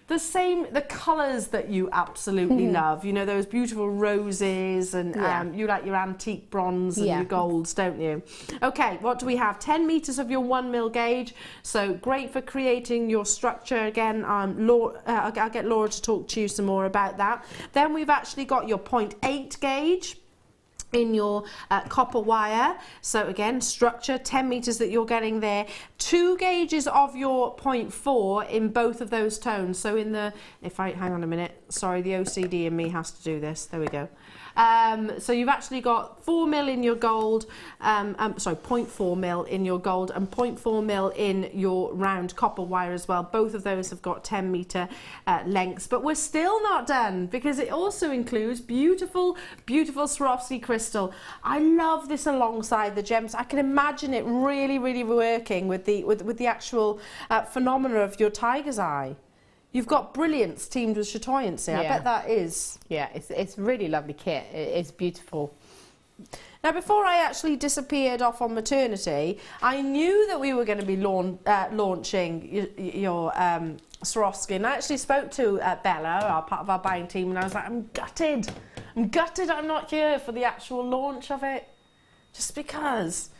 the colours that you absolutely love. You know, those beautiful roses, and you like your antique bronze and your golds, don't you? Okay, what do we have? 10 metres of your 1mm gauge, so great for creating your structure. Again, I'll get Laura to talk to you some more about that. Then we've actually got your 0.8 gauge in your copper wire. So again, structure, 10 metres that you're getting there. 2 gauges of your 0.4 in both of those tones. So in the, hang on a minute, sorry, the OCD in me has to do this. There we go. So you've actually got 4mm in your gold, 0.4mm in your gold and 0.4mm in your round copper wire as well. Both of those have got 10 metre lengths, but we're still not done because it also includes beautiful, beautiful Swarovski crystal. I love this alongside the gems. I can imagine it really, really working with the actual phenomena of your Tiger's Eye. You've got brilliance teamed with chatoyancy. I bet that is. Yeah, it's really lovely kit. It's beautiful. Now, before I actually disappeared off on maternity, I knew that we were going to be launching your Swarovski. And I actually spoke to Bella, part of our buying team, and I was like, I'm gutted. I'm gutted I'm not here for the actual launch of it. Just because,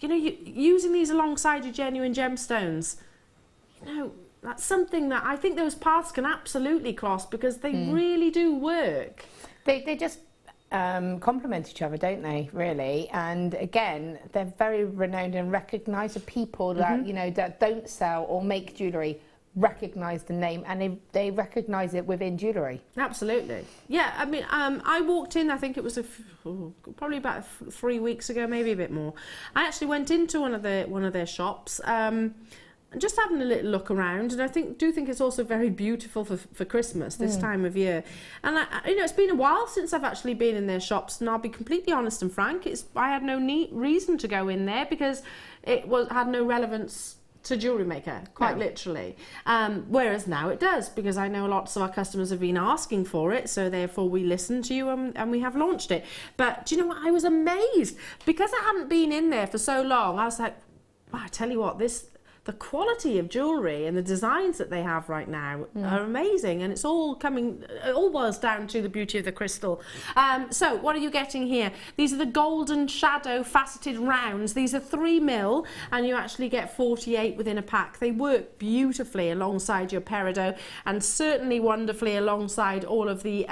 you know, using these alongside your genuine gemstones, you know, that's something that I think those paths can absolutely cross because they really do work. They just complement each other, don't they, really? And again, they're very renowned and recognised. The people that, you know, that don't sell or make jewellery recognise the name, and they recognise it within jewellery. Absolutely. Yeah, I mean, I walked in, I think it was probably about 3 weeks ago, maybe a bit more. I actually went into one of their shops, just having a little look around, and I do think it's also very beautiful for Christmas this time of year. And you know, it's been a while since I've actually been in their shops, and I'll be completely honest and frank, I had no reason to go in there because it had no relevance to Jewellery Maker, quite literally. Whereas now it does, because I know lots of our customers have been asking for it, so therefore we listened to you and we have launched it. But do you know what? I was amazed because I hadn't been in there for so long. I was like, wow, I tell you what, the quality of jewellery and the designs that they have right now are amazing, and it all boils down to the beauty of the crystal. So what are you getting here? These are the golden shadow faceted rounds. These are 3mm, and you actually get 48 within a pack. They work beautifully alongside your peridot, and certainly wonderfully alongside all of the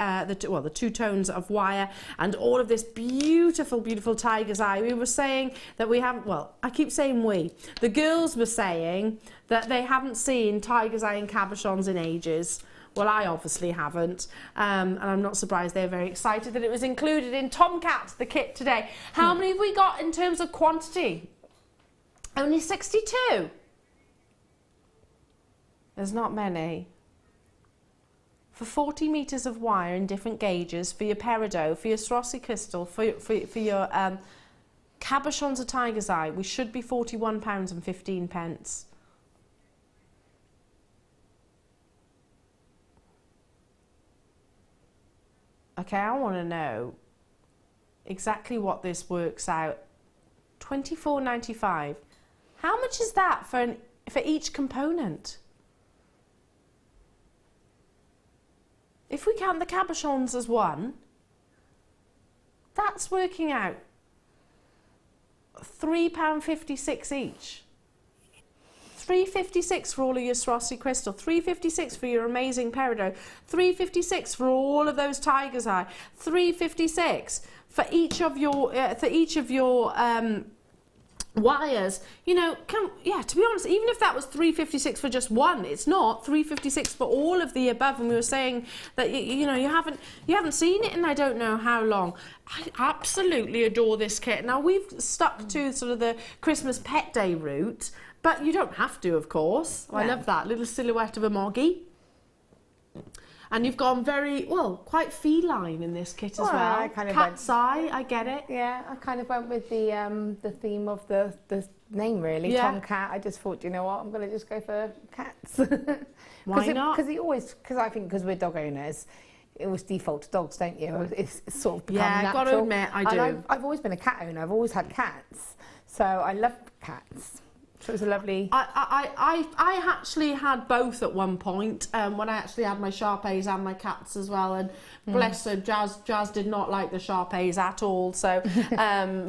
2 tones of wire and all of this beautiful, beautiful Tiger's Eye. We were saying that we haven't, well, I keep saying we. The girls were saying that they haven't seen Tiger's Eye and cabochons in ages. Well, I obviously haven't, and I'm not surprised. They're very excited that it was included in Tomcat, the kit today. How many have we got in terms of quantity? Only 62. There's not many. For 40 metres of wire in different gauges, for your peridot, for your Swarovski crystal, for your cabochons of Tiger's Eye, we should be £41.15. Okay, I want to know exactly what this works out. £24.95. How much is that for each component? If we count the cabochons as one, that's working out £3.56 each. £3.56 for all of your Swarovski crystal, £3.56 for your amazing peridot, £3.56 for all of those Tiger's Eye, £3.56 for each of your wires, you know, to be honest, even if that was $3.56 for just one, it's not $3.56 for all of the above. And we were saying that you know, you haven't seen it in I don't know how long. I absolutely adore this kit. Now we've stuck to sort of the Christmas pet day route, but you don't have to, of course. I love that little silhouette of a moggy. And you've gone very, well, quite feline in this kit as well. I kind of Cat's eye, I get it. Yeah, I kind of went with the theme of the name, really. Yeah. Tomcat. I just thought, you know what, I'm going to just go for cats. Why not? Because I think because we're dog owners, it was default to dogs, don't you? It's sort of become Yeah, natural. I've got to admit, I do. And I've always been a cat owner. I've always had cats. So I love cats. So it was a lovely... I actually had both at one point, when I actually had my Shar-Peis and my cats as well, and bless her, Jazz did not like the Shar-Peis at all, so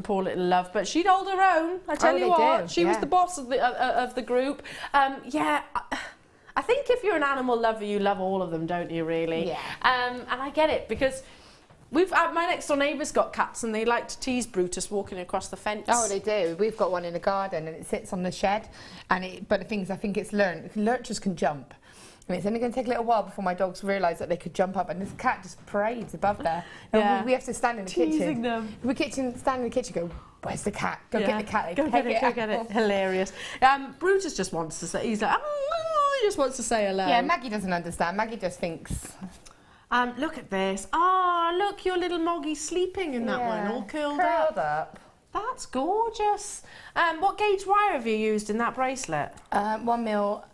poor little love, but she'd hold her own, I tell you what, she was the boss of the group. Yeah, I think if you're an animal lover, you love all of them, don't you, really? Yeah. And I get it, because my next door neighbour's got cats and they like to tease Brutus walking across the fence. Oh, they do. We've got one in the garden and it sits on the shed. But the thing is, I think it's learned. Lurchers can jump. And it's only going to take a little while before my dogs realise that they could jump up. And this cat just parades above there. And we have to stand in the kitchen. Teasing them. Stand in the kitchen and go, where's the cat? Go get the cat. Go get it. Hilarious. Brutus just wants to say, he's like, he just wants to say hello. Yeah, Maggie doesn't understand. Maggie just thinks... look at this. Oh, look, your little moggy sleeping in that one, all curled up. That's gorgeous. What gauge wire have you used in that bracelet? 1 mil,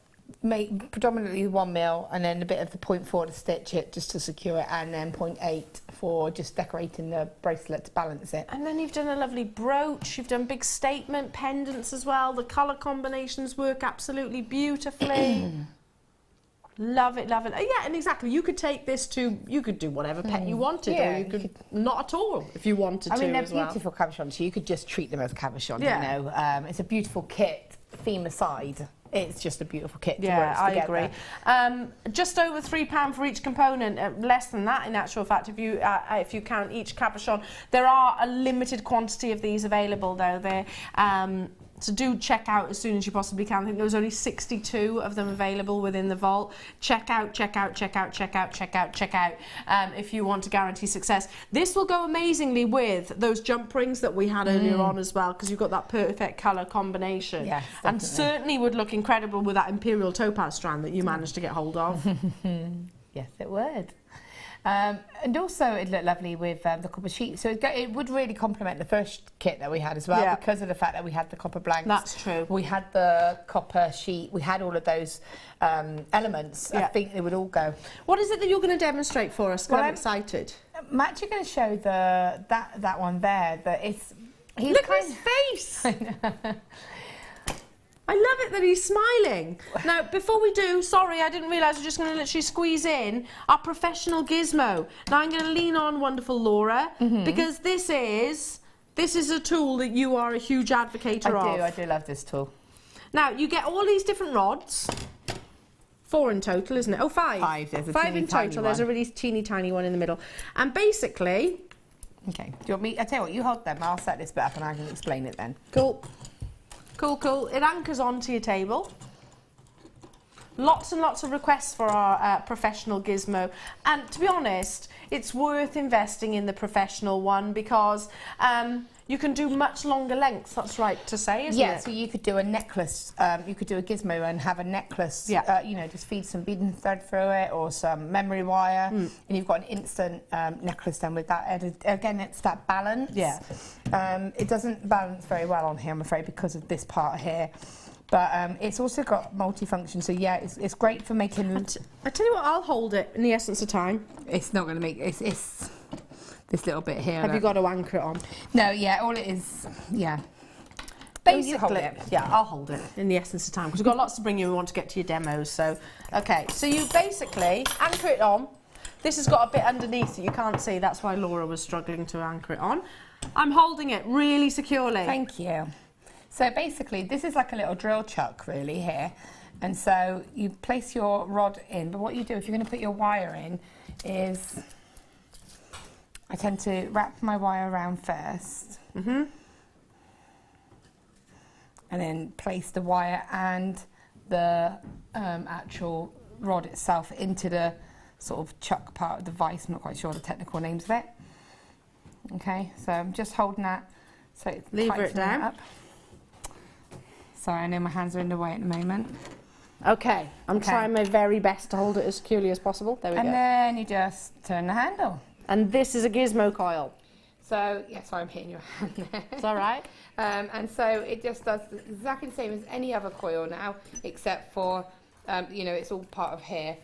predominantly 1 mil, and then a bit of the 0.4 to stitch it just to secure it, and then 0.8 for just decorating the bracelet to balance it. And then you've done a lovely brooch. You've done big statement pendants as well. The colour combinations work absolutely beautifully. Love it, love it. Yeah, and exactly. You could take this to, you could do whatever pet you wanted, or you could not at all if you wanted to. I mean, they're as well. beautiful cabochons, so you could just treat them as cabochons, Yeah. you know. It's a beautiful kit, theme aside. It's just a beautiful kit to Yeah, work I together. agree. Just over £3 for each component, less than that in actual fact if you count each cabochon. There are a limited quantity of these available though. So do check out as soon as you possibly can. I think there was only 62 of them available within the vault. Check out if you want to guarantee success. This will go amazingly with those jump rings that we had earlier on as well, because you've got that perfect colour combination. Yes, and definitely. certainly would look incredible with that Imperial Topaz strand that you managed to get hold of. Yes, it would. And also it looked lovely with the copper sheet. So it would really complement the first kit that we had as well, because of the fact that we had the copper blanks. That's true. We had the copper sheet. We had all of those elements. I think they would all go. What is it that you're going to demonstrate for us? Well, I'm excited. I'm actually going to show that one there. Look at his face! I love it that he's smiling. Now, before we do, sorry, I didn't realise we're just going to literally squeeze in our professional gizmo. Now, I'm going to lean on wonderful Laura, because this is a tool that you are a huge advocate of. I do love this tool. Now, you get all these different rods. 4 in total, isn't it? Oh, 5. 5, there's a 5 teeny in tiny total. There's a really teeny tiny one in the middle. And basically... Okay, do you want me... I tell you what, you hold them, I'll set this bit up and I can explain it then. Cool. Cool. It anchors onto your table. Lots and lots of requests for our professional gizmo. And to be honest, it's worth investing in the professional one because you can do much longer lengths, that's right to say, isn't it? Yeah, so you could do a necklace, you could do a gizmo and have a necklace, you know, just feed some bead and thread through it or some memory wire, and you've got an instant necklace done with that. And again, it's that balance. Yeah. It doesn't balance very well on here, I'm afraid, because of this part here. But it's also got multifunction, so yeah, it's great for making... I tell you what, I'll hold it in the essence of time. It's not going to make... It's this little bit here. Have you got to anchor it on? No, yeah, all it is, yeah. Basically, hold it. Yeah, I'll hold it in the essence of time, because we've got lots to bring you. We want to get to your demos, so... Okay, so you basically anchor it on. This has got a bit underneath that you can't see, that's why Laura was struggling to anchor it on. I'm holding it really securely. Thank you. So basically, this is like a little drill chuck, really, here. And so you place your rod in, but what you do, if you're going to put your wire in, is I tend to wrap my wire around first. and then place the wire and the actual rod itself into the sort of chuck part of the vise. I'm not quite sure the technical names of it. Okay, so I'm just holding that so it lever it down. Up. Sorry, I know my hands are in the way at the moment. Okay, I'm trying my very best to hold it as securely as possible. There we go. And then you just turn the handle. And this is a gizmo coil. So, yeah, sorry, I'm hitting your hand there. It's all right. And so it just does exactly the same as any other coil now, except for, you know, it's all part of here.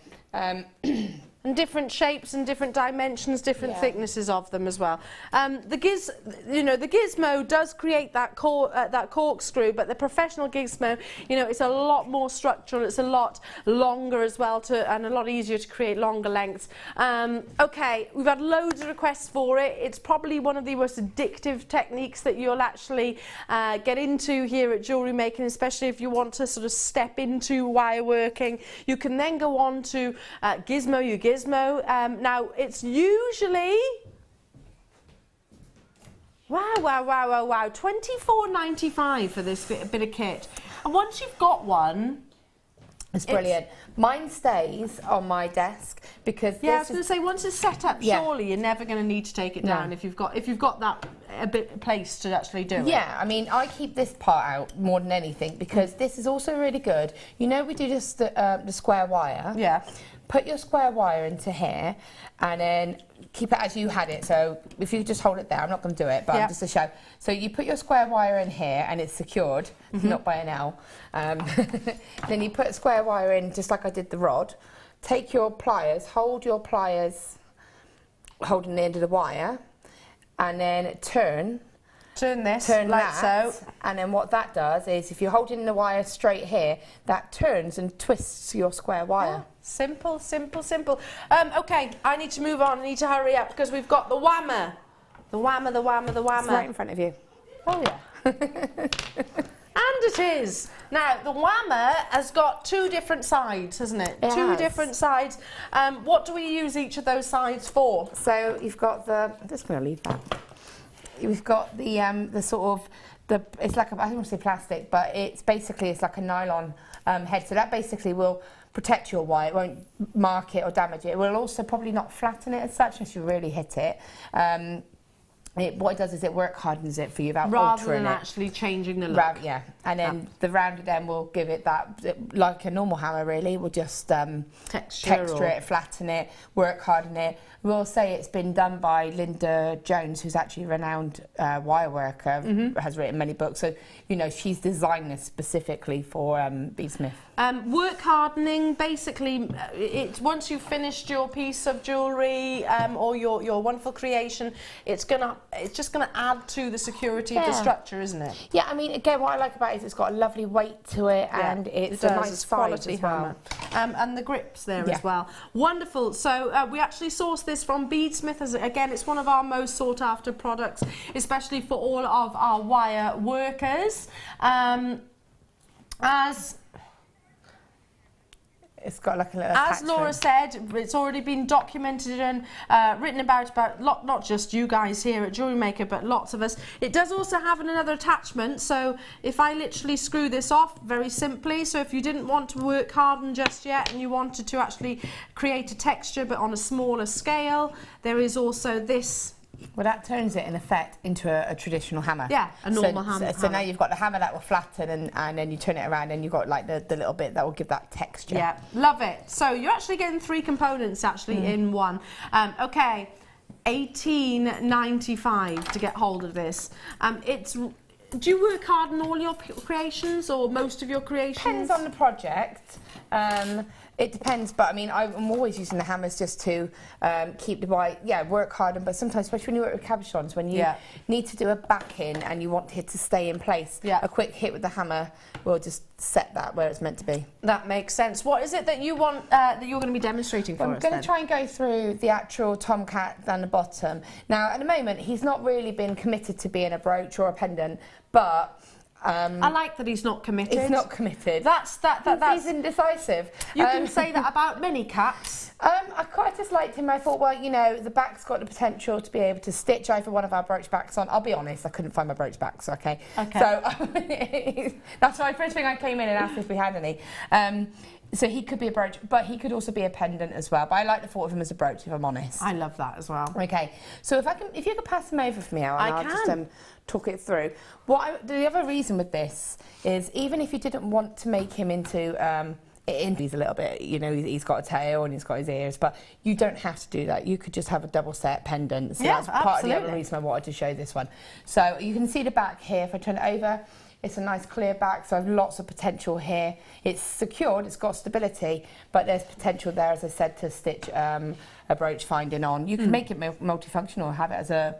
And different shapes and different dimensions, different thicknesses of them as well. The gizmo does create that corkscrew, but the professional gizmo, you know, it's a lot more structural. It's a lot longer as well, and a lot easier to create longer lengths. Okay, we've had loads of requests for it. It's probably one of the most addictive techniques that you'll actually get into here at Jewellery Making, especially if you want to sort of step into wire working. You can then go on to gizmo you gizmo. Now it's usually wow, £24.95 for this bit of kit. And once you've got one, it's brilliant. Mine stays on my desk because I was going to say once it's set up, surely you're never going to need to take it down if you've got that a bit place to actually do it. Yeah, I mean, I keep this part out more than anything because this is also really good. You know, we do just the square wire. Yeah. Put your square wire into here and then keep it as you had it. So if you just hold it there, I'm not going to do it, but just to show. So you put your square wire in here and it's secured, not by an Elle. Then you put square wire in just like I did the rod. Take your pliers, hold your pliers holding the end of the wire, and then turn this like that, so. And then what that does is if you're holding the wire straight here, that turns and twists your square wire. Yeah. Simple, simple, simple. Okay, I need to move on. I need to hurry up because we've got the whammer. The whammer. It's right in front of you. Oh, yeah. And it is. Now, the whammer has got two different sides, hasn't it? Two different sides. What do we use each of those sides for? So you've got the... I'm just going to leave that. We've got the sort of... it's like, I don't want to say plastic, but it's like a nylon head. So that basically will protect your wire. It won't mark it or damage it. It will also probably not flatten it as such unless you really hit it. What it does is it work hardens it for you without altering it. Rather than actually changing the look. Yeah, and then the rounded end will give it that, like a normal hammer really, will just texture it, flatten it, work harden it. We'll say it's been done by Linda Jones, who's actually a renowned wire worker, has written many books. So, you know, she's designed this specifically for beadsmith. Work hardening, basically, it's once you've finished your piece of jewellery or your wonderful creation, it's just gonna add to the security of the structure, isn't it? Yeah, I mean, again, what I like about it is it's got a lovely weight to it, and it's a nice quality hammer. And the grips there as well. Wonderful. So we actually sourced this from Beadsmith. Again, it's one of our most sought after products, especially for all of our wire workers. It's got like a little As Laura said, it's already been documented and written about not just you guys here at Jewellery Maker, but lots of us. It does also have another attachment, so if I literally screw this off very simply, so if you didn't want to work harden just yet and you wanted to actually create a texture but on a smaller scale, there is also this. Well, that turns it in effect into a traditional hammer. Yeah, a normal hammer. So now you've got the hammer that will flatten and then you turn it around and you've got like the little bit that will give that texture. Yeah, love it. So you're actually getting three components actually in one. Okay, £18.95 to get hold of this. Do you work hard on all your creations or most of your creations? Depends on the project. It depends, but I mean, I'm always using the hammers just to keep the wire, work hard, but sometimes, especially when you work with cabochons, when you need to do a back in and you want it to stay in place, a quick hit with the hammer will just set that where it's meant to be. That makes sense. What is it that you want, that you're going to be demonstrating for us? I'm going to try and go through the actual tomcat down the bottom. Now, at the moment, he's not really been committed to being a brooch or a pendant, but I like that he's not committed. He's not committed. That's He's indecisive. You can say that about many cats. I quite disliked him. I thought, well, you know, the back's got the potential to be able to stitch over one of our brooch backs on. I'll be honest, I couldn't find my brooch backs, okay? So that's why first thing I came in and asked if we had any. So he could be a brooch, but he could also be a pendant as well. But I like the thought of him as a brooch, if I'm honest. I love that as well. Okay, so if you could pass them over for me, Elle, and I'll just talk it through. The other reason with this is, even if you didn't want to make him into he's a little bit, you know, he's got a tail and he's got his ears, but you don't have to do that. You could just have a double set pendant. So that's part of the other reason I wanted to show this one. So you can see the back here. If I turn it over, it's a nice clear back, so I have lots of potential here. It's secured, it's got stability, but there's potential there, as I said, to stitch a brooch finding on. You can make it multifunctional, have it as a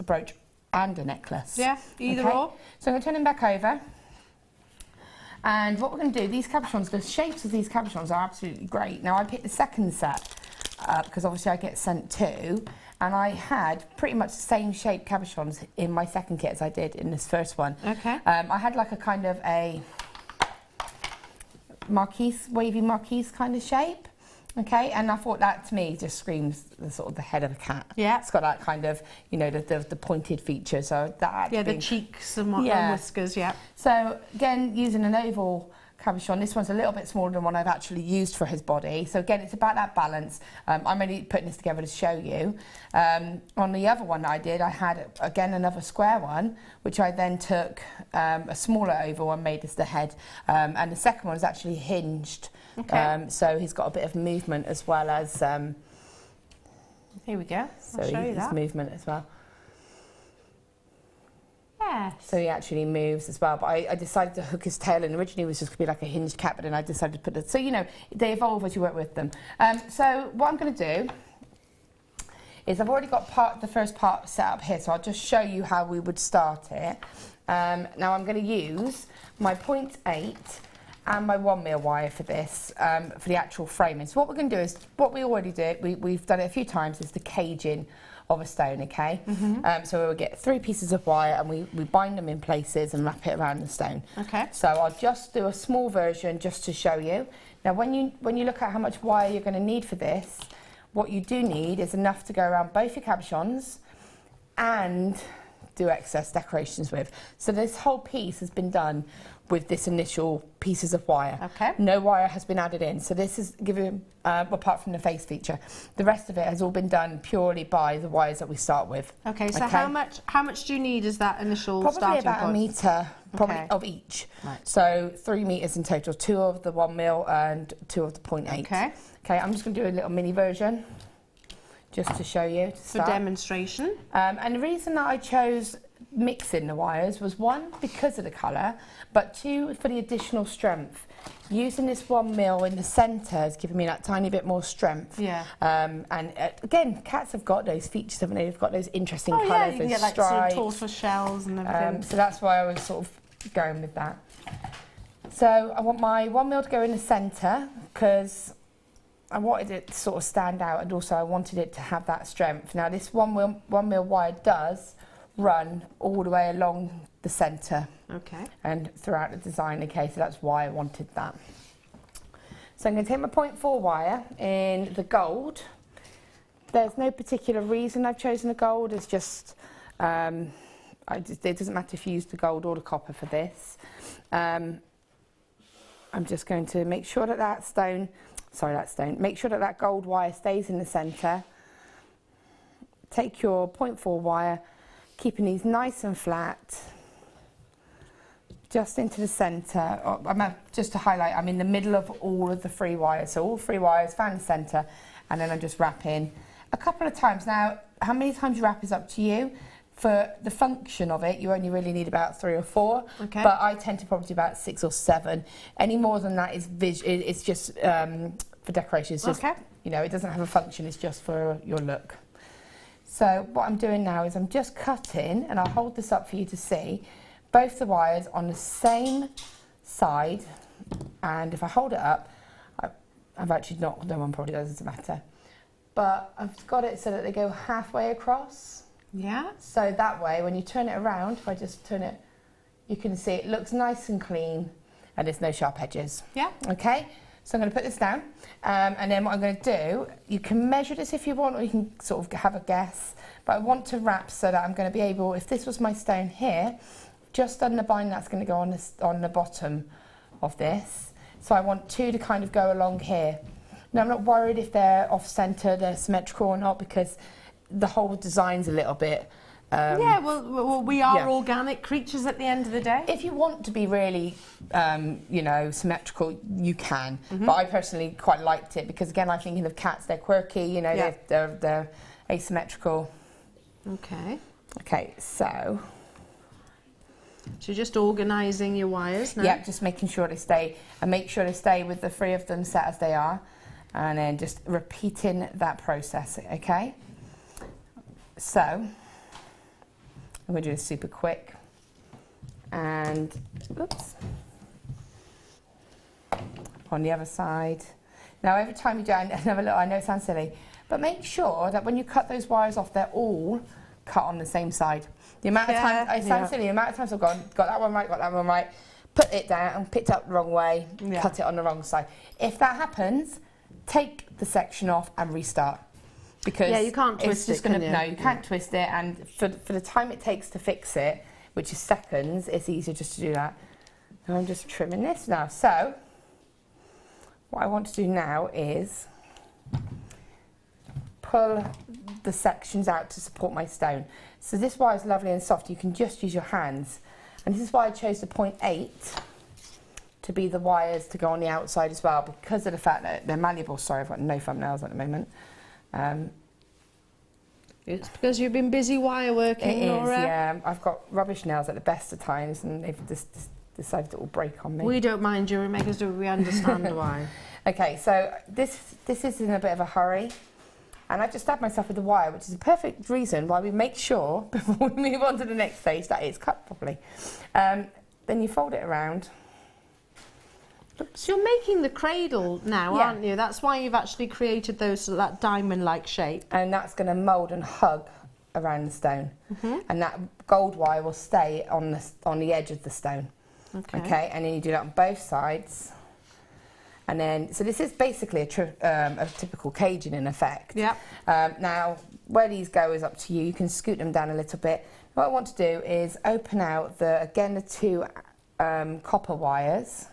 brooch and a necklace. Yeah, either or. So I'm going to turn him back over. And what we're going to do, these cabochons, the shapes of these cabochons are absolutely great. Now, I picked the second set because obviously I get sent two, and I had pretty much the same shape cabochons in my second kit as I did in this first one. Okay. I had like a kind of a marquise, wavy marquise kind of shape. Okay, and I thought that to me just screams the sort of the head of a cat. Yeah. It's got that kind of, you know, the pointed feature, so that. Yeah, the cheeks and whiskers, yeah. So again, using an oval cabochon, this one's a little bit smaller than one I've actually used for his body. So again, it's about that balance. I'm only putting this together to show you. On the other one that I did, I had, again, another square one, which I then took a smaller oval and made as the head. And the second one is actually hinged. Okay. So he's got a bit of movement as well as... here we go. So I'll show you that. Movement as well. Yes. So he actually moves as well, but I decided to hook his tail, and originally it was just going to be like a hinged cat, but then I decided to put it... So, you know, they evolve as you work with them. So what I'm going to do is I've already got the first part set up here, so I'll just show you how we would start it. Now I'm going to use my 0.8 and my 1 mil wire for this, for the actual framing. So what we're going to do is, what we already did, we've done it a few times, is the caging of a stone, okay? So we'll get 3 pieces of wire and we bind them in places and wrap it around the stone. Okay. So I'll just do a small version just to show you. Now when you look at how much wire you're going to need for this, what you do need is enough to go around both your cabochons and do excess decorations with. So this whole piece has been done with this initial pieces of wire. Okay. No wire has been added in. So this is giving, apart from the face feature, the rest of it has all been done purely by the wires that we start with. Okay, so how much do you need as that initial starting point? Probably about a metre, of each. Right. So 3 metres in total, 2 of the 1 mil and 2 of the 0.8. Okay. Okay, I'm just going to do a little mini version just to show you. For demonstration. And the reason that I chose mixing the wires was, 1, because of the colour, but 2, for the additional strength. Using this 1 mil in the centre has given me that tiny bit more strength. Yeah. And again, cats have got those features, haven't they? They've got those interesting colours, yeah, you can get like stripes, sort of tortoise shells and everything. So that's why I was sort of going with that. So I want my 1 mil to go in the centre because I wanted it to sort of stand out, and also I wanted it to have that strength. Now this 1 mil wire does run all the way along the centre, okay, and throughout the design. Okay, so that's why I wanted that. So I'm going to take my 0.4 wire in the gold. There's no particular reason I've chosen the gold. It's just it doesn't matter if you use the gold or the copper for this. I'm just going to make sure that make sure that that gold wire stays in the centre. Take your 0.4 wire, keeping these nice and flat, just into the centre. Just to highlight, I'm in the middle of all of the 3 wires, so all 3 wires found in the centre, and then I'm just wrapping a couple of times. Now, how many times you wrap is up to you. For the function of it, you only really need about 3 or 4, okay, but I tend to probably do about 6 or 7. Any more than that is it's just for decoration. It's just, okay, you know, it doesn't have a function, it's just for your look. So what I'm doing now is I'm just cutting, and I'll hold this up for you to see, both the wires on the same side, and if I hold it up, I've actually not, no one probably doesn't matter, but I've got it so that they go halfway across. Yeah. So that way, when you turn it around, if I just turn it you can see it looks nice and clean and there's no sharp edges. Yeah. Okay, so I'm going to put this down and then what I'm going to do, you can measure this if you want or you can sort of have a guess, but I want to wrap so that I'm going to be able, if this was my stone here, just on the bind that's going to go on the bottom of this. So I want 2 to kind of go along here. Now I'm not worried if they're off-centre, they're symmetrical or not, because the whole design's a little bit... yeah, well, we are organic creatures at the end of the day. If you want to be really, you know, symmetrical, you can. But I personally quite liked it because, again, I'm thinking of cats. They're quirky, you know, they're asymmetrical. Okay. Okay, so... So you're just organising your wires now? Yeah, just making sure they stay, and make sure they stay with the 3 of them set as they are. And then just repeating that process, okay? So... I'm going to do this super quick, and oops, on the other side. Now every time you do another look, I know it sounds silly, but make sure that when you cut those wires off, they're all cut on the same side. The amount of times, it sounds silly, the amount of times I've got that one right, put it down, picked up the wrong way, cut it on the wrong side. If that happens, take the section off and restart. Because you can't twist it, No, you can't twist it, and for the time it takes to fix it, which is seconds, it's easier just to do that. And I'm just trimming this now. So, what I want to do now is pull the sections out to support my stone. So this wire is lovely and soft, you can just use your hands. And this is why I chose the 0.8 to be the wires to go on the outside as well, because of the fact that they're malleable. Sorry, I've got no thumbnails at the moment. It's because you've been busy wire working, It Nora. is, yeah. I've got rubbish nails at the best of times, and they've just decided it will break on me. We don't mind jewellery makers, do we? We understand why. Okay, so this is in a bit of a hurry, and I've just stabbed myself with the wire, which is a perfect reason why we make sure, before we move on to the next stage, that it's cut properly. Then you fold it around. So you're making the cradle now, aren't you? That's why you've actually created that diamond-like shape. And that's going to mould and hug around the stone. And that gold wire will stay on the edge of the stone. Okay, and then you do that on both sides. And then, so this is basically a typical caging in effect. Yeah. Now, where these go is up to you. You can scoot them down a little bit. What I want to do is open out the 2 copper wires.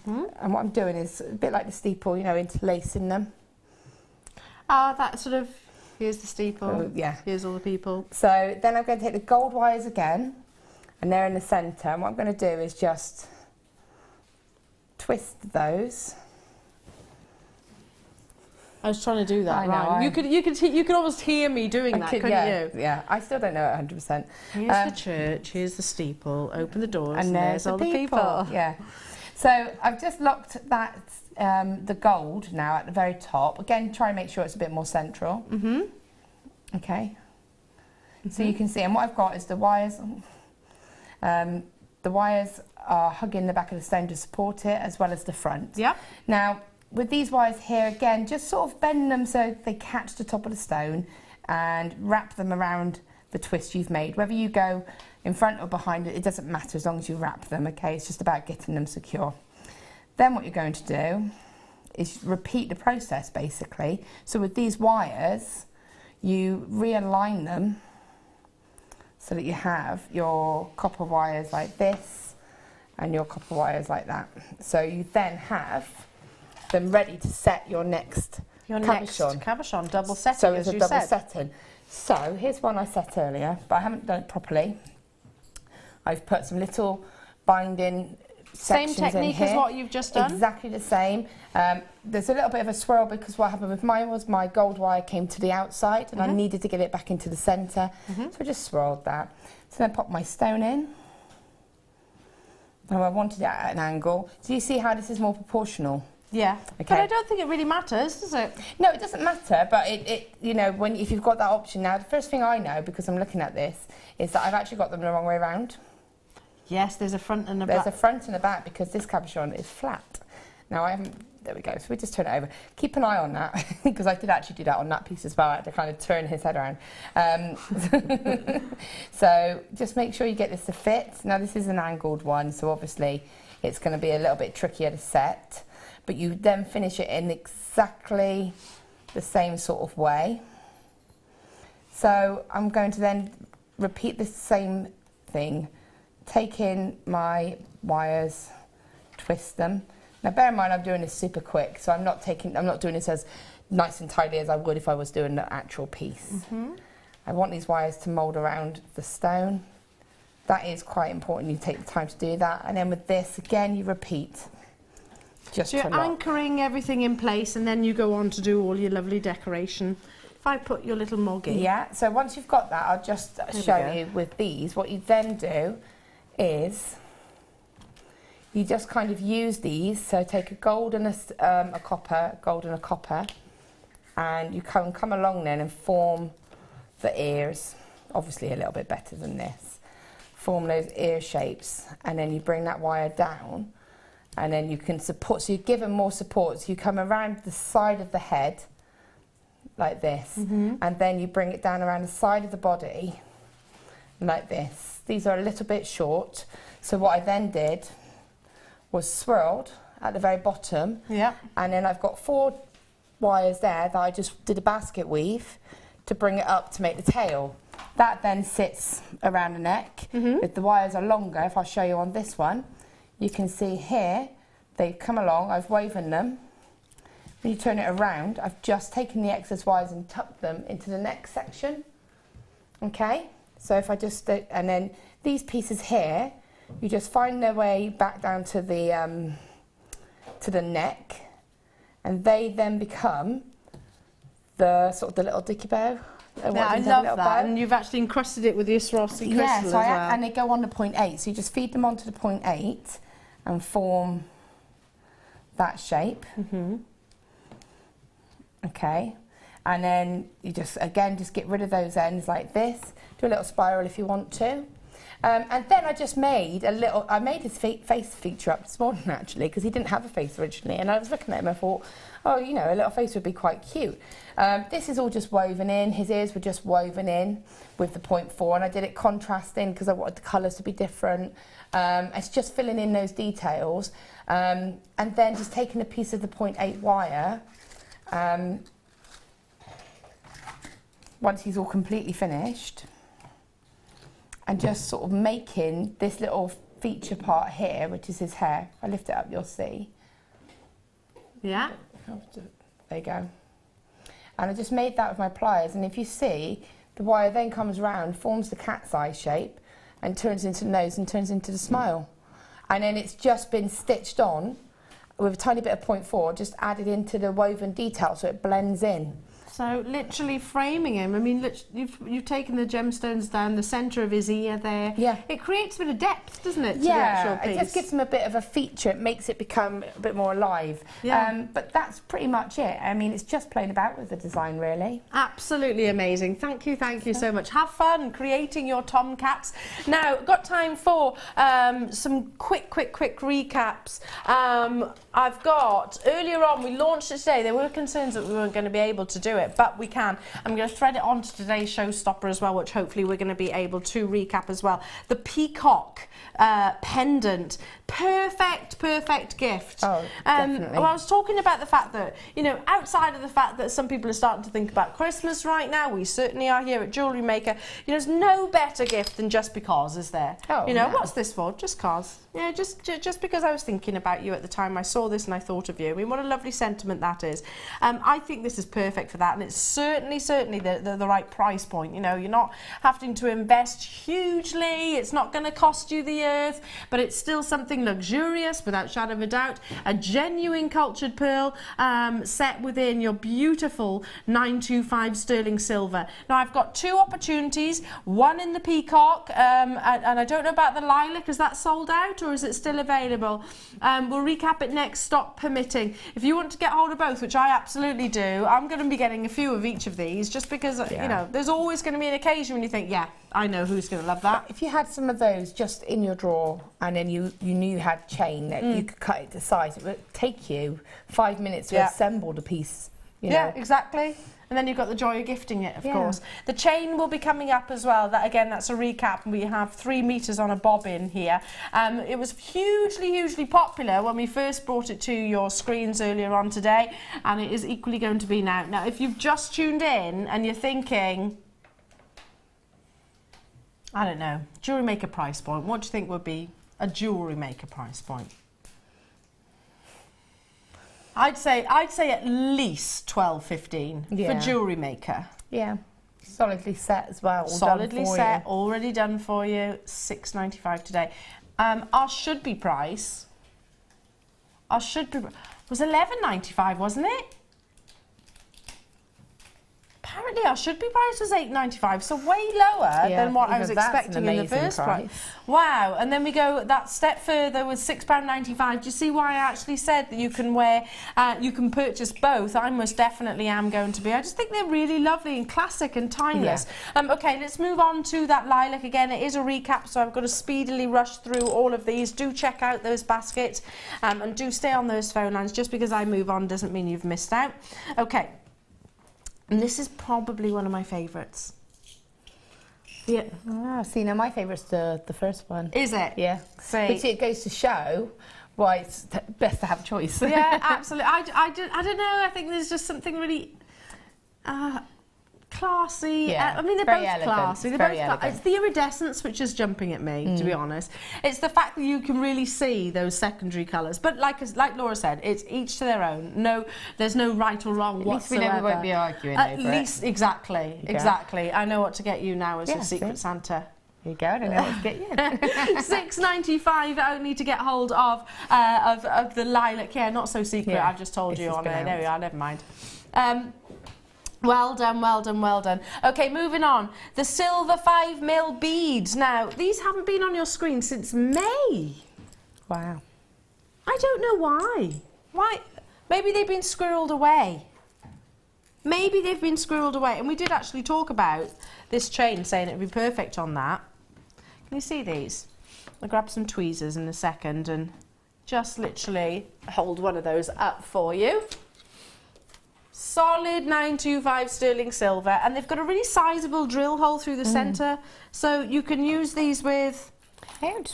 And what I'm doing is a bit like the steeple, you know, interlacing them. That sort of, here's the steeple, here's all the people. So then I'm going to take the gold wires again, and they're in the centre, and what I'm going to do is just twist those. I was trying to do that. I know, right? You could almost hear me doing that, couldn't you? Yeah, I still don't know it 100%. Here's the church, here's the steeple, open the doors, and there's all the people. Yeah. So I've just locked that, the gold now at the very top. Again, try and make sure it's a bit more central. Okay. So you can see, and what I've got is the wires. The wires are hugging the back of the stone to support it, as well as the front. Yeah. Now, with these wires here, again, just sort of bend them so they catch the top of the stone and wrap them around the twist you've made. Whether you go in front or behind it, it doesn't matter as long as you wrap them, okay? It's just about getting them secure. Then what you're going to do is repeat the process, basically. So with these wires, you realign them so that you have your copper wires like this and your copper wires like that. So you then have them ready to set your next cabochon, double setting, so it's a double setting. So here's one I set earlier, but I haven't done it properly. I've put some little binding sections in here. Same technique as what you've just done? Exactly the same. There's a little bit of a swirl because what happened with mine was my gold wire came to the outside and I needed to get it back into the centre. So I just swirled that. So then I popped my stone in. Now I wanted it at an angle. So you see how this is more proportional? Yeah. Okay. But I don't think it really matters, does it? No, it doesn't matter, but it you know, if you've got that option now, the first thing I know, because I'm looking at this, is that I've actually got them the wrong way around. Yes, there's a front and a back. There's a front and a back because this cabochon is flat. Now I haven't, there we go, so we just turn it over. Keep an eye on that, because I did actually do that on that piece as well. I had to kind of turn his head around. So just make sure you get this to fit. Now this is an angled one, so obviously it's going to be a little bit trickier to set, but you then finish it in exactly the same sort of way. So I'm going to then repeat the same thing, take in my wires, twist them. Now bear in mind I'm doing this super quick, so I'm not doing this as nice and tidy as I would if I was doing the actual piece. I want these wires to mould around the stone. That is quite important, you take the time to do that. And then with this, again, you repeat. Just so you're anchoring everything in place, and then you go on to do all your lovely decoration. If I put your little moggy. Yeah, so once you've got that, I'll just show you with these. What you then do is you just kind of use these. So take a gold and a copper, and you come along then and form the ears. Obviously a little bit better than this. Form those ear shapes, and then you bring that wire down, and then you can support. So you give them more support. So you come around the side of the head, like this, and then you bring it down around the side of the body, like this. These are a little bit short, so what I then did was swirled at the very bottom, and then I've got 4 wires there that I just did a basket weave to bring it up to make the tail. That then sits around the neck. If the wires are longer, if I show you on this one, you can see here, they've come along, I've woven them. When you turn it around, I've just taken the excess wires and tucked them into the neck section. Okay, so if I just, and then these pieces here, you just find their way back down to the neck, and they then become the sort of the little dicky bow. Yeah, I love that, bow. And you've actually encrusted it with the Swarovski crystal as well. And they go on to 0.8, so you just feed them onto the 0.8 and form that shape. Okay, and then you just get rid of those ends like this. Do a little spiral if you want to. And then I just made his face feature up this morning actually, because he didn't have a face originally, and I was looking at him and I thought, oh, you know, a little face would be quite cute. This is all just woven in, his ears were just woven in with the 0.4, and I did it contrasting because I wanted the colours to be different. It's just filling in those details, and then just taking a piece of the 0.8 wire, once he's all completely finished, and just sort of making this little feature part here, which is his hair. If I lift it up, you'll see. Yeah. There you go. And I just made that with my pliers, and if you see, the wire then comes round, forms the cat's eye shape, and turns into the nose and turns into the smile. And then it's just been stitched on with a tiny bit of 0.4, just added into the woven detail so it blends in. So literally framing him. I mean, you've taken the gemstones down the centre of his ear there. Yeah. It creates a bit of depth, doesn't it, to the Yeah, actual piece? it just gives him a bit of a feature. It makes it become a bit more alive. Yeah. But that's pretty much it. I mean, it's just playing about with the design, really. Absolutely amazing. Thank you so much. Have fun creating your tomcats. Now, got time for some quick recaps. I've got, earlier on, we launched it today. There were concerns that we weren't going to be able to do it, but we can. I'm going to thread it onto today's showstopper as well, which hopefully we're going to be able to recap as well. The peacock pendant. Perfect gift. Oh, definitely. Well, I was talking about the fact that, you know, outside of the fact that some people are starting to think about Christmas right now, we certainly are here at Jewellery Maker. You know, there's no better gift than just because, is there? Oh, you know, no. what's this for? Just cause. Yeah, just because I was thinking about you at the time I saw this and I thought of you. I mean, what a lovely sentiment that is. I think this is perfect for that, and it's certainly the right price point. You know, you're not having to invest hugely. It's not going to cost you the earth, but it's still something luxurious without shadow of a doubt. A genuine cultured pearl set within your beautiful 925 sterling silver. Now I've got 2 opportunities, one in the peacock, and I don't know about the lilac. Is that sold out or is it still available? We'll recap it next, stock permitting. If you want to get hold of both, which I absolutely do, I'm going to be getting getting a few of each of these, just because, you know, there's always going to be an occasion when you think, yeah, I know who's going to love that. If you had some of those just in your drawer and then you knew you had chain that you could cut it to size, it would take you 5 minutes to assemble the piece. You know? Yeah, exactly. And then you've got the joy of gifting it, of course. The chain will be coming up as well. That again, that's a recap. We have 3 meters on a bobbin here. It was hugely popular when we first brought it to your screens earlier on today, and it is equally going to be now. Now, if you've just tuned in and you're thinking, I don't know, jewellery maker price point, what do you think would be a jewellery maker price point? I'd say at least 12, 15 for jewellery maker. Yeah, solidly set as well. Solidly set, already done for you. $6.95 today. Our should be price. Was $11.95, wasn't it? Apparently our should be price was $8.95, so way lower than what I was expecting in the first place. Wow, and then we go that step further with £6.95. Do you see why I actually said that you can wear, you can purchase both? I most definitely am going to be. I just think they're really lovely and classic and timeless. Okay, let's move on to that lilac again. It is a recap, so I've got to speedily rush through all of these. Do check out those baskets and do stay on those phone lines. Just because I move on doesn't mean you've missed out. Okay. And this is probably one of my favourites. Yeah. Ah, see, now my favourite's the first one. Is it? Yeah. See. But see, it goes to show why it's best to have a choice. Yeah, absolutely. I don't know. I think there's just something really classy. Yeah, I mean, they're both classy. They're both elegant. It's the iridescence which is jumping at me, to be honest. It's the fact that you can really see those secondary colours. But like Laura said, it's each to their own. No, there's no right or wrong whatsoever. At least we know we won't be arguing over it. At least, exactly. I know what to get you now as a Secret Santa. There you go, I don't know what to get you. $6.95 only to get hold of the lilac. Yeah, not so secret. I've just told you on there. There we are. Never mind. Well done, well done, well done. Okay, moving on. The silver 5mm beads. Now, these haven't been on your screen since May. Wow. I don't know why. Why? Maybe they've been squirreled away. Maybe they've been squirreled away. And we did actually talk about this chain, saying it would be perfect on that. Can you see these? I'll grab some tweezers in a second and just literally hold one of those up for you. Solid 925 sterling silver, and they've got a really sizable drill hole through the centre, so you can use these with...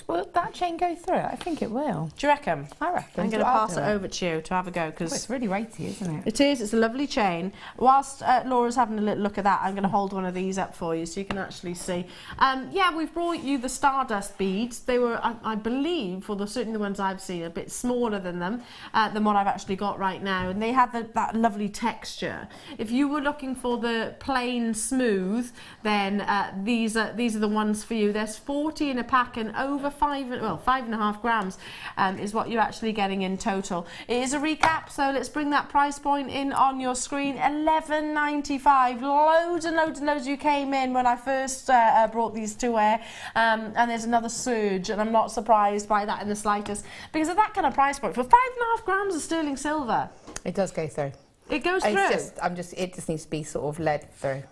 Will that chain go through it? I think it will. Do you reckon? I reckon. I'm going to pass it over to you to have a go, because... it's really weighty, isn't it? It is. It's a lovely chain. Whilst Laura's having a little look at that, I'm going to hold one of these up for you so you can actually see. Yeah, we've brought you the Stardust beads. They were, I believe, well, certainly the ones I've seen, a bit smaller than them, than what I've actually got right now. And they have that lovely texture. If you were looking for the plain smooth, then these are the ones for you. There's 40 in a pack, and over 5.5 grams is what you're actually getting in total. It is a recap, so let's bring that price point in on your screen. $11.95. Loads and loads and loads you came in when I first brought these to air, and there's another surge, and I'm not surprised by that in the slightest, because of that kind of price point for 5.5 grams of sterling silver. It does go through. It goes through. It just needs to be sort of led through.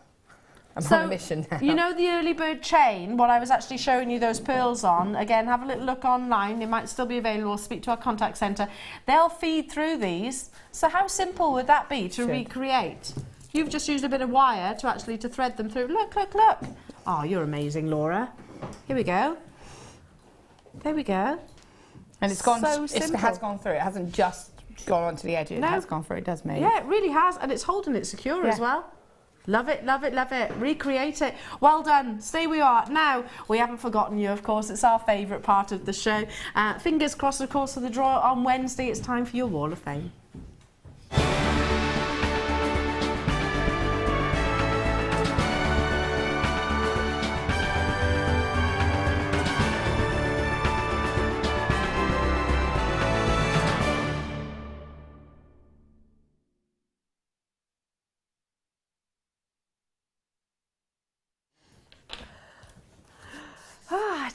I'm so, on a mission now. You know the early bird chain, what I was actually showing you those pearls on, again, have a little look online, it might still be available, speak to our contact centre. They'll feed through these. So how simple would that be to recreate? You've just used a bit of wire to thread them through. Look, look, look. Oh, you're amazing, Laura. Here we go. There we go. And it's gone, so it has gone through. It hasn't just gone onto the edge. It has gone through. It does, mate. Yeah, it really has, and it's holding it secure as well. Love it, love it, love it. Recreate it. Well done. Stay where you are. Now, we haven't forgotten you, of course. It's our favourite part of the show. Fingers crossed, of course, for the draw on Wednesday. It's time for your Wall of Fame.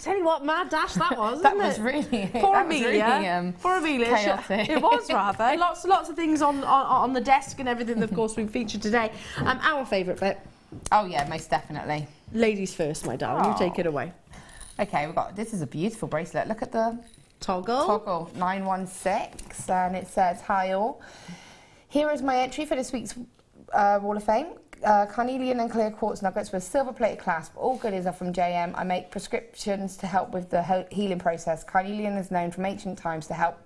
tell you what, mad dash that was, That wasn't was it? really, Poor that was Amelia. really, Poor Amelia. chaotic. It was rather. Lots of things on the desk and everything that, of course, we've featured today. Our favourite bit. Oh yeah, most definitely. Ladies first, my darling. You take it away. Okay, this is a beautiful bracelet. Look at the Toggle 916, and it says, "Hi all. Here is my entry for this week's Wall of Fame. Carnelian and clear quartz nuggets with silver plated clasp. All goodies are from JM. I make prescriptions to help with the healing process. Carnelian is known from ancient times to help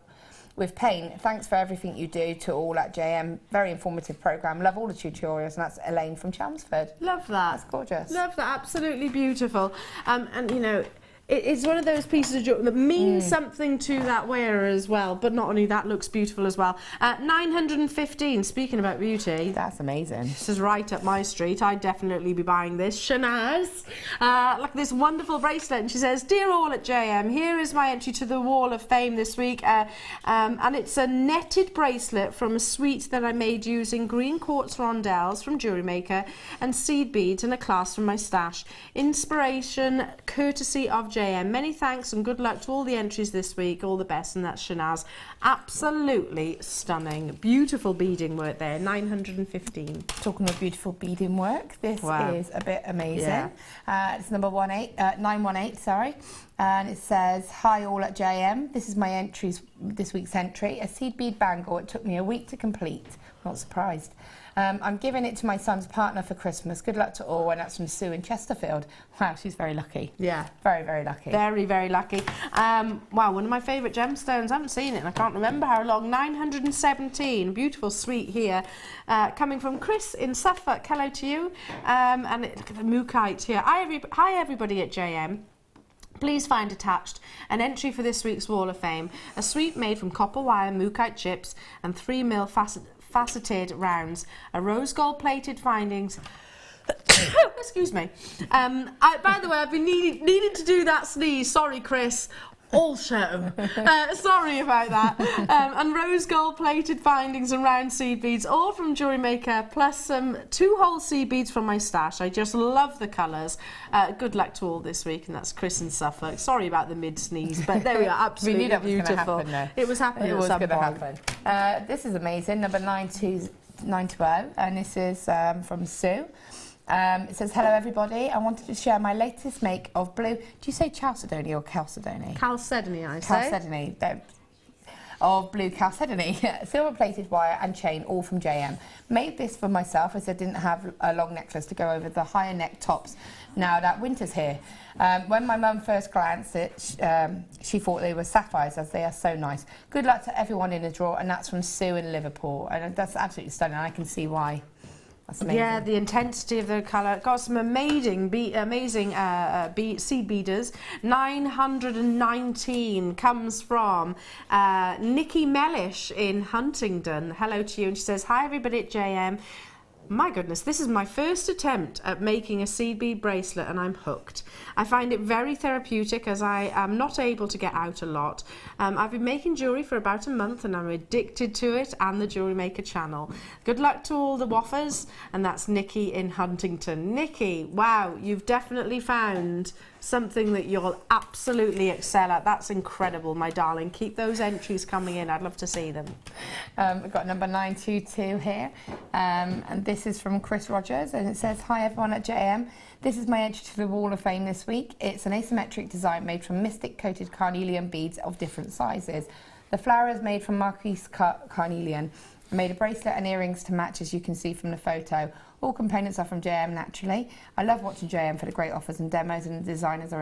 with pain. Thanks for everything you do to all at JM. Very informative programme. Love all the tutorials." And that's Elaine from Chelmsford. Love that. That's gorgeous. Love that. Absolutely beautiful. And you know, it's one of those pieces of jewellery that means something to that wearer as well. But not only that, looks beautiful as well. 915. Speaking about beauty, That's amazing. this is right up my street. I'd definitely be buying this. Shanaz, like this wonderful bracelet, and she says, "Dear all at JM, here is my entry to the Wall of Fame this week, and it's a netted bracelet from a suite that I made using green quartz rondelles from Jewellery Maker and seed beads and a clasp from my stash. Inspiration, courtesy of JM. Many thanks and good luck to all the entries this week. All the best." And that's Shanaz. Absolutely stunning. Beautiful beading work there. 915. Talking of beautiful beading work, this Wow. is a bit amazing. Yeah. It's number 918, sorry. And it says, "Hi all at JM. This is my entries, this week's entry. A seed bead bangle. It took me a week to complete. Not surprised. I'm giving it to my son's partner for Christmas. Good luck to all." And that's from Sue in Chesterfield. Wow, she's very lucky. Yeah. Very, very lucky. Very, very lucky. Wow, one of my favourite gemstones. I haven't seen it and I can't remember how long. 917. Beautiful suite here. Coming from Chris in Suffolk. Hello to you. And look at the mookite here. Hi everybody at JM. Please find attached an entry for this week's Wall of Fame. A suite made from copper wire mookite chips and 3mm faceted rounds. A rose gold plated findings. Excuse me. By the way, I've been needing to do that sneeze. Sorry, Chris. All show. Sorry about that. And rose gold plated findings and round seed beads, all from Jewellery Maker, plus some 2 whole seed beads from my stash. I just love the colours. Good luck to all this week, and that's Chris in Suffolk. Sorry about the mid sneeze, but there we are. Absolutely We knew that was beautiful. happen, though. It was happening. It was going going to to happen. This is amazing, number 920, and this is from Sue. It says, "Hello everybody, I wanted to share my latest make of blue," do you say chalcedony or chalcedony? Chalcedony, I say. Chalcedony, of blue chalcedony, silver plated wire and chain, all from JM. Made this for myself as I didn't have a long necklace to go over the higher neck tops now that winter's here. When my mum first glanced at it, she thought they were sapphires, as they are so nice. Good luck to everyone in the draw, and that's from Sue in Liverpool, and that's absolutely stunning. I can see why. That's amazing. Yeah, the intensity of the colour. Got some amazing seed beaders. 919 comes from Nikki Mellish in Huntingdon. Hello to you. And she says, "Hi everybody at JM. My goodness, this is my first attempt at making a seed bead bracelet and I'm hooked. I find it very therapeutic as I am not able to get out a lot. I've been making jewellery for about a month and I'm addicted to it and the Jewellery Maker channel. Good luck to all the waffers." And that's Nikki in Huntington. Nikki, wow, you've definitely found something that you'll absolutely excel at. That's incredible, my darling. Keep those entries coming in. I'd love to see them. We've got number 922 here, and this is from Chris Rogers, and it says, "Hi everyone at JM. This is my entry to the Wall of Fame this week. It's an asymmetric design made from mystic coated carnelian beads of different sizes. The flower is made from Marquise carnelian. I made a bracelet and earrings to match, as you can see from the photo. All components are from JM naturally. I love watching JM for the great offers and demos, and the designers are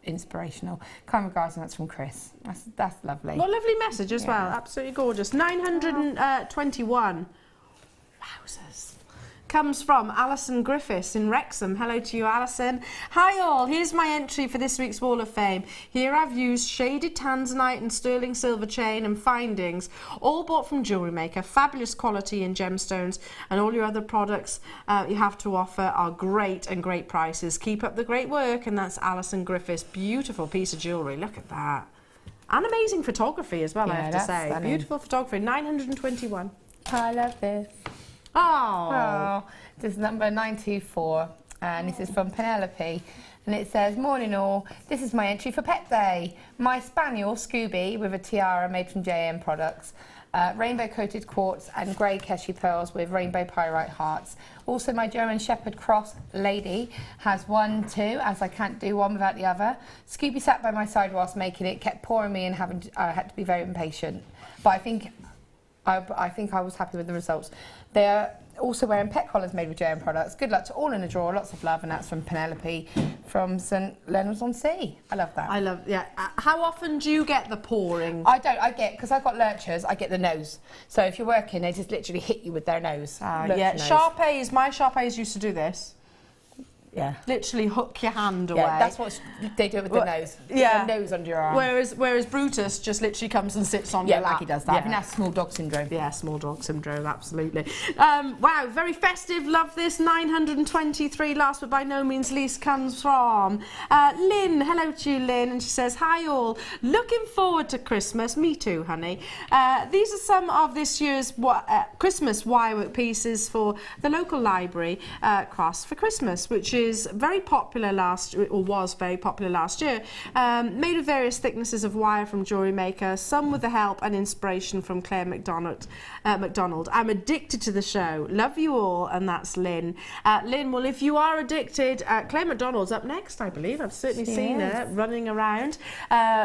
inspirational. Kind regards," and that's from Chris. That's lovely. What a lovely message as well. Absolutely gorgeous. 921. Wowzers. Comes from Alison Griffiths in Wrexham. Hello to you, Alison. "Hi all, here's my entry for this week's Wall of Fame. Here I've used shaded Tanzanite and sterling silver chain and findings, all bought from Jewellery Maker. Fabulous quality in gemstones, and all your other products you have to offer are great and great prices. Keep up the great work." And that's Alison Griffiths. Beautiful piece of jewellery. Look at that. And amazing photography as well, I have to say. Stunning. Beautiful photography. 921. I love this. Oh. Oh, this is number 924, and this is from Penelope. and it says, "Morning all, this is my entry for Pet Day. My spaniel, Scooby, with a tiara made from JM products. Rainbow-coated quartz and grey Keshi pearls with rainbow pyrite hearts. Also, my German Shepherd Cross Lady has 1, 2, as I can't do one without the other. Scooby sat by my side whilst making it, kept pouring me and I had to be very impatient. But I think I was happy with the results. They're also wearing pet collars made with JM products. Good luck to all in the drawer, lots of love," and that's from Penelope from St Leonards-on-Sea. I love that. I love, yeah. How often do you get the pouring? I don't, because I've got lurchers, I get the nose. So if you're working, they just literally hit you with their nose. Yeah, Sharpays, my Sharpays used to do this. Yeah. Literally hook your hand away. Yeah, that's what they do with the nose. Yeah. The nose under your arm. Whereas Brutus just literally comes and sits on your lap. Yeah, like he does that. Yeah. I think that's small dog syndrome. Yeah, small dog syndrome, absolutely. Wow, very festive, love this. 923, last but by no means least, comes from Lynn. Hello to you, Lynn. And she says, "Hi all, looking forward to Christmas." Me too, honey. These are some of this year's Christmas wirework pieces for the local library cross for Christmas, which is very popular was very popular last year. Made of various thicknesses of wire from Jewellery Maker, some with the help and inspiration from Claire McDonald. I'm addicted to the show. Love you all, and that's Lynn. Lynn, well, if you are addicted, Claire McDonald's up next, I believe. I've certainly seen her running around,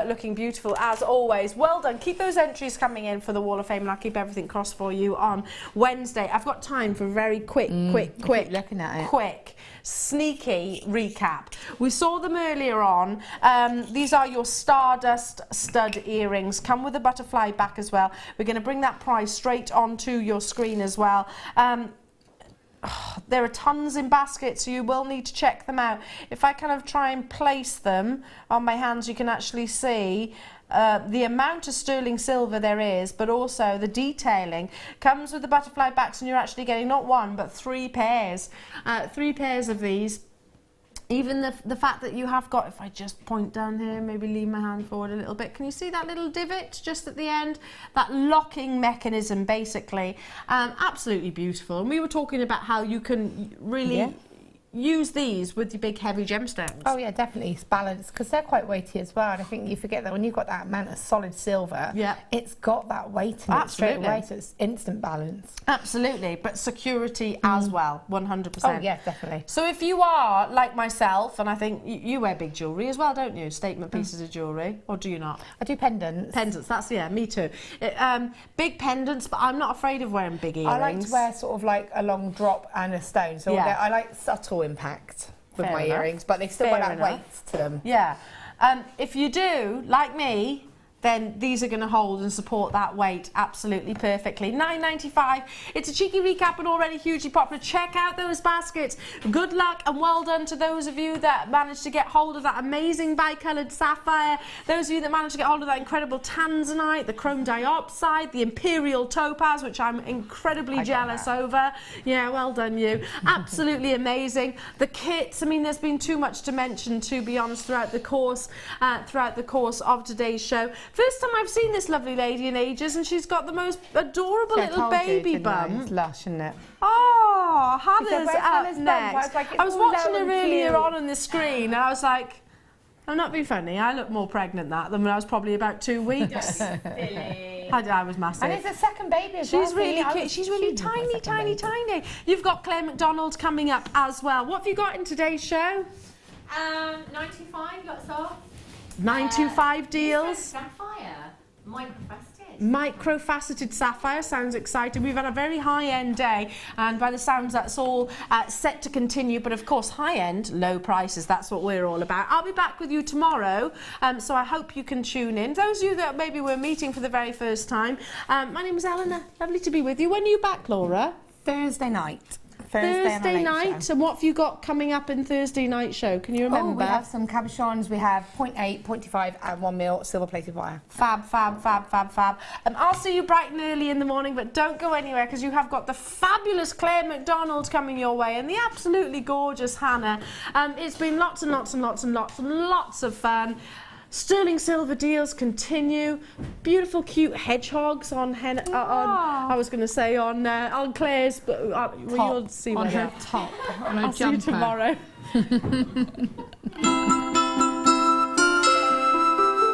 looking beautiful as always. Well done. Keep those entries coming in for the Wall of Fame, and I'll keep everything crossed for you on Wednesday. I've got time for a very quick, looking at it. quick, sneaky recap. We saw them earlier on. These are your Stardust stud earrings. Come with a butterfly back as well. We're going to bring that price straight onto your screen as well. There are tons in baskets, so you will need to check them out. If I kind of try and place them on my hands, you can actually see the amount of sterling silver there is, but also the detailing. Comes with the butterfly backs, and you're actually getting not one but 3 pairs. 3 pairs of these. Even the fact that you have got, if I just point down here, maybe lean my hand forward a little bit, can you see that little divot just at the end? That locking mechanism, basically. Absolutely beautiful. And we were talking about how you can really use these with your big heavy gemstones. Oh yeah, definitely. It's balanced, because they're quite weighty as well, and I think you forget that when you've got that amount of solid silver, it's got that weight in it straight away, so it's instant balance. Absolutely, but security as well, 100%. Oh yeah, definitely. So if you are like myself, and I think you wear big jewellery as well, don't you? Statement pieces of jewellery, or do you not? I do pendants. Pendants, that's, yeah, me too. Big pendants, but I'm not afraid of wearing big earrings. I like to wear sort of like a long drop and a stone, so I like subtle impact with my earrings, but they still got that weight to them. Yeah. If you do, like me, then these are going to hold and support that weight absolutely perfectly. $9.95. It's a cheeky recap and already hugely popular. Check out those baskets. Good luck and well done to those of you that managed to get hold of that amazing bicoloured sapphire. Those of you that managed to get hold of that incredible Tanzanite, the chrome diopside, the imperial topaz, which I'm incredibly jealous over. Yeah, well done you. Absolutely amazing. The kits, I mean, there's been too much to mention, to be honest, throughout the course of today's show. First time I've seen this lovely lady in ages, and she's got the most adorable little baby bum. It's lush, isn't it? Oh, Hannah's up next. I was watching her earlier on the screen, and I was like, I'm not being funny, I look more pregnant than when I was probably about 2 weeks. I was massive. And it's a second baby as well. She's really cute. She's really tiny. You've got Claire McDonald coming up as well. What have you got in today's show? 95, lots of. 925 deals. Sapphire, microfaceted sapphire, sounds exciting. We've had a very high-end day, and by the sounds that's all set to continue, but of course high-end, low prices, that's what we're all about. I'll be back with you tomorrow, so I hope you can tune in. Those of you that maybe we're meeting for the very first time, my name is Eleanor, lovely to be with you. When are you back, Laura? Thursday night. Thursday night, and what have you got coming up in Thursday night show? Can you remember? Oh, we have some cabochons. We have 0.8, 0.25 and 1 mil silver-plated wire. Fab. I'll see you bright and early in the morning, but don't go anywhere, because you have got the fabulous Claire McDonald coming your way and the absolutely gorgeous Hannah. It's been lots and lots of fun. Sterling silver deals continue. Beautiful, cute hedgehogs on I was going to say on Claire's, but you'll see on her later. top, on her I'll see you jumper. tomorrow. Bye.